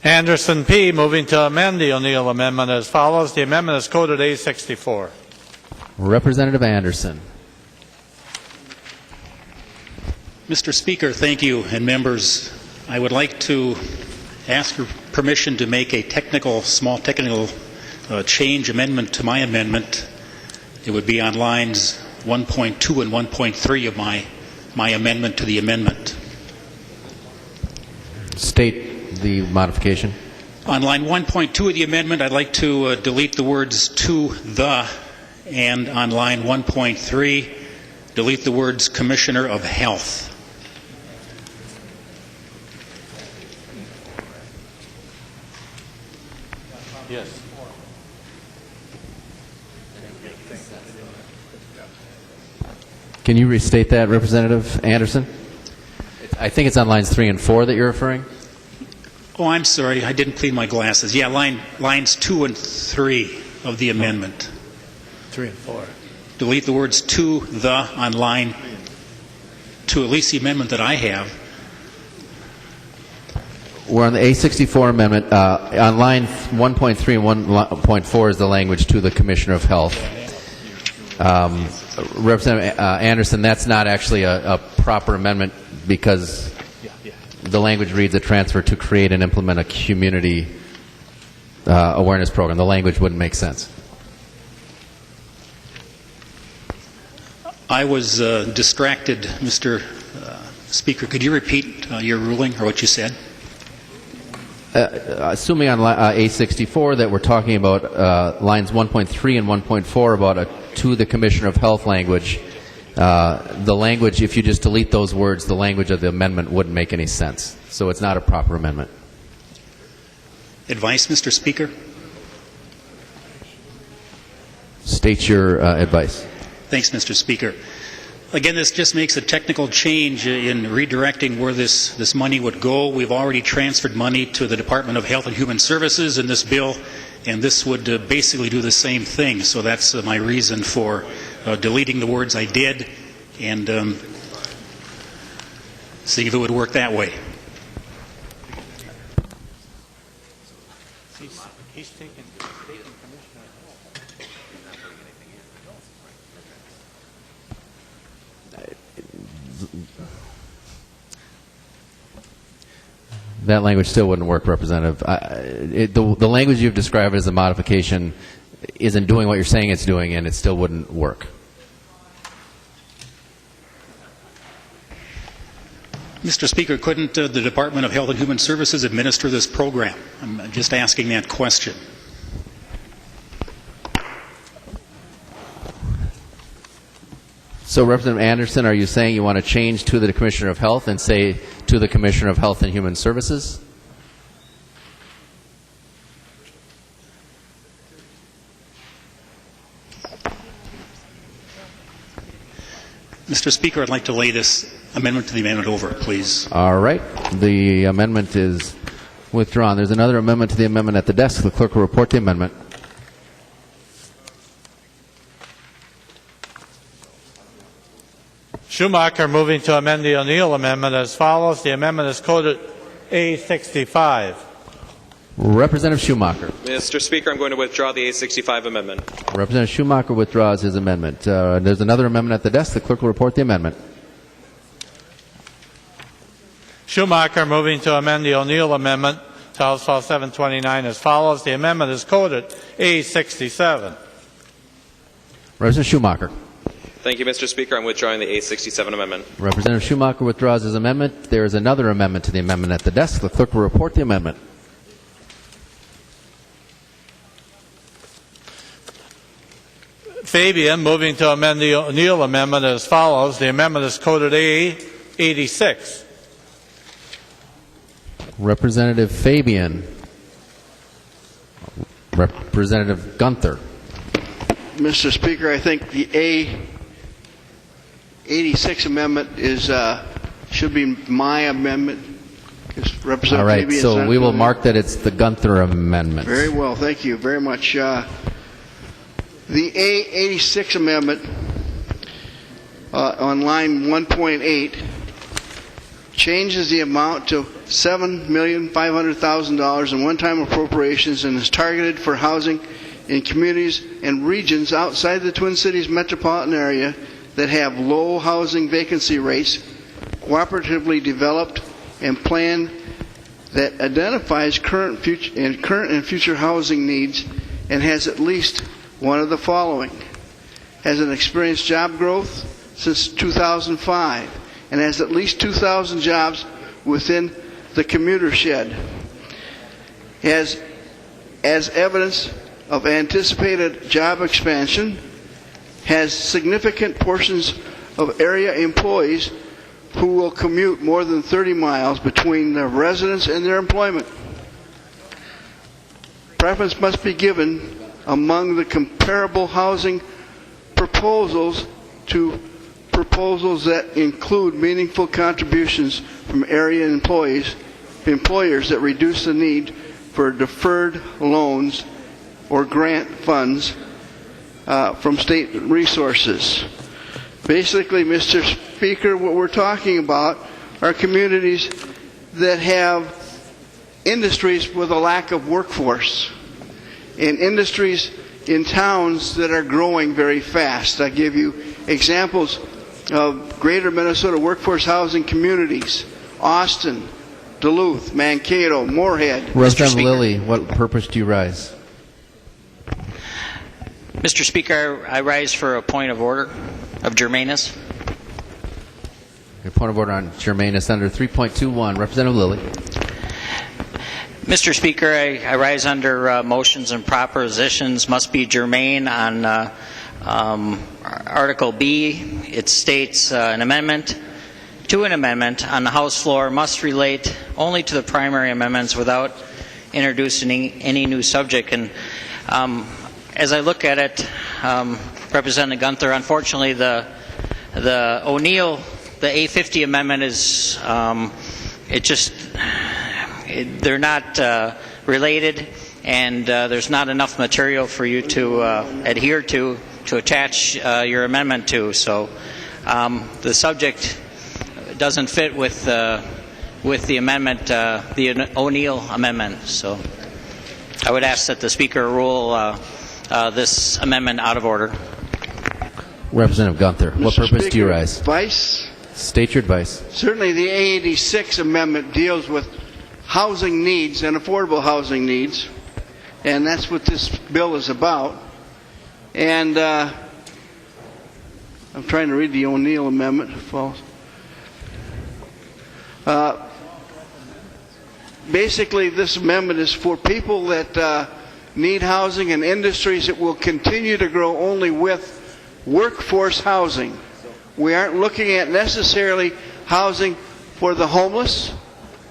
Anderson P. moving to amend the O'Neill amendment as follows. The amendment is coded A64. Representative Anderson. Mr. Speaker, thank you, and members. I would like to ask your permission to make a small technical change amendment to my amendment. It would be on lines 1.2 and 1.3 of my amendment to the amendment. State the modification. On line 1.2 of the amendment, I'd like to delete the words "to the," and on line 1.3, delete the words "Commissioner of Health." Yes. Can you restate that, Representative Anderson? I think it's on lines 3 and 4 that you're referring. Oh, I'm sorry. I didn't clean my glasses. Yeah, lines 2 and 3 of the amendment. 3 and 4. Delete the words "to the" on line 2, at least the amendment that I have. We're on the A64 amendment. On line 1.3 and 1.4 is the language "to the Commissioner of Health." Representative Anderson, that's not actually a proper amendment because the language reads a transfer to create and implement a community awareness program. The language wouldn't make sense. I was distracted, Mr. Speaker. Could you repeat your ruling or what you said? Assuming on A64 that we're talking about lines 1.3 and 1.4 about a "to the Commissioner of Health" language, the language, if you just delete those words, the language of the amendment wouldn't make any sense. So it's not a proper amendment. Advice, Mr. Speaker? State your advice. Thanks, Mr. Speaker. Again, this just makes a technical change in redirecting where this money would go. We've already transferred money to the Department of Health and Human Services in this bill, and this would basically do the same thing. So that's my reason for deleting the words I did and seeing if it would work that way. He's taking That language still wouldn't work, Representative. The language you've described as a modification isn't doing what you're saying it's doing, and it still wouldn't work. Mr. Speaker, couldn't the Department of Health and Human Services administer this program? I'm just asking that question. So, Representative Anderson, are you saying you want to change "to the Commissioner of Health" and say "to the Commissioner of Health and Human Services"? Mr. Speaker, I'd like to lay this amendment to the amendment over, please. All right. The amendment is withdrawn. There's another amendment to the amendment at the desk. The clerk will report the amendment. Schumacher moving to amend the O'Neill amendment as follows. The amendment is coded A65. Representative Schumacher. Mr. Speaker, I'm going to withdraw the A65 amendment. Representative Schumacher withdraws his amendment. There's another amendment at the desk. The clerk will report the amendment. Schumacher moving to amend the O'Neill amendment to House File 729 as follows. The amendment is coded A67. Representative Schumacher. Thank you, Mr. Speaker. I'm withdrawing the A67 amendment. Representative Schumacher withdraws his amendment. There is another amendment to the amendment at the desk. The clerk will report the amendment. Fabian moving to amend the O'Neill amendment as follows. The amendment is coded A86. Representative Fabian. Representative Gunther. Mr. Speaker, I think the 86 amendment is should be my amendment. All right, so we will mark that it's the Gunther amendment. Very well, thank you very much. The A86 amendment on line 1.8 changes the amount to $7,500,000 in one-time appropriations and is targeted for housing in communities and regions outside the Twin Cities metropolitan area that have low housing vacancy rates, cooperatively developed and planned that identifies current and future housing needs and has at least one of the following: has an experienced job growth since 2005 and has at least 2,000 jobs within the commuter shed, has as evidence of anticipated job expansion, has significant portions of area employees who will commute more than 30 miles between their residence and their employment. Preference must be given among the comparable housing proposals to proposals that include meaningful contributions from area employers that reduce the need for deferred loans or grant funds from state resources. Basically, Mr. Speaker, what we're talking about are communities that have industries with a lack of workforce and industries in towns that are growing very fast. I give you examples of greater Minnesota workforce housing communities: Austin, Duluth, Mankato, Moorhead. Representative Lillie, what purpose do you rise? Mr. Speaker, I rise for a point of order of germaneness. A point of order on germaneness under 3.21. Representative Lillie. Mr. Speaker, I rise under motions and propositions must be germane on Article B. It states an amendment to an amendment on the House floor must relate only to the primary amendments without introducing any new subject. And as I look at it, Representative Gunther, unfortunately the O'Neill, the A50 amendment is, they're not related, and there's not enough material for you to adhere to attach your amendment to. So the subject doesn't fit with the amendment, the O'Neill amendment. So I would ask that the Speaker rule this amendment out of order. Representative Gunther, what Mr. purpose do you Speaker, rise? Advice? State your advice. Certainly the A86 amendment deals with housing needs and affordable housing needs, and that's what this bill is about. And I'm trying to read the O'Neill amendment. Basically, this amendment is for people that need housing and industries that will continue to grow only with workforce housing. We aren't looking at necessarily housing for the homeless,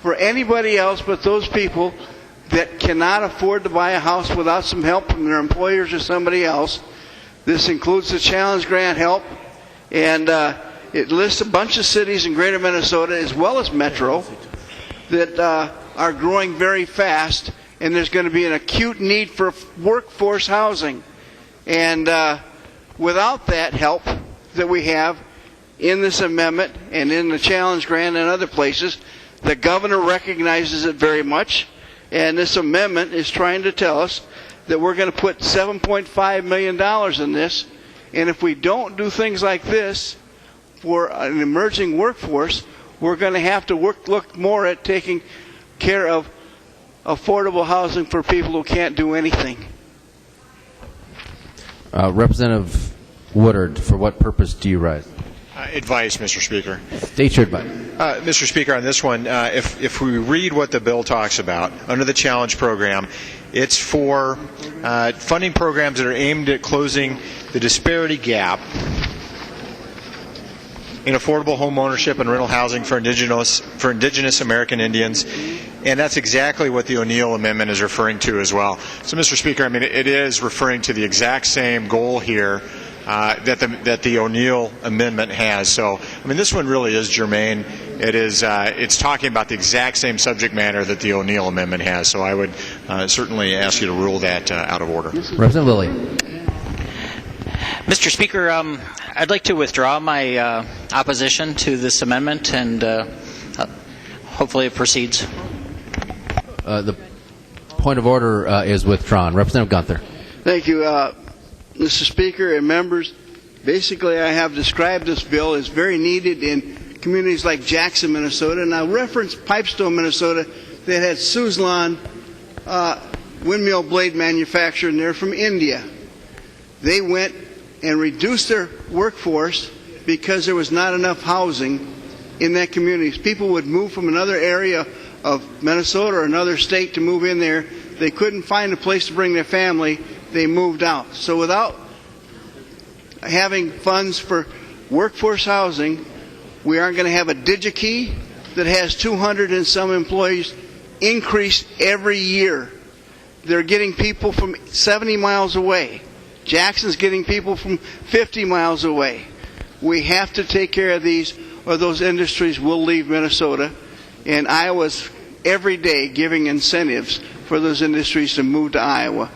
for anybody else but those people that cannot afford to buy a house without some help from their employers or somebody else. This includes the challenge grant help, and it lists a bunch of cities in greater Minnesota as well as Metro that are growing very fast, and there's going to be an acute need for workforce housing. And without that help that we have in this amendment and in the challenge grant and other places, the governor recognizes it very much, and this amendment is trying to tell us that we're going to put $7.5 million in this, and if we don't do things like this for an emerging workforce, we're going to have to look more at taking care of affordable housing for people who can't do anything. Representative Woodard, for what purpose do you rise? Advice, Mr. Speaker. State your advice. Mr. Speaker, on this one, if we read what the bill talks about, under the challenge program, it's for funding programs that are aimed at closing the disparity gap in affordable home ownership and rental housing for indigenous American Indians, and that's exactly what the O'Neill Amendment is referring to as well. So, Mr. Speaker, I mean, it is referring to the exact same goal here that the O'Neill amendment has. So, I mean, this one really is germane. It's talking about the exact same subject matter that the O'Neill amendment has. So I would certainly ask you to rule that out of order. Representative Lillie. Mr. Speaker, I'd like to withdraw my opposition to this amendment, and hopefully it proceeds. The point of order is withdrawn. Representative Gunther. Thank you, Mr. Speaker and members. Basically, I have described this bill as very needed in communities like Jackson, Minnesota, and I referenced Pipestone, Minnesota, that had Suzlon windmill blade manufacturer, and they're from India. They went and reduced their workforce because there was not enough housing in that community. People would move from another area of Minnesota or another state to move in there. They couldn't find a place to bring their family. They moved out. So without having funds for workforce housing, we aren't going to have a DigiKey that has 200 and some employees increase every year. They're getting people from 70 miles away. Jackson's getting people from 50 miles away. We have to take care of these, or those industries will leave Minnesota. And Iowa's every day giving incentives for those industries to move to Iowa.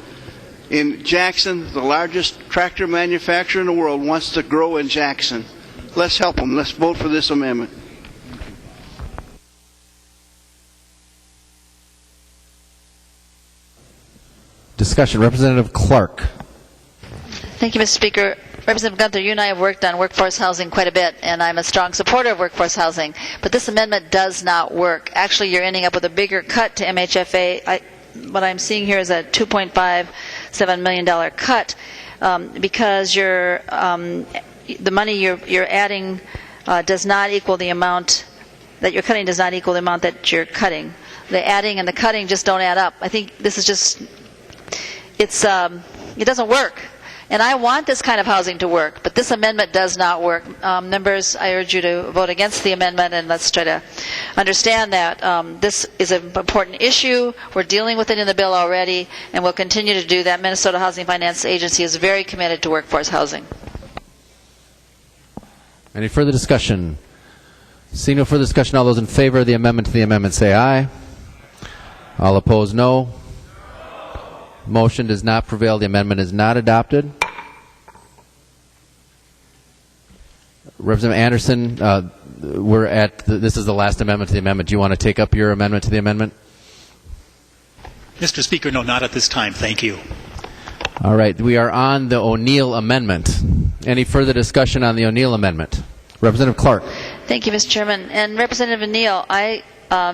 In Jackson, the largest tractor manufacturer in the world wants to grow in Jackson. Let's help them. Let's vote for this amendment. Discussion. Representative Clark. Thank you, Mr. Speaker. Representative Gunther, you and I have worked on workforce housing quite a bit, and I'm a strong supporter of workforce housing. But this amendment does not work. Actually, you're ending up with a bigger cut to MHFA. What I'm seeing here is a $2.57 million cut because the money you're adding does not equal the amount that you're cutting does not equal the amount that you're cutting. The adding and the cutting just don't add up. I think this is just it doesn't work. And I want this kind of housing to work, but this amendment does not work. Members, I urge you to vote against the amendment, and let's try to understand that this is an important issue. We're dealing with it in the bill already, and we'll continue to do that. Minnesota Housing Finance Agency is very committed to workforce housing. Any further discussion? Seeing no further discussion, all those in favor of the amendment to the amendment say aye. All opposed, no. Motion does not prevail. The amendment is not adopted. Representative Anderson, this is the last amendment to the amendment. Do you want to take up your amendment to the amendment? Mr. Speaker, no, not at this time. Thank you. All right. We are on the O'Neill amendment. Any further discussion on the O'Neill amendment? Representative Clark. Thank you, Mr. Chairman. And Representative O'Neill, I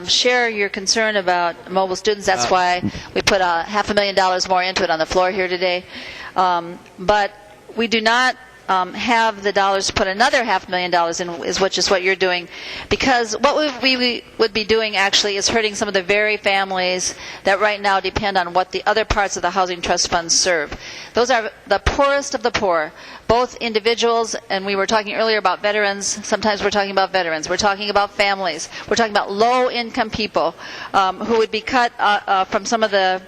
share your concern about mobile students. That's why we put $500,000 more into it on the floor here today. But we do not have the dollars to put another $500,000 in, which is what you're doing, because what we would be doing actually is hurting some of the very families that right now depend on what the other parts of the housing trust funds serve. Those are the poorest of the poor, both individuals, and we were talking earlier about veterans. Sometimes we're talking about veterans. We're talking about families. We're talking about low-income people who would be cut from some of the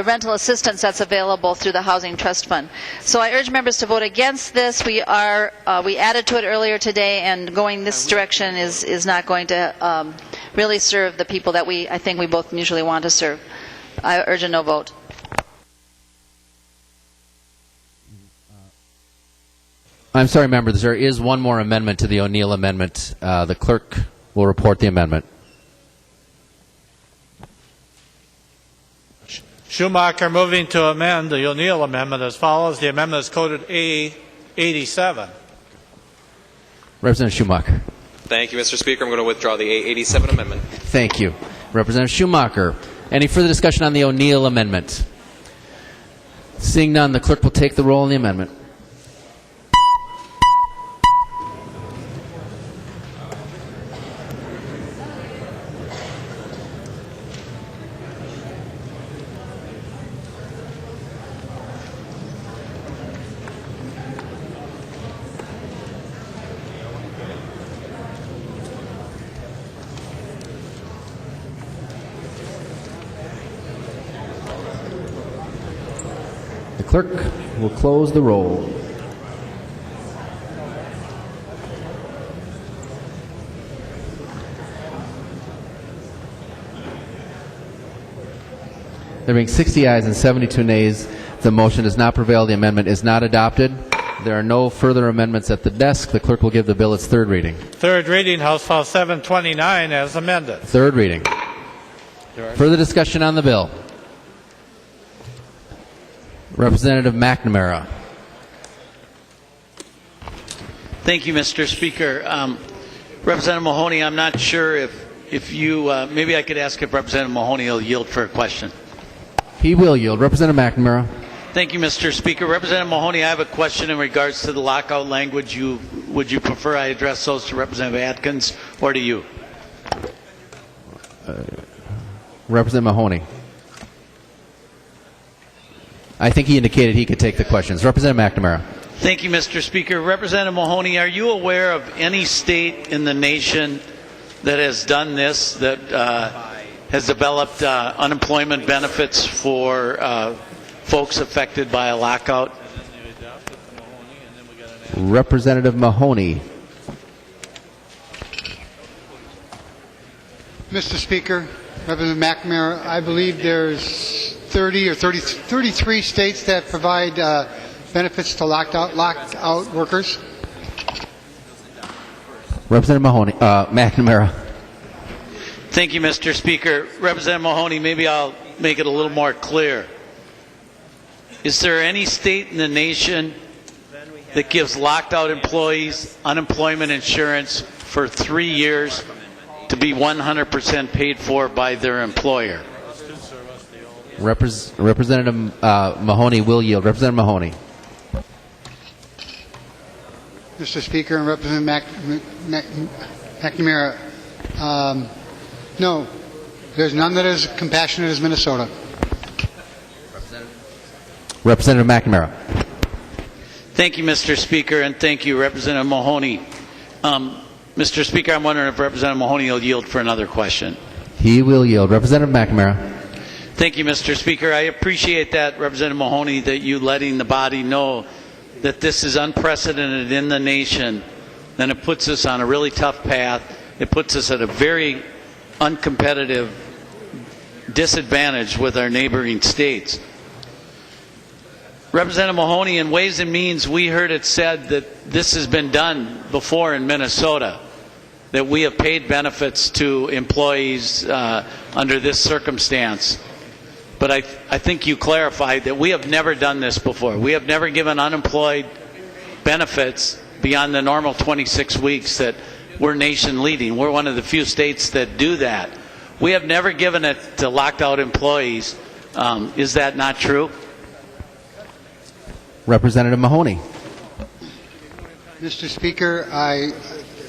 rental assistance that's available through the Housing Trust Fund. So I urge members to vote against this. We added to it earlier today, and going this direction is not going to really serve the people that I think we both mutually want to serve. I urge a no vote. I'm sorry, members. There is one more amendment to the O'Neill amendment. The clerk will report the amendment. Schumacher moving to amend the O'Neill amendment as follows. The amendment is coded A87. Representative Schumacher. Thank you, Mr. Speaker. I'm going to withdraw the A87 amendment. Thank you. Representative Schumacher. Any further discussion on the O'Neill amendment? Seeing none, the clerk will take the roll on the amendment. The Clerk will close the roll. There being 60 ayes and 72 nays, the motion does not prevail. The amendment is not adopted. There are no further amendments at the desk. The clerk will give the bill its third reading. Third reading, House File 729 as amended. Third reading. Further discussion on the bill. Representative McNamara. Thank you, Mr. Speaker. Representative Mahoney, I'm not sure if you, maybe I could ask if Representative Mahoney will yield for a question. He will yield. Representative McNamara. Thank you, Mr. Speaker. Representative Mahoney, I have a question in regards to the lockout language. Would you prefer I address those to Representative Atkins or to you? Representative Mahoney. I think he indicated he could take the questions. Representative McNamara. Thank you, Mr. Speaker. Representative Mahoney, are you aware of any state in the nation that has done this, that has developed unemployment benefits for folks affected by a lockout? Representative Mahoney. Mr. Speaker, Representative McNamara, I believe there's 33 states that provide benefits to locked out workers. Representative Mahoney, McNamara. Thank you, Mr. Speaker. Representative Mahoney, maybe I'll make it a little more clear. Is there any state in the nation that gives locked out employees unemployment insurance for 3 years to be 100% paid for by their employer? Representative Mahoney will yield. Representative Mahoney. Mr. Speaker and Representative McNamara, no, there's none that is compassionate as Minnesota. Representative McNamara. Thank you, Mr. Speaker, and thank you, Representative Mahoney. Mr. Speaker, I'm wondering if Representative Mahoney will yield for another question. He will yield. Representative McNamara. Thank you, Mr. Speaker. I appreciate that, Representative Mahoney, that you letting the body know that this is unprecedented in the nation, and it puts us on a really tough path. It puts us at a very uncompetitive disadvantage with our neighboring states. Representative Mahoney, in Ways and Means, we heard it said that this has been done before in Minnesota, that we have paid benefits to employees under this circumstance. But I think you clarified that we have never done this before. We have never given unemployed benefits beyond the normal 26 weeks that we're nation leading. We're one of the few states that do that. We have never given it to locked out employees. Is that not true? Representative Mahoney. Mr. Speaker,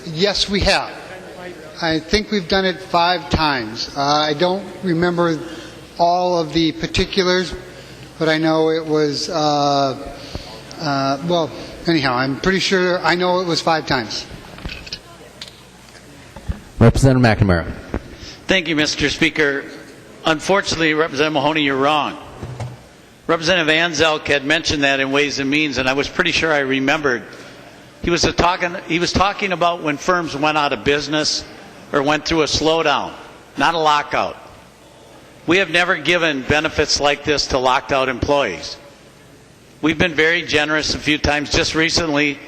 yes, we have. I think we've done it 5 times. I don't remember all of the particulars, but I know it was, well, anyhow, I'm pretty sure I know it was 5 times. Representative McNamara. Thank you, Mr. Speaker. Unfortunately, Representative Mahoney, you're wrong. Representative Anzelk had mentioned that in Ways and Means, and I was pretty sure I remembered. He was talking about when firms went out of business or went through a slowdown, not a lockout. We have never given benefits like this to locked out employees. We've been very generous a few times. Just recently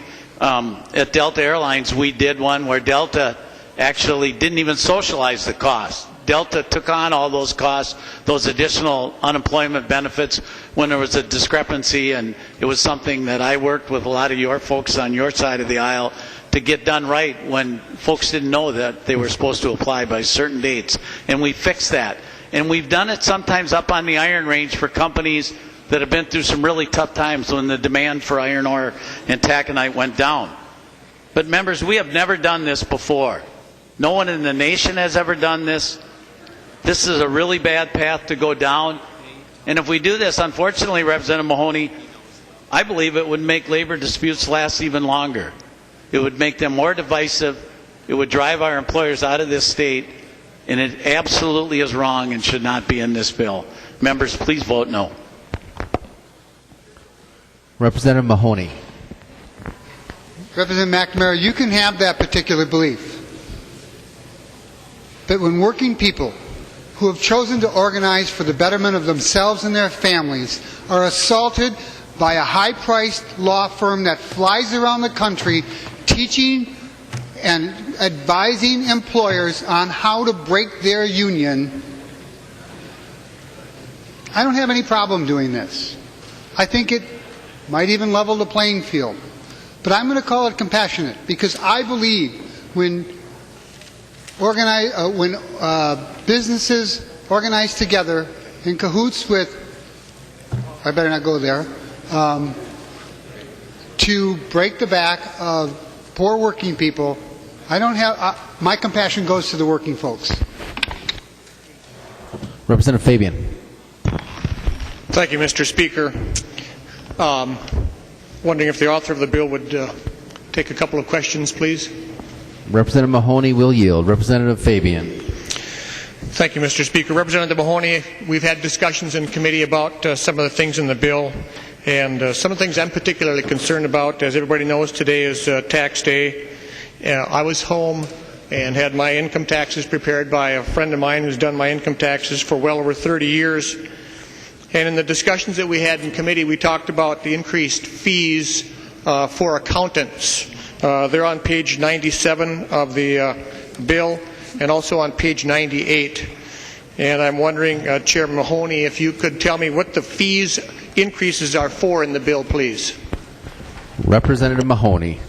at Delta Airlines, we did one where Delta actually didn't even socialize the cost. Delta took on all those costs, those additional unemployment benefits when there was a discrepancy, and it was something that I worked with a lot of your folks on your side of the aisle to get done right when folks didn't know that they were supposed to apply by certain dates. And we fixed that. And we've done it sometimes up on the Iron Range for companies that have been through some really tough times when the demand for iron ore and taconite went down. But members, we have never done this before. No one in the nation has ever done this. This is a really bad path to go down. And if we do this, unfortunately, Representative Mahoney, I believe it would make labor disputes last even longer. It would make them more divisive. It would drive our employers out of this state. And it absolutely is wrong and should not be in this bill. Members, please vote no. Representative Mahoney. Representative McNamara, you can have that particular belief. But when working people who have chosen to organize for the betterment of themselves and their families are assaulted by a high-priced law firm that flies around the country teaching and advising employers on how to break their union, I don't have any problem doing this. I think it might even level the playing field. But I'm going to call it compassionate because I believe when businesses organize together in cahoots with, I better not go there, to break the back of poor working people, I don't have, my compassion goes to the working folks. Representative Fabian. Thank you, Mr. Speaker. Wondering if the author of the bill would take a couple of questions, please. Representative Mahoney will yield. Representative Fabian. Thank you, Mr. Speaker. Representative Mahoney, we've had discussions in committee about some of the things in the bill, and some of the things I'm particularly concerned about. As everybody knows, today is tax day. I was home and had my income taxes prepared by a friend of mine who's done my income taxes for well over 30 years. And in the discussions that we had in committee, we talked about the increased fees for accountants. They're on page 97 of the bill and also on page 98. And I'm wondering, Chairman Mahoney, if you could tell me what the fees increases are for in the bill, please. Representative Mahoney.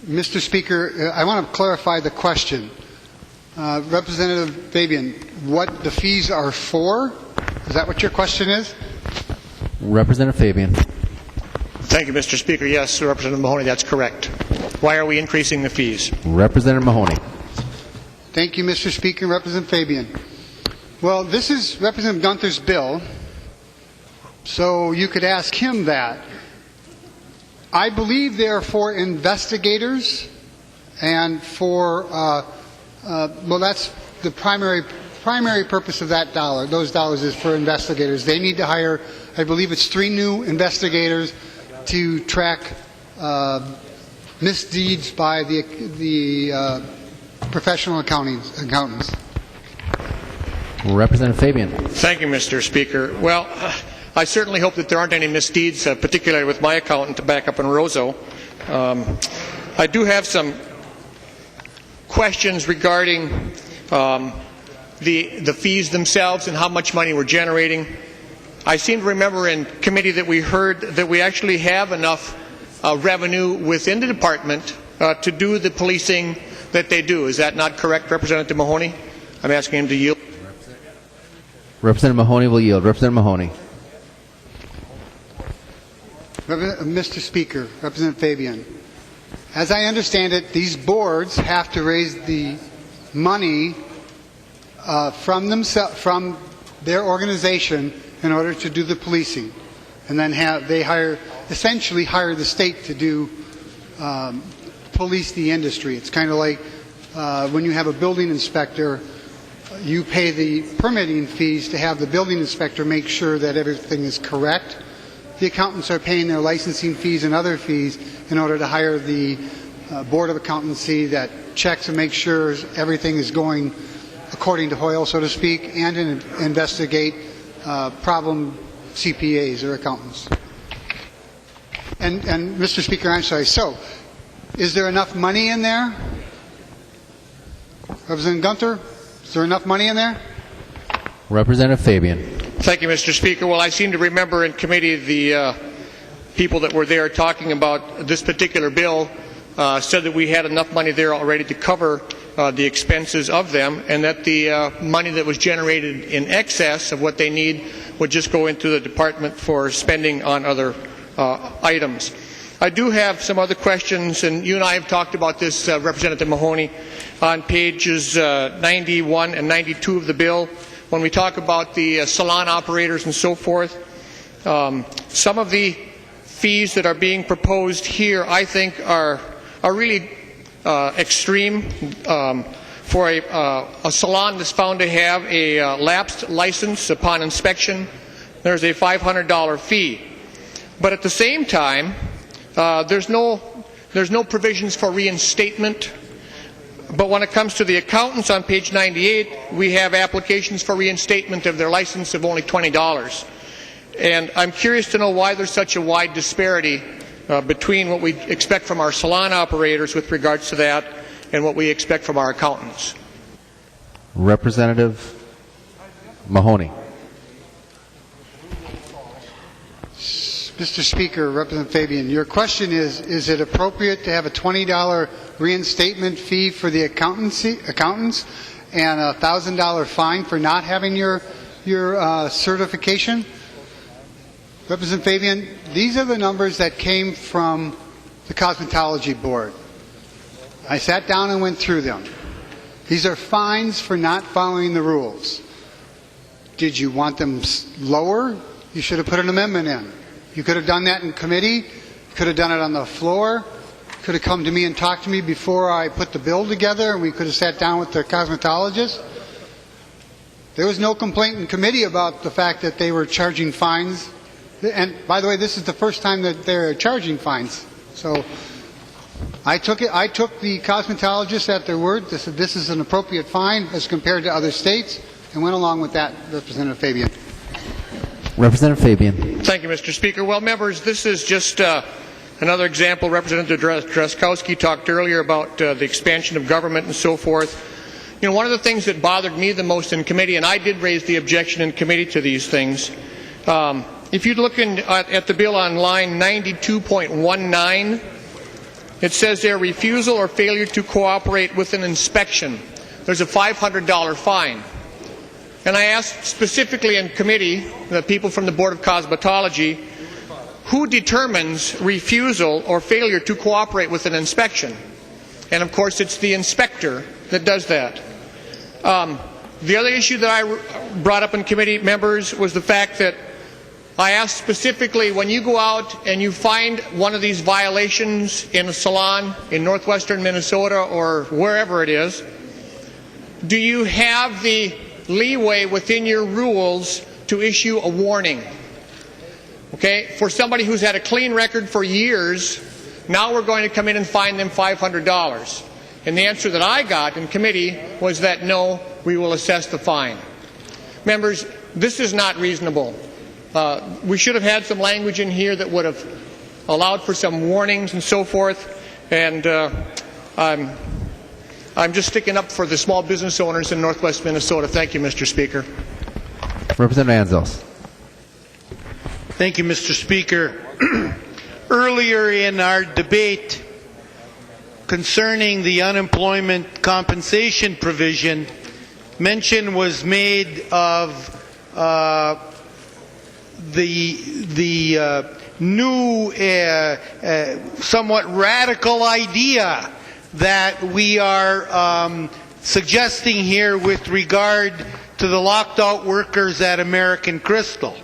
Mr. Speaker, I want to clarify the question. Representative Fabian, what the fees are for? Is that what your question is? Representative Fabian. Thank you, Mr. Speaker. Yes, Representative Mahoney, that's correct. Why are we increasing the fees? Representative Mahoney. Thank you, Mr. Speaker. Representative Fabian. Well, this is Representative Gunther's bill, so you could ask him that. I believe they're for investigators and for well, that's the primary purpose of that dollar. Those dollars is for investigators. They need to hire, I believe it's 3 new investigators to track misdeeds by the professional accountants. Representative Fabian. Thank you, Mr. Speaker. Well, I certainly hope that there aren't any misdeeds, particularly with my accountant back up in Roseau. I do have some questions regarding the fees themselves and how much money we're generating. I seem to remember in committee that we heard that we actually have enough revenue within the department to do the policing that they do. Is that not correct, Representative Mahoney? I'm asking him to yield. Representative Mahoney will yield. Representative Mahoney. Mr. Speaker, Representative Fabian, as I understand it, these boards have to raise the money from their organization in order to do the policing, and then essentially hire the state to do police the industry. It's kind of like when you have a building inspector, you pay the permitting fees to have the building inspector make sure that everything is correct. The accountants are paying their licensing fees and other fees in order to hire the Board of Accountancy that checks and makes sure everything is going according to Hoyle, so to speak, and investigate problem CPAs or accountants. And Mr. Speaker, I'm sorry, so is there enough money in there? Representative Gunther, is there enough money in there? Representative Fabian. Thank you, Mr. Speaker. Well, I seem to remember in committee the people that were there talking about this particular bill said that we had enough money there already to cover the expenses of them, and that the money that was generated in excess of what they need would just go into the department for spending on other items. I do have some other questions, and you and I have talked about this, Representative Mahoney, on pages 91 and 92 of the bill. When we talk about the salon operators and so forth, some of the fees that are being proposed here, I think, are really extreme. For a salon that's found to have a lapsed license upon inspection, there's a $500 fee. But at the same time, there's no provisions for reinstatement. But when it comes to the accountants on page 98, we have applications for reinstatement of their license of only $20. And I'm curious to know why there's such a wide disparity between what we expect from our salon operators with regards to that and what we expect from our accountants. Representative Mahoney. Mr. Speaker, Representative Fabian, your question is it appropriate to have a $20 reinstatement fee for the accountants and a $1,000 fine for not having your certification? Representative Fabian, these are the numbers that came from the Cosmetology Board. I sat down and went through them. These are fines for not following the rules. Did you want them lower? You should have put an amendment in. You could have done that in committee. You could have done it on the floor. You could have come to me and talked to me before I put the bill together, and we could have sat down with the cosmetologist. There was no complaint in committee about the fact that they were charging fines. And by the way, this is the first time that they're charging fines. So I took the cosmetologists at their word. They said this is an appropriate fine as compared to other states, and went along with that, Representative Fabian. Representative Fabian. Thank you, Mr. Speaker. Well, members, this is just another example. Representative Drazkowski talked earlier about the expansion of government and so forth. You know, one of the things that bothered me the most in committee, and I did raise the objection in committee to these things, if you look at the bill on line 92.19, it says there, refusal or failure to cooperate with an inspection. There's a $500 fine. And I asked specifically in committee, the people from the Board of Cosmetology, who determines refusal or failure to cooperate with an inspection? And of course it's the inspector that does that. The other issue that I brought up in committee, members, was the fact that I asked specifically, when you go out and you find one of these violations in a salon in northwestern Minnesota or wherever it is, do you have the leeway within your rules to issue a warning? Okay, for somebody who's had a clean record for years, now we're going to come in and fine them $500. And the answer that I got in committee was that no, we will assess the fine. Members, this is not reasonable. We should have had some language in here that would have allowed for some warnings and so forth. And I'm just sticking up for the small business owners in northwest Minnesota. Thank you, Mr. Speaker. Representative Anzels. Thank you, Mr. Speaker. Earlier in our debate concerning the unemployment compensation provision, mention was made of the new, somewhat radical idea that we are suggesting here with regard to the locked out workers at American Crystal.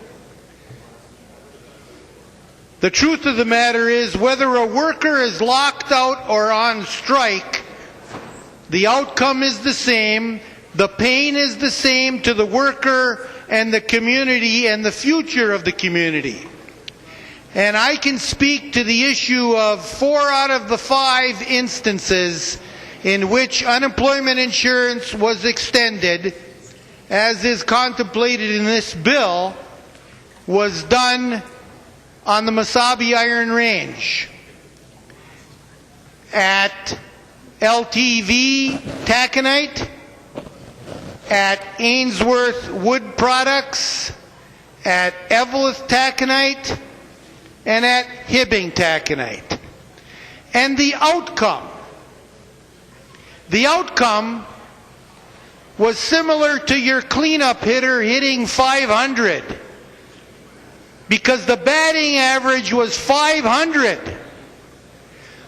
The truth of the matter is, whether a worker is locked out or on strike, the outcome is the same, the pain is the same to the worker and the community and the future of the community. And I can speak to the issue of 4 out of the 5 instances in which unemployment insurance was extended, as is contemplated in this bill, was done on the Mesabi Iron Range, at LTV Taconite, at Ainsworth Wood Products, at Eveleth Taconite, and at Hibbing Taconite. And the outcome was similar to your cleanup hitter hitting 500, because the batting average was 500.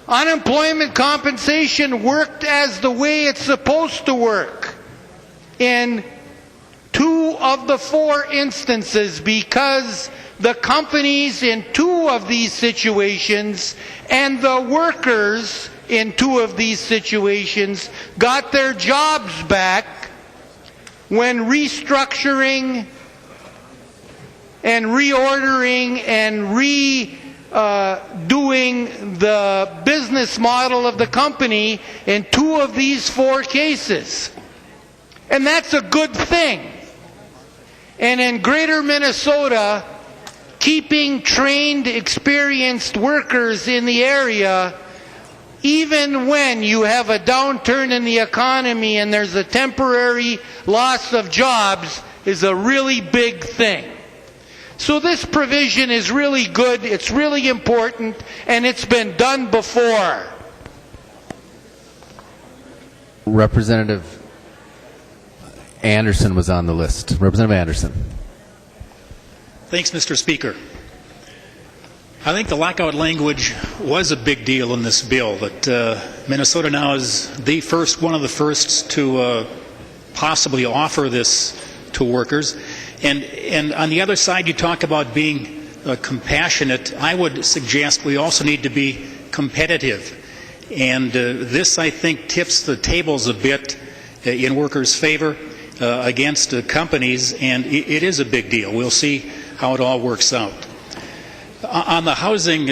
Unemployment compensation worked as the way it's supposed to work in 2 of the 4 instances, because the companies in 2 of these situations and the workers in 2 of these situations got their jobs back when restructuring and reordering and redoing the business model of the company in 2 of these 4 cases. And that's a good thing. And in Greater Minnesota, keeping trained, experienced workers in the area, even when you have a downturn in the economy and there's a temporary loss of jobs, is a really big thing. So this provision is really good, it's really important, and it's been done before. Representative Anderson was on the list. Representative Anderson. Thanks, Mr. Speaker. I think the lockout language was a big deal in this bill, that Minnesota now is one of the first to possibly offer this to workers. And on the other side, you talk about being compassionate. I would suggest we also need to be competitive. And this, I think, tips the tables a bit in workers' favor against companies, and it is a big deal. We'll see how it all works out. On the housing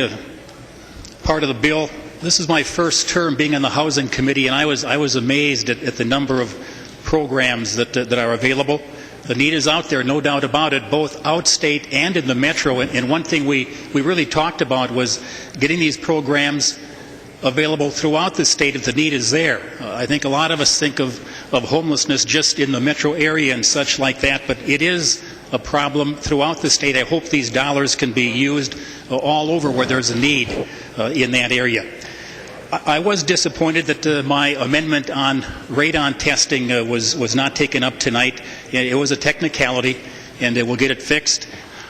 part of the bill, this is my first term being on the Housing Committee, and I was amazed at the number of programs that are available. The need is out there, no doubt about it, both outstate and in the metro. And one thing we really talked about was getting these programs available throughout the state if the need is there. I think a lot of us think of homelessness just in the metro area and such like that, but it is a problem throughout the state. I hope these dollars can be used all over where there's a need in that area. I was disappointed that my amendment on radon testing was not taken up tonight. It was a technicality, and we'll get it fixed.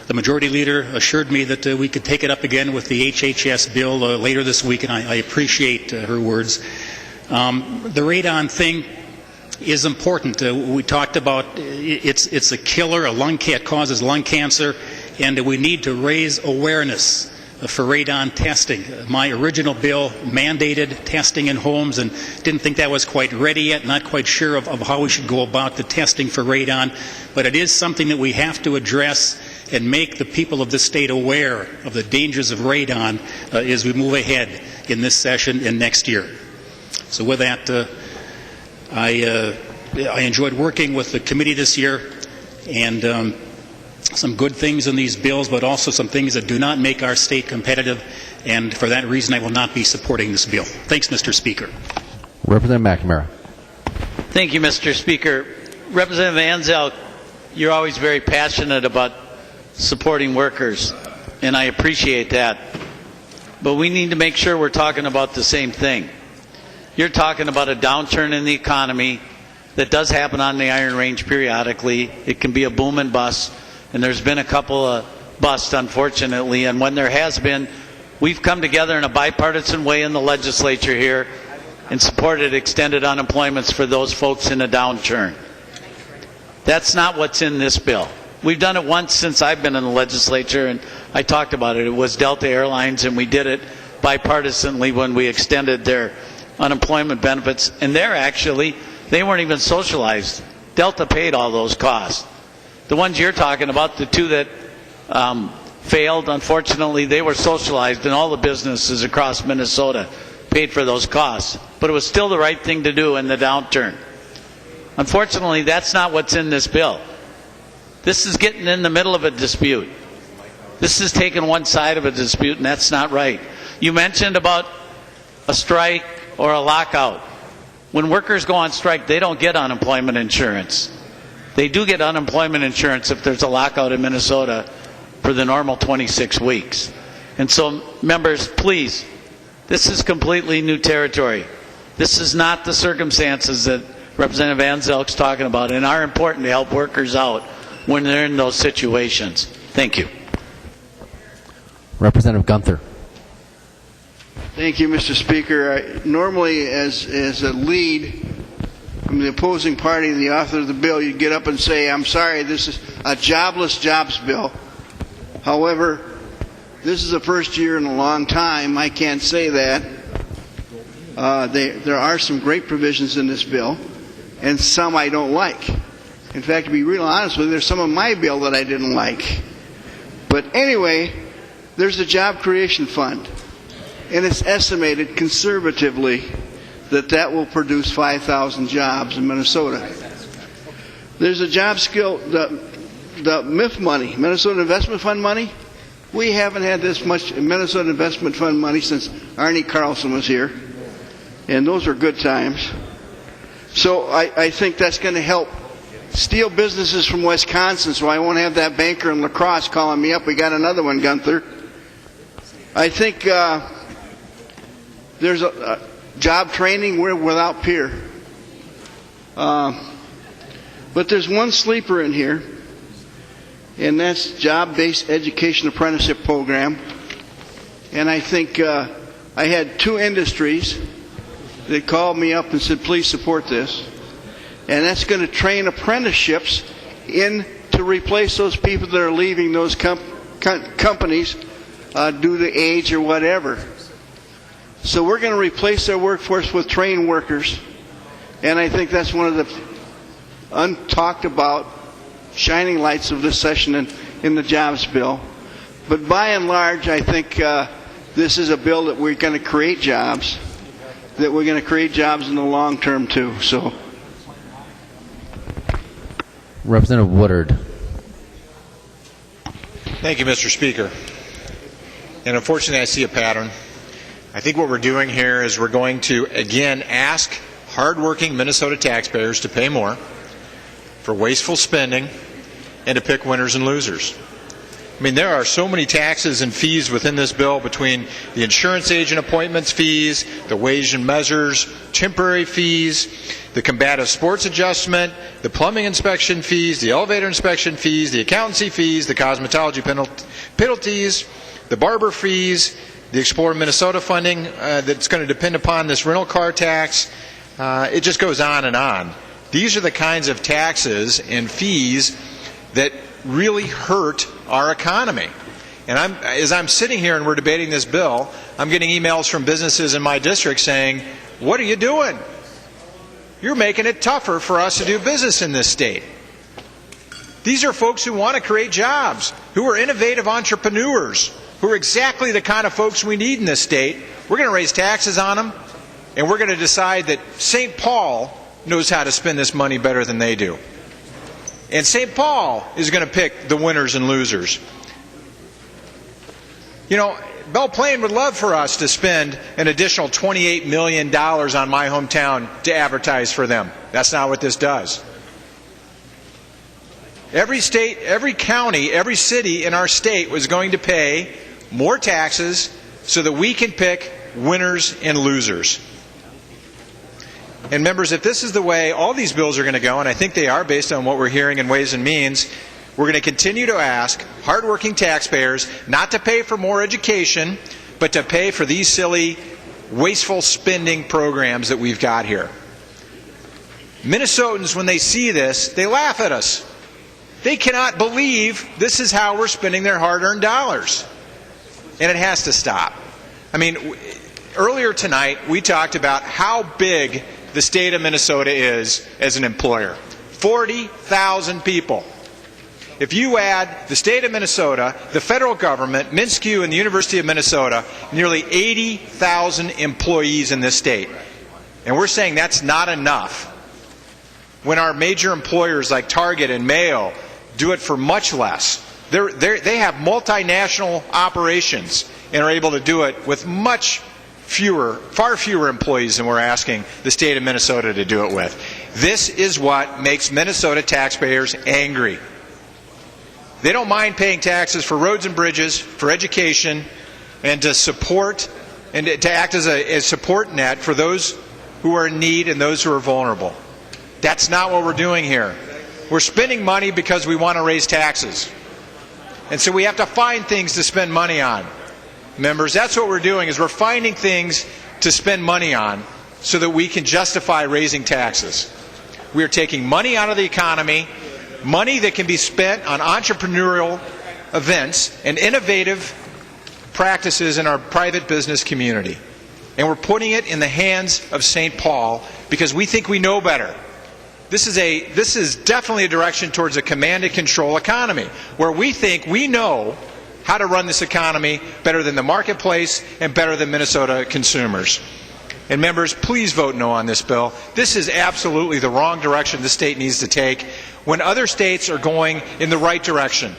The Majority Leader assured me that we could take it up again with the HHS bill later this week, and I appreciate her words. The radon thing is important. We talked about it's a killer. It causes lung cancer, and we need to raise awareness for radon testing. My original bill mandated testing in homes and didn't think that was quite ready yet, not quite sure of how we should go about the testing for radon, but it is something that we have to address and make the people of the state aware of the dangers of radon as we move ahead in this session and next year. So with that, I enjoyed working with the committee this year, and some good things in these bills, but also some things that do not make our state competitive, and for that reason I will not be supporting this bill. Thanks, Mr. Speaker. Representative McNamara. Thank you, Mr. Speaker. Representative Anzel, you're always very passionate about supporting workers, and I appreciate that. But we need to make sure we're talking about the same thing. You're talking about a downturn in the economy that does happen on the Iron Range periodically. It can be a boom and bust, and there's been a couple of busts, unfortunately. And when there has been, we've come together in a bipartisan way in the legislature here and supported extended unemployments for those folks in a downturn. That's not what's in this bill. We've done it once since I've been in the legislature, and I talked about it. It was Delta Airlines, and we did it bipartisanly when we extended their unemployment benefits. And they weren't even socialized. Delta paid all those costs. The ones you're talking about, the 2 that failed, unfortunately, they were socialized, and all the businesses across Minnesota paid for those costs. But it was still the right thing to do in the downturn. Unfortunately, that's not what's in this bill. This is getting in the middle of a dispute. This is taking one side of a dispute, and that's not right. You mentioned about a strike or a lockout. When workers go on strike, they don't get unemployment insurance. They do get unemployment insurance if there's a lockout in Minnesota for the normal 26 weeks. And so, members, please, this is completely new territory. This is not the circumstances that Representative Anzelk's talking about, and are important to help workers out when they're in those situations. Thank you. Representative Gunther. Thank you, Mr. Speaker. Normally, as a lead from the opposing party, the author of the bill, you'd get up and say, I'm sorry, this is a jobless jobs bill. However, this is the first year in a long time I can't say that. There are some great provisions in this bill, and some I don't like. In fact, to be real honest with you, there's some of my bill that I didn't like. But anyway, there's a job creation fund, and it's estimated conservatively that that will produce 5,000 jobs in Minnesota. There's a job skill, the MIF money, Minnesota Investment Fund money. We haven't had this much Minnesota Investment Fund money since Arnie Carlson was here, and those are good times. So I think that's going to help steal businesses from Wisconsin, so I won't have that banker in La Crosse calling me up. We got another one, Gunther. I think there's a job training without peer. But there's one sleeper in here, and that's job-based education apprenticeship program. And I think I had 2 industries that called me up and said, please support this. And that's going to train apprenticeships in to replace those people that are leaving those companies due to age or whatever. So we're going to replace their workforce with trained workers. And I think that's one of the untalked about shining lights of this session in the jobs bill. But by and large, I think this is a bill that we're going to create jobs, that we're going to create jobs in the long term too. So, Representative Woodard. Thank you, Mr. Speaker. And unfortunately, I see a pattern. I think what we're doing here is we're going to, again, ask hardworking Minnesota taxpayers to pay more for wasteful spending and to pick winners and losers. I mean, there are so many taxes and fees within this bill, between the insurance agent appointments fees, the wage and measures, temporary fees, the combative sports adjustment, the plumbing inspection fees, the elevator inspection fees, the accountancy fees, the cosmetology penalties, the barber fees, the Explore Minnesota funding that's going to depend upon this rental car tax. It just goes on and on. These are the kinds of taxes and fees that really hurt our economy. And as I'm sitting here and we're debating this bill, I'm getting emails from businesses in my district saying, what are you doing? You're making it tougher for us to do business in this state. These are folks who want to create jobs, who are innovative entrepreneurs, who are exactly the kind of folks we need in this state. We're going to raise taxes on them, and we're going to decide that St. Paul knows how to spend this money better than they do. And St. Paul is going to pick the winners and losers. You know, Belle Plaine would love for us to spend an additional $28 million on my hometown to advertise for them. That's not what this does. Every state, every county, every city in our state was going to pay more taxes so that we can pick winners and losers. And members, if this is the way all these bills are going to go, and I think they are based on what we're hearing in Ways and Means, we're going to continue to ask hardworking taxpayers not to pay for more education, but to pay for these silly, wasteful spending programs that we've got here. Minnesotans, when they see this, they laugh at us. They cannot believe this is how we're spending their hard-earned dollars. And it has to stop. I mean, earlier tonight, we talked about how big the state of Minnesota is as an employer. 40,000 people. If you add the state of Minnesota, the federal government, MnSCU, and the University of Minnesota, nearly 80,000 employees in this state. And we're saying that's not enough. When our major employers like Target and Mayo do it for much less. They have multinational operations and are able to do it with far fewer employees than we're asking the state of Minnesota to do it with. This is what makes Minnesota taxpayers angry. They don't mind paying taxes for roads and bridges, for education, and to support and to act as a support net for those who are in need and those who are vulnerable. That's not what we're doing here. We're spending money because we want to raise taxes. And so we have to find things to spend money on. Members, that's what we're doing, is we're finding things to spend money on so that we can justify raising taxes. We are taking money out of the economy, money that can be spent on entrepreneurial events and innovative practices in our private business community. And we're putting it in the hands of St. Paul because we think we know better. This is definitely a direction towards a command and control economy, where we think we know how to run this economy better than the marketplace and better than Minnesota consumers. And members, please vote no on this bill. This is absolutely the wrong direction the state needs to take. When other states are going in the right direction,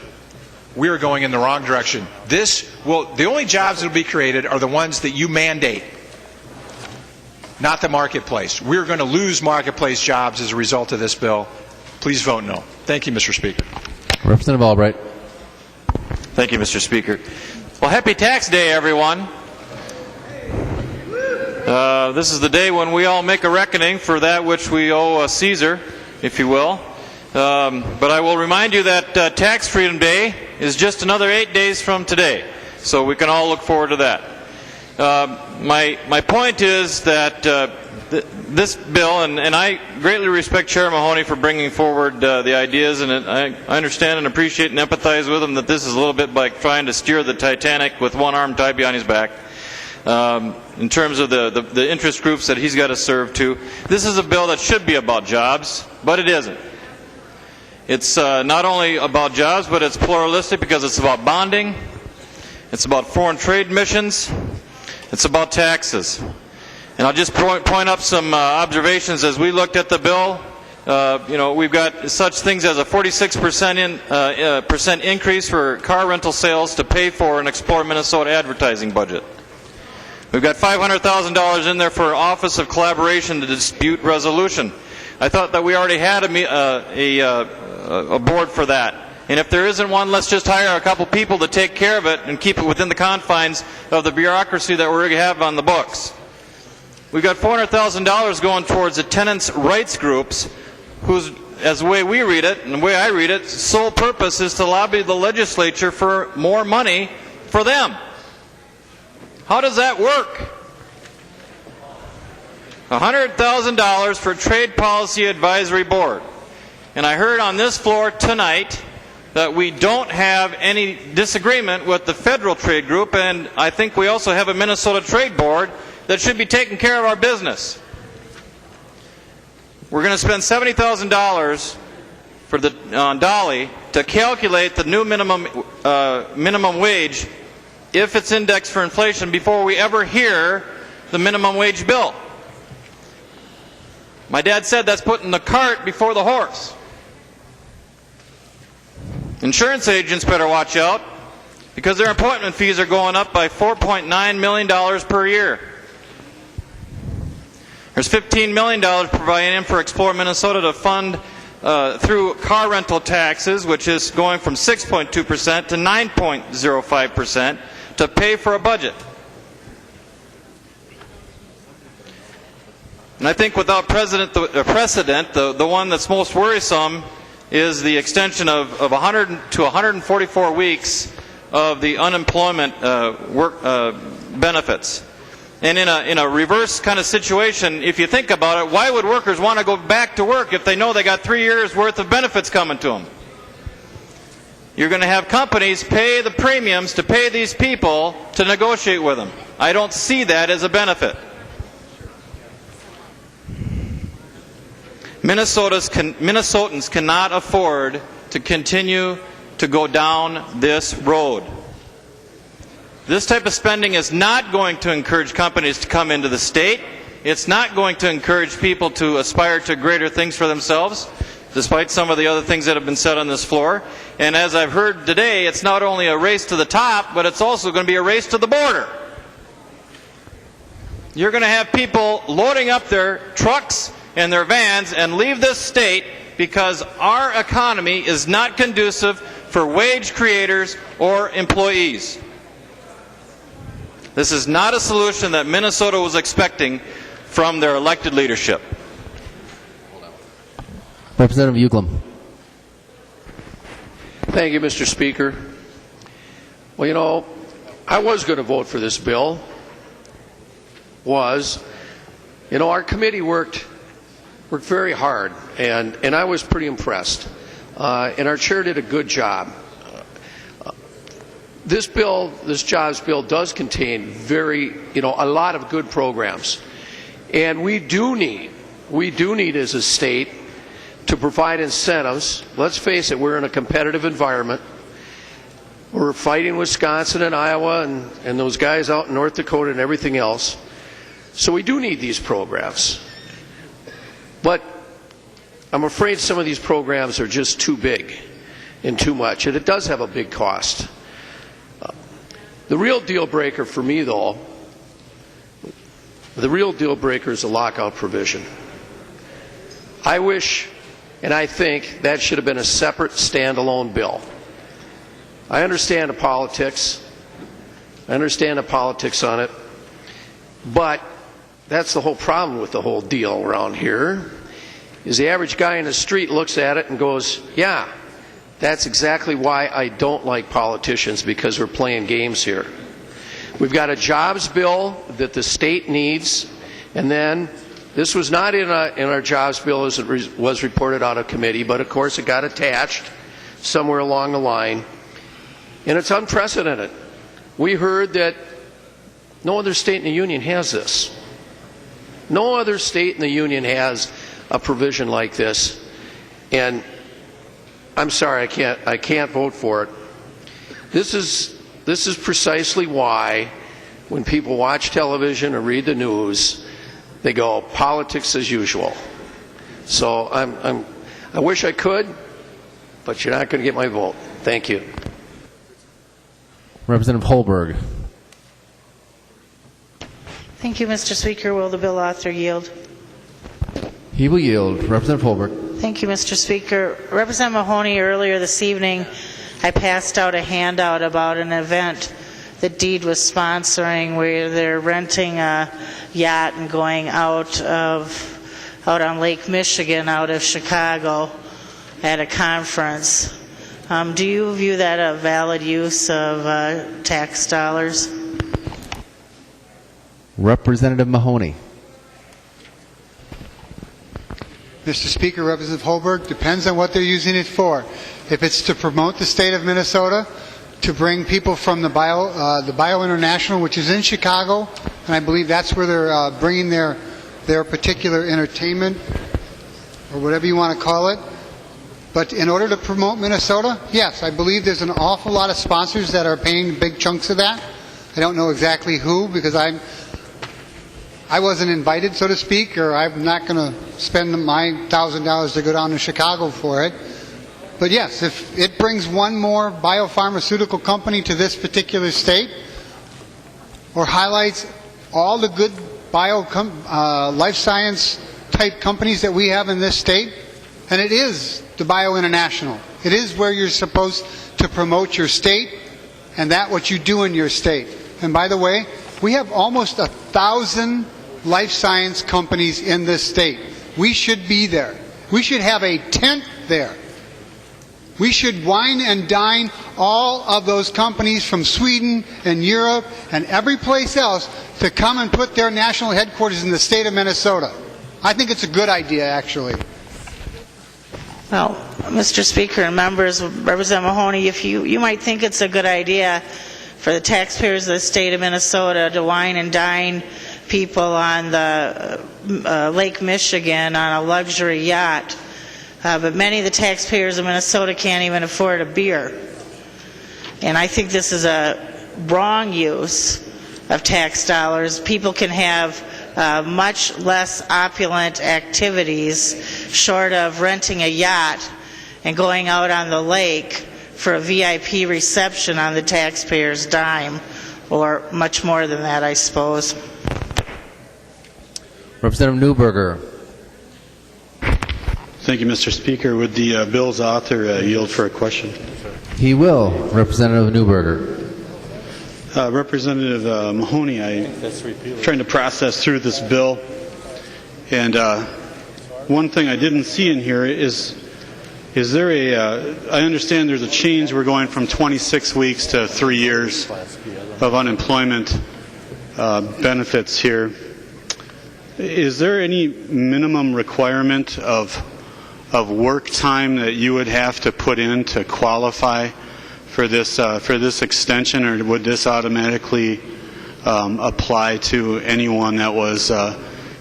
we are going in the wrong direction. The only jobs that will be created are the ones that you mandate, not the marketplace. We're going to lose marketplace jobs as a result of this bill. Please vote no. Thank you, Mr. Speaker. Representative Albright. Thank you, Mr. Speaker. Well, happy tax day, everyone. This is the day when we all make a reckoning for that which we owe Caesar, if you will. But I will remind you that Tax Freedom Day is just another 8 days from today, so we can all look forward to that. My point is that this bill, and I greatly respect Chair Mahoney for bringing forward the ideas, and I understand and appreciate and empathize with him that this is a little bit like trying to steer the Titanic with one arm tied behind his back. In terms of the interest groups that he's got to serve to. This is a bill that should be about jobs, but it isn't. It's not only about jobs, but it's pluralistic because it's about bonding, it's about foreign trade missions, it's about taxes. And I'll just point up some observations as we looked at the bill. We've got such things as a 46% percent increase for car rental sales to pay for an Explore Minnesota advertising budget. We've got $500,000 in there for Office of Collaboration to Dispute Resolution. I thought that we already had a board for that. And if there isn't one, let's just hire a couple people to take care of it and keep it within the confines of the bureaucracy that we have on the books. We've got $400,000 going towards the tenants' rights groups, whose, as the way we read it, and the way I read it, sole purpose is to lobby the legislature for more money for them. How does that work? $100,000 for Trade Policy Advisory Board. And I heard on this floor tonight that we don't have any disagreement with the federal trade group, and I think we also have a Minnesota Trade Board that should be taking care of our business. We're going to spend $70,000 on Dolly to calculate the new minimum wage if it's indexed for inflation before we ever hear the minimum wage bill. My dad said that's putting the cart before the horse. Insurance agents better watch out because their appointment fees are going up by $4.9 million per year. There's $15 million provided in for Explore Minnesota to fund through car rental taxes, which is going from 6.2% to 9.05% to pay for a budget. And I think without precedent, the one that's most worrisome is the extension of 100 to 144 weeks of the unemployment work benefits. And in a reverse kind of situation, if you think about it, why would workers want to go back to work if they know they got 3 years worth of benefits coming to them? You're going to have companies pay the premiums to pay these people to negotiate with them. I don't see that as a benefit. Minnesotans cannot afford to continue to go down this road. This type of spending is not going to encourage companies to come into the state. It's not going to encourage people to aspire to greater things for themselves, despite some of the other things that have been said on this floor. And as I've heard today, it's not only a race to the top, but it's also going to be a race to the border. You're going to have people loading up their trucks and their vans and leave this state because our economy is not conducive for wage creators or employees. This is not a solution that Minnesota was expecting from their elected leadership. Representative Uglum. Thank you, Mr. Speaker. Well, I was going to vote for this bill. Our committee worked very hard, and I was pretty impressed. And our chair did a good job. This jobs bill does contain a lot of good programs. And we do need as a state to provide incentives. Let's face it, we're in a competitive environment. We're fighting Wisconsin and Iowa and those guys out in North Dakota and everything else. So we do need these programs. But I'm afraid some of these programs are just too big and too much, and it does have a big cost. The real deal breaker for me, though, the real deal breaker is the lockout provision. I wish and I think that should have been a separate standalone bill. I understand the politics. I understand the politics on it. But that's the whole problem with the whole deal around here, is the average guy in the street looks at it and goes, yeah, that's exactly why I don't like politicians, because we're playing games here. We've got a jobs bill that the state needs, and then this was not in our jobs bill as it was reported out of committee, but of course it got attached somewhere along the line, and it's unprecedented. We heard that no other state in the union has this. No other state in the union has a provision like this, and I'm sorry, I can't vote for it. This is precisely why when people watch television or read the news, they go politics as usual. So I wish I could, but you're not going to get my vote. Thank you. Representative Holberg. Thank you, Mr. Speaker. Will the bill author yield? He will yield. Representative Holberg. Thank you, Mr. Speaker. Representative Mahoney, earlier this evening, I passed out a handout about an event that DEED was sponsoring where they're renting a yacht and going out on Lake Michigan, out of Chicago, at a conference. Do you view that a valid use of tax dollars? Representative Mahoney. Mr. Speaker, Representative Holberg, depends on what they're using it for. If it's to promote the state of Minnesota, to bring people from the Bio International, which is in Chicago, and I believe that's where they're bringing their particular entertainment, or whatever you want to call it. But in order to promote Minnesota, yes, I believe there's an awful lot of sponsors that are paying big chunks of that. I don't know exactly who, because I wasn't invited, so to speak, or I'm not going to spend my $1,000 to go down to Chicago for it. But yes, if it brings one more biopharmaceutical company to this particular state, or highlights all the good life science type companies that we have in this state, and it is the Bio International. It is where you're supposed to promote your state and that what you do in your state. And by the way, we have almost 1,000 life science companies in this state. We should be there. We should have a tent there. We should wine and dine all of those companies from Sweden and Europe and every place else to come and put their national headquarters in the state of Minnesota. I think it's a good idea, actually. Well, Mr. Speaker and members, Representative Mahoney, if you might think it's a good idea for the taxpayers of the state of Minnesota to wine and dine people on the Lake Michigan on a luxury yacht, but many of the taxpayers of Minnesota can't even afford a beer. And I think this is a wrong use of tax dollars. People can have much less opulent activities short of renting a yacht and going out on the lake for a VIP reception on the taxpayer's dime, or much more than that, I suppose. Representative Newberger. Thank you, Mr. Speaker. Would the bill's author yield for a question? He will. Representative Newberger. Representative Mahoney, I'm trying to process through this bill, and one thing I didn't see in here is there I understand there's a change. We're going from 26 weeks to 3 years of unemployment benefits here. Is there any minimum requirement of work time that you would have to put in to qualify for this extension, or would this automatically apply to anyone that was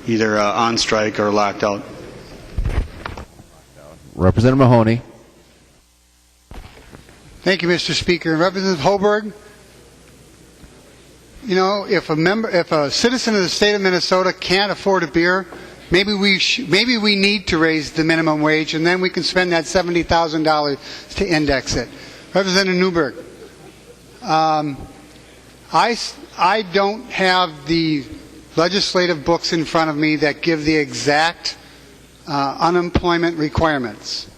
either on strike or locked out? Representative Mahoney. Thank you, Mr. Speaker. Representative Holberg, you know, if a citizen of the state of Minnesota can't afford a beer, maybe we need to raise the minimum wage, and then we can spend that $70,000 to index it. Representative Newberg, I don't have the legislative books in front of me that give the exact unemployment requirements.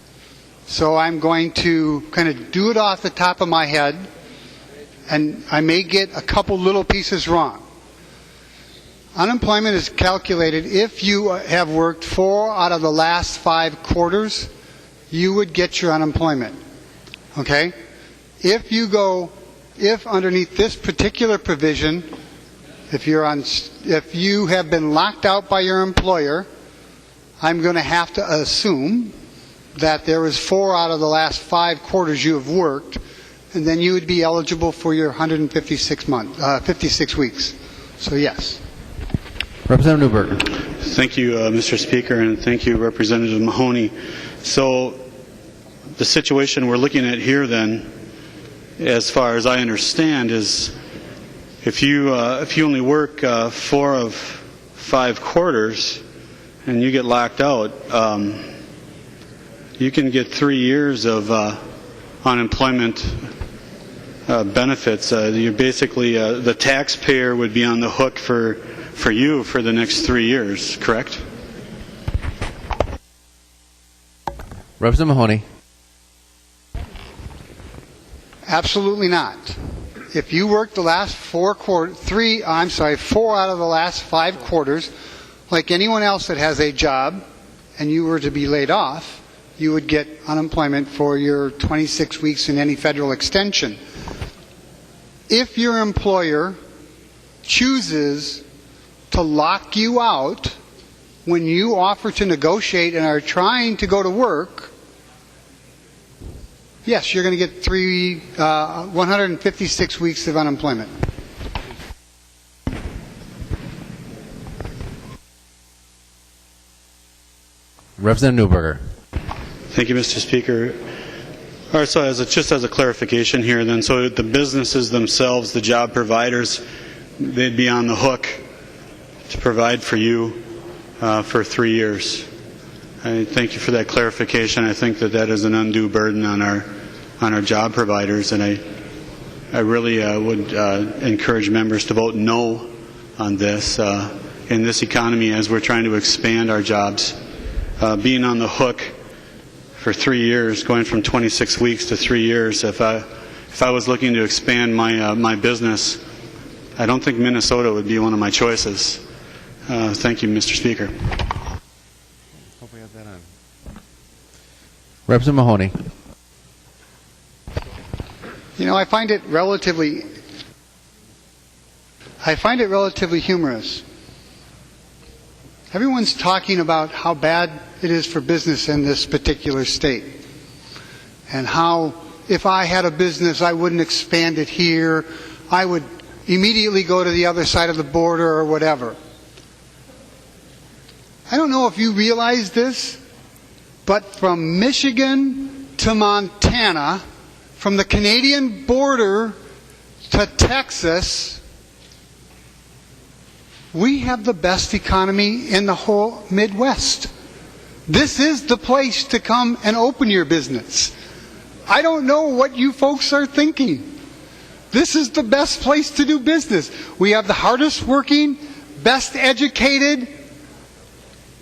So I'm going to kind of do it off the top of my head, and I may get a couple little pieces wrong. Unemployment is calculated if you have worked 4 out of the last 5 quarters, you would get your unemployment. Okay? If underneath this particular provision, if you have been locked out by your employer, I'm going to have to assume that there is 4 out of the last 5 quarters you have worked, and then you would be eligible for your 56 weeks. So yes. Representative Newberger. Thank you, Mr. Speaker, and thank you, Representative Mahoney. So the situation we're looking at here then, as far as I understand, is if you only work 4 of 5 quarters and you get locked out, you can get 3 years of unemployment benefits. You're basically the taxpayer would be on the hook for you for the next 3 years, correct? Representative Mahoney. Absolutely not. If you work the last 4 out of the last 5 quarters, like anyone else that has a job, and you were to be laid off, you would get unemployment for your 26 weeks in any federal extension. If your employer chooses to lock you out when you offer to negotiate and are trying to go to work, yes, you're going to get 156 weeks of unemployment. Representative Newberger. Thank you, Mr. Speaker. All right, so just as a clarification here then, so the businesses themselves, the job providers, they'd be on the hook to provide for you for 3 years. I thank you for that clarification. I think that is an undue burden on our job providers, and I really would encourage members to vote no on this in this economy as we're trying to expand our jobs. Being on the hook for 3 years, going from 26 weeks to 3 years, if I was looking to expand my business, I don't think Minnesota would be one of my choices. Thank you, Mr. Speaker. Hope we have that on. Representative Mahoney. You know, I find it relatively humorous. Everyone's talking about how bad it is for business in this particular state, and how if I had a business, I wouldn't expand it here. I would immediately go to the other side of the border or whatever. I don't know if you realize this, but from Michigan to Montana, from the Canadian border to Texas, we have the best economy in the whole Midwest. This is the place to come and open your business. I don't know what you folks are thinking. This is the best place to do business. We have the hardest working, best educated,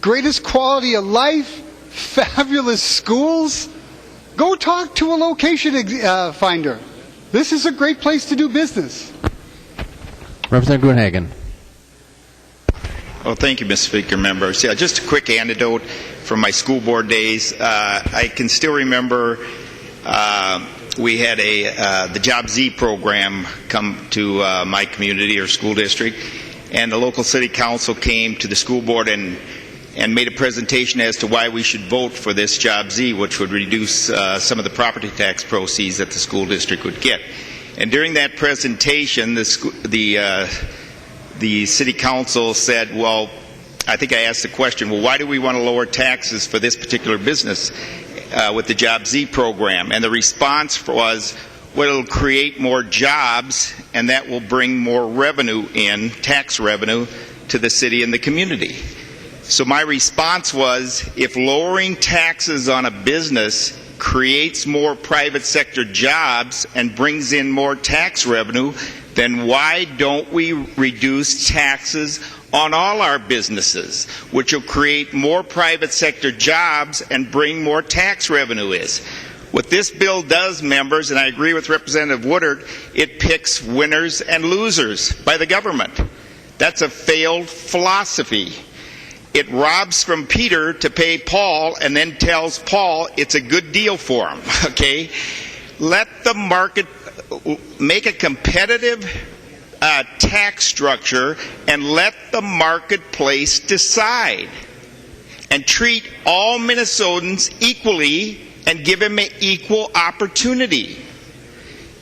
greatest quality of life, fabulous schools. Go talk to a location finder. This is a great place to do business. Representative Gruenhagen. Well, thank you, Mr. Speaker, members. Yeah, just a quick anecdote from my school board days. I can still remember we had the Job Z program come to my community or school district, and the local city council came to the school board and made a presentation as to why we should vote for this Job Z, which would reduce some of the property tax proceeds that the school district would get. And during that presentation, the city council said, well, I think I asked the question, well, why do we want to lower taxes for this particular business with the Job Z program? And the response was, well, it'll create more jobs, and that will bring more revenue in, tax revenue, to the city and the community. So my response was, if lowering taxes on a business creates more private sector jobs and brings in more tax revenue, then why don't we reduce taxes on all our businesses, which will create more private sector jobs and bring more tax revenue in? What this bill does, members, and I agree with Representative Woodard, it picks winners and losers by the government. That's a failed philosophy. It robs from Peter to pay Paul and then tells Paul it's a good deal for him, okay? Let the market make a competitive tax structure and let the marketplace decide. And treat all Minnesotans equally and give them an equal opportunity.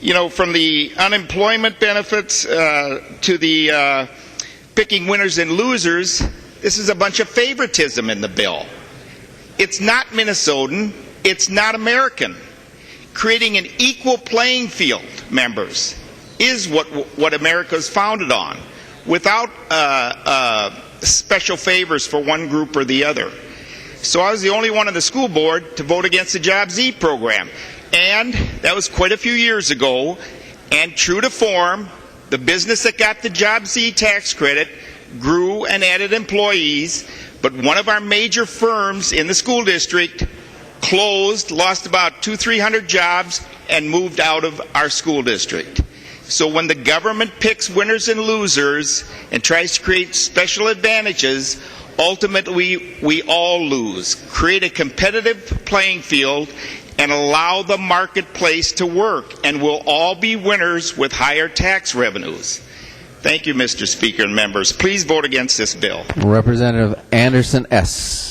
You know, from the unemployment benefits to the picking winners and losers, this is a bunch of favoritism in the bill. It's not Minnesotan, it's not American. Creating an equal playing field, members, is what America is founded on, without special favors for one group or the other. So I was the only one on the school board to vote against the Job Z program. And that was quite a few years ago. And true to form, the business that got the Job Z tax credit grew and added employees. But one of our major firms in the school district closed, lost about 200-300 jobs, and moved out of our school district. So when the government picks winners and losers and tries to create special advantages, ultimately we all lose. Create a competitive playing field and allow the marketplace to work, and we'll all be winners with higher tax revenues. Thank you, Mr. Speaker and members. Please vote against this bill. Representative Anderson S.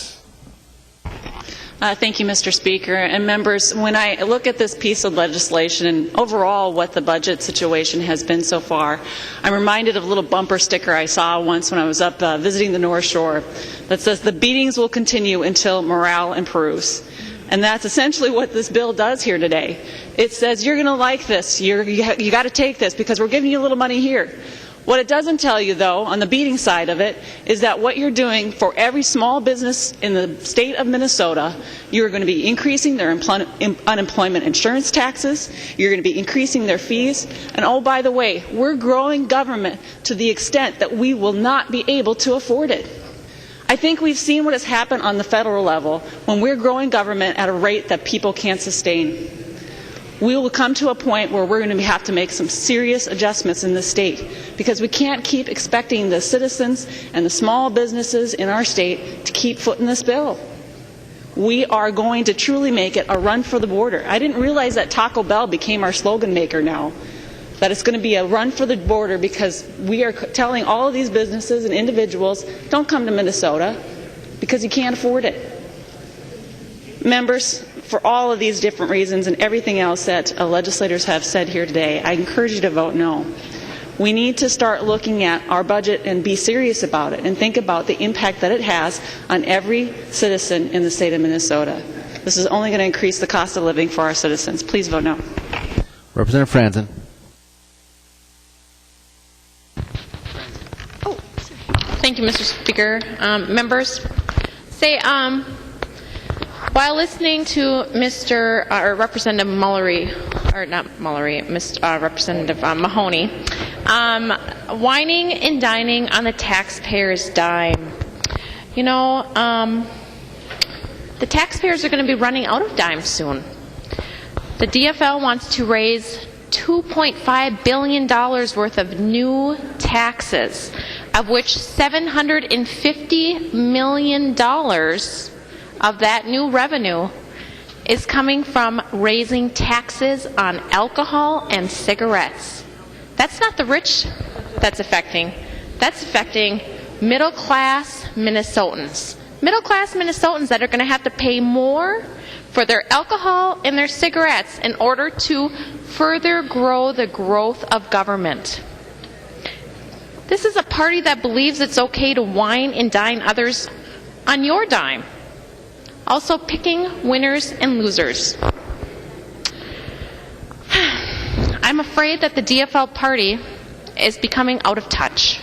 Thank you, Mr. Speaker. And members, when I look at this piece of legislation and overall what the budget situation has been so far, I'm reminded of a little bumper sticker I saw once when I was up visiting the North Shore that says, "The beatings will continue until morale improves." And that's essentially what this bill does here today. It says, you're going to like this. You got to take this because we're giving you a little money here. What it doesn't tell you, though, on the beating side of it, is that what you're doing for every small business in the state of Minnesota, you're going to be increasing their unemployment insurance taxes, you're going to be increasing their fees, and oh, by the way, we're growing government to the extent that we will not be able to afford it. I think we've seen what has happened on the federal level when we're growing government at a rate that people can't sustain. We will come to a point where we're going to have to make some serious adjustments in the state because we can't keep expecting the citizens and the small businesses in our state to keep footing this bill. We are going to truly make it a run for the border. I didn't realize that Taco Bell became our slogan maker now, that it's going to be a run for the border because we are telling all of these businesses and individuals, don't come to Minnesota because you can't afford it. Members, for all of these different reasons and everything else that legislators have said here today, I encourage you to vote no. We need to start looking at our budget and be serious about it and think about the impact that it has on every citizen in the state of Minnesota. This is only going to increase the cost of living for our citizens. Please vote no. Representative Franzen. Thank you, Mr. Speaker. Members, while listening to Representative Representative Mahoney, whining and dining on the taxpayers' dime. You know, the taxpayers are going to be running out of dimes soon. The DFL wants to raise $2.5 billion worth of new taxes, of which $750 million of that new revenue is coming from raising taxes on alcohol and cigarettes. That's not the rich that's affecting. That's affecting middle-class Minnesotans. Middle-class Minnesotans that are going to have to pay more for their alcohol and their cigarettes in order to further grow the growth of government. This is a party that believes it's okay to wine and dine others on your dime. Also picking winners and losers. I'm afraid that the DFL party is becoming out of touch.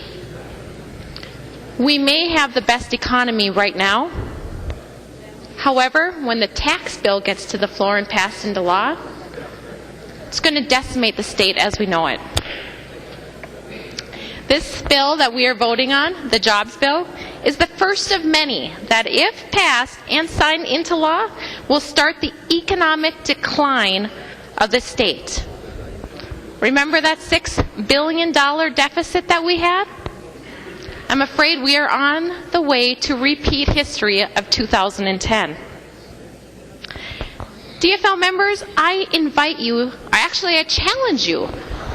We may have the best economy right now. However, when the tax bill gets to the floor and passed into law, it's going to decimate the state as we know it. This bill that we are voting on, the jobs bill, is the first of many that, if passed and signed into law, will start the economic decline of the state. Remember that $6 billion deficit that we had? I'm afraid we are on the way to repeat history of 2010. DFL members, I invite you, I challenge you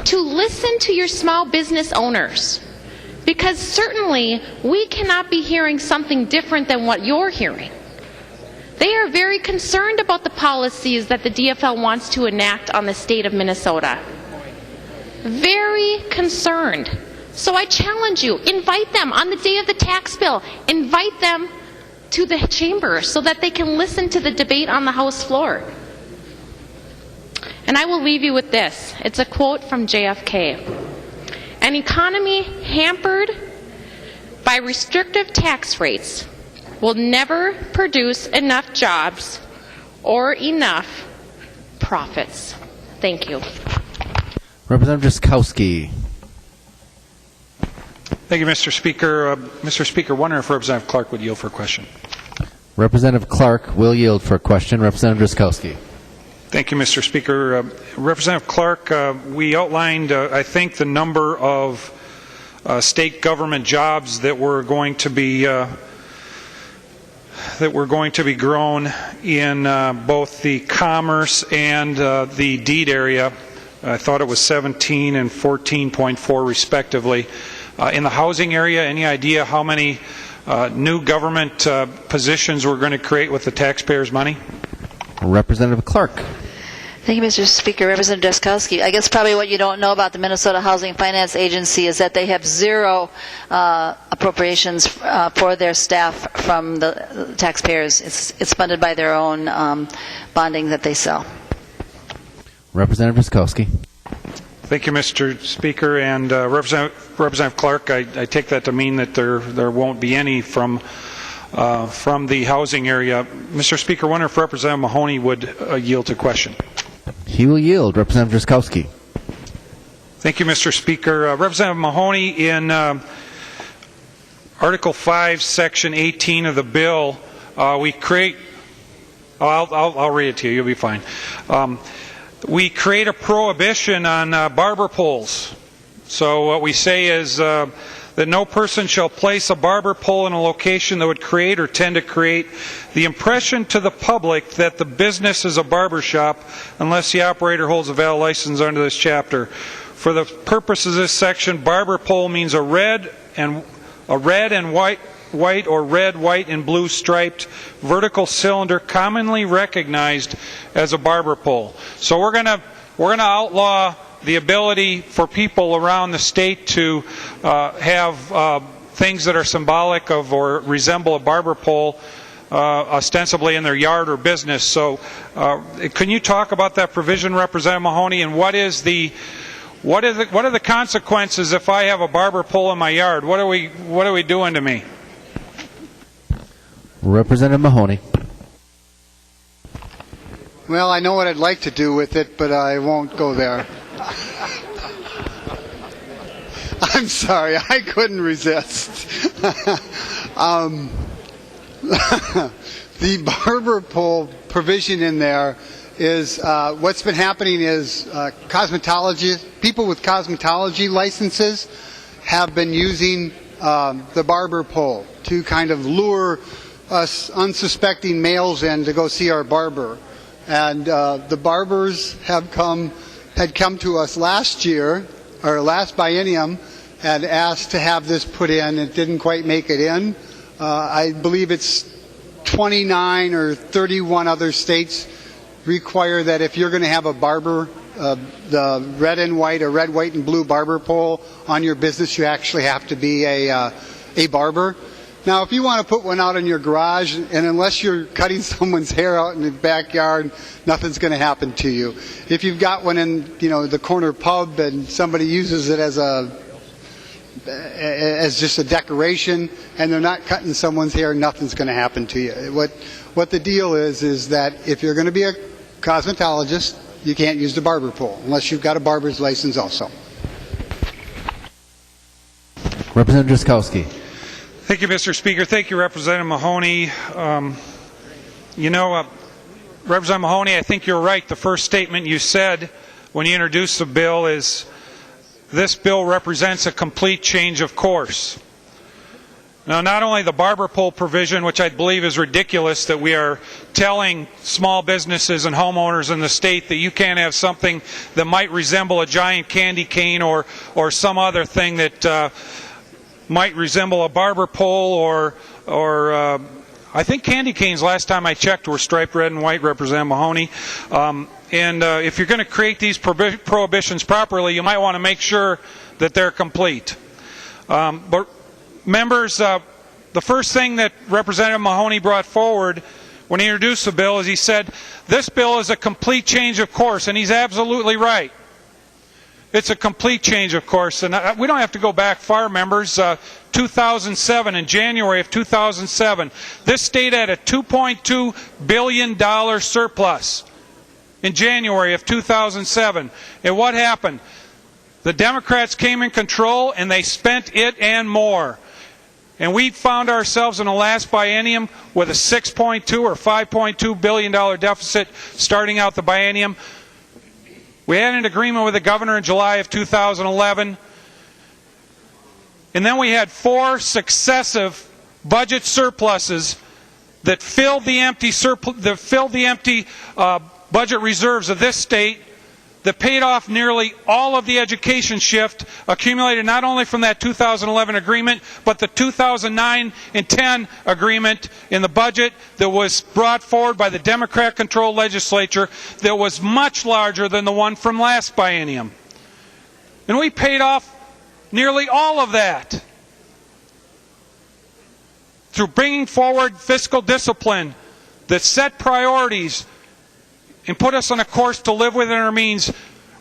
to listen to your small business owners, because certainly we cannot be hearing something different than what you're hearing. They are very concerned about the policies that the DFL wants to enact on the state of Minnesota. Very concerned. So I challenge you, invite them on the day of the tax bill. Invite them to the chamber so that they can listen to the debate on the House floor. And I will leave you with this. It's a quote from JFK. An economy hampered by restrictive tax rates will never produce enough jobs or enough profits. Thank you. Representative Drazkowski. Thank you, Mr. Speaker. Mr. Speaker, wondering if Representative Clark would yield for a question. Representative Clark will yield for a question. Representative Drazkowski. Thank you, Mr. Speaker. Representative Clark, we outlined, I think, the number of state government jobs that were going to be grown in both the commerce and the deed area. I thought it was 17 and 14.4 respectively. In the housing area, any idea how many new government positions we're going to create with the taxpayers' money? Representative Clark. Thank you, Mr. Speaker. Representative Drazkowski. I guess probably what you don't know about the Minnesota Housing Finance Agency is that they have zero appropriations for their staff from the taxpayers. It's funded by their own bonding that they sell. Representative Drazkowski. Thank you, Mr. Speaker. And Representative Clark, I take that to mean that there won't be any from the housing area. Mr. Speaker, I wonder if Representative Mahoney would yield to question. He will yield. Representative Drazkowski. Thank you, Mr. Speaker. Representative Mahoney, in Article 5, Section 18 of the bill, we create... I'll read it to you. You'll be fine. We create a prohibition on barber poles. So what we say is that no person shall place a barber pole in a location that would create or tend to create the impression to the public that the business is a barber shop unless the operator holds a valid license under this chapter. For the purposes of this section, barber pole means a red and white or red, white, and blue striped vertical cylinder commonly recognized as a barber pole. So we're going to outlaw the ability for people around the state to have things that are symbolic of or resemble a barber pole ostensibly in their yard or business. So can you talk about that provision, Representative Mahoney, and what are the consequences if I have a barber pole in my yard? What are we doing to me? Representative Mahoney. Well, I know what I'd like to do with it, but I won't go there. I'm sorry, I couldn't resist. The barber pole provision in there is what's been happening is people with cosmetology licenses have been using the barber pole to kind of lure us unsuspecting males in to go see our barber. And the barbers had come to us last year, or last biennium, and asked to have this put in. It didn't quite make it in. I believe it's 29 or 31 other states require that if you're going to have a barber, the red and white or red, white, and blue barber pole on your business, you actually have to be a barber. Now, if you want to put one out in your garage, and unless you're cutting someone's hair out in the backyard, nothing's going to happen to you. If you've got one in, the corner pub and somebody uses it as just a decoration, and they're not cutting someone's hair, nothing's going to happen to you. What the deal is that if you're going to be a cosmetologist, you can't use the barber pole unless you've got a barber's license also. Representative Drazkowski. Thank you, Mr. Speaker. Thank you, Representative Mahoney. Representative Mahoney, I think you're right. The first statement you said when you introduced the bill is, this bill represents a complete change of course. Now, not only the barber pole provision, which I believe is ridiculous, that we are telling small businesses and homeowners in the state that you can't have something that might resemble a giant candy cane or some other thing that might resemble a barber pole or I think candy canes, last time I checked, were striped red and white, Representative Mahoney. If you're going to create these prohibitions properly, you might want to make sure that they're complete. But members, the first thing that Representative Mahoney brought forward when he introduced the bill is he said, this bill is a complete change of course, and he's absolutely right. It's a complete change of course, and we don't have to go back far, members. 2007, in January of 2007, this state had a $2.2 billion surplus in January of 2007. And what happened? The Democrats came in control and they spent it and more. And we found ourselves in the last biennium with a $6.2 or $5.2 billion deficit starting out the biennium. We had an agreement with the governor in July of 2011. And then we had 4 successive budget surpluses that filled the empty budget reserves of this state, that paid off nearly all of the education shift accumulated not only from that 2011 agreement, but the 2009 and 10 agreement in the budget that was brought forward by the Democrat-controlled legislature that was much larger than the one from last biennium. And we paid off nearly all of that through bringing forward fiscal discipline that set priorities and put us on a course to live within our means.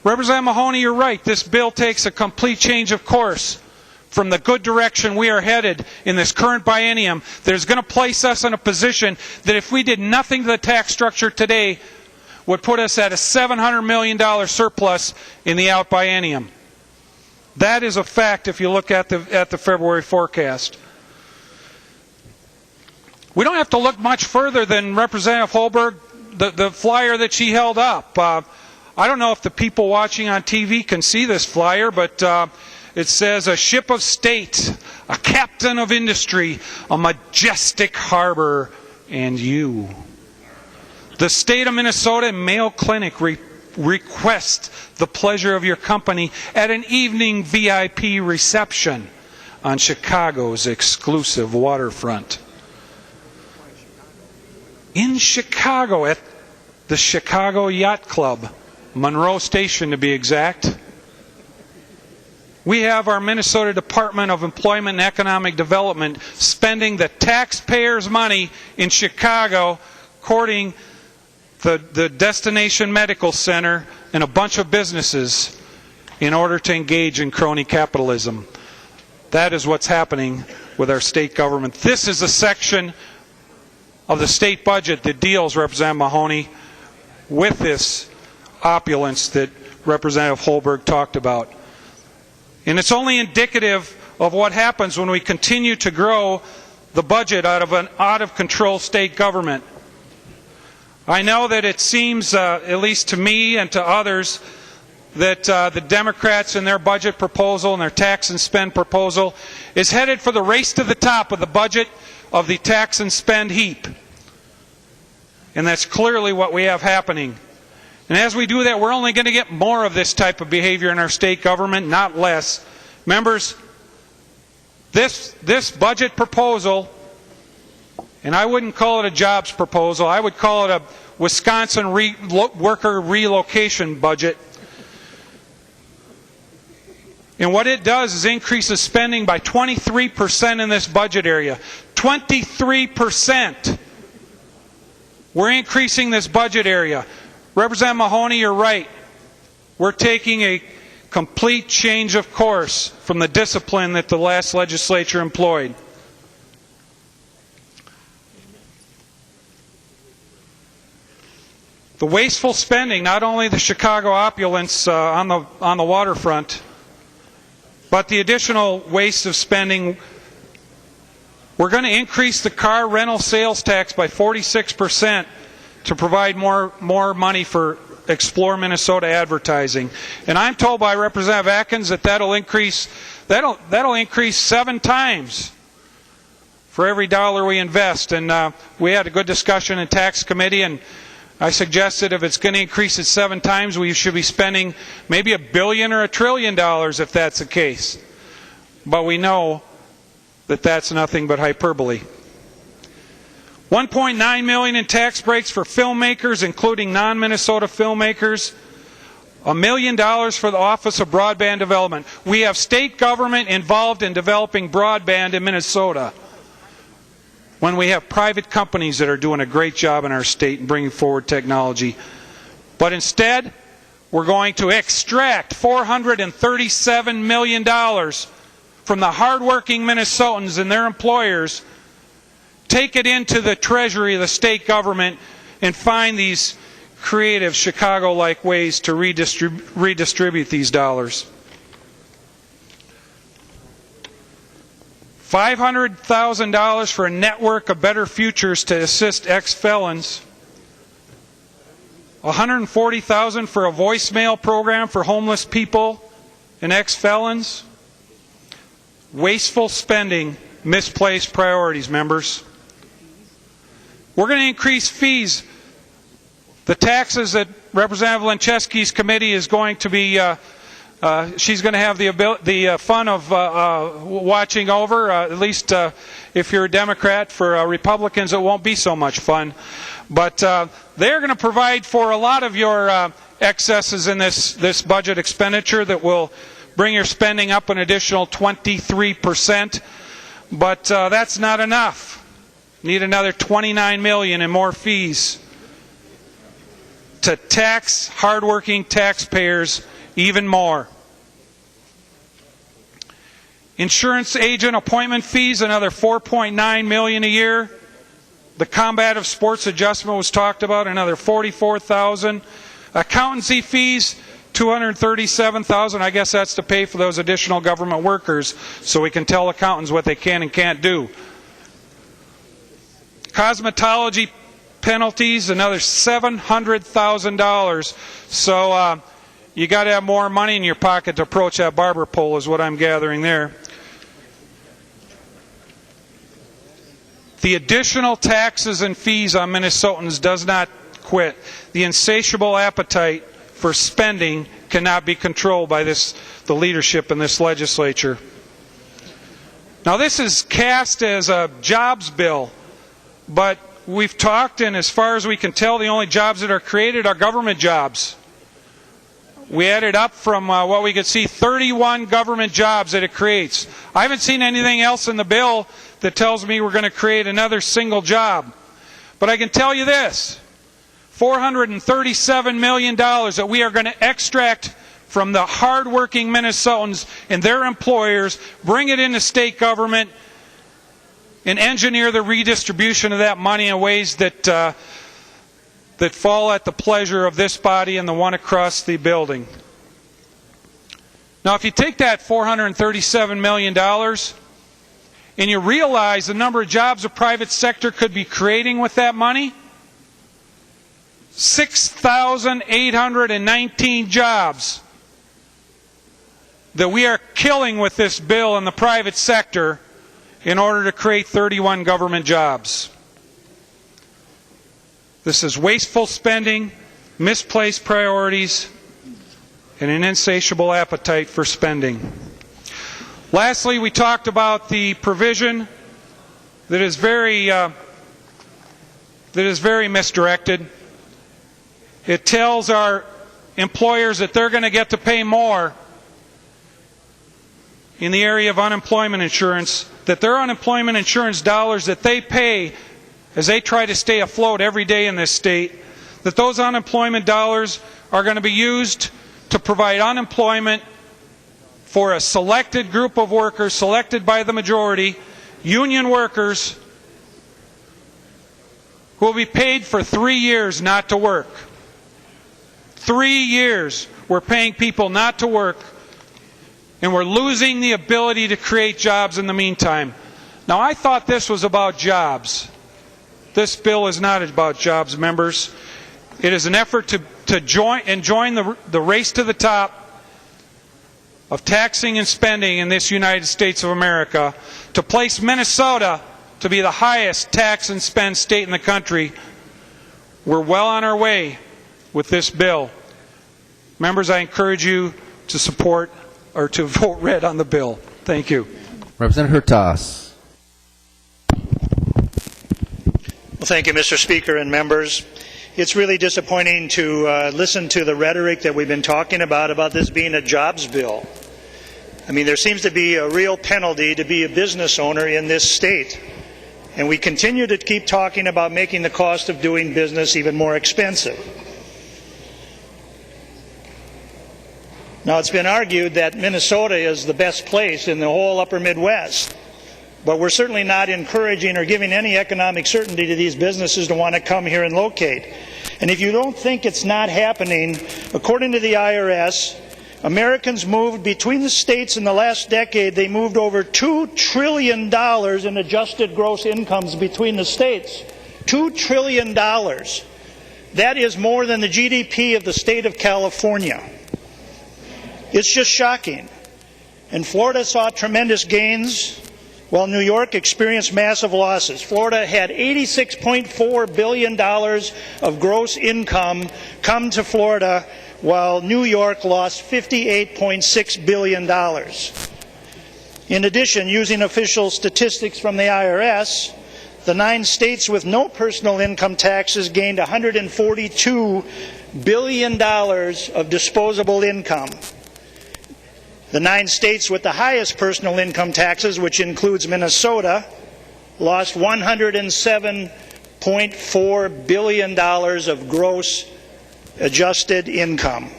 Representative Mahoney, you're right. This bill takes a complete change of course from the good direction we are headed in this current biennium that is going to place us in a position that if we did nothing to the tax structure today would put us at a $700 million surplus in the out biennium. That is a fact if you look at the February forecast. We don't have to look much further than Representative Holberg, the flyer that she held up. I don't know if the people watching on TV can see this flyer, but it says, a ship of state, a captain of industry, a majestic harbor, and you. The state of Minnesota and Mayo Clinic request the pleasure of your company at an evening VIP reception on Chicago's exclusive waterfront. In Chicago, at the Chicago Yacht Club, Monroe Station to be exact. We have our Minnesota Department of Employment and Economic Development spending the taxpayers' money in Chicago, courting the Destination Medical Center and a bunch of businesses in order to engage in crony capitalism. That is what's happening with our state government. This is a section of the state budget that deals, Representative Mahoney, with this opulence that Representative Holberg talked about. And it's only indicative of what happens when we continue to grow the budget out of an out-of-control state government. I know that it seems, at least to me and to others, that the Democrats in their budget proposal and their tax and spend proposal is headed for the race to the top of the budget of the tax and spend heap. And that's clearly what we have happening. And as we do that, we're only going to get more of this type of behavior in our state government, not less. Members, this budget proposal, and I wouldn't call it a jobs proposal, I would call it a Wisconsin worker relocation budget. And what it does is increases spending by 23% in this budget area. 23%. We're increasing this budget area. Representative Mahoney, you're right. We're taking a complete change of course from the discipline that the last legislature employed. The wasteful spending, not only the Chicago opulence on the waterfront, but the additional waste of spending. We're going to increase the car rental sales tax by 46% to provide more money for Explore Minnesota advertising. And I'm told by Representative Atkins that that'll increase 7 times for every dollar we invest. And we had a good discussion in tax committee, and I suggested if it's going to increase it 7 times, we should be spending maybe $1 billion or $1 trillion if that's the case. But we know that that's nothing but hyperbole. $1.9 million in tax breaks for filmmakers, including non-Minnesota filmmakers. $1 million for the Office of Broadband Development. We have state government involved in developing broadband in Minnesota, when we have private companies that are doing a great job in our state and bringing forward technology. But instead, we're going to extract $437 million from the hardworking Minnesotans and their employers, take it into the treasury of the state government, and find these creative Chicago-like ways to redistribute these dollars. $500,000 for a network of better futures to assist ex-felons. $140,000 for a voicemail program for homeless people and ex-felons. Wasteful spending, misplaced priorities, members. We're going to increase fees. The taxes that Representative Lencheski's committee is going to be she's going to have the fun of watching over, at least if you're a Democrat. For Republicans, it won't be so much fun. But they're going to provide for a lot of your excesses in this budget expenditure that will bring your spending up an additional 23%. But that's not enough. Need another $29 million in more fees to tax hardworking taxpayers even more. Insurance agent appointment fees, another $4.9 million a year. The combative sports adjustment was talked about, another $44,000. Accountancy fees, $237,000. I guess that's to pay for those additional government workers, so we can tell accountants what they can and can't do. Cosmetology penalties, another $700,000. So you got to have more money in your pocket to approach that barber pole, is what I'm gathering there. The additional taxes and fees on Minnesotans does not quit. The insatiable appetite for spending cannot be controlled by the leadership in this legislature. Now, this is cast as a jobs bill, but we've talked, and as far as we can tell, the only jobs that are created are government jobs. We added up from what we could see, 31 government jobs that it creates. I haven't seen anything else in the bill that tells me we're going to create another single job. But I can tell you this, $437 million that we are going to extract from the hardworking Minnesotans and their employers, bring it into state government, and engineer the redistribution of that money in ways that fall at the pleasure of this body and the one across the building. Now, if you take that $437 million and you realize the number of jobs the private sector could be creating with that money, 6,819 jobs that we are killing with this bill in the private sector in order to create 31 government jobs. This is wasteful spending, misplaced priorities, and an insatiable appetite for spending. Lastly, we talked about the provision that is very misdirected. It tells our employers that they're going to get to pay more in the area of unemployment insurance that their unemployment insurance dollars that they pay as they try to stay afloat every day in this state, that those unemployment dollars are going to be used to provide unemployment for a selected group of workers, selected by the majority, union workers, who will be paid for 3 years not to work. 3 years we're paying people not to work, and we're losing the ability to create jobs in the meantime. Now, I thought this was about jobs. This bill is not about jobs, members. It is an effort to join the race to the top of taxing and spending in this United States of America, to place Minnesota to be the highest tax and spend state in the country. We're well on our way with this bill. Members, I encourage you to support or to vote red on the bill. Thank you. Representative Hurtas. Well, thank you, Mr. Speaker and members. It's really disappointing to listen to the rhetoric that we've been talking about this being a jobs bill. I mean, there seems to be a real penalty to be a business owner in this state. And we continue to keep talking about making the cost of doing business even more expensive. Now, it's been argued that Minnesota is the best place in the whole upper Midwest. But we're certainly not encouraging or giving any economic certainty to these businesses to want to come here and locate. And if you don't think it's not happening, according to the IRS, Americans moved between the states in the last decade, they moved over $2 trillion in adjusted gross incomes between the states. $2 trillion. That is more than the GDP of the state of California. It's just shocking. And Florida saw tremendous gains, while New York experienced massive losses. Florida had $86.4 billion of gross income come to Florida, while New York lost $58.6 billion. In addition, using official statistics from the IRS, the 9 states with no personal income taxes gained $142 billion of disposable income. The 9 states with the highest personal income taxes, which includes Minnesota, lost $107.4 billion of gross adjusted income.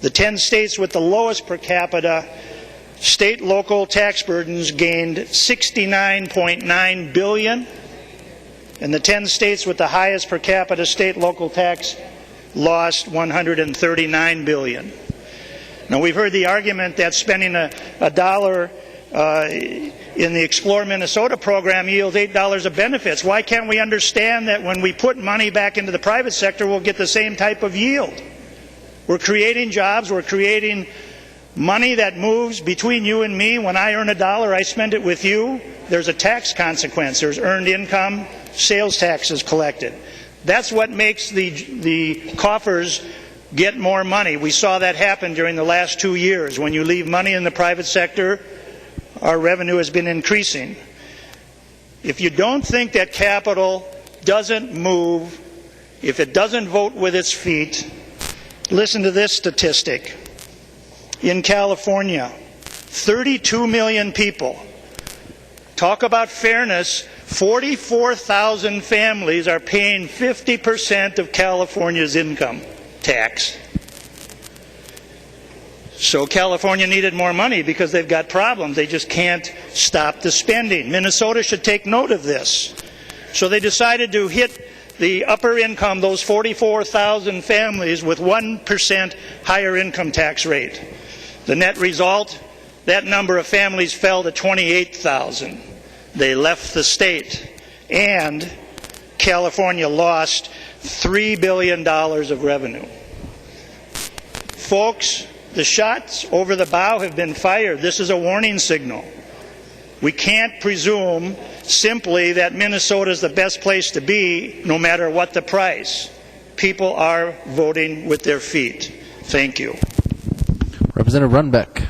The 10 states with the lowest per capita state local tax burdens gained $69.9 billion, and the 10 states with the highest per capita state local tax lost $139 billion. Now, we've heard the argument that spending a dollar in the Explore Minnesota program yields $8 of benefits. Why can't we understand that when we put money back into the private sector, we'll get the same type of yield? We're creating jobs. We're creating money that moves between you and me. When I earn a dollar, I spend it with you. There's a tax consequence. There's earned income, sales taxes collected. That's what makes the coffers get more money. We saw that happen during the last 2 years. When you leave money in the private sector, our revenue has been increasing. If you don't think that capital doesn't move, if it doesn't vote with its feet, listen to this statistic. In California, 32 million people. Talk about fairness. 44,000 families are paying 50% of California's income tax. So California needed more money because they've got problems. They just can't stop the spending. Minnesota should take note of this. So they decided to hit the upper income, those 44,000 families, with 1% higher income tax rate. The net result, that number of families fell to 28,000. They left the state, and California lost $3 billion of revenue. Folks, the shots over the bow have been fired. This is a warning signal. We can't presume simply that Minnesota is the best place to be, no matter what the price. People are voting with their feet. Thank you. Representative Runbeck.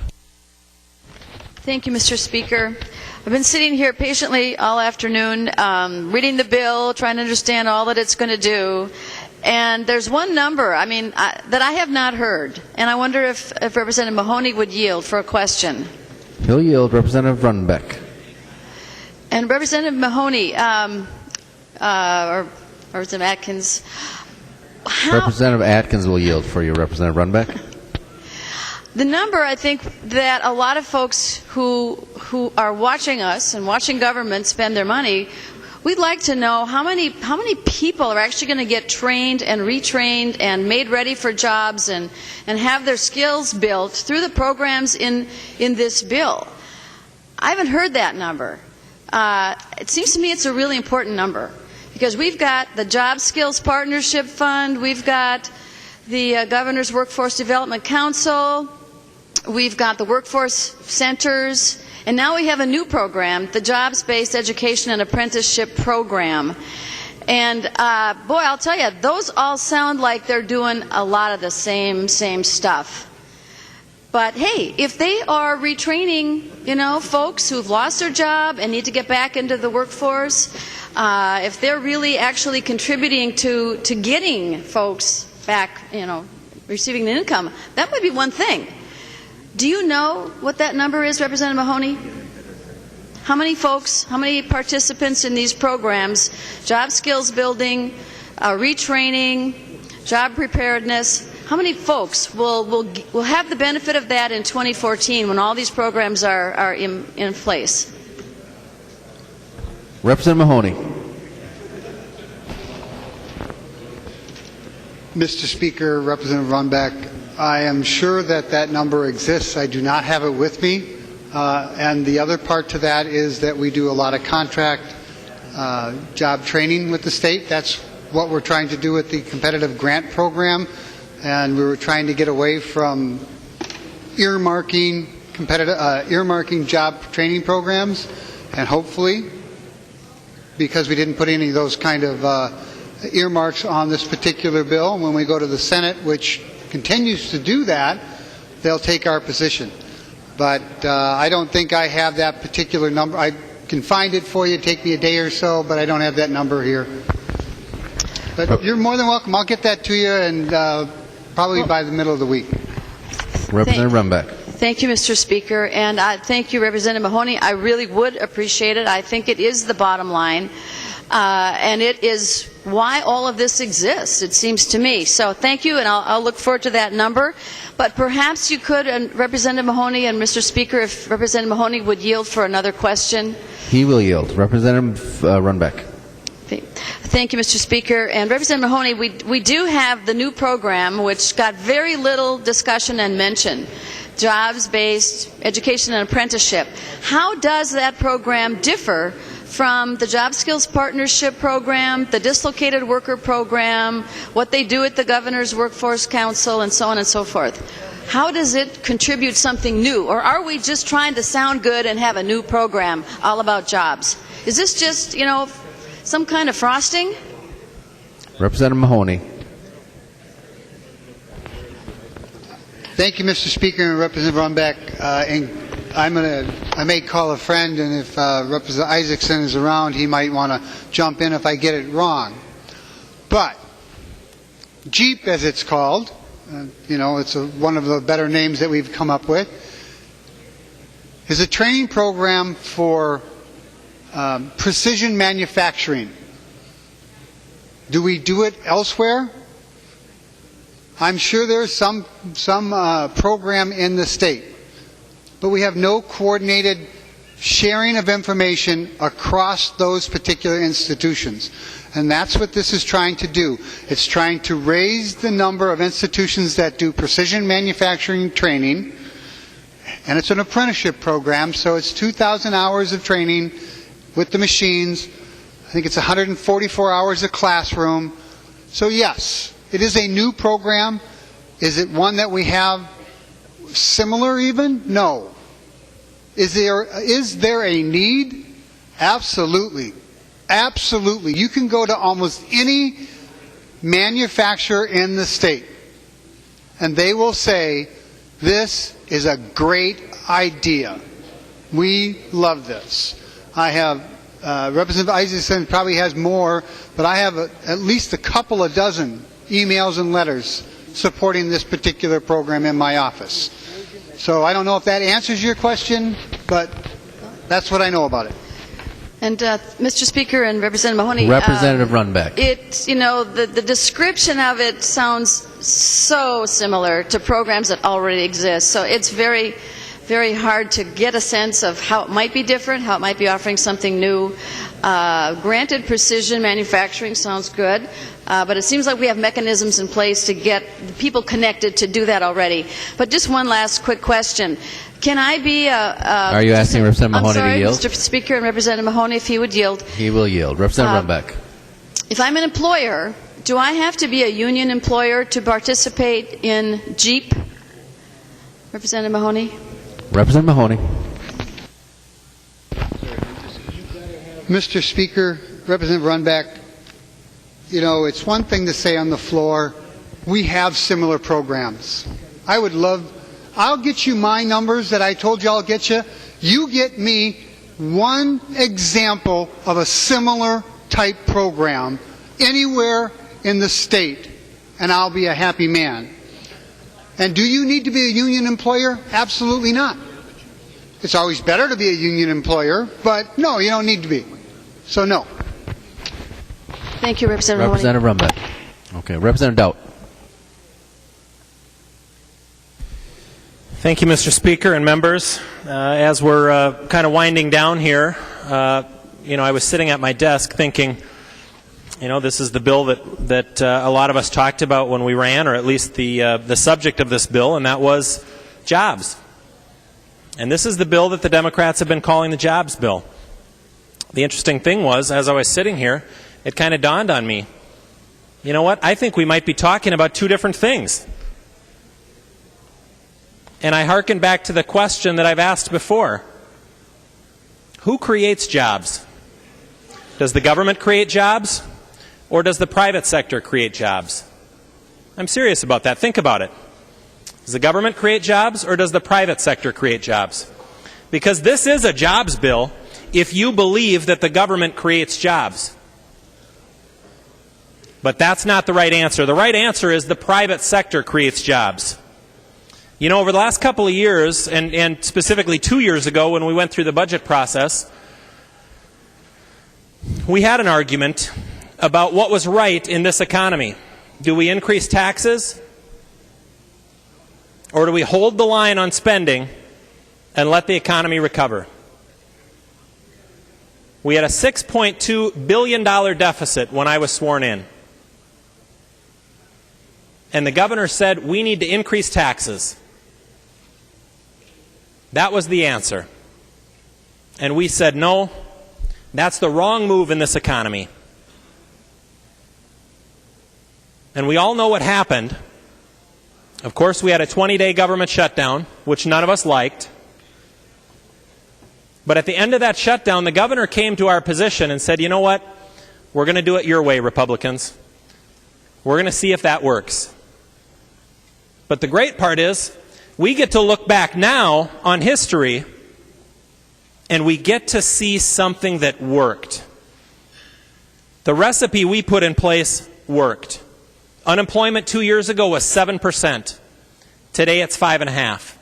Thank you, Mr. Speaker. I've been sitting here patiently all afternoon, reading the bill, trying to understand all that it's going to do. And there's one number, that I have not heard. And I wonder if Representative Mahoney would yield for a question. He'll yield. Representative Runbeck. And Representative Mahoney, or Representative Atkins, Representative Atkins will yield for you, Representative Runbeck. The number, I think, that a lot of folks who are watching us and watching government spend their money, we'd like to know how many people are actually going to get trained and retrained and made ready for jobs and have their skills built through the programs in this bill. I haven't heard that number. It seems to me it's a really important number because we've got the Job Skills Partnership Fund, we've got the Governor's Workforce Development Council, we've got the workforce centers, and now we have a new program, the Jobs-Based Education and Apprenticeship Program. And boy, I'll tell you, those all sound like they're doing a lot of the same stuff. But hey, if they are retraining, folks who've lost their job and need to get back into the workforce, if they're really actually contributing to getting folks back, receiving an income, that might be one thing. Do you know what that number is, Representative Mahoney? How many folks, how many participants in these programs, job skills building, retraining, job preparedness, how many folks will have the benefit of that in 2014 when all these programs are in place? Representative Mahoney. Mr. Speaker, Representative Runbeck, I am sure that number exists. I do not have it with me. And the other part to that is that we do a lot of contract job training with the state. That's what we're trying to do with the competitive grant program. And we were trying to get away from earmarking job training programs. And hopefully, because we didn't put any of those kind of earmarks on this particular bill, when we go to the Senate, which continues to do that, they'll take our position. But I don't think I have that particular number. I can find it for you. Take me a day or so, but I don't have that number here. But you're more than welcome. I'll get that to you, and probably by the middle of the week. Representative Runbeck. Thank you, Mr. Speaker, and thank you, Representative Mahoney. I really would appreciate it. I think it is the bottom line, and it is why all of this exists, it seems to me. So thank you, and I'll look forward to that number. But perhaps you could, and Representative Mahoney and Mr. Speaker, if Representative Mahoney would yield for another question. He will yield. Representative Runbeck. Thank you, Mr. Speaker. And Representative Mahoney, we do have the new program, which got very little discussion and mention, Jobs-Based Education and Apprenticeship. How does that program differ from the Job Skills Partnership Program, the Dislocated Worker Program, what they do at the Governor's Workforce Council, and so on and so forth? How does it contribute something new? Or are we just trying to sound good and have a new program all about jobs? Is this just, some kind of frosting? Representative Mahoney. Thank you, Mr. Speaker and Representative Runbeck. I may call a friend, and if Representative Isaacson is around, he might want to jump in if I get it wrong. But JEEP, as it's called, it's one of the better names that we've come up with, is a training program for precision manufacturing. Do we do it elsewhere? I'm sure there's some program in the state, but we have no coordinated sharing of information across those particular institutions. And that's what this is trying to do. It's trying to raise the number of institutions that do precision manufacturing training, and it's an apprenticeship program, so it's 2,000 hours of training with the machines. I think it's 144 hours of classroom. So yes, it is a new program. Is it one that we have similar even? No. Is there a need? Absolutely. Absolutely. You can go to almost any manufacturer in the state, and they will say, this is a great idea. We love this. I have, Representative Isaacson probably has more, but I have at least a couple of dozen emails and letters supporting this particular program in my office. So I don't know if that answers your question, but that's what I know about it. And Mr. Speaker and Representative Mahoney. Representative Runbeck. The description of it sounds so similar to programs that already exist. So it's very, very hard to get a sense of how it might be different, how it might be offering something new. Granted, precision manufacturing sounds good, but it seems like we have mechanisms in place to get the people connected to do that already. But just one last quick question. Can I be Are you asking Representative Mahoney to yield? Mr. Speaker and Representative Mahoney, if he would yield. He will yield. Representative Runbeck. If I'm an employer, do I have to be a union employer to participate in JEEP? Representative Mahoney. Representative Mahoney. Mr. Speaker, Representative Runbeck, it's one thing to say on the floor, we have similar programs. I'll get you my numbers that I told you I'll get you. You get me one example of a similar type program anywhere in the state, and I'll be a happy man. And do you need to be a union employer? Absolutely not. It's always better to be a union employer, but no, you don't need to be. So no. Thank you, Representative Mahoney. Representative Runbeck. Okay, Representative Doubt. Thank you, Mr. Speaker and members. As we're kind of winding down here, I was sitting at my desk thinking, this is the bill that a lot of us talked about when we ran, or at least the subject of this bill, and that was jobs. And this is the bill that the Democrats have been calling the jobs bill. The interesting thing was, as I was sitting here, it kind of dawned on me, you know what, I think we might be talking about two different things. And I hearken back to the question that I've asked before. Who creates jobs? Does the government create jobs, or does the private sector create jobs? I'm serious about that. Think about it. Does the government create jobs, or does the private sector create jobs? Because this is a jobs bill if you believe that the government creates jobs. But that's not the right answer. The right answer is the private sector creates jobs. Over the last couple of years, and specifically 2 years ago when we went through the budget process, we had an argument about what was right in this economy. Do we increase taxes, or do we hold the line on spending and let the economy recover? We had a $6.2 billion deficit when I was sworn in. And the governor said we need to increase taxes. That was the answer. And we said, no, that's the wrong move in this economy. And we all know what happened. Of course, we had a 20-day government shutdown, which none of us liked. But at the end of that shutdown, the governor came to our position and said, you know what, we're going to do it your way, Republicans. We're going to see if that works. But the great part is, we get to look back now on history, and we get to see something that worked. The recipe we put in place worked. Unemployment 2 years ago was 7%. Today it's 5.5%.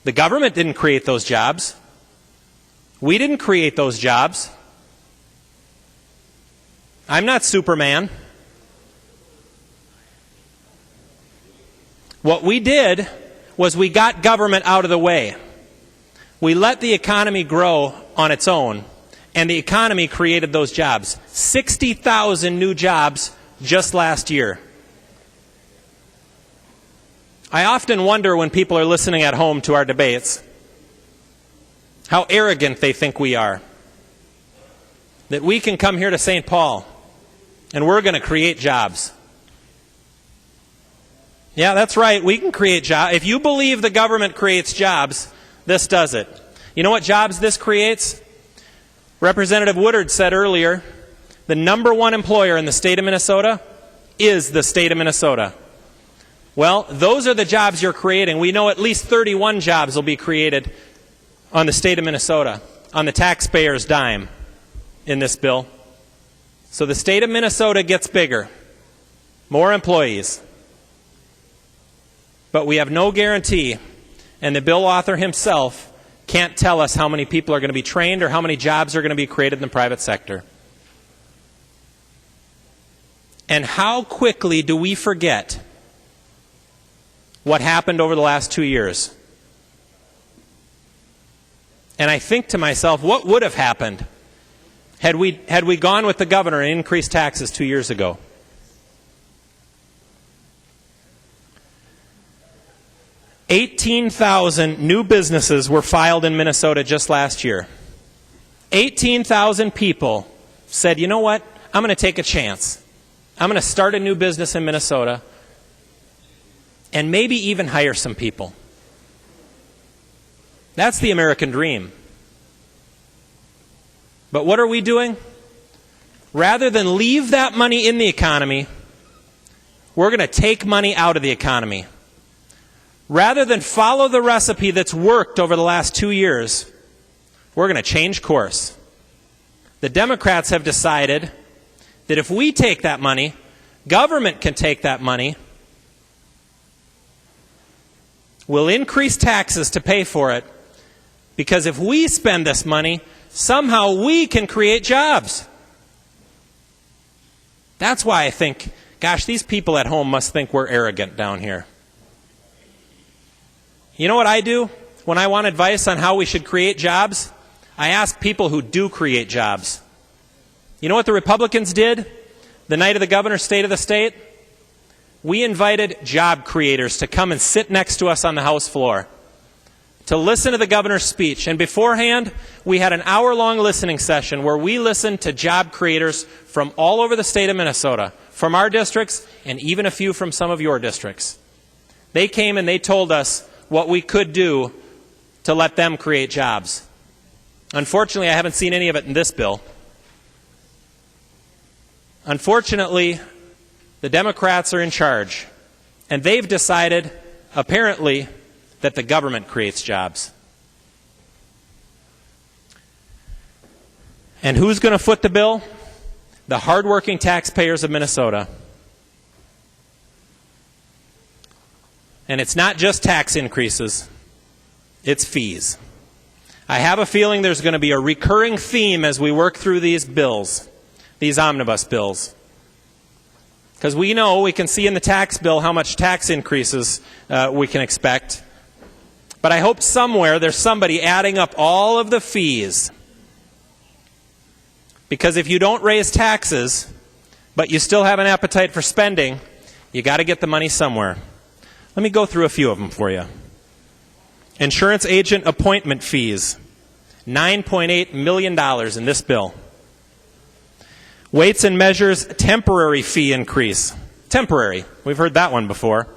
The government didn't create those jobs. We didn't create those jobs. I'm not Superman. What we did was we got government out of the way. We let the economy grow on its own, and the economy created those jobs. 60,000 new jobs just last year. I often wonder when people are listening at home to our debates, how arrogant they think we are. That we can come here to St. Paul, and we're going to create jobs. Yeah, that's right. We can create jobs. If you believe the government creates jobs, this does it. You know what jobs this creates? Representative Woodard said earlier, the number one employer in the state of Minnesota is the state of Minnesota. Well, those are the jobs you're creating. We know at least 31 jobs will be created on the state of Minnesota, on the taxpayer's dime in this bill. So the state of Minnesota gets bigger, more employees. But we have no guarantee, and the bill author himself can't tell us how many people are going to be trained or how many jobs are going to be created in the private sector. And how quickly do we forget what happened over the last 2 years? And I think to myself, what would have happened had we gone with the governor and increased taxes 2 years ago? $18,000 new businesses were filed in Minnesota just last year. 18,000 people said, you know what, I'm going to take a chance. I'm going to start a new business in Minnesota and maybe even hire some people. That's the American dream. But what are we doing? Rather than leave that money in the economy, we're going to take money out of the economy. Rather than follow the recipe that's worked over the last 2 years, we're going to change course. The Democrats have decided that if we take that money, government can take that money, we'll increase taxes to pay for it, because if we spend this money, somehow we can create jobs. That's why I think, gosh, these people at home must think we're arrogant down here. You know what I do when I want advice on how we should create jobs? I ask people who do create jobs. You know what the Republicans did the night of the governor's State of the State? We invited job creators to come and sit next to us on the House floor to listen to the governor's speech. And beforehand, we had an hour-long listening session where we listened to job creators from all over the state of Minnesota, from our districts, and even a few from some of your districts. They came and they told us what we could do to let them create jobs. Unfortunately, I haven't seen any of it in this bill. Unfortunately, the Democrats are in charge, and they've decided, apparently, that the government creates jobs. And who's going to foot the bill? The hardworking taxpayers of Minnesota. And it's not just tax increases, it's fees. I have a feeling there's going to be a recurring theme as we work through these bills, these omnibus bills. Because we know, we can see in the tax bill how much tax increases we can expect. But I hope somewhere there's somebody adding up all of the fees. Because if you don't raise taxes, but you still have an appetite for spending, you got to get the money somewhere. Let me go through a few of them for you. Insurance agent appointment fees, $9.8 million in this bill. Weights and Measures temporary fee increase. Temporary. We've heard that one before.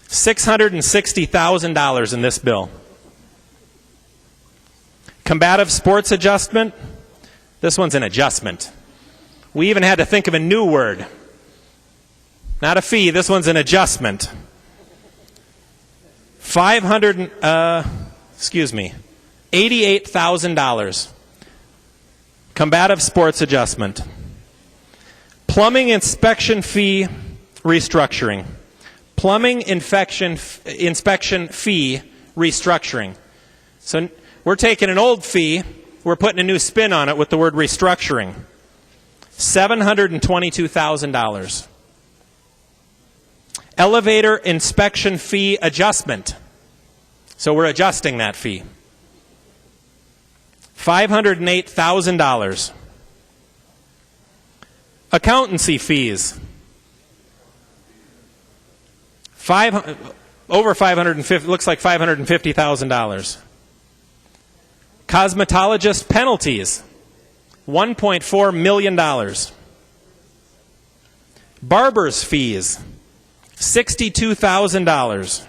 $660,000 in this bill. Combative sports adjustment. This one's an adjustment. We even had to think of a new word. Not a fee, this one's an adjustment. $88,000. Combative sports adjustment. Plumbing inspection fee restructuring. Plumbing inspection fee restructuring. So we're taking an old fee, we're putting a new spin on it with the word restructuring. $722,000. Elevator inspection fee adjustment. So we're adjusting that fee. $508,000. Accountancy fees. Over $550, looks like $550,000. Cosmetologist penalties, $1.4 million. Barber's fees, $62,000.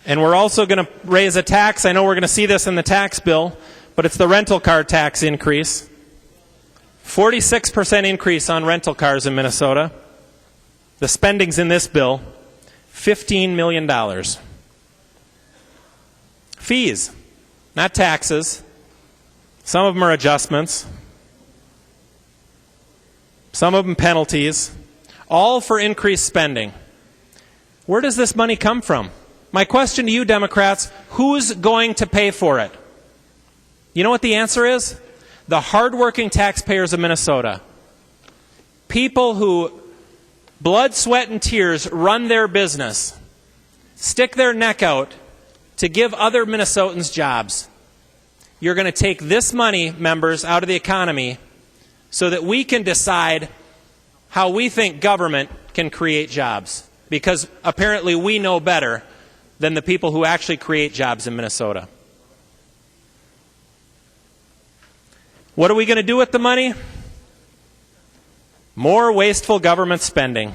And we're also going to raise a tax. I know we're going to see this in the tax bill, but it's the rental car tax increase. 46% increase on rental cars in Minnesota. The spending's in this bill, $15 million. Fees, not taxes. Some of them are adjustments. Some of them penalties. All for increased spending. Where does this money come from? My question to you, Democrats, who's going to pay for it? You know what the answer is? The hardworking taxpayers of Minnesota. People who, blood, sweat, and tears, run their business, stick their neck out to give other Minnesotans jobs. You're going to take this money, members, out of the economy so that we can decide how we think government can create jobs. Because apparently we know better than the people who actually create jobs in Minnesota. What are we going to do with the money? More wasteful government spending.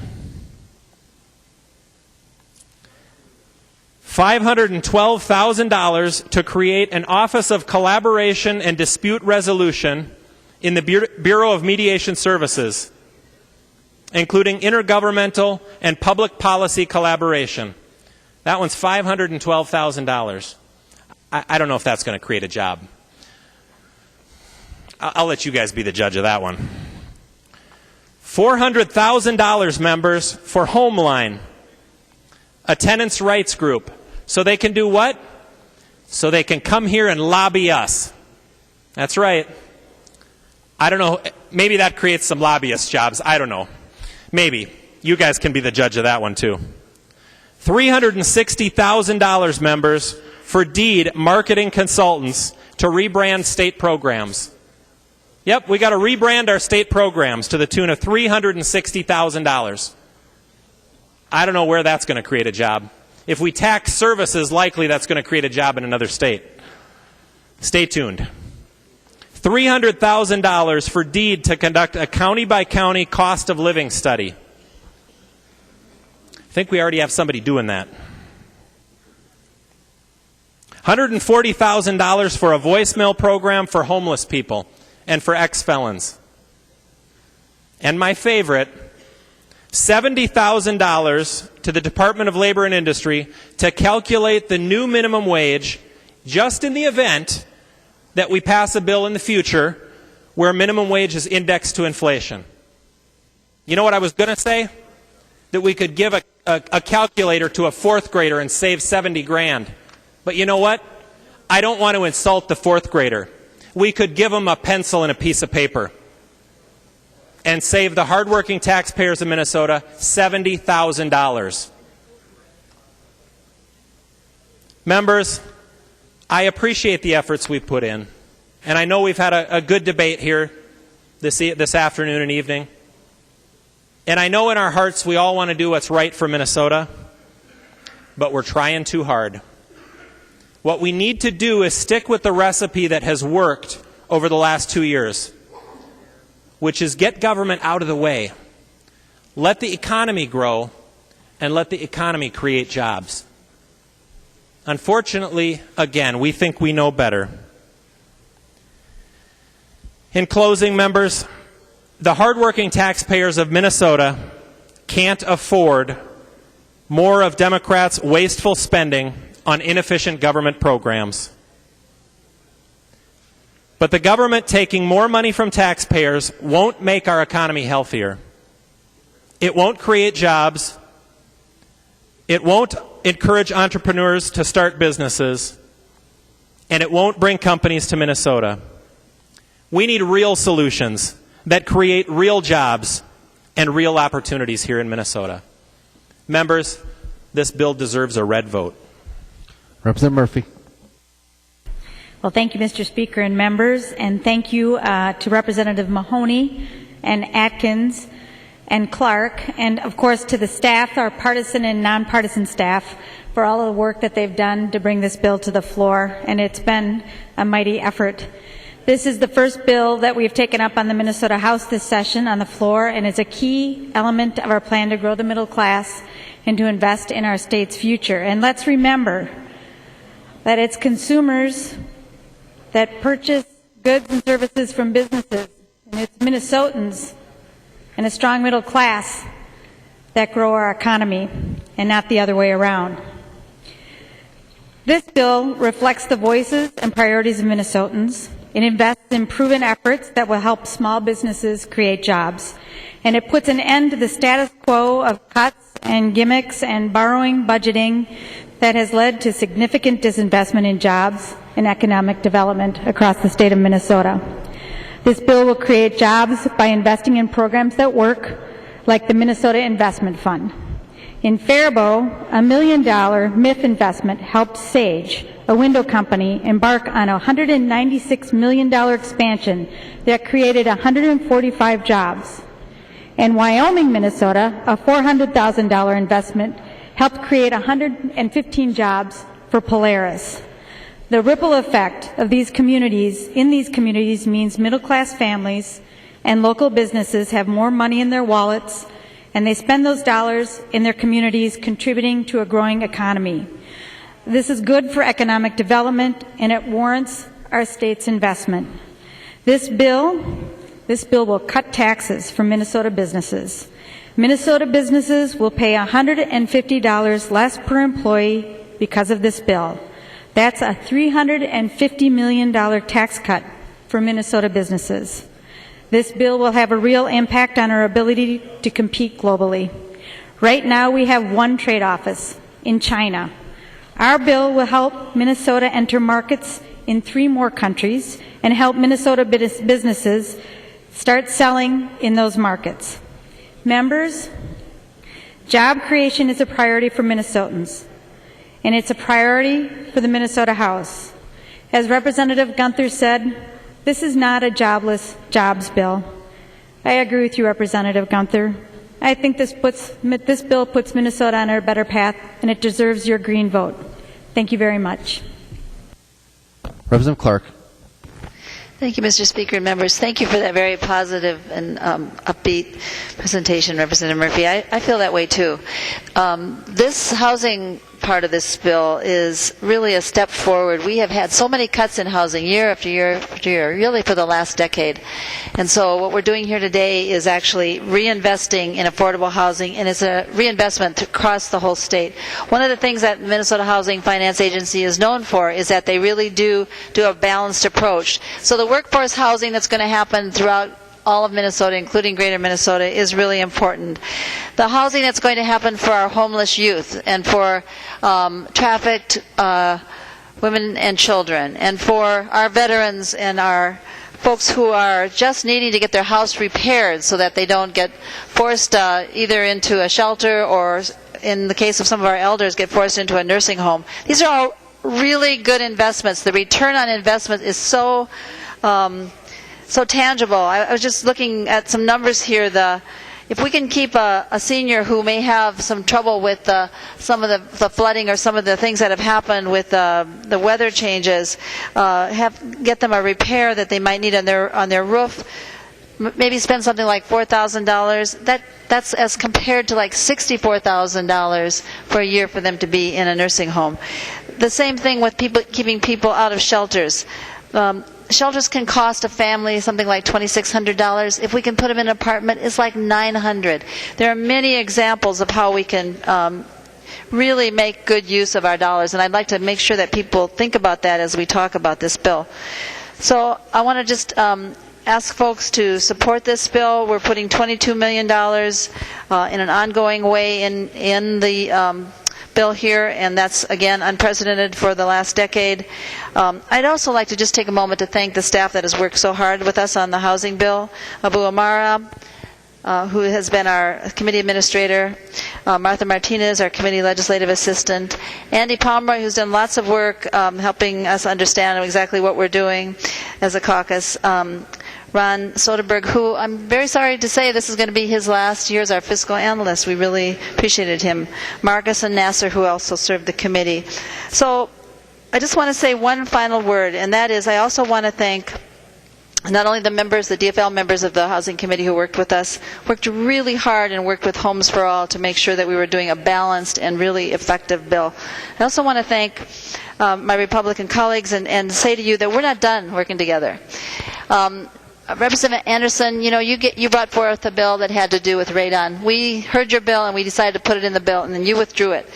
$512,000 to create an Office of Collaboration and Dispute Resolution in the Bureau of Mediation Services, including intergovernmental and public policy collaboration. That one's $512,000. I don't know if that's going to create a job. I'll let you guys be the judge of that one. $400,000, members, for Homeline, a tenants' rights group. So they can do what? So they can come here and lobby us. That's right. I don't know. Maybe that creates some lobbyist jobs. I don't know. Maybe. You guys can be the judge of that one, too. $360,000, members, for DEED marketing consultants to rebrand state programs. Yep, we got to rebrand our state programs to the tune of $360,000. I don't know where that's going to create a job. If we tax services, likely that's going to create a job in another state. Stay tuned. $300,000 for DEED to conduct a county-by-county cost of living study. I think we already have somebody doing that. $140,000 for a voicemail program for homeless people and for ex-felons. And my favorite, $70,000 to the Department of Labor and Industry to calculate the new minimum wage just in the event that we pass a bill in the future where minimum wage is indexed to inflation. You know what I was going to say? That we could give a calculator to a fourth grader and save 70 grand. But you know what? I don't want to insult the fourth grader. We could give them a pencil and a piece of paper and save the hardworking taxpayers of Minnesota $70,000. Members, I appreciate the efforts we've put in, and I know we've had a good debate here this afternoon and evening. And I know in our hearts we all want to do what's right for Minnesota, but we're trying too hard. What we need to do is stick with the recipe that has worked over the last 2 years, which is get government out of the way, let the economy grow, and let the economy create jobs. Unfortunately, again, we think we know better. In closing, members, the hardworking taxpayers of Minnesota can't afford more of Democrats' wasteful spending on inefficient government programs. But the government taking more money from taxpayers won't make our economy healthier. It won't create jobs. It won't encourage entrepreneurs to start businesses. And it won't bring companies to Minnesota. We need real solutions that create real jobs and real opportunities here in Minnesota. Members, this bill deserves a red vote. Representative Murphy. Well, thank you, Mr. Speaker and members, and thank you to Representative Mahoney and Atkins and Clark, and of course to the staff, our partisan and nonpartisan staff, for all of the work that they've done to bring this bill to the floor, and it's been a mighty effort. This is the first bill that we've taken up on the Minnesota House this session on the floor, and it's a key element of our plan to grow the middle class and to invest in our state's future. And let's remember that it's consumers that purchase goods and services from businesses, and it's Minnesotans and a strong middle class that grow our economy, and not the other way around. This bill reflects the voices and priorities of Minnesotans. It invests in proven efforts that will help small businesses create jobs, and it puts an end to the status quo of cuts and gimmicks and borrowing budgeting that has led to significant disinvestment in jobs and economic development across the state of Minnesota. This bill will create jobs by investing in programs that work, like the Minnesota Investment Fund. In Faribault, $1 million MIF investment helped Sage, a window company, embark on a $196 million expansion that created 145 jobs. In Wyoming, Minnesota, a $400,000 investment helped create 115 jobs for Polaris. The ripple effect of these communities means middle-class families and local businesses have more money in their wallets, and they spend those dollars in their communities, contributing to a growing economy. This is good for economic development, and it warrants our state's investment. This bill will cut taxes for Minnesota businesses. Minnesota businesses will pay $150 less per employee because of this bill. That's a $350 million tax cut for Minnesota businesses. This bill will have a real impact on our ability to compete globally. Right now, we have one trade office in China. Our bill will help Minnesota enter markets in 3 more countries and help Minnesota businesses start selling in those markets. Members, job creation is a priority for Minnesotans, and it's a priority for the Minnesota House. As Representative Gunther said, this is not a jobless jobs bill. I agree with you, Representative Gunther. I think this bill puts Minnesota on a better path, and it deserves your green vote. Thank you very much. Representative Clark. Thank you, Mr. Speaker and members. Thank you for that very positive and upbeat presentation, Representative Murphy. I feel that way too. This housing part of this bill is really a step forward. We have had so many cuts in housing year after year after year, really for the last decade. And so what we're doing here today is actually reinvesting in affordable housing, and it's a reinvestment across the whole state. One of the things that Minnesota Housing Finance Agency is known for is that they really do a balanced approach. So the workforce housing that's going to happen throughout all of Minnesota, including greater Minnesota, is really important. The housing that's going to happen for our homeless youth and for trafficked women and children and for our veterans and our folks who are just needing to get their house repaired so that they don't get forced either into a shelter or, in the case of some of our elders, get forced into a nursing home. These are all really good investments. The return on investment is so tangible. I was just looking at some numbers here. If we can keep a senior who may have some trouble with some of the flooding or some of the things that have happened with the weather changes, get them a repair that they might need on their roof, maybe spend something like $4,000. That's as compared to like $64,000 for a year for them to be in a nursing home. The same thing with keeping people out of shelters. Shelters can cost a family something like $2,600. If we can put them in an apartment, it's like $900. There are many examples of how we can really make good use of our dollars, and I'd like to make sure that people think about that as we talk about this bill. So I want to just ask folks to support this bill. We're putting $22 million in an ongoing way in the bill here, and that's, again, unprecedented for the last decade. I'd also like to just take a moment to thank the staff that has worked so hard with us on the housing bill. Abu Amara, who has been our committee administrator, Martha Martinez, our committee legislative assistant, Andy Pomeroy, who's done lots of work helping us understand exactly what we're doing as a caucus, Ron Soderberg, who I'm very sorry to say this is going to be his last year as our fiscal analyst. We really appreciated him. Marcus and Nasser, who also served the committee. So I just want to say one final word, and that is I also want to thank not only the members, the DFL members of the Housing Committee who worked with us, worked really hard and worked with Homes for All to make sure that we were doing a balanced and really effective bill. I also want to thank my Republican colleagues and say to you that we're not done working together. Representative Anderson, you brought forth a bill that had to do with radon. We heard your bill and we decided to put it in the bill, and then you withdrew it.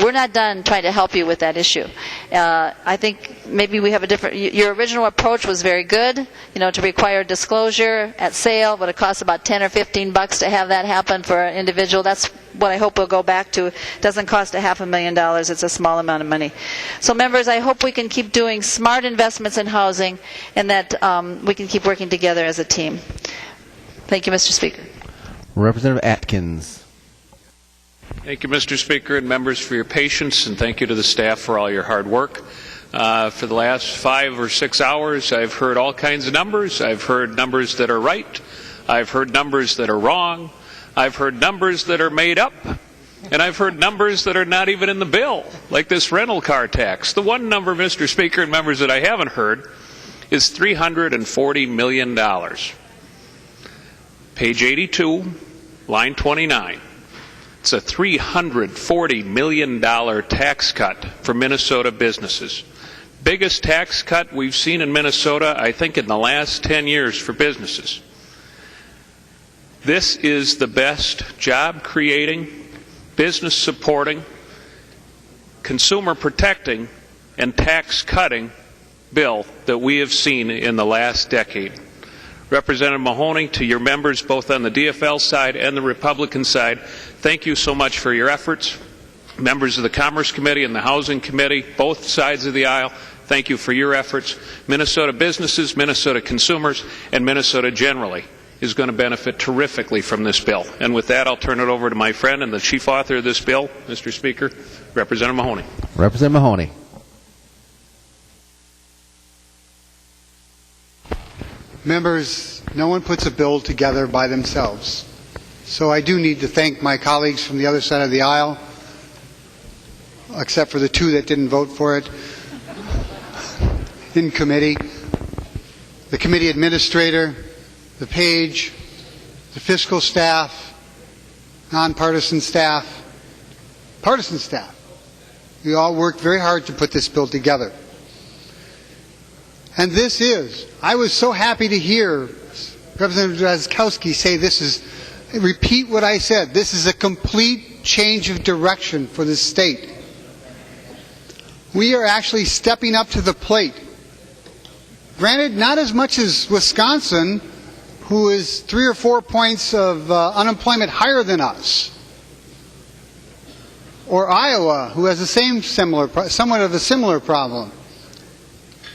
We're not done trying to help you with that issue. I think maybe we have a different. Your original approach was very good. To require disclosure at sale, would it cost about $10 or $15 to have that happen for an individual? That's what I hope we'll go back to. It doesn't cost $500,000. It's a small amount of money. So members, I hope we can keep doing smart investments in housing and that we can keep working together as a team. Thank you, Mr. Speaker. Representative Atkins. Thank you, Mr. Speaker, and members for your patience, and thank you to the staff for all your hard work. For the last 5 or 6 hours, I've heard all kinds of numbers. I've heard numbers that are right. I've heard numbers that are wrong. I've heard numbers that are made up. And I've heard numbers that are not even in the bill, like this rental car tax. The one number, Mr. Speaker, and members, that I haven't heard is $340 million. Page 82, line 29. It's a $340 million tax cut for Minnesota businesses. Biggest tax cut we've seen in Minnesota, I think, in the last 10 years for businesses. This is the best job-creating, business-supporting, consumer-protecting, and tax-cutting bill that we have seen in the last decade. Representative Mahoney, to your members both on the DFL side and the Republican side, thank you so much for your efforts. Members of the Commerce Committee and the Housing Committee, both sides of the aisle, thank you for your efforts. Minnesota businesses, Minnesota consumers, and Minnesota generally is going to benefit terrifically from this bill. And with that, I'll turn it over to my friend and the chief author of this bill, Mr. Speaker, Representative Mahoney. Representative Mahoney. Members, no one puts a bill together by themselves. So I do need to thank my colleagues from the other side of the aisle, except for the 2 that didn't vote for it in committee, the committee administrator, the page, the fiscal staff, nonpartisan staff, partisan staff. We all worked very hard to put this bill together. And this is, I was so happy to hear Representative Drazkowski say repeat what I said, this is a complete change of direction for the state. We are actually stepping up to the plate. Granted, not as much as Wisconsin, who is 3 or 4 points of unemployment higher than us, or Iowa, who has somewhat of a similar problem.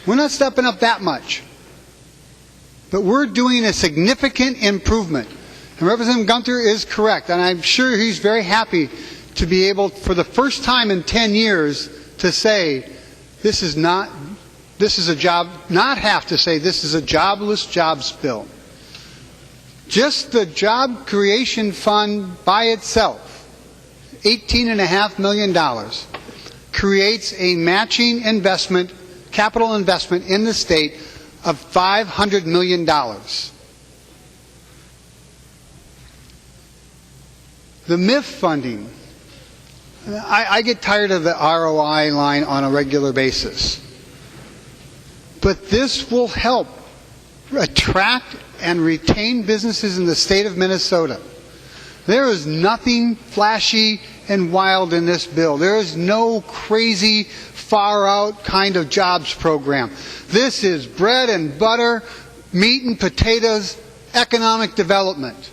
We're not stepping up that much. But we're doing a significant improvement. And Representative Gunther is correct, and I'm sure he's very happy to be able, for the first time in 10 years, to say this is not a jobless jobs bill. Just the job creation fund by itself, $18.5 million, creates a matching investment, capital investment in the state of $500 million. The MIF funding, I get tired of the ROI line on a regular basis. But this will help attract and retain businesses in the state of Minnesota. There is nothing flashy and wild in this bill. There is no crazy, far-out kind of jobs program. This is bread and butter, meat and potatoes, economic development.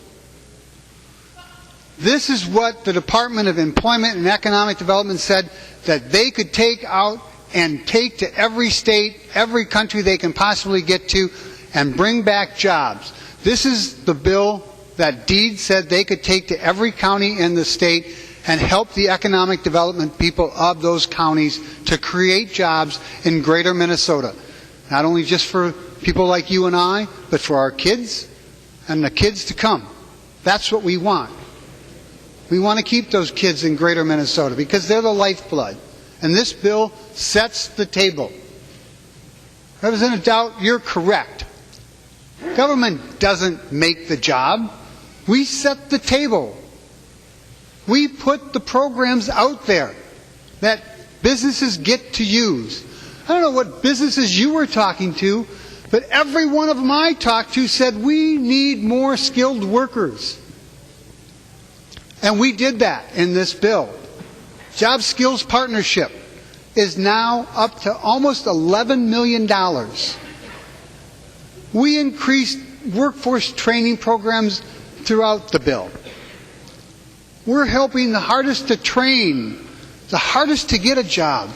This is what the Department of Employment and Economic Development said that they could take out and take to every state, every country they can possibly get to, and bring back jobs. This is the bill that DEED said they could take to every county in the state and help the economic development people of those counties to create jobs in greater Minnesota. Not only just for people like you and I, but for our kids and the kids to come. That's what we want. We want to keep those kids in greater Minnesota because they're the lifeblood. And this bill sets the table. Representative Doubt, you're correct. Government doesn't make the job. We set the table. We put the programs out there that businesses get to use. I don't know what businesses you were talking to, but every one of them I talked to said we need more skilled workers. And we did that in this bill. Job Skills Partnership is now up to almost $11 million. We increased workforce training programs throughout the bill. We're helping the hardest to train, the hardest to get a job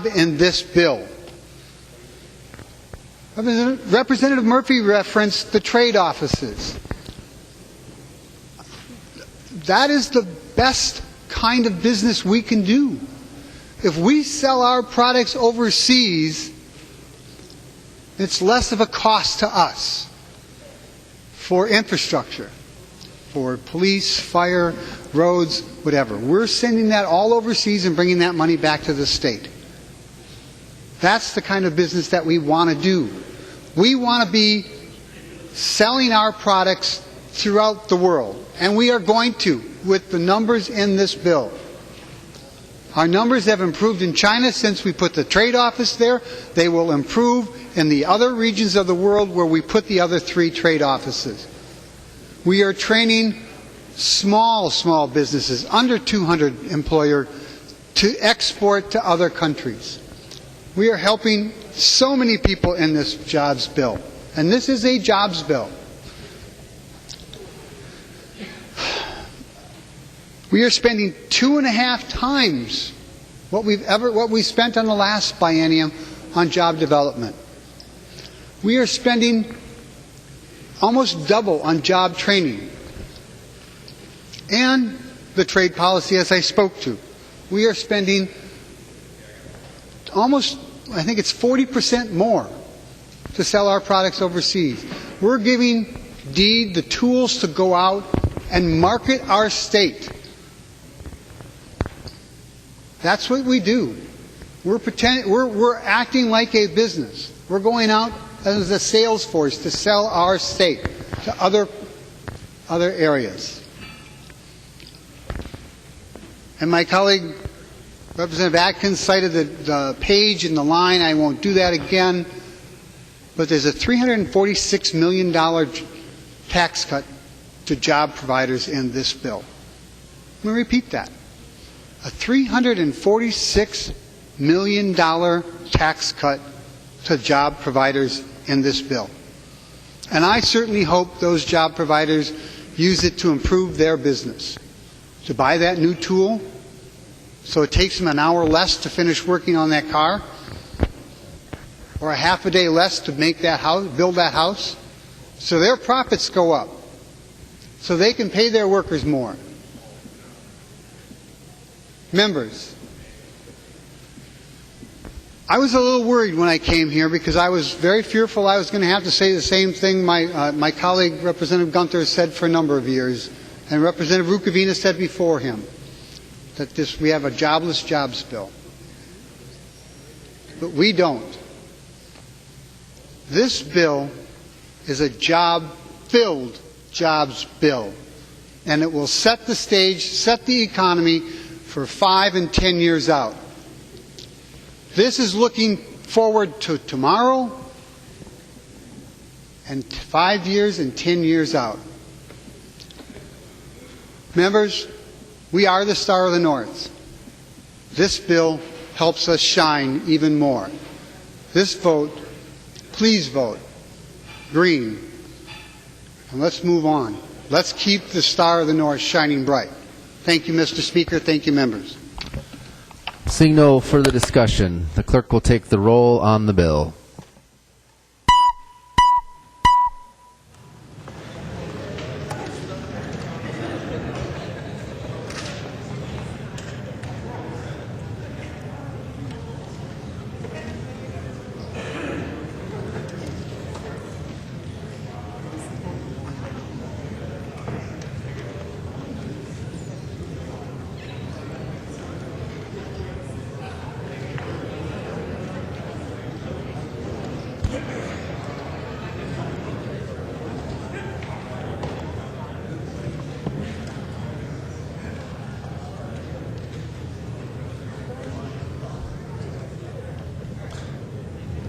in this bill. Representative Murphy referenced the trade offices. That is the best kind of business we can do. If we sell our products overseas, it's less of a cost to us for infrastructure, for police, fire, roads, whatever. We're sending that all overseas and bringing that money back to the state. That's the kind of business that we want to do. We want to be selling our products throughout the world, and we are going to with the numbers in this bill. Our numbers have improved in China since we put the trade office there. They will improve in the other regions of the world where we put the other 3 trade offices. We are training small businesses, under 200 employer, to export to other countries. We are helping so many people in this jobs bill. And this is a jobs bill. We are spending 2.5 times what we spent on the last biennium on job development. We are spending almost double on job training. And the trade policy, as I spoke to. We are spending almost, I think it's 40% more to sell our products overseas. We're giving DEED the tools to go out and market our state. That's what we do. We're acting like a business. We're going out as a sales force to sell our state to other areas. And my colleague, Representative Atkins, cited the page and the line. I won't do that again. But there's a $346 million tax cut to job providers in this bill. Let me repeat that. A $346 million tax cut to job providers in this bill. And I certainly hope those job providers use it to improve their business, to buy that new tool so it takes them an hour less to finish working on that car, or a half a day less to make that house, build that house, so their profits go up, so they can pay their workers more. Members, I was a little worried when I came here because I was very fearful I was going to have to say the same thing my colleague Representative Gunther said for a number of years, and Representative Rukavina said before him, that we have a jobless jobs bill. But we don't. This bill is a job-filled jobs bill, and it will set the stage, set the economy for 5 and 10 years out. This is looking forward to tomorrow and 5 years and 10 years out. Members, we are the Star of the North. This bill helps us shine even more. This vote, please vote green. And let's move on. Let's keep the Star of the North shining bright. Thank you, Mr. Speaker. Thank you, members. Seeing no further discussion, the clerk will take the roll on the bill.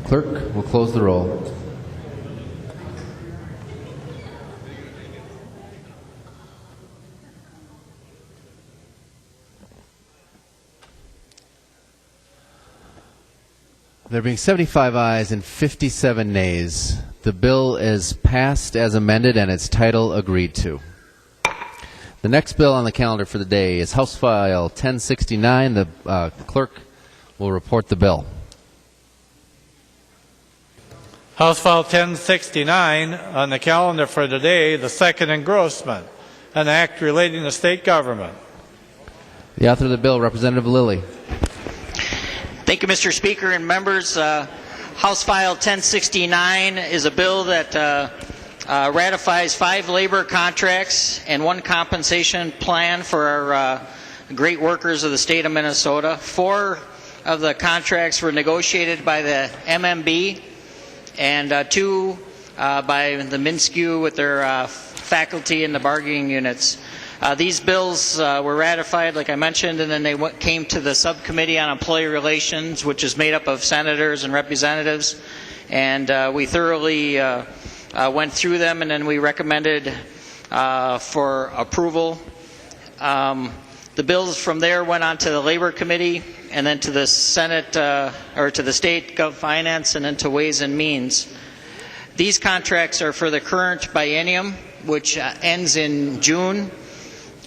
Clerk will close the roll. There being 75 ayes and 57 nays, the bill is passed as amended and its title agreed to. The next bill on the calendar for the day is House File 1069. The clerk will report the bill. House File 1069 on the calendar for today, the second engrossment, an act relating to state government. The author of the bill, Representative Lillie. Thank you, Mr. Speaker and members. House File 1069 is a bill that ratifies 5 labor contracts and 1 compensation plan for our great workers of the state of Minnesota. 4 of the contracts were negotiated by the MMB and 2 by the MNSCU with their faculty in the bargaining units. These bills were ratified, like I mentioned, and then they came to the Subcommittee on Employee Relations, which is made up of senators and representatives, and we thoroughly went through them, and then we recommended for approval. The bills from there went on to the Labor Committee, and then to the Senate, or to the State Gov Finance, and then to Ways and Means. These contracts are for the current biennium, which ends in June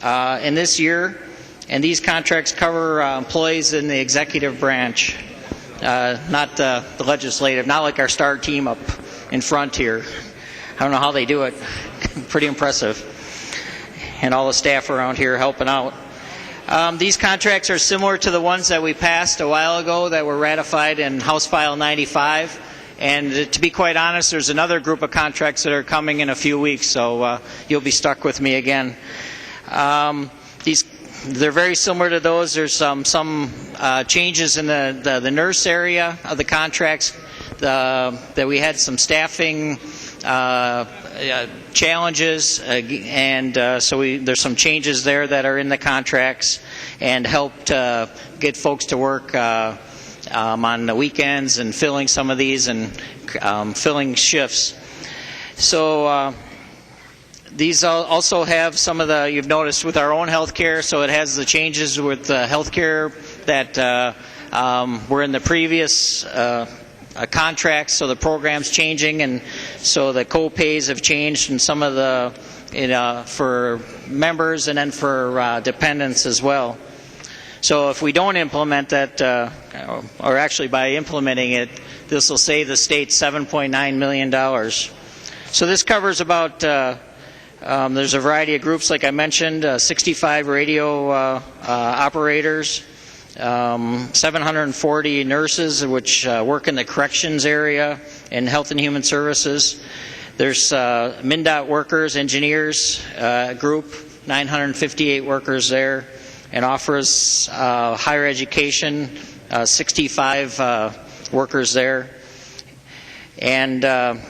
in this year, and these contracts cover employees in the executive branch, not the legislative, not like our star team up in front here. I don't know how they do it. Pretty impressive. And all the staff around here helping out. These contracts are similar to the ones that we passed a while ago that were ratified in House File 95. And to be quite honest, there's another group of contracts that are coming in a few weeks, so you'll be stuck with me again. They're very similar to those. There's some changes in the nurse area of the contracts. That we had some staffing challenges, and so there's some changes there that are in the contracts and helped get folks to work on the weekends and filling some of these and filling shifts. So these also have some of the, you've noticed with our own health care, so it has the changes with the health care that were in the previous contracts, so the program's changing, and so the co-pays have changed, and some of the for members and then for dependents as well. So if we don't implement that, or actually by implementing it, this will save the state $7.9 million. So this covers about, there's a variety of groups, like I mentioned, 65 radio operators, 740 nurses, which work in the corrections area in Health and Human Services. There's MnDOT workers, engineers group, 958 workers there, and offers higher education, 65 workers there. And then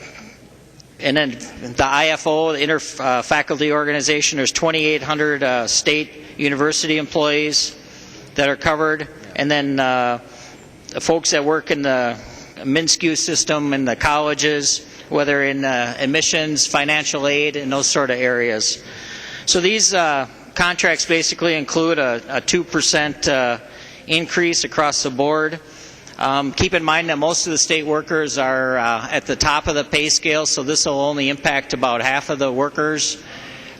the IFO, the Interfaculty Organization, there's 2,800 state university employees that are covered, and then the folks that work in the MNSCU system in the colleges, whether in admissions, financial aid, and those sort of areas. So these contracts basically include a 2% increase across the board. Keep in mind that most of the state workers are at the top of the pay scale, so this will only impact about half of the workers.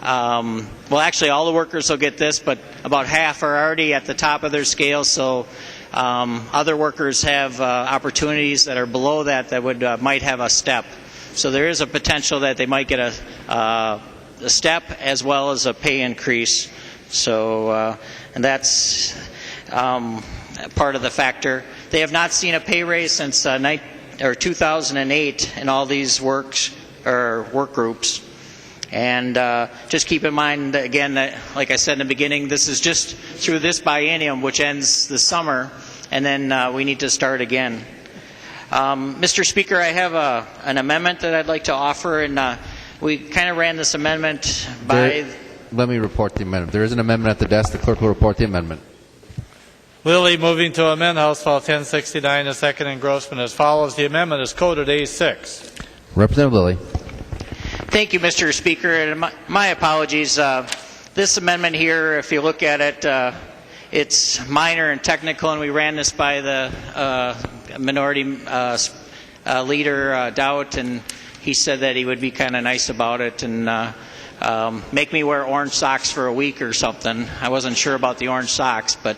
Well, actually, all the workers will get this, but about half are already at the top of their scale, so other workers have opportunities that are below that would might have a step. So there is a potential that they might get a step as well as a pay increase. So, and that's part of the factor. They have not seen a pay raise since 2008 in all these work groups. And just keep in mind, that, again, that, like I said in the beginning, this is just through this biennium, which ends this summer, and then we need to start again. Mr. Speaker, I have an amendment that I'd like to offer, and we kind of ran this amendment by... Let me report the amendment. There is an amendment at the desk. The clerk will report the amendment. Lillie moving to amend House File 1069, the second engrossment as follows. The amendment is coded A6. Representative Lillie. Thank you, Mr. Speaker, and my apologies. This amendment here, if you look at it, it's minor and technical, and we ran this by the minority leader, Dowd, and he said that he would be kind of nice about it, and make me wear orange socks for a week or something. I wasn't sure about the orange socks, but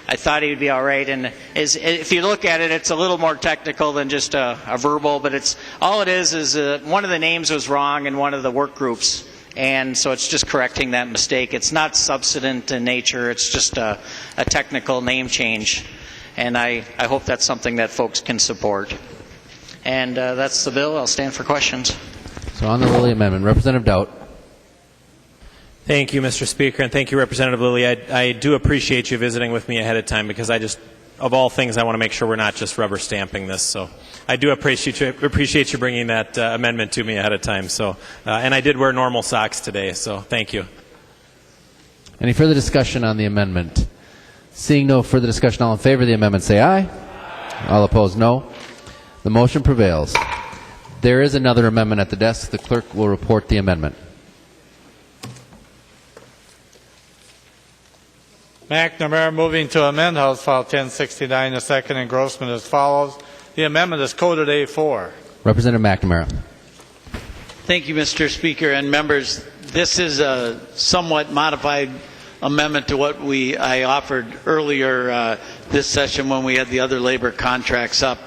I thought he would be all right. And if you look at it, it's a little more technical than just a verbal, but all it is one of the names was wrong in one of the work groups. And so it's just correcting that mistake. It's not substantive in nature. It's just a technical name change. And I hope that's something that folks can support. And that's the bill. I'll stand for questions. So on the Lillie amendment, Representative Doubt. Thank you, Mr. Speaker, and thank you, Representative Lillie. I do appreciate you visiting with me ahead of time because of all things, I want to make sure we're not just rubber stamping this. So I do appreciate you bringing that amendment to me ahead of time. So, and I did wear normal socks today, so thank you. Any further discussion on the amendment? Seeing no further discussion, all in favor of the amendment say aye. Aye. All opposed, no. The motion prevails. There is another amendment at the desk. The clerk will report the amendment. McNamara moving to amend House File 1069, the second engrossment as follows. The amendment is coded A4. Representative McNamara. Thank you, Mr. Speaker and members. This is a somewhat modified amendment to what I offered earlier this session when we had the other labor contracts up.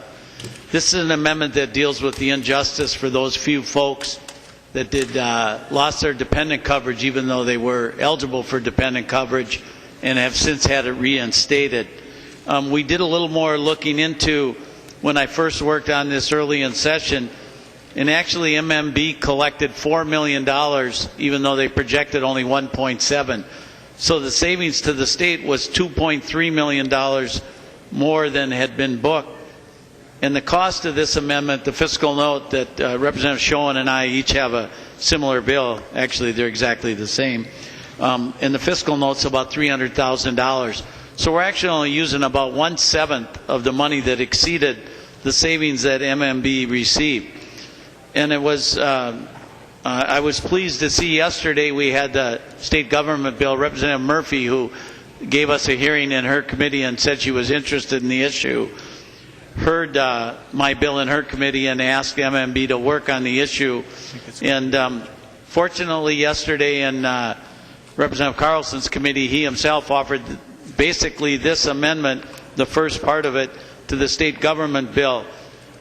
This is an amendment that deals with the injustice for those few folks that lost their dependent coverage even though they were eligible for dependent coverage and have since had it reinstated. We did a little more looking into when I first worked on this early in session, and actually MMB collected $4 million even though they projected only 1.7. So the savings to the state was $2.3 million more than had been booked. And the cost of this amendment, the fiscal note that Representative Schoen and I each have a similar bill, actually they're exactly the same, and the fiscal note's about $300,000. So we're actually only using about 1/7 of the money that exceeded the savings that MMB received. And it was, I was pleased to see yesterday we had the state government bill, Representative Murphy, who gave us a hearing in her committee and said she was interested in the issue, heard my bill in her committee and asked MMB to work on the issue. And fortunately yesterday in Representative Carlson's committee, he himself offered basically this amendment, the first part of it, to the state government bill.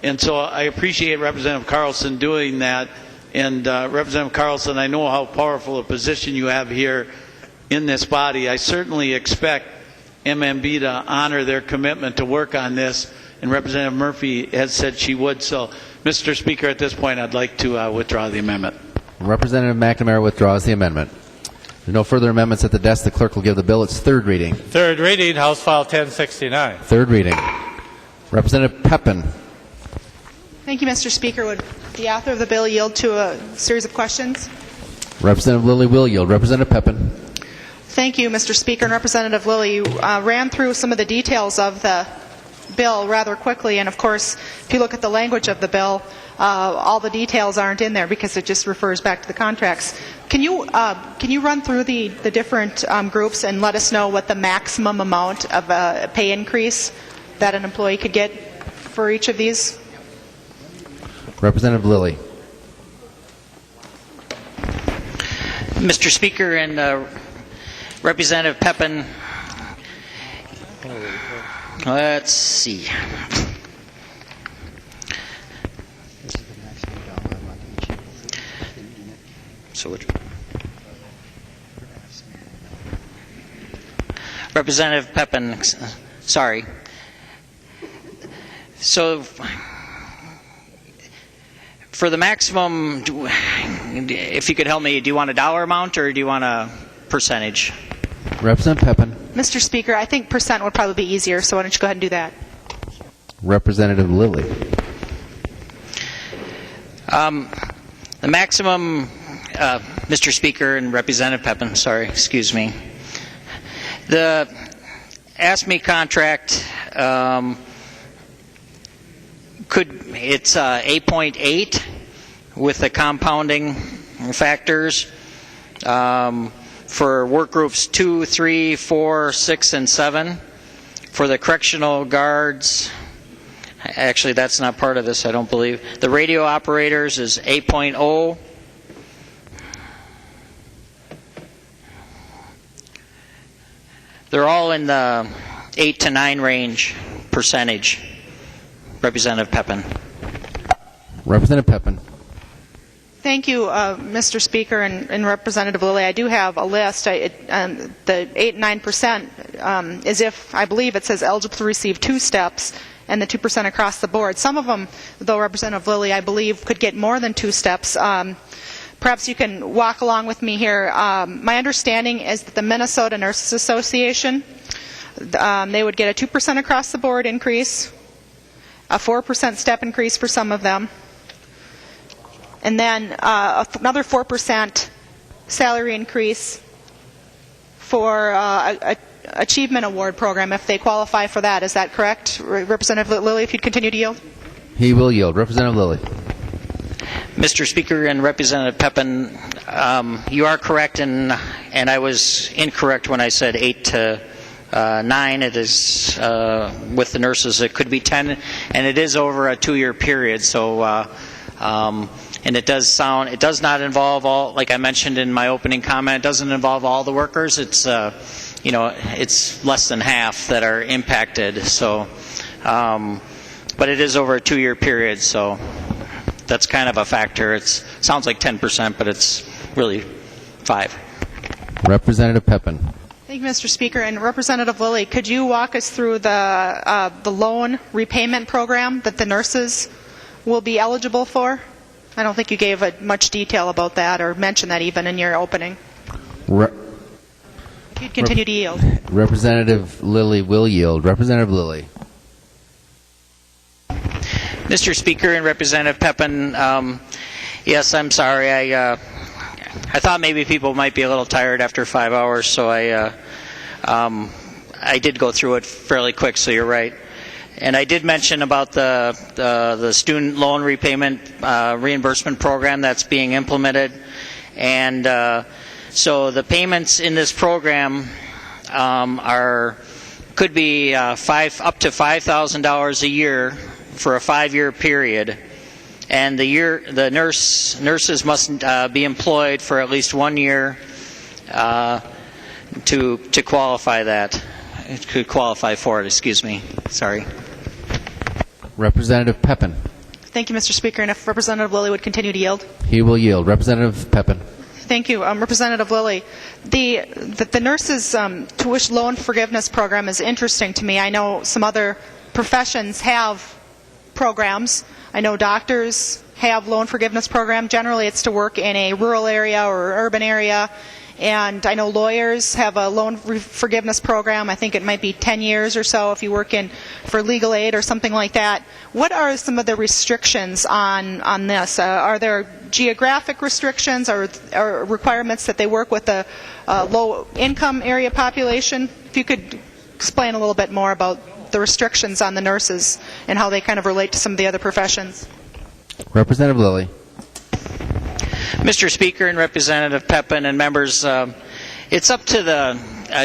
And so I appreciate Representative Carlson doing that. And Representative Carlson, I know how powerful a position you have here in this body. I certainly expect MMB to honor their commitment to work on this, and Representative Murphy has said she would. So, Mr. Speaker, at this point I'd like to withdraw the amendment. Representative McNamara withdraws the amendment. There's no further amendments at the desk. The clerk will give the bill its third reading. Third reading, House File 1069. Third reading. Representative Pepin. Thank you, Mr. Speaker. Would the author of the bill yield to a series of questions? Representative Lillie will yield. Representative Pepin. Thank you, Mr. Speaker. And Representative Lillie, you ran through some of the details of the bill rather quickly, and of course, if you look at the language of the bill, all the details aren't in there because it just refers back to the contracts. Can you run through the different groups and let us know what the maximum amount of a pay increase that an employee could get for each of these? Representative Lillie. Mr. Speaker and Representative Pepin, let's see. So Representative Pepin, sorry. So for the maximum, if you could help me, do you want a dollar amount or do you want a percentage? Representative Pepin. Mr. Speaker, I think percent would probably be easier, so why don't you go ahead and do that? Representative Lillie. The maximum, Mr. Speaker and Representative Pepin, sorry, excuse me. The ASME contract, it's 8.8 with the compounding factors for work groups 2, 3, 4, 6, and 7. For the correctional guards, actually that's not part of this, I don't believe. The radio operators is 8.0. They're all in the 8 to 9 range percentage. Representative Pepin. Representative Pepin. Thank you, Mr. Speaker and Representative Lillie. I do have a list. The 8 and 9% is if, I believe it says eligible to receive 2 steps and the 2% across the board. Some of them, though, Representative Lillie, I believe, could get more than 2 steps. Perhaps you can walk along with me here. My understanding is that the Minnesota Nurses Association, they would get a 2% across the board increase, a 4% step increase for some of them, and then another 4% salary increase for a Achievement Award program if they qualify for that. Is that correct? Representative Lillie, if you'd continue to yield. He will yield. Representative Lillie. Mr. Speaker and Representative Pepin, you are correct, and I was incorrect when I said 8 to 9. It is with the nurses. It could be 10, and it is over a 2-year period. So, and it does not involve all. Like I mentioned in my opening comment, it doesn't involve all the workers. It's it's less than half that are impacted. So, but it is over a 2-year period. So. That's kind of a factor. It sounds like 10%, but it's really 5. Representative Pepin. Thank you, Mr. Speaker. And Representative Lillie, could you walk us through the loan repayment program that the nurses will be eligible for? I don't think you gave much detail about that or mentioned that even in your opening. If you'd continue to yield. Representative Lillie will yield. Representative Lillie. Mr. Speaker and Representative Pepin, yes, I'm sorry. I thought maybe people might be a little tired after 5 hours, so I did go through it fairly quick. So you're right, and I did mention about the student loan repayment reimbursement program that's being implemented, and so the payments in this program could be up to $5,000 a year for a 5-year period, and the nurses must be employed for at least 1 year to qualify that. Could qualify for it. Excuse me. Sorry. Representative Pepin. Thank you, Mr. Speaker. And if Representative Lillie would continue to yield. He will yield. Representative Pepin. Thank you, Representative Lillie. The nurses' tuition loan forgiveness program is interesting to me. I know some other professions have programs. I know doctors have loan forgiveness program. Generally, it's to work in a rural area or urban area. And I know lawyers have a loan forgiveness program. I think it might be 10 years or so if you work for legal aid or something like that. What are some of the restrictions on this? Are there geographic restrictions or requirements that they work with a low-income area population? If you could explain a little bit more about the restrictions on the nurses and how they kind of relate to some of the other professions. Representative Lillie. Mr. Speaker and Representative Pepin and members, it's up to the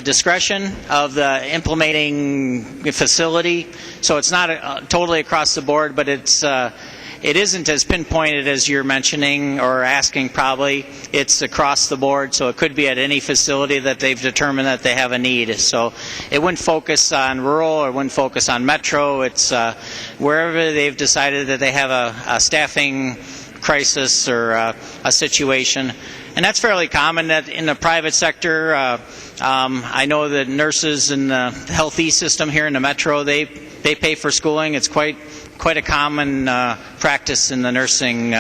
discretion of the implementing facility. So it's not totally across the board, but it isn't as pinpointed as you're mentioning or asking probably. It's across the board, so it could be at any facility that they've determined that they have a need. So it wouldn't focus on rural or wouldn't focus on metro. It's wherever they've decided that they have a staffing crisis or a situation. And that's fairly common that in the private sector. I know that nurses in the Health East system here in the metro, they pay for schooling. It's quite a common practice in the nursing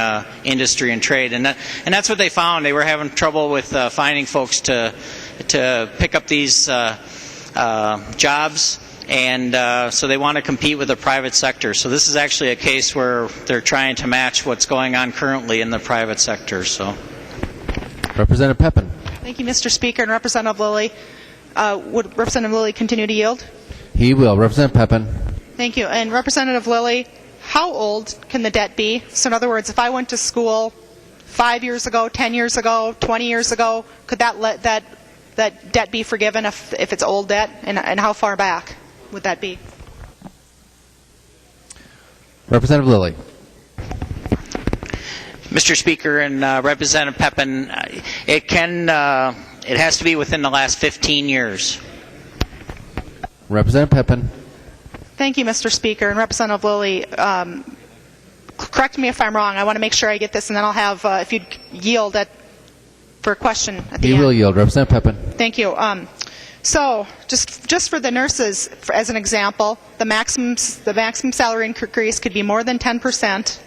industry and trade, and that's what they found. They were having trouble with finding folks to pick up these jobs, and so they want to compete with the private sector. So this is actually a case where they're trying to match what's going on currently in the private sector. So, Representative Pepin. Thank you, Mr. Speaker, and Representative Lillie. Would Representative Lillie continue to yield? He will. Representative Pepin. Thank you. And Representative Lillie, how old can the debt be? So in other words, if I went to school 5 years ago, 10 years ago, 20 years ago, could that debt be forgiven if it's old debt? And how far back would that be? Representative Lillie. Mr. Speaker and Representative Pepin, it has to be within the last 15 years. Representative Pepin. Thank you, Mr. Speaker. And Representative Lillie, correct me if I'm wrong. I want to make sure I get this, and then I'll have, if you'd yield for a question at the end. He will yield. Representative Pepin. Thank you. So, just for the nurses, as an example, the maximum salary increase could be more than 10%,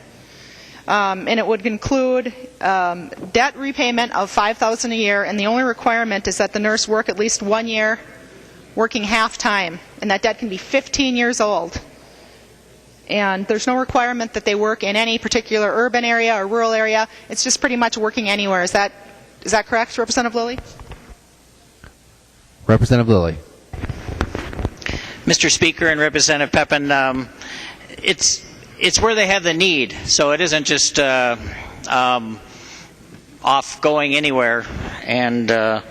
and it would include debt repayment of $5,000 a year, and the only requirement is that the nurse work at least 1 year working half-time, and that debt can be 15 years old. And there's no requirement that they work in any particular urban area or rural area. It's just pretty much working anywhere. Is that correct, Representative Lillie? Representative Lillie. Mr. Speaker and Representative Pepin, it's where they have the need, so it isn't just off going anywhere. And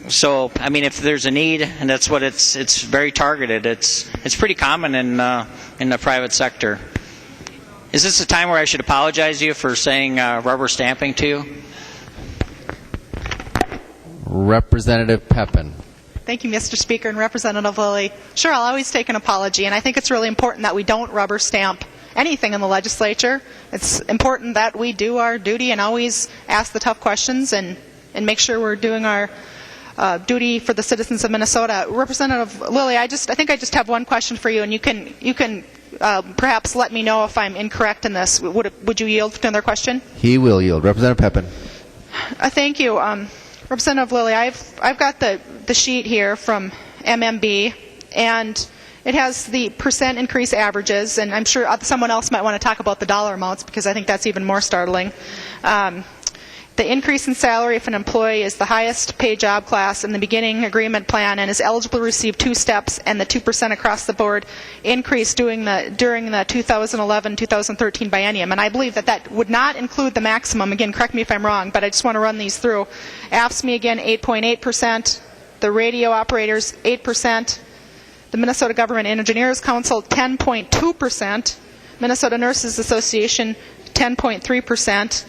so, I mean, if there's a need, and that's what it's very targeted. It's pretty common in the private sector. Is this a time where I should apologize to you for saying rubber stamping to you? Representative Pepin. Thank you, Mr. Speaker and Representative Lillie. Sure, I'll always take an apology, and I think it's really important that we don't rubber stamp anything in the legislature. It's important that we do our duty and always ask the tough questions and make sure we're doing our duty for the citizens of Minnesota. Representative Lillie, I think I just have one question for you, and you can perhaps let me know if I'm incorrect in this. Would you yield to another question? He will yield. Representative Pepin. Thank you. Representative Lillie, I've got the sheet here from MMB, and it has the percent increase averages, and I'm sure someone else might want to talk about the dollar amounts because I think that's even more startling. The increase in salary if an employee is the highest paid job class in the beginning agreement plan and is eligible to receive 2 steps, and the 2% across the board increase during the 2011-2013 biennium. And I believe that would not include the maximum. Again, correct me if I'm wrong, but I just want to run these through. AFSCME, again, 8.8%. The radio operators, 8%. The Minnesota Government Engineers Council, 10.2%. Minnesota Nurses Association, 10.3%.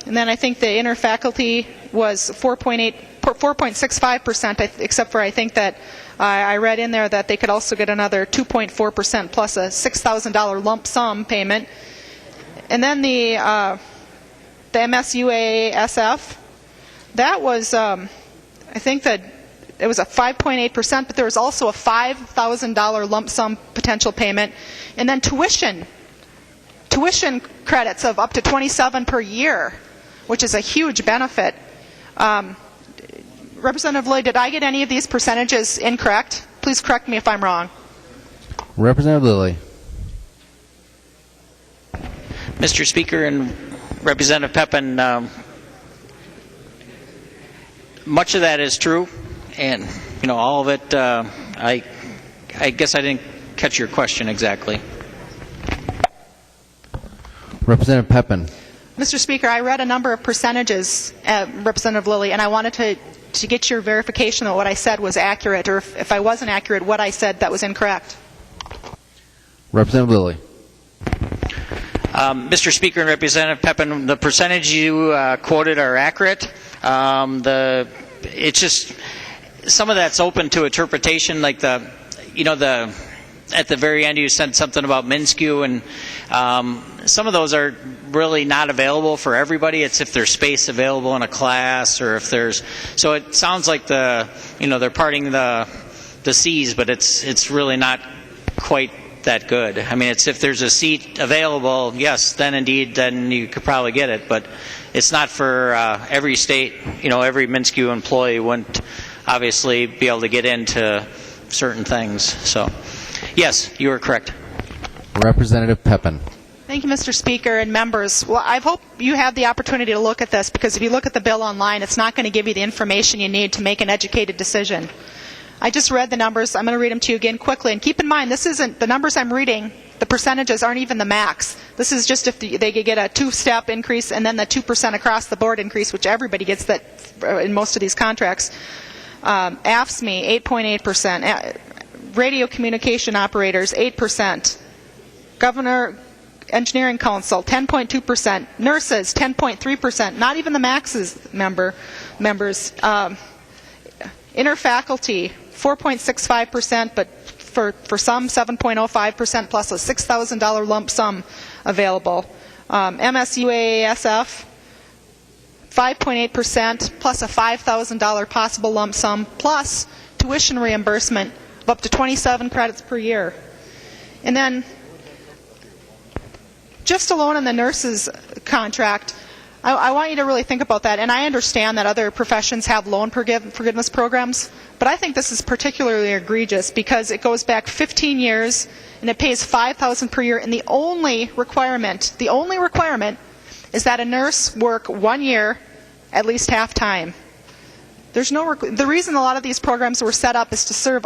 And then I think the interfaculty was 4.65%, except for I think that I read in there that they could also get another 2.4% plus a $6,000 lump sum payment. And then the MSUASF, that was, I think that it was a 5.8%, but there was also a $5,000 lump sum potential payment. And then tuition credits of up to $27 per year, which is a huge benefit. Representative Lillie, did I get any of these percentages incorrect? Please correct me if I'm wrong. Representative Lillie. Mr. Speaker and Representative Pepin, much of that is true, and all of it. I guess I didn't catch your question exactly. Representative Pepin. Mr. Speaker, I read a number of percentages, Representative Lillie, and I wanted to get your verification that what I said was accurate, or if I wasn't accurate, what I said that was incorrect. Representative Lillie. Mr. Speaker and Representative Pepin, the percentage you quoted are accurate. It's just some of that's open to interpretation, like at the very end you said something about MNSCU, and some of those are really not available for everybody. It's if there's space available in a class, or if there's. So it sounds like they're parting the seas, but it's really not quite that good. I mean, it's if there's a seat available, yes, then you could probably get it, but it's not for every state. Every MNSCU employee wouldn't obviously be able to get into certain things. So, yes, you are correct. Representative Pepin. Thank you, Mr. Speaker and members. Well, I hope you have the opportunity to look at this, because if you look at the bill online, it's not going to give you the information you need to make an educated decision. I just read the numbers. I'm going to read them to you again quickly. And keep in mind, this isn't the numbers I'm reading. The percentages aren't even the max. This is just if they could get a 2-step increase and then the 2% across the board increase, which everybody gets that in most of these contracts. AFSCME, 8.8%. Radio communication operators, 8%. Governor Engineering Council, 10.2%. Nurses, 10.3%. Not even the maxes members. Interfaculty, 4.65%, but for some 7.05% plus a $6,000 lump sum available. MSUASF 5.8% plus a $5,000 possible lump sum plus tuition reimbursement of up to 27 credits per year. And then just alone in the nurses contract, I want you to really think about that. And I understand that other professions have loan forgiveness programs, but I think this is particularly egregious because it goes back 15 years and it pays $5,000 per year. And the only requirement is that a nurse work 1 year at least half time. There's no the reason a lot of these programs were set up is to serve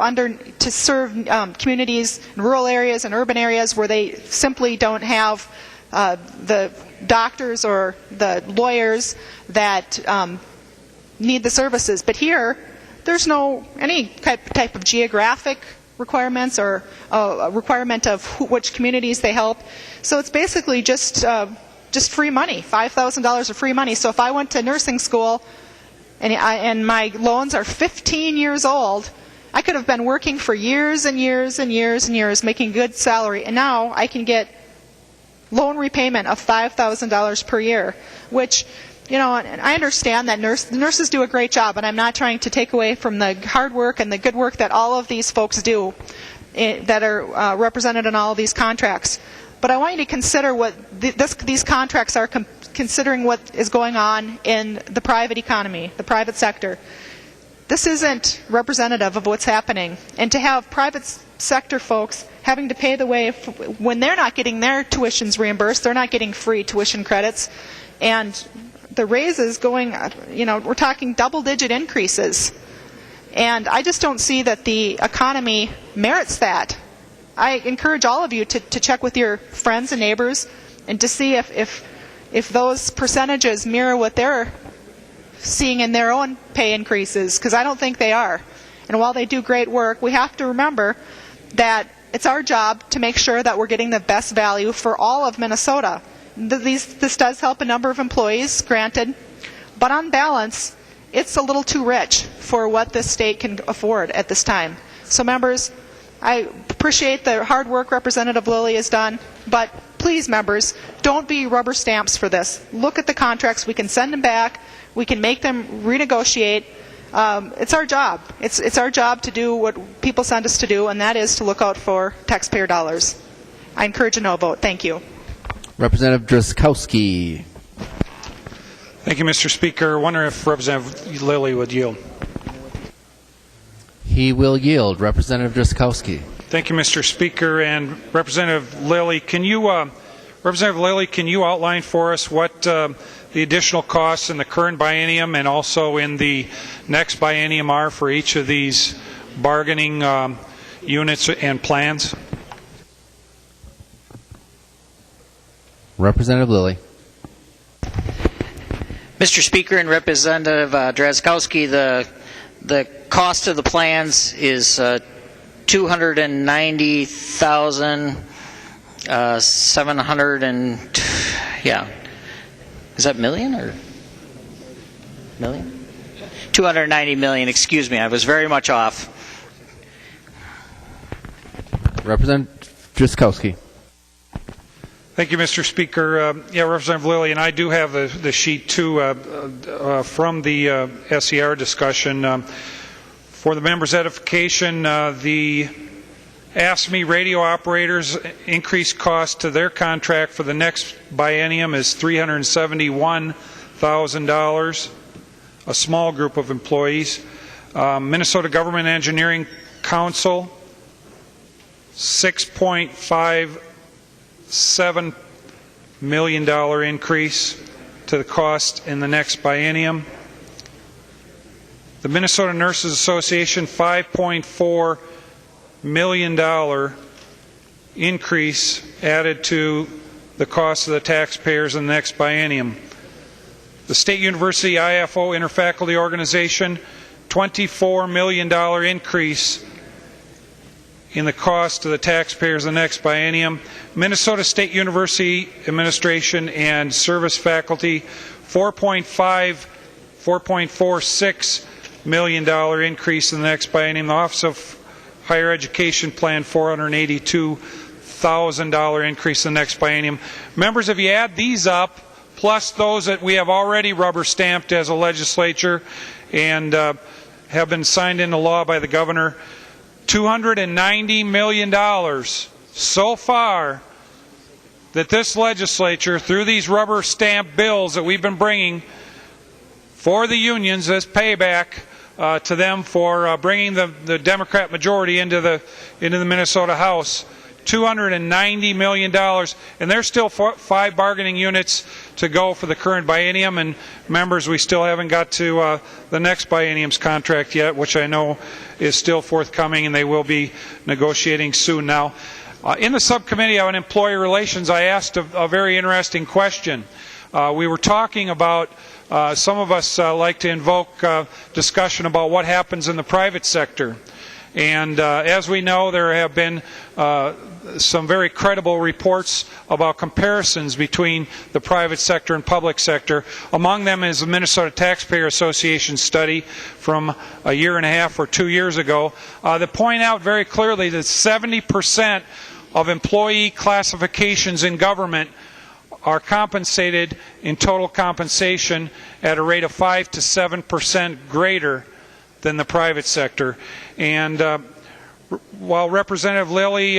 communities in rural areas and urban areas where they simply don't have the doctors or the lawyers that need the services. But here, there's no any type of geographic requirements or a requirement of which communities they help. So it's basically just free money, $5,000 of free money. So if I went to nursing school and my loans are 15 years old, I could have been working for years and years and years and years, making good salary, and now I can get loan repayment of $5,000 per year, which, you know, I understand that nurses do a great job, and I'm not trying to take away from the hard work and the good work that all of these folks do that are represented in all of these contracts. But I want you to consider what these contracts are considering what is going on in the private economy, the private sector. This isn't representative of what's happening. And to have private sector folks having to pay the way when they're not getting their tuitions reimbursed, they're not getting free tuition credits, and the raises going, you know, we're talking double-digit increases. And I just don't see that the economy merits that. I encourage all of you to check with your friends and neighbors and to see if those percentages mirror what they're seeing in their own pay increases, because I don't think they are. And while they do great work, we have to remember that it's our job to make sure that we're getting the best value for all of Minnesota. This does help a number of employees, granted, but on balance, it's a little too rich for what this state can afford at this time. So members, I appreciate the hard work Representative Lillie has done, but please, members, don't be rubber stamps for this. Look at the contracts. We can send them back. We can make them renegotiate. It's our job. It's our job to do what people send us to do, and that is to look out for taxpayer dollars. I encourage a no vote. Thank you. Representative Drazkowski. Thank you, Mr. Speaker. I wonder if Representative Lillie would yield. He will yield. Representative Drazkowski. Thank you, Mr. Speaker. And Representative Lillie, can you outline for us what the additional costs in the current biennium and also in the next biennium are for each of these bargaining units and plans? Representative Lillie. Mr. Speaker and Representative Drazkowski, the cost of the plans is $290,700 yeah. Is that million or million? 290 million, excuse me. I was very much off. Representative Drazkowski. Thank you, Mr. Speaker. Representative Lillie, and I do have the sheet too from the SER discussion. For the members' edification, the ASME radio operators' increased cost to their contract for the next biennium is $371,000, a small group of employees. Minnesota Government Engineering Council, $6.57 million increase to the cost in the next biennium. The Minnesota Nurses Association, $5.4 million increase added to the cost of the taxpayers in the next biennium. The State University IFO Interfaculty Organization, $24 million increase in the cost to the taxpayers in the next biennium. Minnesota State University Administration and Service Faculty, $4.46 million increase in the next biennium. The Office of Higher Education Plan, $482,000 increase in the next biennium. Members, if you add these up, plus those that we have already rubber stamped as a legislature and have been signed into law by the governor, $290 million so far that this legislature, through these rubber stamp bills that we've been bringing for the unions as payback to them for bringing the Democrat majority into the Minnesota House, $290 million, and there's still 5 bargaining units to go for the current biennium. And members, we still haven't got to the next biennium's contract yet, which I know is still forthcoming, and they will be negotiating soon. Now, in the subcommittee on employee relations, I asked a very interesting question. We were talking about, some of us like to invoke discussion about what happens in the private sector. And as we know, there have been some very credible reports about comparisons between the private sector and public sector. Among them is the Minnesota Taxpayer Association study from a year and a half or 2 years ago that point out very clearly that 70% of employee classifications in government are compensated in total compensation at a rate of 5 to 7% greater than the private sector. And while Representative Lillie,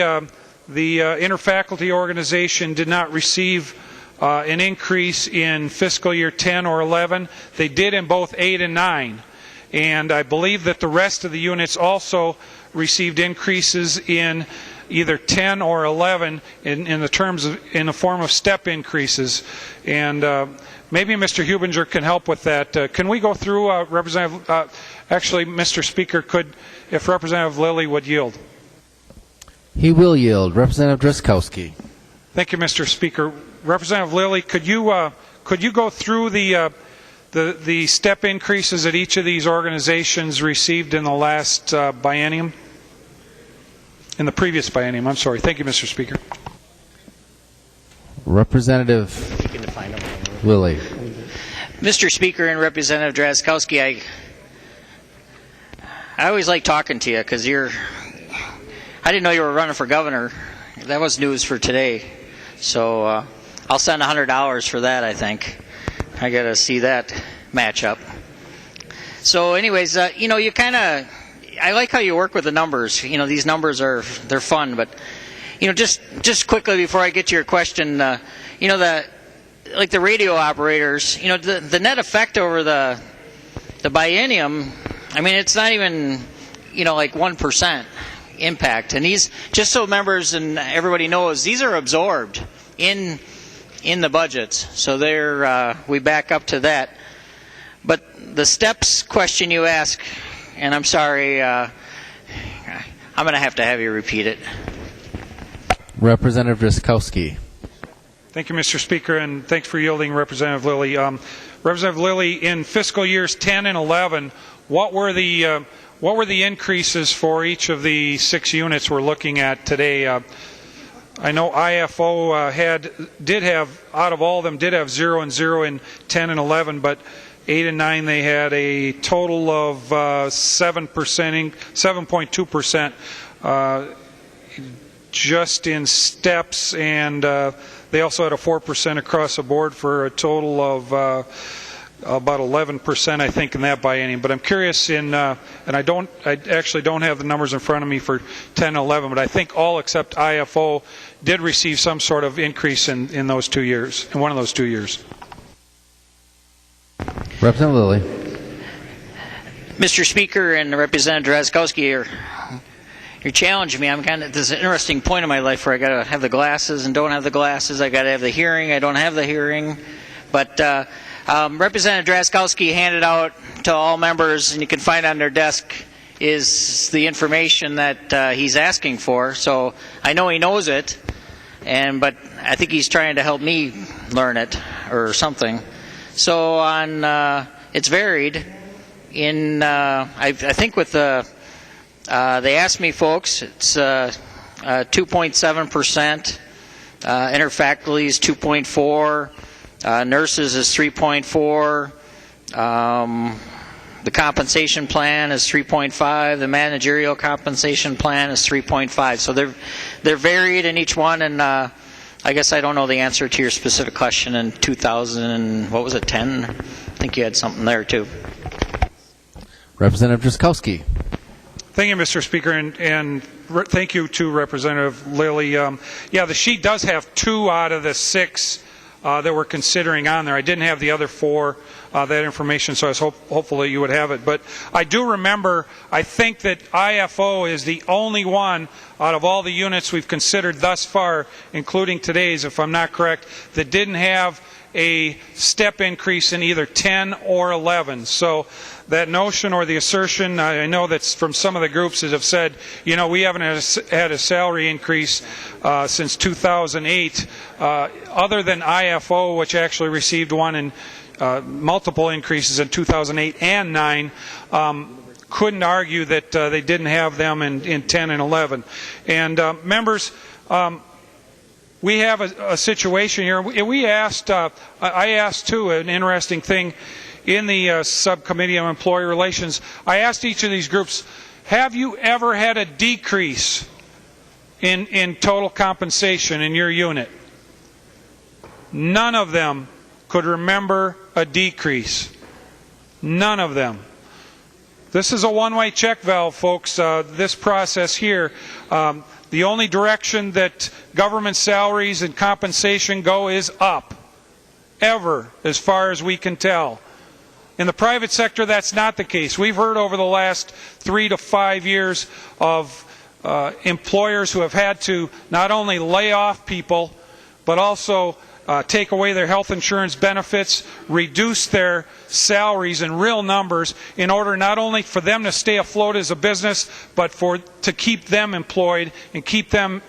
the interfaculty organization, did not receive an increase in fiscal year 10 or 11, they did in both 8 and 9. And I believe that the rest of the units also received increases in either 10 or 11 in the form of step increases. And maybe Mr. Hubinger can help with that. Can we go through, Representative? Actually, Mr. Speaker, if Representative Lillie would yield. He will yield. Representative Drazkowski. Thank you, Mr. Speaker. Representative Lillie, could you go through the step increases that each of these organizations received in the last biennium? In the previous biennium, I'm sorry. Thank you, Mr. Speaker. Representative Lillie. Mr. Speaker and Representative Drazkowski, I always like talking to you because I didn't know you were running for governor. That was news for today. So I'll send $100 for that, I think. I got to see that matchup. So anyways, you kind of, I like how you work with the numbers. These numbers they're fun, but just quickly before I get to your question, like the radio operators, the net effect over the biennium, I mean, it's not even like 1% impact. And these, just so members and everybody knows, these are absorbed in the budgets. So we back up to that. But the steps question you ask, and I'm sorry, I'm going to have you repeat it. Representative Drazkowski. Thank you, Mr. Speaker, and thanks for yielding, Representative Lillie. Representative Lillie, in fiscal years 10 and 11, what were the increases for each of the 6 units we're looking at today? I know IFO did have, out of all of them, did have 0 and 0 in 10 and 11, but 8 and 9 they had a total of 7.2% just in steps, and they also had a 4% across the board for a total of about 11%, I think, in that biennium. But I'm curious and I actually don't have the numbers in front of me for 10 and 11, but I think all except IFO did receive some sort of increase in those 2 years, in one of those 2 years. Representative Lillie. Mr. Speaker and Representative Drazkowski, you're challenging me. I'm kind of, this is an interesting point in my life where I got to have the glasses and don't have the glasses. I got to have the hearing. I don't have the hearing. But Representative Drazkowski handed out to all members, and you can find on their desk, is the information that he's asking for. So I know he knows it, but I think he's trying to help me learn it or something. So it's varied. I think with the they asked me, folks, it's 2.7%. Interfaculty is 2.4. Nurses is 3.4. The compensation plan is 3.5. The managerial compensation plan is 3.5. So they're varied in each one, and I guess I don't know the answer to your specific question in 2000, what was it, 10? I think you had something there too. Representative Drazkowski. Thank you, Mr. Speaker, and thank you to Representative Lillie. Yeah, the sheet does have 2 out of the 6 that we're considering on there. I didn't have the other 4, that information, so I was hopefully you would have it. But I do remember, I think that IFO is the only one out of all the units we've considered thus far, including today's, if I'm not correct, that didn't have a step increase in either 10 or 11. So that notion or the assertion, I know that's from some of the groups that have said, you know, we haven't had a salary increase since 2008, other than IFO, which actually received one in multiple increases in 2008 and 9, couldn't argue that they didn't have them in 10 and 11. And members, we have a situation here. We asked, I asked too, an interesting thing in the subcommittee on employee relations. I asked each of these groups, have you ever had a decrease in total compensation in your unit? None of them could remember a decrease. None of them. This is a one-way check valve, folks, this process here. The only direction that government salaries and compensation go is up, ever, as far as we can tell. In the private sector, that's not the case. We've heard over the last 3 to 5 years of employers who have had to not only lay off people, but also take away their health insurance benefits, reduce their salaries in real numbers in order not only for them to stay afloat as a business, but to keep them employed and keep them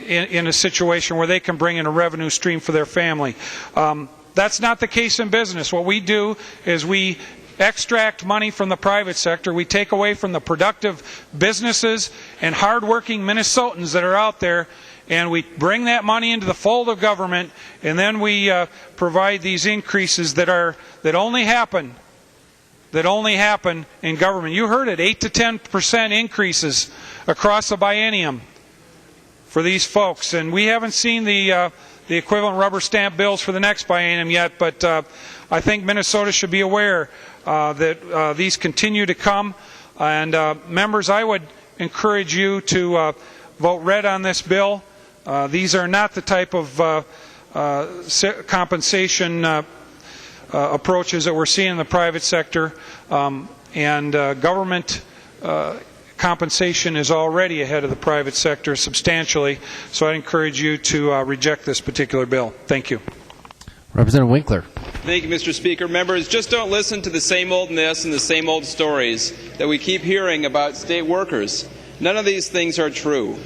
in a situation where they can bring in a revenue stream for their family. That's not the case in business. What we do is we extract money from the private sector. We take away from the productive businesses and hardworking Minnesotans that are out there, and we bring that money into the fold of government, and then we provide these increases that only happen in government. You heard it, 8 to 10% increases across the biennium for these folks, and we haven't seen the equivalent rubber stamp bills for the next biennium yet, but I think Minnesota should be aware that these continue to come. And members, I would encourage you to vote red on this bill. These are not the type of compensation approaches that we're seeing in the private sector, and government compensation is already ahead of the private sector substantially, so I'd encourage you to reject this particular bill. Thank you. Representative Winkler. Thank you, Mr. Speaker. Members, just don't listen to the same old myths and the same old stories that we keep hearing about state workers. None of these things are true.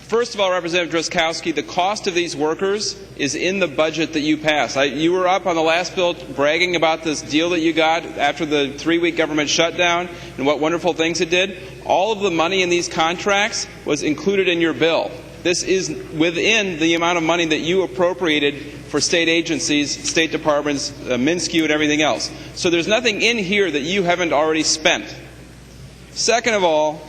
First of all, Representative Drazkowski, the cost of these workers is in the budget that you passed. You were up on the last bill bragging about this deal that you got after the 3-week government shutdown and what wonderful things it did. All of the money in these contracts was included in your bill. This is within the amount of money that you appropriated for state agencies, state departments, MnSCU, and everything else. So there's nothing in here that you haven't already spent. Second of all,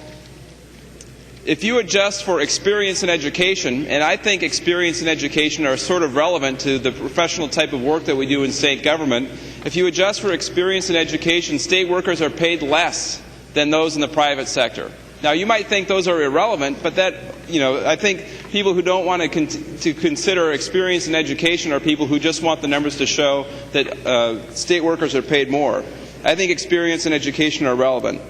if you adjust for experience and education, and I think experience and education are sort of relevant to the professional type of work that we do in state government, if you adjust for experience and education, state workers are paid less than those in the private sector. Now, you might think those are irrelevant, but that, I think people who don't want to consider experience and education are people who just want the numbers to show that state workers are paid more. I think experience and education are relevant.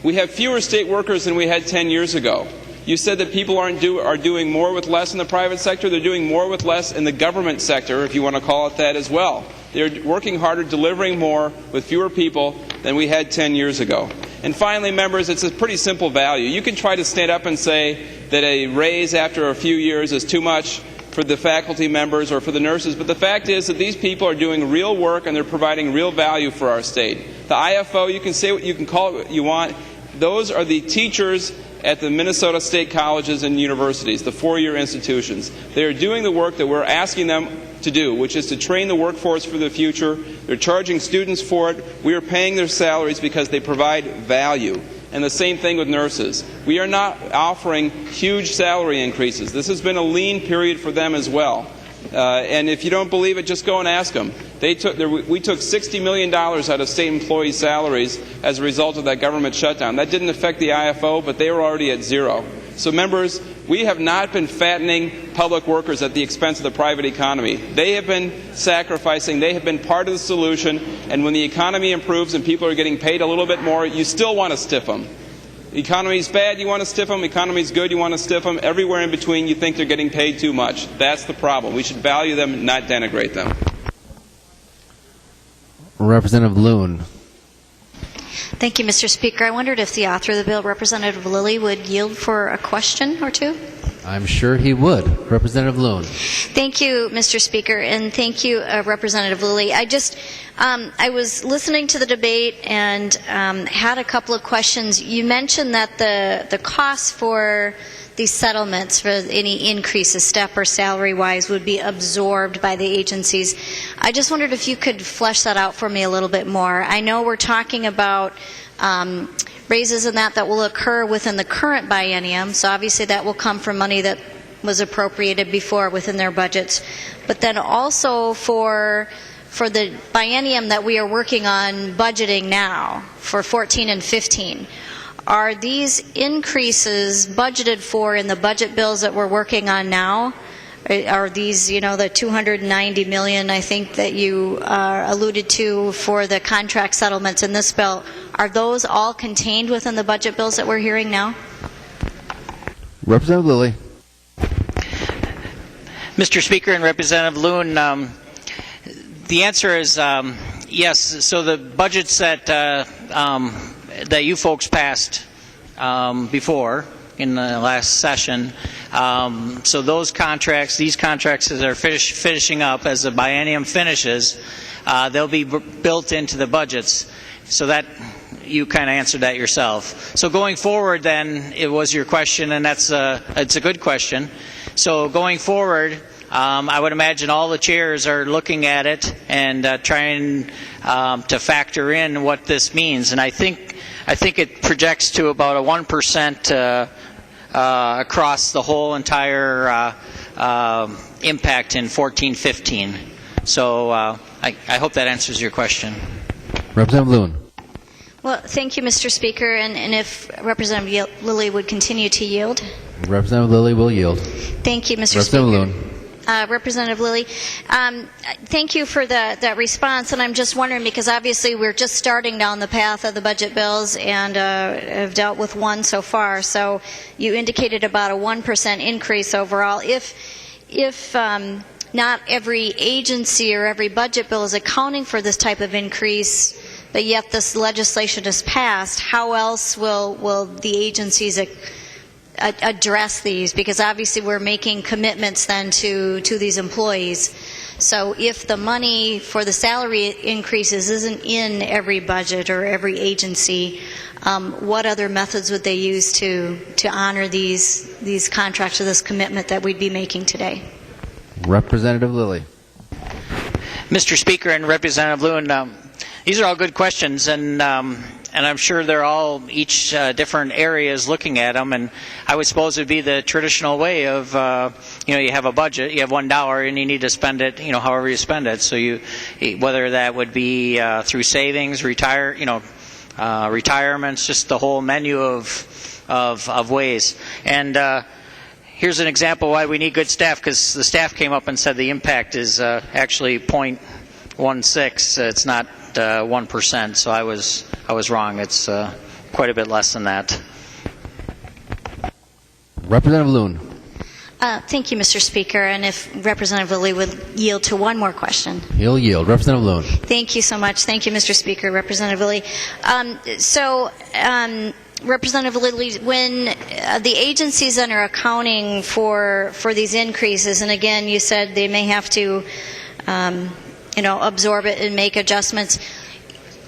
We have fewer state workers than we had 10 years ago. You said that people are doing more with less in the private sector. They're doing more with less in the government sector, if you want to call it that as well. They're working harder, delivering more with fewer people than we had 10 years ago. And finally, members, it's a pretty simple value. You can try to stand up and say that a raise after a few years is too much for the faculty members or for the nurses, but the fact is that these people are doing real work and they're providing real value for our state. The IFO, you can say what you can call it what you want. Those are the teachers at the Minnesota State colleges and universities, the four-year institutions. They are doing the work that we're asking them to do, which is to train the workforce for the future. They're charging students for it. We are paying their salaries because they provide value. And the same thing with nurses. We are not offering huge salary increases. This has been a lean period for them as well. And if you don't believe it, just go and ask them. We took $60 million out of state employees' salaries as a result of that government shutdown. That didn't affect the IFO, but they were already at zero. So members, we have not been fattening public workers at the expense of the private economy. They have been sacrificing. They have been part of the solution. And when the economy improves and people are getting paid a little bit more, you still want to stiff them. Economy's bad, you want to stiff them. Economy's good, you want to stiff them. Everywhere in between, you think they're getting paid too much. That's the problem. We should value them, not denigrate them. Representative Loon. Thank you, Mr. Speaker. I wondered if the author of the bill, Representative Lillie, would yield for a question or two. I'm sure he would. Representative Loon. Thank you, Mr. Speaker, and thank you, Representative Lillie. I was listening to the debate and had a couple of questions. You mentioned that the cost for these settlements, for any increases, step or salary-wise, would be absorbed by the agencies. I just wondered if you could flesh that out for me a little bit more. I know we're talking about raises and that will occur within the current biennium, so obviously that will come from money that was appropriated before within their budgets. But then also for the biennium that we are working on budgeting now, for 14 and 15, are these increases budgeted for in the budget bills that we're working on now? Are these, the $290 million, I think, that you alluded to for the contract settlements in this bill, are those all contained within the budget bills that we're hearing now? Representative Lillie. Mr. Speaker and Representative Loon, the answer is yes. So the budgets that you folks passed before in the last session, so these contracts as they're finishing up, as the biennium finishes, they'll be built into the budgets. So that you kind of answered that yourself. So going forward, then, it was your question, and it's a good question. So going forward, I would imagine all the chairs are looking at it and trying to factor in what this means. And I think it projects to about a 1% across the whole entire impact in 14-15. So I hope that answers your question. Representative Loon. Well, thank you, Mr. Speaker, and if Representative Lillie would continue to yield. Representative Lillie will yield. Thank you, Mr. Representative Speaker. Loon. Representative Lillie, thank you for that response, and I'm just wondering, because obviously we're just starting down the path of the budget bills and have dealt with one so far, so you indicated about a 1% increase overall. If not every agency or every budget bill is accounting for this type of increase, but yet this legislation is passed, how else will the agencies address these? Because obviously we're making commitments then to these employees. So if the money for the salary increases isn't in every budget or every agency, what other methods would they use to honor these contracts or this commitment that we'd be making today? Representative Lillie. Mr. Speaker and Representative Loon, these are all good questions, and I'm sure they're all each different areas looking at them. And I would suppose it would be the traditional way of, you have a budget, you have $1, and you need to spend it, however you spend it. So whether that would be through savings, retirements, just the whole menu of ways. And here's an example why we need good staff, because the staff came up and said the impact is actually 0.16. It's not 1%, so I was wrong. It's quite a bit less than that. Representative Loon. Thank you, Mr. Speaker, and if Representative Lillie would yield to one more question. He'll yield. Representative Loon. Thank you so much. Thank you, Mr. Speaker. Representative Lillie. Representative Lillie, when the agencies then are accounting for these increases, and again, you said they may have to absorb it and make adjustments.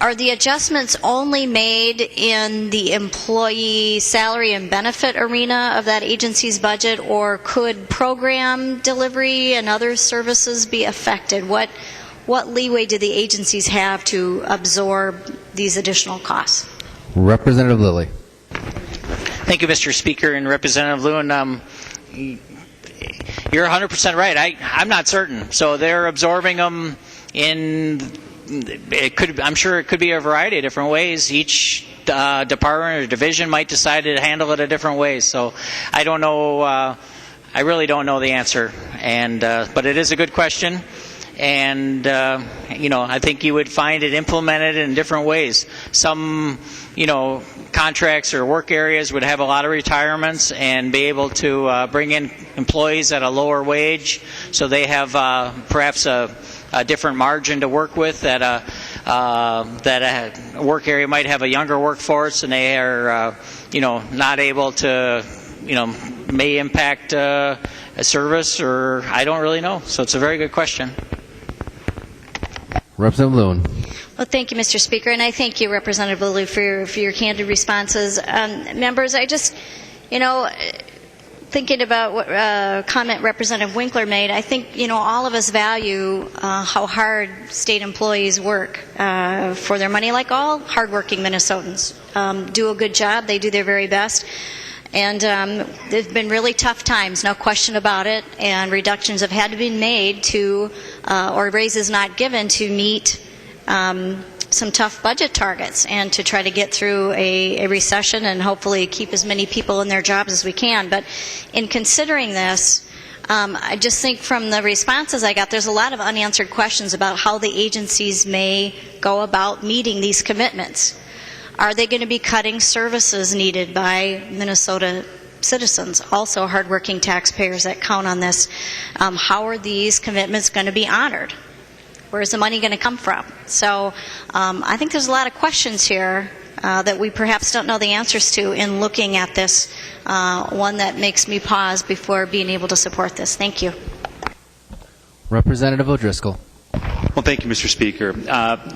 are the adjustments only made in the employee salary and benefit arena of that agency's budget, or could program delivery and other services be affected? What leeway do the agencies have to absorb these additional costs? Representative Lillie. Thank you, Mr. Speaker, and Representative Lewin. You're 100% right. I'm not certain. So they're absorbing them in. I'm sure it could be a variety of different ways. Each department or division might decide to handle it a different way. So I don't know. I really don't know the answer. But it is a good question. And I think you would find it implemented in different ways. Some contracts or work areas would have a lot of retirements and be able to bring in employees at a lower wage, so they have perhaps a different margin to work with. That a work area might have a younger workforce, and they are not able to may impact a service, or I don't really know. So it's a very good question. Representative Lewin. Well, thank you, Mr. Speaker, and I thank you, Representative Lillie, for your candid responses. Members, I just, thinking about what comment Representative Winkler made, I think, all of us value how hard state employees work for their money, like all hardworking Minnesotans. Do a good job. They do their very best. And there's been really tough times, no question about it, and reductions have had to be made to, or raises not given to meet some tough budget targets and to try to get through a recession and hopefully keep as many people in their jobs as we can. But in considering this, I just think from the responses I got, there's a lot of unanswered questions about how the agencies may go about meeting these commitments. Are they going to be cutting services needed by Minnesota citizens, also hardworking taxpayers that count on this? How are these commitments going to be honored? Where is the money going to come from? So I think there's a lot of questions here that we perhaps don't know the answers to in looking at this, one that makes me pause before being able to support this. Thank you. Representative O'Driscoll. Well, thank you, Mr. Speaker.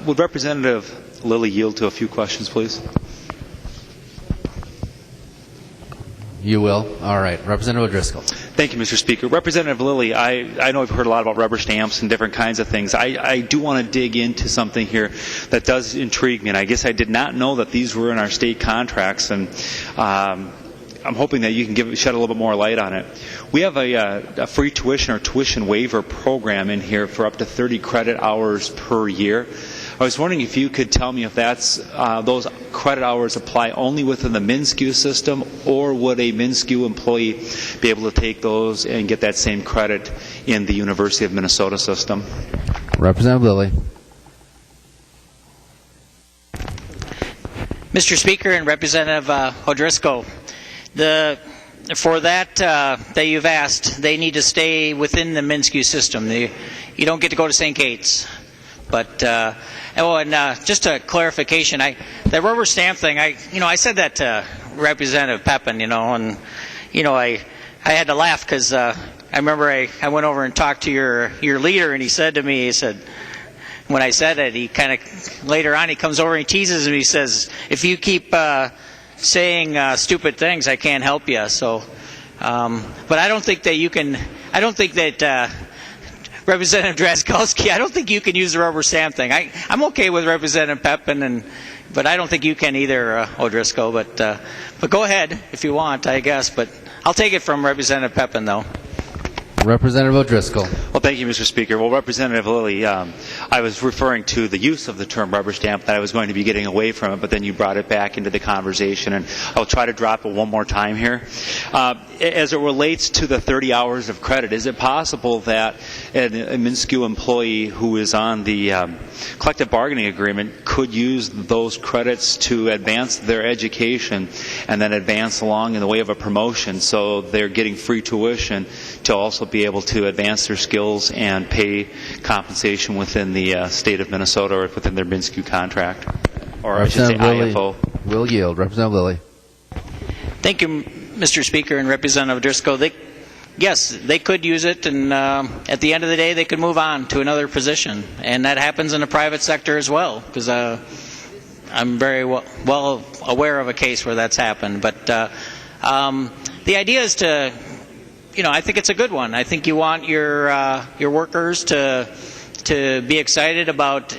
Would Representative Lillie yield to a few questions, please? You will? All right. Representative O'Driscoll. Thank you, Mr. Speaker. Representative Lillie, I know I've heard a lot about rubber stamps and different kinds of things. I do want to dig into something here that does intrigue me, and I guess I did not know that these were in our state contracts, and I'm hoping that you can shed a little bit more light on it. We have a free tuition or tuition waiver program in here for up to 30 credit hours per year. I was wondering if you could tell me if that's those credit hours apply only within the MnSCU system, or would a MnSCU employee be able to take those and get that same credit in the University of Minnesota system? Representative Lillie. Mr. Speaker and Representative O'Driscoll, for that you've asked, they need to stay within the MnSCU system. You don't get to go to St. Gates. But just a clarification, the rubber stamp thing, I said that to Representative Pepin, and I had to laugh because I remember I went over and talked to your leader, and he said to me, when I said it, he kind of later on he comes over and he teases me. He says, "If you keep saying stupid things, I can't help you." So, but I don't think that you can. I don't think that. Representative Drazkowski, I don't think you can use the rubber stamp thing. I'm okay with Representative Pepin, but I don't think you can either, O'Driscoll. But go ahead if you want, I guess. But I'll take it from Representative Pepin, though. Representative O'Driscoll. Well, thank you, Mr. Speaker. Well, Representative Lillie, I was referring to the use of the term rubber stamp, that I was going to be getting away from it, but then you brought it back into the conversation, and I'll try to drop it one more time here. As it relates to the 30 hours of credit, is it possible that a MnSCU employee who is on the collective bargaining agreement could use those credits to advance their education and then advance along in the way of a promotion, so they're getting free tuition to also be able to advance their skills and pay compensation within the state of Minnesota or within their MnSCU contract? Or I should say IFO. Will yield. Representative Lillie. Thank you, Mr. Speaker and Representative Driscoll. Yes, they could use it, and at the end of the day, they could move on to another position. And that happens in the private sector as well, because I'm very well aware of a case where that's happened. But the idea is to, I think it's a good one. I think you want your workers to be excited about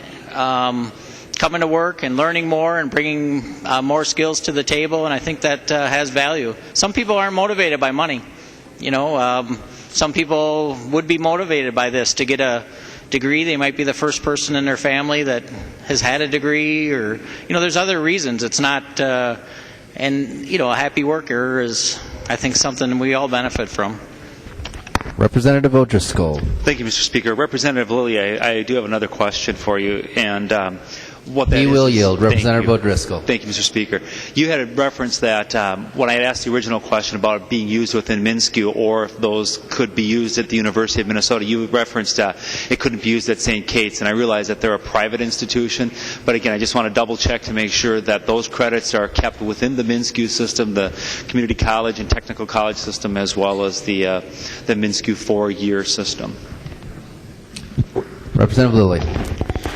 coming to work and learning more and bringing more skills to the table, and I think that has value. Some people aren't motivated by money. Some people would be motivated by this to get a degree. They might be the first person in their family that has had a degree, or there's other reasons. It's not, a happy worker is, I think, something we all benefit from. Representative O'Driscoll. Thank you, Mr. Speaker. Representative Lillie, I do have another question for you, and what that He is. will yield. Representative Thank you. O'Driscoll. Thank you, Mr. Speaker. You had a reference that when I had asked the original question about it being used within MnSCU, or if those could be used at the University of Minnesota, you referenced it couldn't be used at St. Kate's, and I realize that they're a private institution, but again, I just want to double check to make sure that those credits are kept within the MnSCU system, the community college and technical college system, as well as the MnSCU 4-year system. Representative Lillie.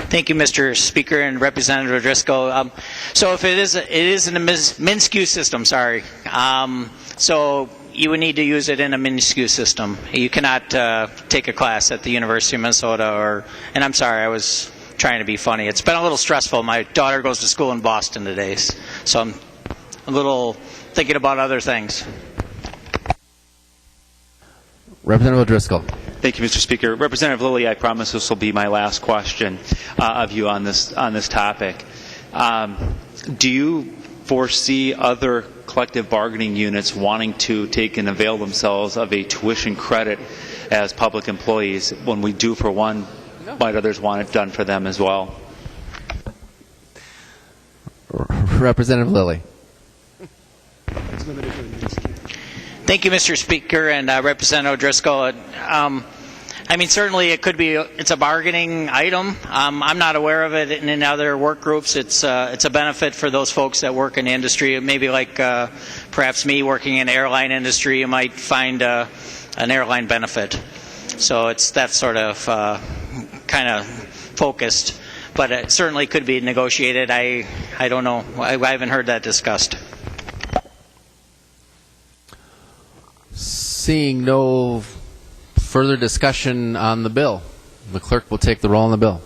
Thank you, Mr. Speaker and Representative O'Driscoll. So if it is in the MnSCU system, sorry. So you would need to use it in a MnSCU system. You cannot take a class at the University of Minnesota and I'm sorry, I was trying to be funny. It's been a little stressful. My daughter goes to school in Boston today, so I'm a little thinking about other things. Representative O'Driscoll. Thank you, Mr. Speaker. Representative Lillie, I promise this will be my last question of you on this topic. Do you foresee other collective bargaining units wanting to take and avail themselves of a tuition credit as public employees? When we do for one, might others want it done for them as well? Representative Lillie. Thank you, Mr. Speaker and Representative O'Driscoll. Certainly it could be. It's a bargaining item. I'm not aware of it in other work groups. It's a benefit for those folks that work in the industry. Maybe like perhaps me working in the airline industry, you might find an airline benefit. So it's that sort of kind of focused. But it certainly could be negotiated. I don't know. I haven't heard that discussed. Seeing no further discussion on the bill, the clerk will take the roll on the bill.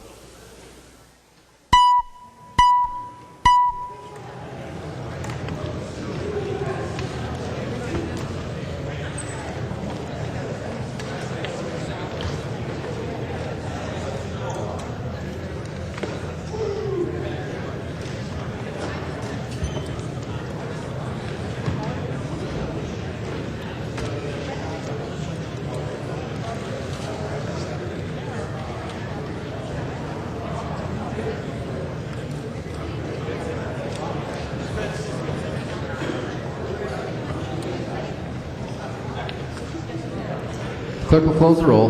Clerk will close the roll.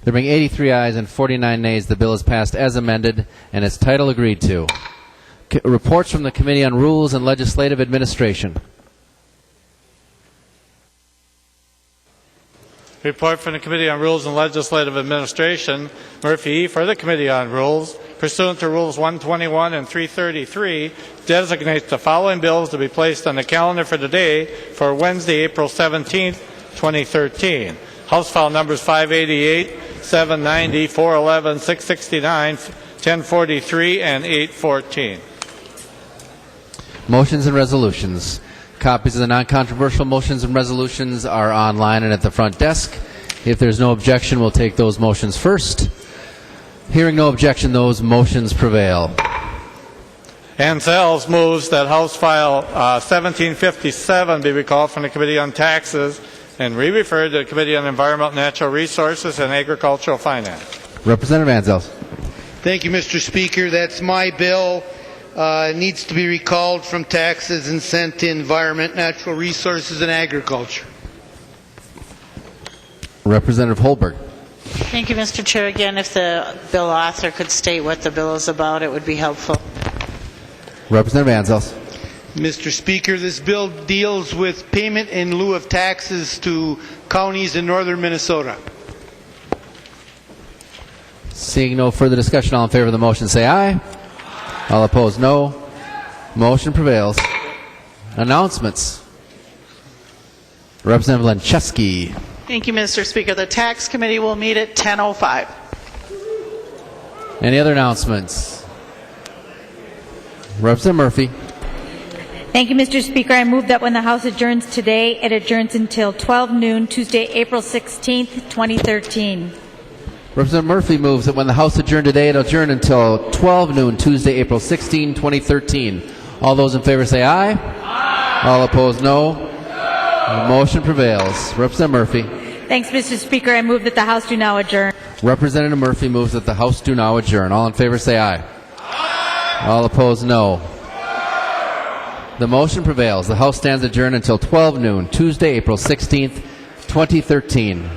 There being 83 ayes and 49 nays, the bill is passed as amended and its title agreed to. Reports from the Committee on Rules and Legislative Administration. Report from the Committee on Rules and Legislative Administration. Murphy E. for the Committee on Rules, pursuant to Rules 121 and 333, designates the following bills to be placed on the calendar for today for Wednesday, April 17, 2013. House File numbers 588, 790, 411, 669, 1043, and 814. Motions and resolutions. Copies of the non-controversial motions and resolutions are online and at the front desk. If there's no objection, we'll take those motions first. Hearing no objection, those motions prevail. Ansels moves that House File 1757 be recalled from the Committee on Taxes and re-referred to the Committee on Environment, Natural Resources, and Agricultural Finance. Representative Ansels. Thank you, Mr. Speaker. That's my bill. It needs to be recalled from taxes and sent to Environment, Natural Resources, and Agriculture. Representative Holberg. Thank you, Mr. Chair. Again, if the bill author could state what the bill is about, it would be helpful. Representative Ansels. Mr. Speaker, this bill deals with payment in lieu of taxes to counties in northern Minnesota. Seeing no further discussion, all in favor of the motion say aye. All opposed, no. Motion prevails. Announcements. Representative Lenczewski. Thank you, Mr. Speaker. The Tax Committee will meet at 10:05. Any other announcements? Representative Murphy. Thank you, Mr. Speaker. I move that when the House adjourns today, it adjourns until 12 noon, Tuesday, April 16th, 2013. Representative Murphy moves that when the House adjourned today, it adjourn until 12 noon, Tuesday, April 16, 2013. All those in favor say aye. Aye. All opposed, no. The motion prevails. Representative Murphy. Thanks, Mr. Speaker. I move that the House do now adjourn. Representative Murphy moves that the House do now adjourn. All in favor say aye. Aye. All opposed, no. The motion prevails. The House stands adjourned until 12 noon, Tuesday, April 16th, 2013.